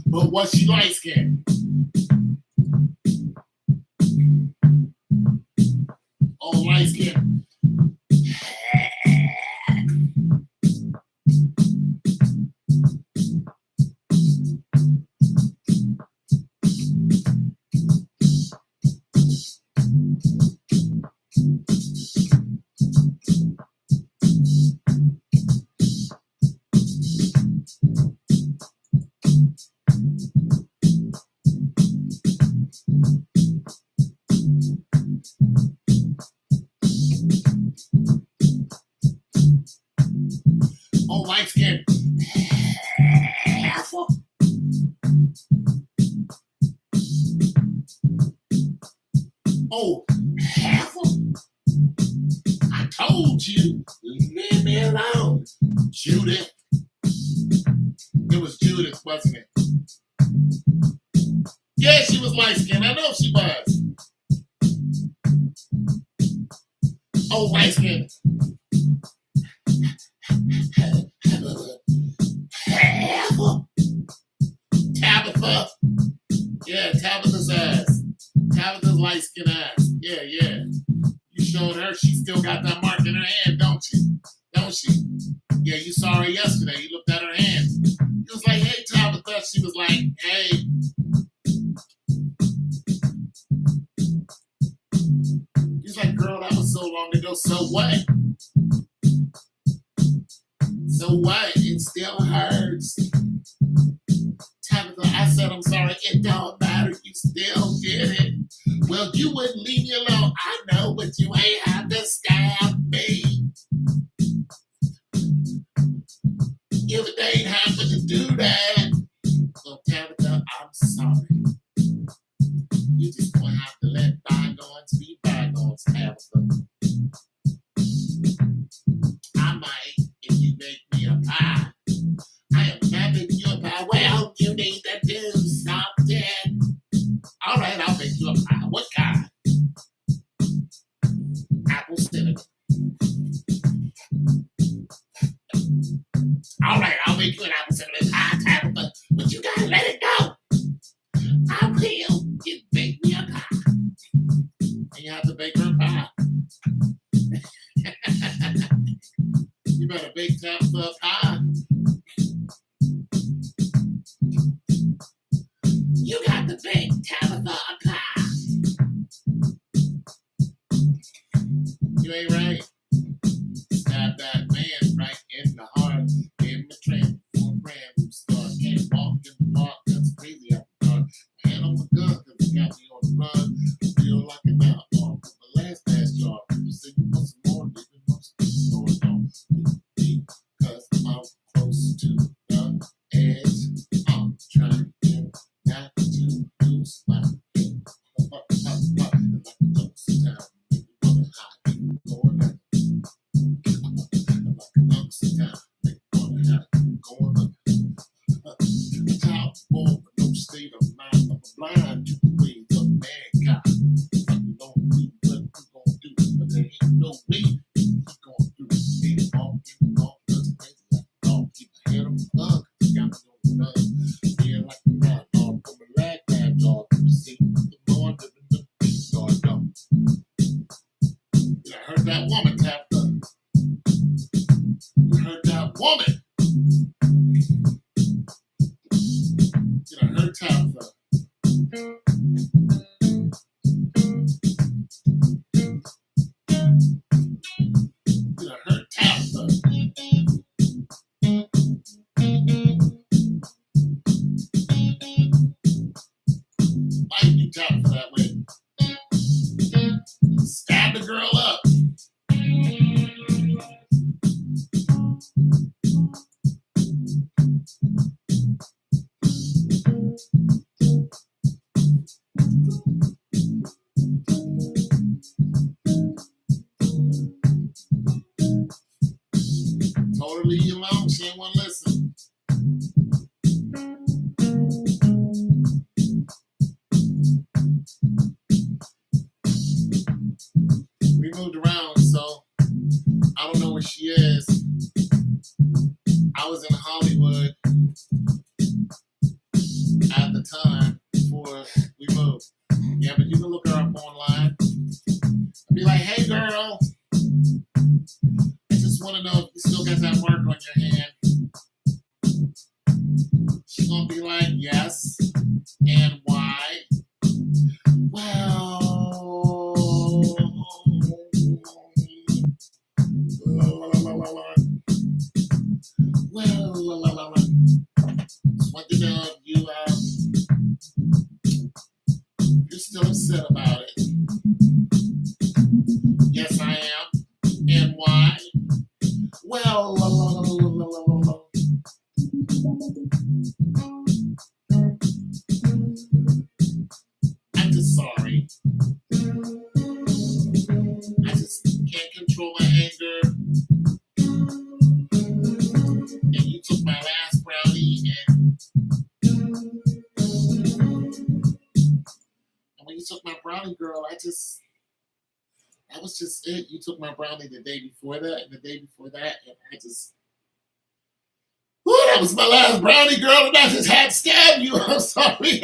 But was she light skinned? Oh, light skinned. Oh, light skinned. Oh, I told you, leave me alone, Judith. It was Judith, wasn't it? Yeah, she was light skinned. I know she was. Oh, light skinned. Tabitha. Yeah, Tabitha's ass. Tabitha's light skinned ass. Yeah, yeah. You showed her she still got that mark in her hand, don't you? Don't she? Yeah, you saw her yesterday. You looked at her hand. You was like, hey, Tabitha. She was like, hey. He's like, girl, that was so long ago. So what? So what? It still hurts. Tabitha, I said, I'm sorry, it don't matter. You still did it. Well, you wouldn't leave me alone. I know, but you ain't have to stab me. If it ain't happen to do that, so Tabitha, I'm sorry. You just gonna have to let bygones be bygones, Tabitha. I might if you make me a pie. I am not making you a pie. Well, you need to do something. All right, I'll make you a pie. What kind? Apple cinnamon. All right, I'll make you an apple cinnamon pie, Tabitha, but you gotta let it go. I will. You bake me a pie. And you have to bake her a pie. You better bake Tabitha a pie. You got to bake Tabitha a pie. You ain't right. Stab that man right in the heart. Give him a tramp for a brand new start. Can't walk in the park, that's crazy after dark. Hand on my gun, cause he got me on the run. Feel like an outlaw. My last job. You say you want some more, living most people don't. Because I'm close to the edge. I'm trying not to lose my head. Like a ghost town. Make me wanna hide. Going up. Like a ghost town. Make me wanna hide. Going up. A child born with no state of mind. I'm blind to the ways of mankind. You don't do what you gonna do, but there ain't no way you gonna do it. Ain't walking, cause crazy. I'll keep my head on the gun, cause you got me on the run. Feel like a mad dog, from a rag bad dog. You see, the more living the beast, dog, dog. You heard that woman tap up. You heard that woman. You heard tap up. You heard tap up. Why you tap for that way? Stab the girl up. Totally leave you alone. She ain't want to listen. We moved around, so I don't know where she is. I was in Hollywood at the time before we moved. Yeah, but you can look her up online. Be like, hey girl, I just want to know if you still got that mark on your hand. She's gonna be like, yes. And why? Well, just want to know if you're still upset about it. Yes, I am. And why? Well, I'm just sorry. I just can't control my anger. And you took my last brownie, and when you took my brownie, girl, that was just it. You took my brownie the day before that, and the day before that, and that was my last brownie, girl, and I just had to stab you. I'm sorry.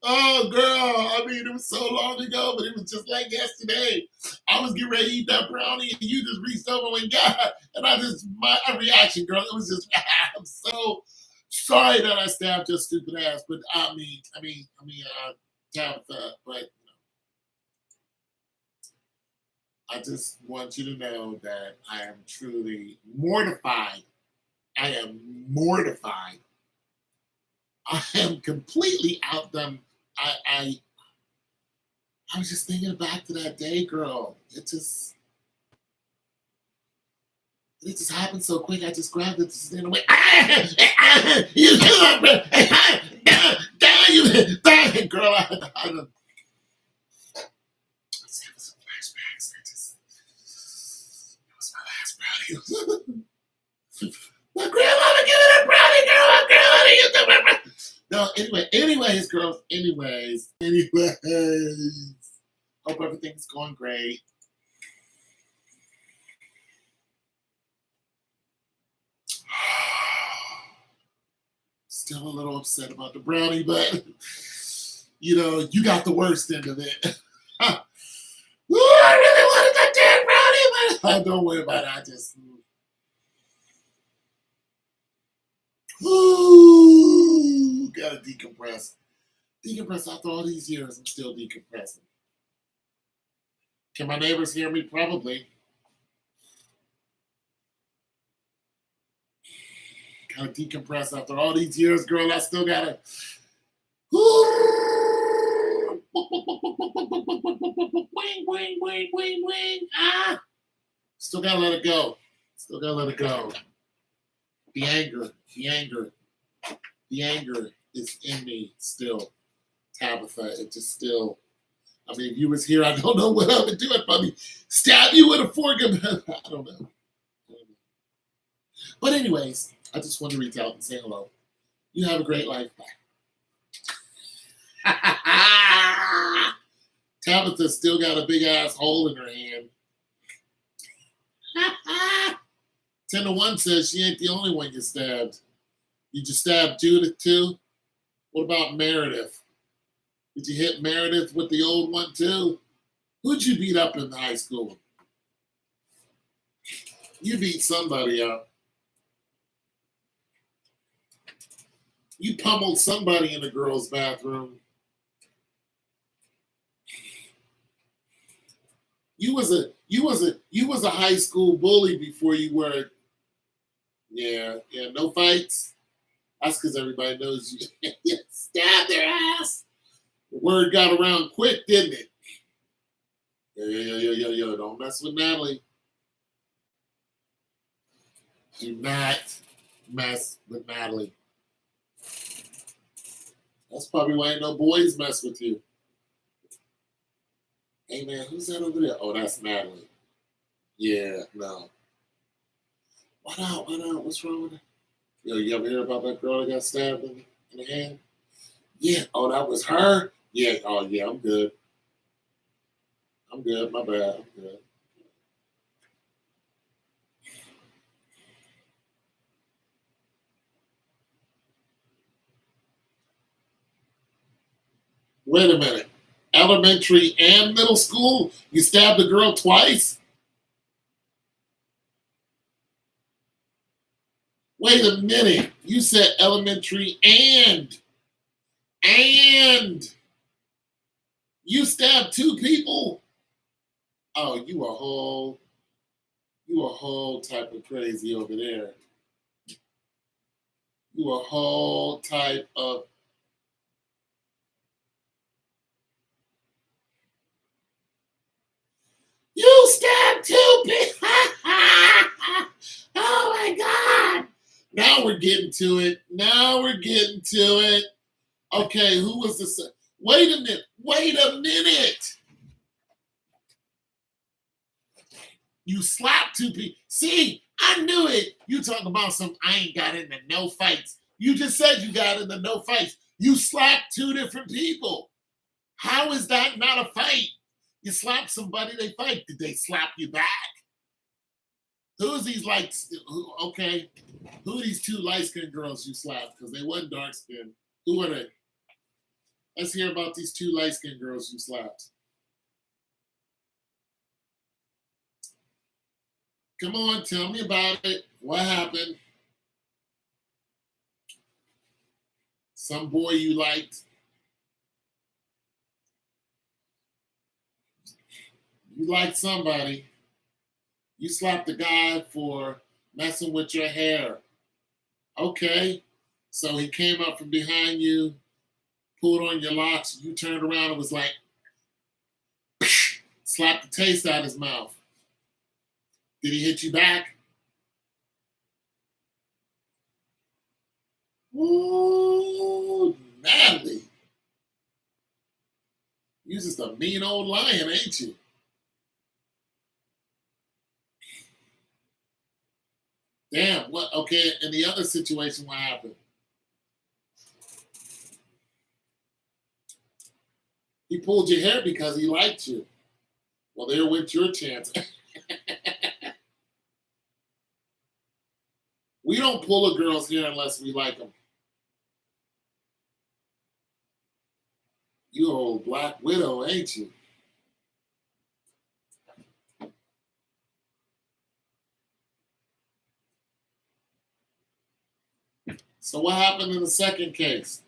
Oh, girl, I mean, it was so long ago, but it was just like yesterday. I was getting ready to eat that brownie, and you just reached over and got it, and my reaction, girl, it was just, I'm so sorry that I stabbed your stupid ass, but Tabitha, but I just want you to know that I am truly mortified. I am mortified I am completely out them. I was just thinking back to that day, girl. It just happened so quick. I just grabbed it, just in a way. You girl. I was having some flashbacks. That was my last brownie. My grandmama giving a brownie, girl. My grandmama used to remember. No, anyways, girls. Anyways. Hope everything's going great. Still a little upset about the brownie, but you got the worst end of it. Ooh, I really wanted that damn brownie, but don't worry about it. I just gotta decompress. Decompress after all these years. I'm still decompressing. Can my neighbors hear me? Probably. Gotta decompress after all these years, girl. I still gotta. Wing, wing, wing, wing, wing. Ah! Still gotta let it go. Still gotta let it go. The anger, the anger, the anger is in me still. Tabitha, it just still. I mean, if you was here, I don't know what I would do. I'd probably stab you with a fork. I don't know. But anyways, I just want to reach out and say hello. You have a great life. Bye. Tabitha still got a big ass hole in her hand. 10-1 says she ain't the only one you stabbed. You just stabbed Judith too? What about Meredith? Did you hit Meredith with the old one too? Who'd you beat up in high school? You beat somebody up. You pummeled somebody in the girls' bathroom. You was a high school bully before you were. Yeah, no fights. That's because everybody knows you. You stabbed their ass. The word got around quick, didn't it? Yo, don't mess with Natalie. Do not mess with Natalie. That's probably why ain't no boys mess with you. Hey man, who's that over there? Oh, that's Natalie. Yeah, no. Why not? What's wrong with her? Yo, you ever hear about that girl that got stabbed in the hand? Yeah. Oh, that was her? Yeah. Oh, yeah, I'm good. I'm good. My bad. I'm good. Wait a minute. Elementary and middle school? You stabbed a girl twice? Wait a minute. You said elementary and you stabbed two people? Oh, you a whole type of crazy over there. You a whole type of. You stabbed two people. Oh my God. Now we're getting to it. Okay, who was the. Wait a minute. You slapped two people. See, I knew it. You talking about some, I ain't got into no fights. You just said you got into no fights. You slapped two different people. How is that not a fight? You slap somebody, they fight. Did they slap you back? Who's these okay? Who are these two light-skinned girls you slapped? Because they wasn't dark-skinned. Who are they? Let's hear about these two light-skinned girls you slapped. Come on, tell me about it. What happened? Some boy you liked. You liked somebody. You slapped a guy for messing with your hair. Okay. So he came up from behind you, pulled on your locks, you turned around and was like, slapped the taste out of his mouth. Did he hit you back? Ooh, Natalie. You just a mean old lion, ain't you? Damn, what? Okay, in the other situation, what happened? He pulled your hair because he liked you. Well, there went your chance. We don't pull a girl's hair unless we like them. You old black widow, ain't you? So what happened in the second case?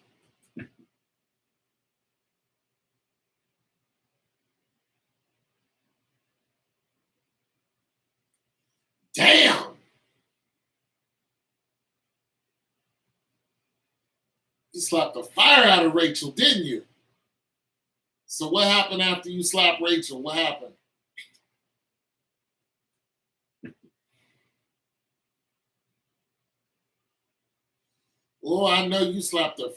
Damn! You slapped the fire out of Rachel, didn't you? So what happened after you slapped Rachel? What happened? Oh, I know you slapped the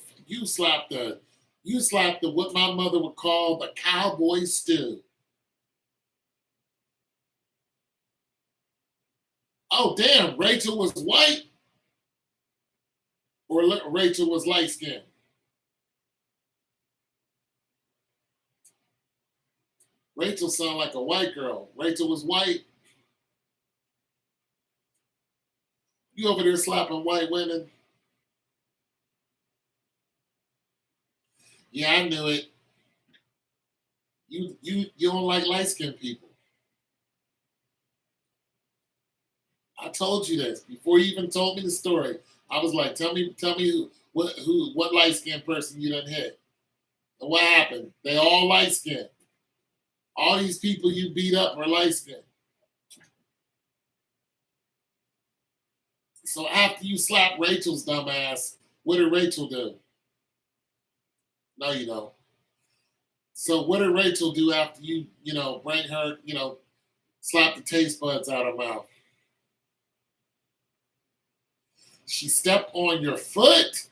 what my mother would call the cowboy stew. Oh damn, Rachel was white or Rachel was light skinned? Rachel sounded like a white girl. Rachel was white. You over there slapping white women? Yeah, I knew it. You don't like light skinned people. I told you this before you even told me the story. I was like, tell me what light skinned person you done hit. And what happened? They all light skinned. All these people you beat up are light skinned. So after you slap Rachel's dumb ass, what did Rachel do? No, you don't. So what did Rachel do after you bring her, slap the taste buds out of her mouth? She stepped on your foot.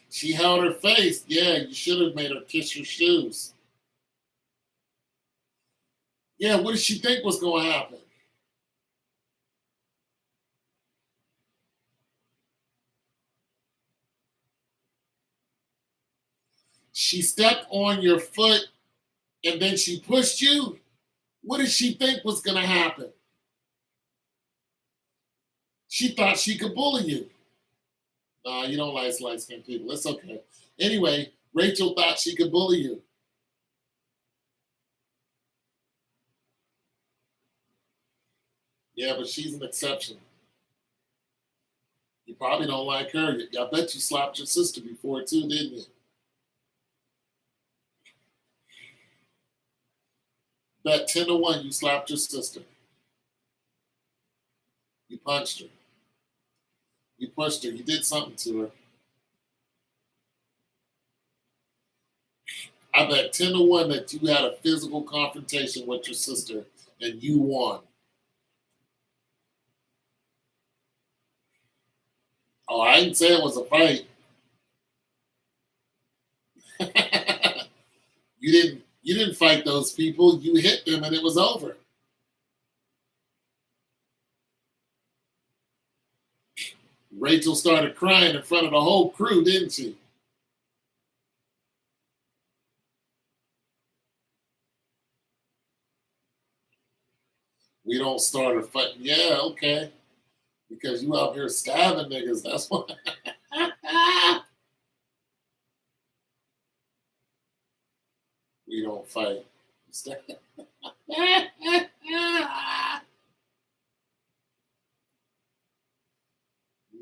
She held her face. Yeah, you should have made her kiss your shoes. Yeah, what did she think was going to happen? She stepped on your foot and then she pushed you. What did she think was going to happen? She thought she could bully you. Nah, you don't like light skinned people. It's okay. Anyway, Rachel thought she could bully you. Yeah, but she's an exception. You probably don't like her. I bet you slapped your sister before too, didn't you? Bet 10 to 1 you slapped your sister. You punched her. You pushed her. You did something to her. I bet 10 to 1 that you had a physical confrontation with your sister and you won. Oh, I didn't say it was a fight. You didn't fight those people. You hit them and it was over. Rachel started crying in front of the whole crew, didn't she? We don't start a fight. Yeah, okay. Because you out here stabbing niggas. That's why. We don't fight.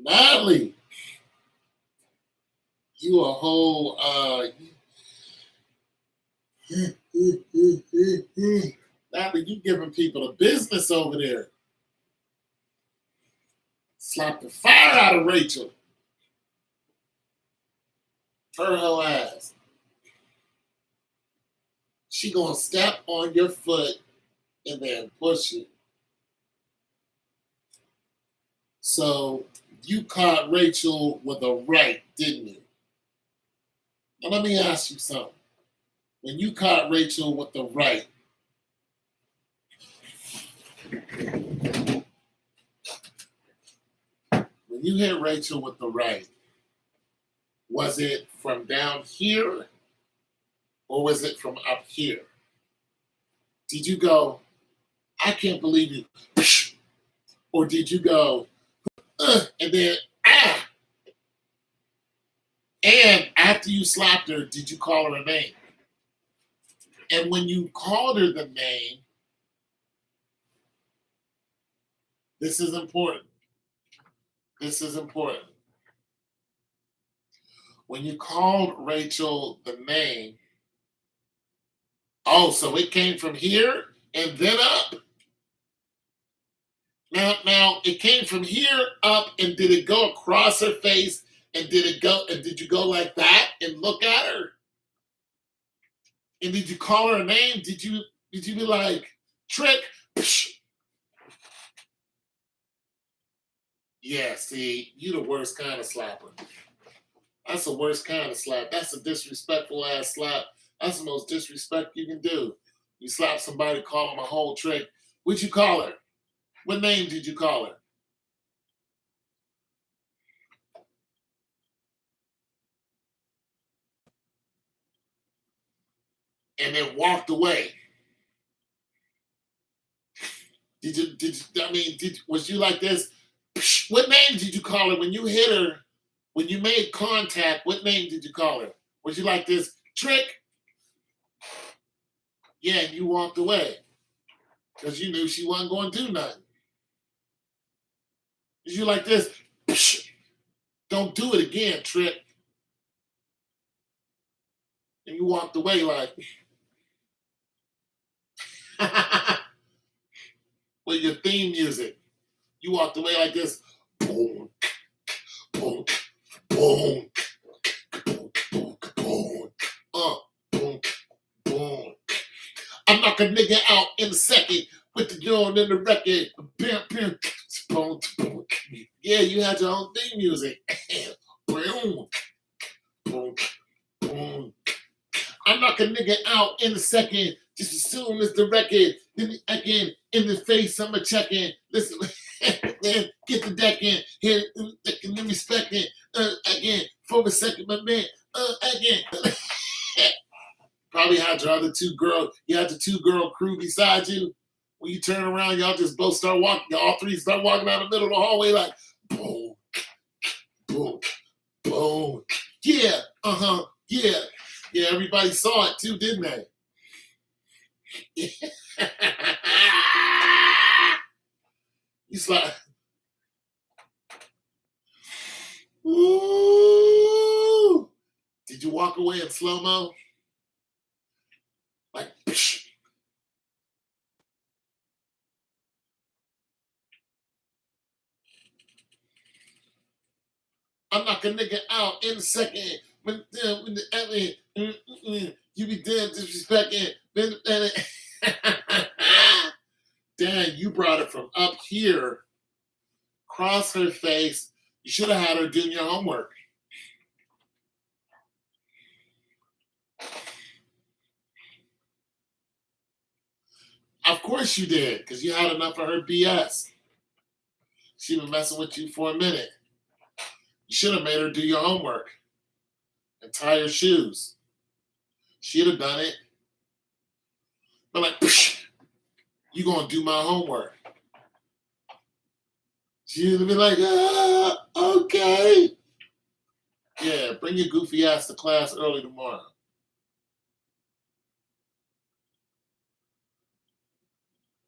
Natalie, you a whole Natalie, you giving people the business over there. Slap the fire out of Rachel. Her ass. She gonna step on your foot and then push you. So you caught Rachel with a right, didn't you? Now let me ask you something. When you caught Rachel with the right, when you hit Rachel with the right, was it from down here or was it from up here? Did you go, I can't believe you, or did you go, and then, ah? And after you slapped her, did you call her a name? And when you called her the name, this is important. This is important. When you called Rachel the name, oh, so it came from here and then up. Now it came from here up, and did it go across her face? And did you go like that and look at her? And did you call her a name? Did you be like, Trick? Psh. Yeah, see, you the worst kind of slapper. That's the worst kind of slap. That's a disrespectful ass slap. That's the most disrespect you can do. You slap somebody, call them a whole trick. What'd you call her? What name did you call her? And then walked away. Was you like this? Psh, what name did you call her when you hit her? When you made contact, what name did you call her? Was you like this? Trick? Yeah, and you walked away. Because you knew she wasn't going to do nothing. Was you like this? Psh, don't do it again, Trick. And you walked away like, with your theme music. You walked away like this. Boom, boom, boom, boom, boom, boom. Boom, boom. I knock a nigga out in a second with the joint in the record. Bam, bam, boom, boom. Yeah, you had your own theme music. Boom, boom, boom. I knock a nigga out in a second, just as soon as the record. Then again, in the face, I'ma check in. Listen, then get the deck in. Here, let me spec it. Again, for a second, my man. Again. Probably had your other two girls. You had the two girl crew beside you. When you turn around, y'all just both start walking. All three start walking down the middle of the hallway like, boom, boom, boom. Yeah, yeah. Yeah, everybody saw it too, didn't they? You like, ooh. Did you walk away in slow mo? Like, psh. I'm knock a nigga out in a second. When you be damn disrespecting. Dan, you brought it from up here, across her face. You should have had her doing your homework. Of course you did, because you had enough of her BS. She been messing with you for a minute. You should have made her do your homework and tie her shoes. She'd have done it. But like, psh, you gonna do my homework. She'd have been like, okay. Yeah, bring your goofy ass to class early tomorrow.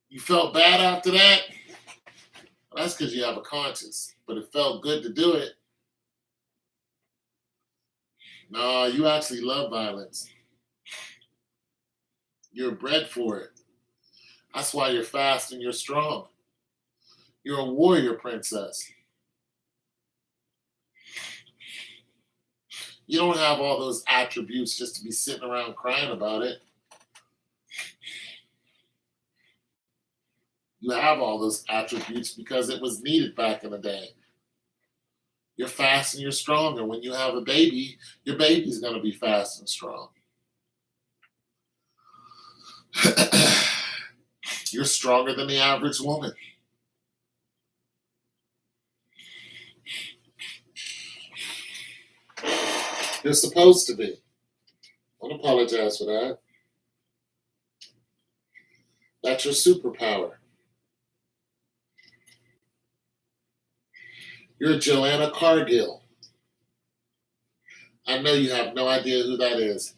You felt bad after that? Well, that's because you have a conscience. But it felt good to do it. No, you actually love violence. You're bred for it. That's why you're fast and you're strong. You're a warrior princess. You don't have all those attributes just to be sitting around crying about it. You have all those attributes because it was needed back in the day. You're fast and you're strong. And when you have a baby, your baby's going to be fast and strong. You're stronger than the average woman. You're supposed to be. Don't apologize for that. That's your superpower. You're Joanna Cargill. I know you have no idea who that is,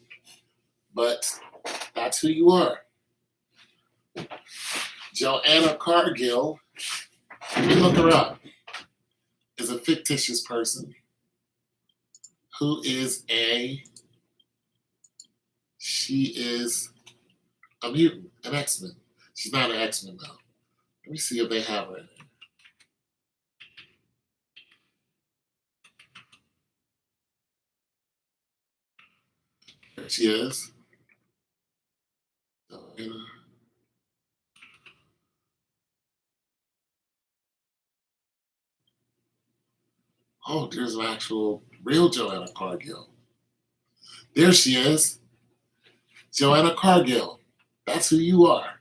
but that's who you are. Joanna Cargill, let me look her up, is a fictitious person who is she is a mutant, an X-Men. She's not an X-Men though. Let me see if they have her in there. There she is. Oh, there's an actual real Joanna Cargill. There she is. Joanna Cargill. That's who you are.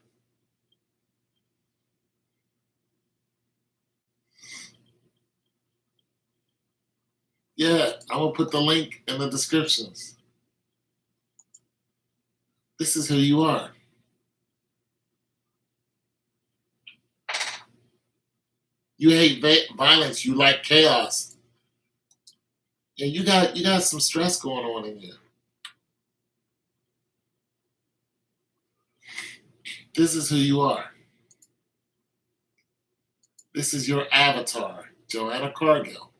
Yeah, I'm going to put the link in the descriptions. This is who you are. You hate violence. You like chaos. Yeah, you got some stress going on in you. This is who you are. This is your avatar, Joanna Cargill.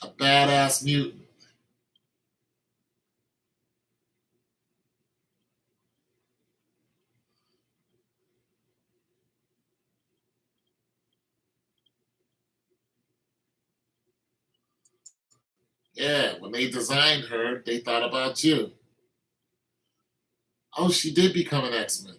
A badass mutant. Yeah, when they designed her, they thought about you. Oh, she did become an X-Men.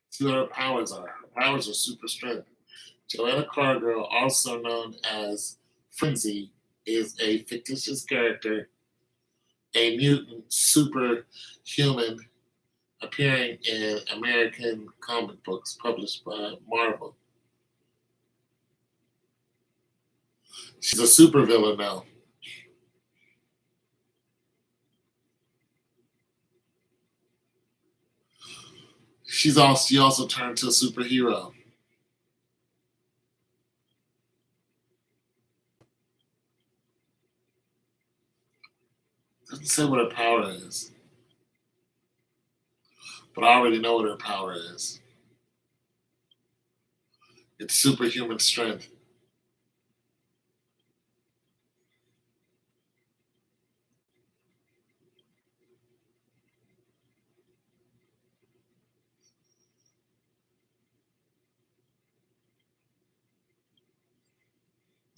See what her powers are. Her powers are super strength. Joanna Cargill, also known as Frenzy, is a fictitious character, a mutant superhuman appearing in American comic books published by Marvel. She's a supervillain now. She also turned to a superhero. Doesn't say what her power is, but I already know what her power is. It's superhuman strength.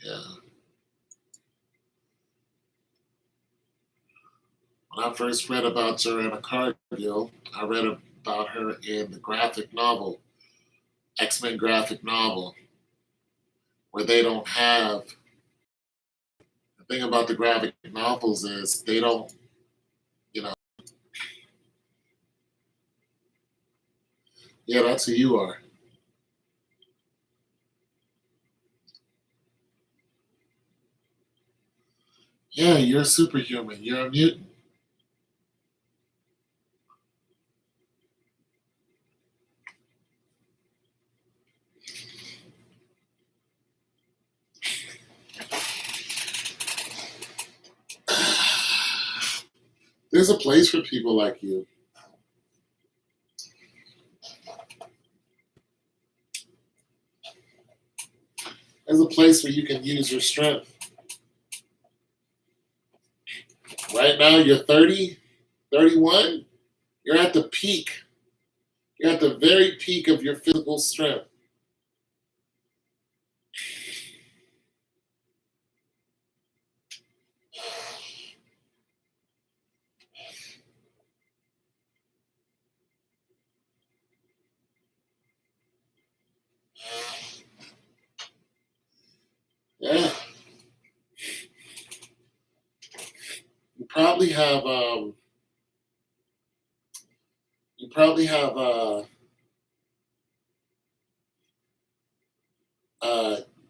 Yeah. When I first read about Joanna Cargill, I read about her in the graphic novel, X-Men graphic novel, where they don't have. The thing about the graphic novels is they don't, you know. Yeah, that's who you are. Yeah, you're a superhuman. You're a mutant. There's a place for people like you. There's a place where you can use your strength. Right now, you're 30, 31. You're at the peak You're at the very peak of your physical strength. Yeah. You probably have you probably have uh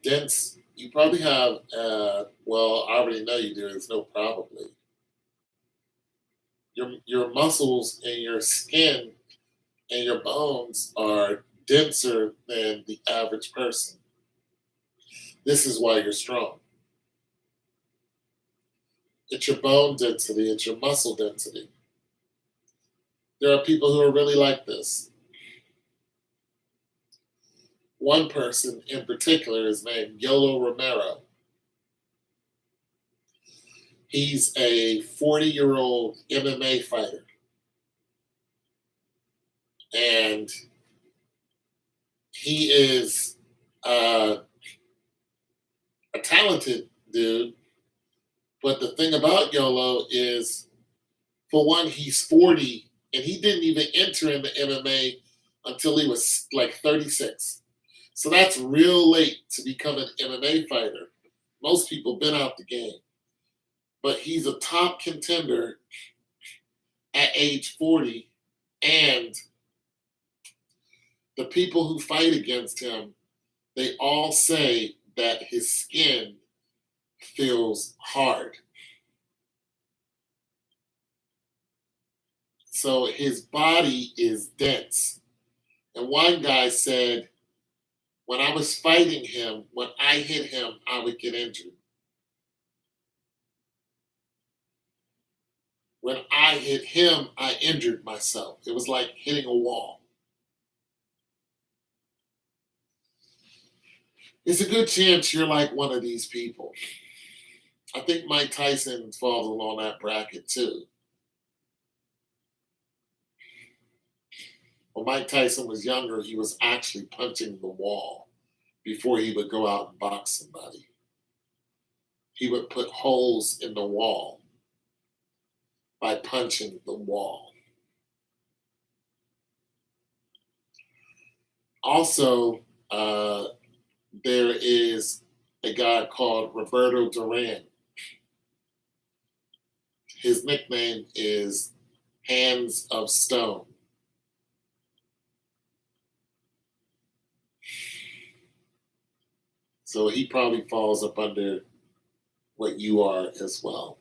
dense you probably have well, I already know you do, there's no probably. Your muscles and your skin and your bones are denser than the average person. This is why you're strong. It's your bone density, it's your muscle density. There are people who are really like this. One person in particular is named Yolo Romero. He's a 40-year-old MMA fighter. And he is a talented dude. But the thing about YOLO is, for one, he's 40 and he didn't even enter in the MMA until he was like 36. So that's real late to become an MMA fighter. Most people been out the game. But he's a top contender at age 40. And the people who fight against him, they all say that his skin feels hard. So his body is dense. And one guy said, when I was fighting him, when I hit him, I would get injured. When I hit him, I injured myself. It was like hitting a wall. It's a good chance you're like one of these people. I think Mike Tyson falls along that bracket too. When Mike Tyson was younger, he was actually punching the wall before he would go out and box somebody. He would put holes in the wall by punching the wall. Also, there is a guy called Roberto Duran. His nickname is Hands of Stone. So he probably falls up under what you are as well.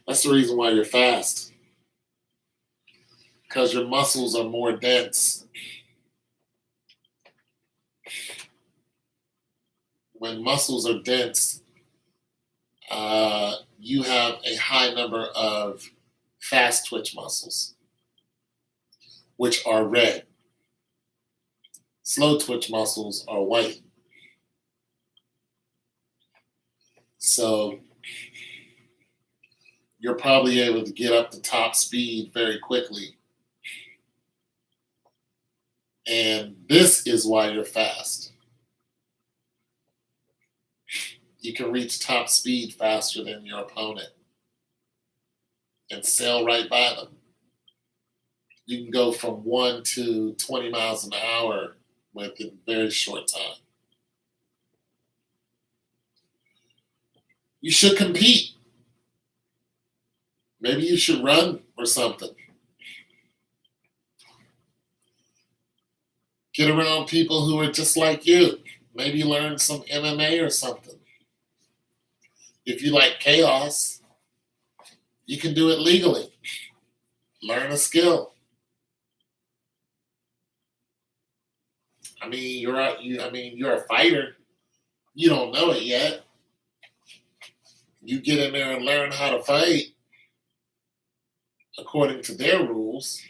That's the reason why you're fast. Because your muscles are more dense. When muscles are dense, you have a high number of fast twitch muscles, which are red. Slow twitch muscles are white. So you're probably able to get up to top speed very quickly. And this is why you're fast. You can reach top speed faster than your opponent and sail right by them. You can go from 1 to 20 miles an hour within a very short time. You should compete. Maybe you should run or something. Get around people who are just like you. Maybe learn some MMA or something. If you like chaos, you can do it legally. Learn a skill. You're a fighter. You don't know it yet. You get in there and learn how to fight according to their rules.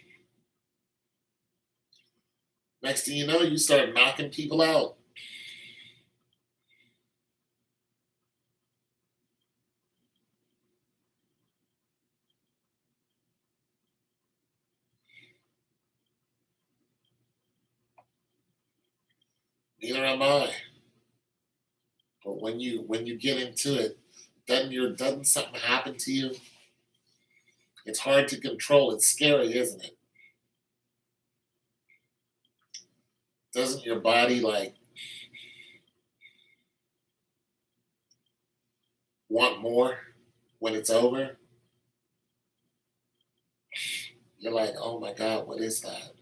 Next thing you know, you start knocking people out. Neither am I. But when you get into it, doesn't something happen to you? It's hard to control. It's scary, isn't it? Doesn't your body like want more when it's over? You're like, oh my God, what is that?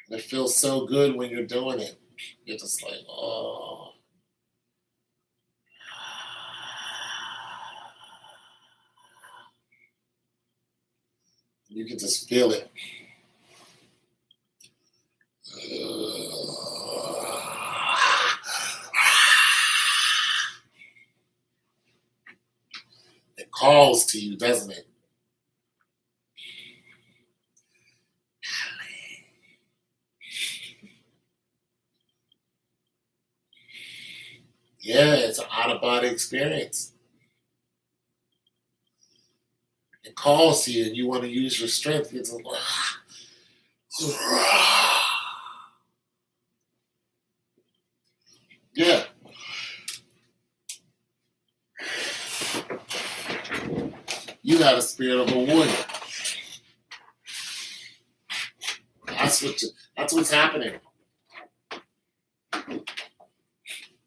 And it feels so good when you're doing it. You're just like, oh. You can just feel it. It calls to you, doesn't it? Yeah, it's an out of body experience. It calls to you and you want to use your strength. It's like, yeah, you got a spirit of a warrior. That's what's happening.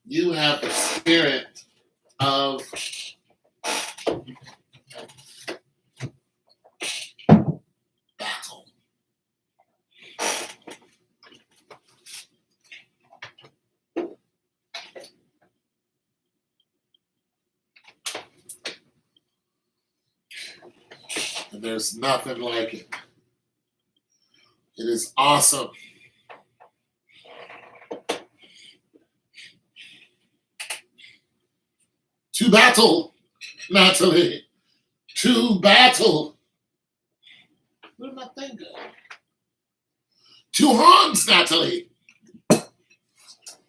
You have the spirit of battle. And there's nothing like it. It is awesome. To battle, Natalie. To battle. Where did my thing go? To arms, Natalie.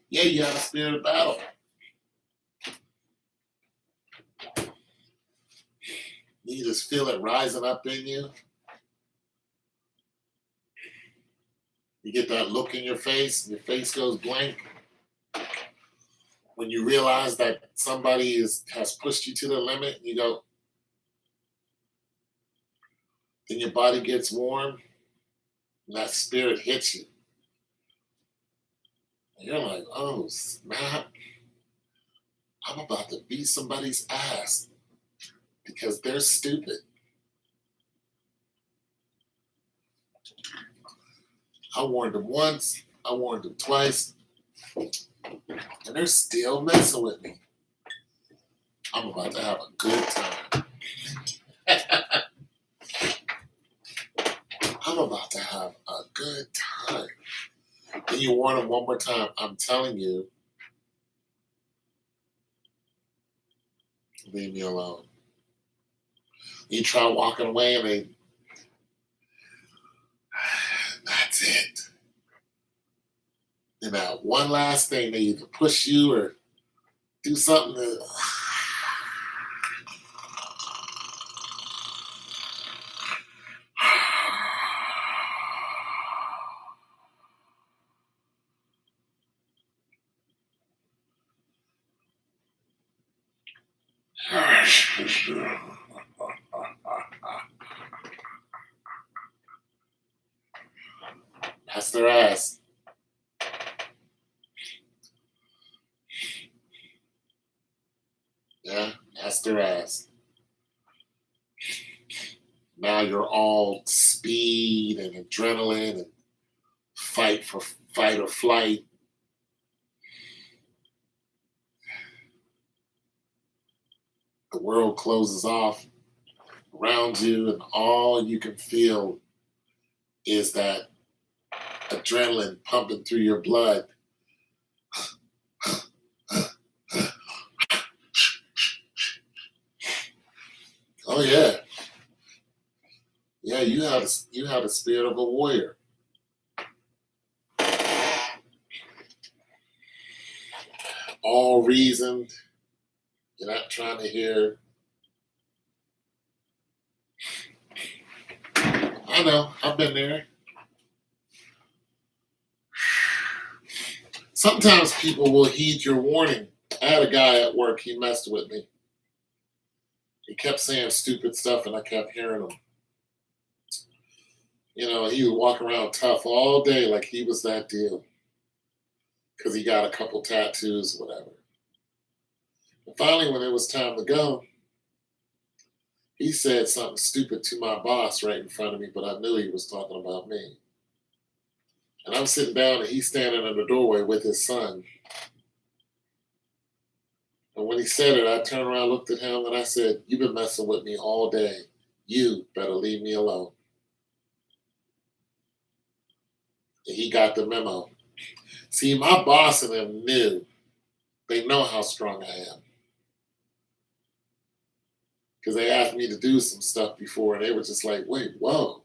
Yeah, you have a spirit of battle. You just feel it rising up in you. You get that look in your face, and your face goes blank. When you realize that somebody has pushed you to the limit, you go, then your body gets warm, and that spirit hits you. And you're like, oh, snap. I'm about to beat somebody's ass because they're stupid. I warned them once, I warned them twice, and they're still messing with me. I'm about to have a good time. I'm about to have a good time. And you warn them one more time. I'm telling you, leave me alone. You try walking away and that's it. And that one last thing, they either push you or do something that, that's their ass. Yeah, that's their ass. Now you're all speed and adrenaline and fight or flight. The world closes off around you, and all you can feel is that adrenaline pumping through your blood. Oh yeah, yeah. You have the spirit of a warrior. All reasoned. You're not trying to hear. I know. I've been there. Sometimes people will heed your warning. I had a guy at work, he messed with me. He kept saying stupid stuff and I kept hearing him. He would walk around tough all day like he was that deal because he got a couple tattoos, whatever. And finally, when it was time to go, he said something stupid to my boss right in front of me, but I knew he was talking about me. And I'm sitting down and he's standing in the doorway with his son. And when he said it, I turned around, looked at him, and I said, "You've been messing with me all day. You better leave me alone." And he got the memo. See, my boss and them knew. They know how strong I am. Because they asked me to do some stuff before, and they were just like, "Wait, whoa.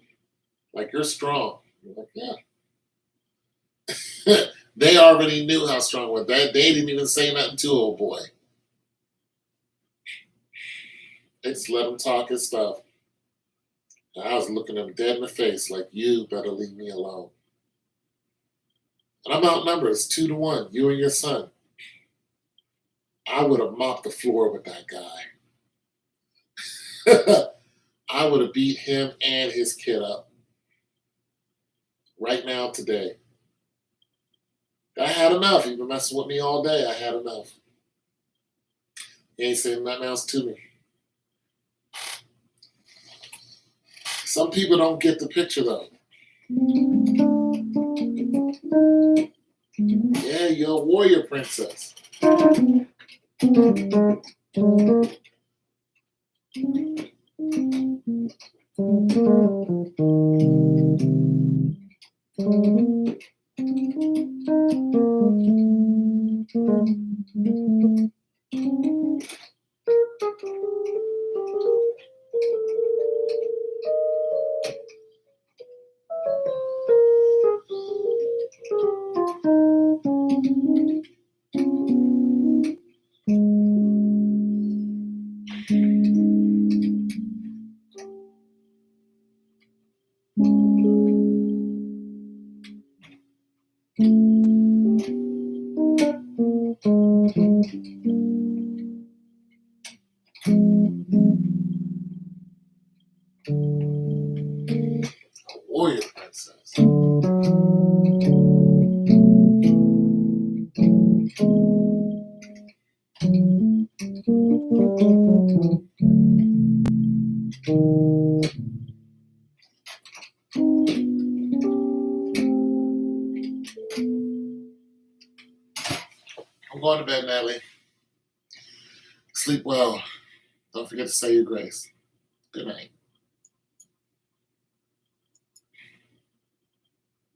Like, you're strong." I'm like, yeah. They already knew how strong I was. They didn't even say nothing to old boy. They just let him talk his stuff. And I was looking him dead in the face like, "You better leave me alone." And I'm outnumbered. It's 2-1, you and your son. I would have mopped the floor with that guy. I would have beat him and his kid up right now, today. I had enough. He been messing with me all day. I had enough. He ain't saying nothing else to me. Some people don't get the picture, though. Yeah, you're a warrior princess. Warrior princess. I'm going to bed, Natalie. Sleep well. Don't forget to say your grace. Good night.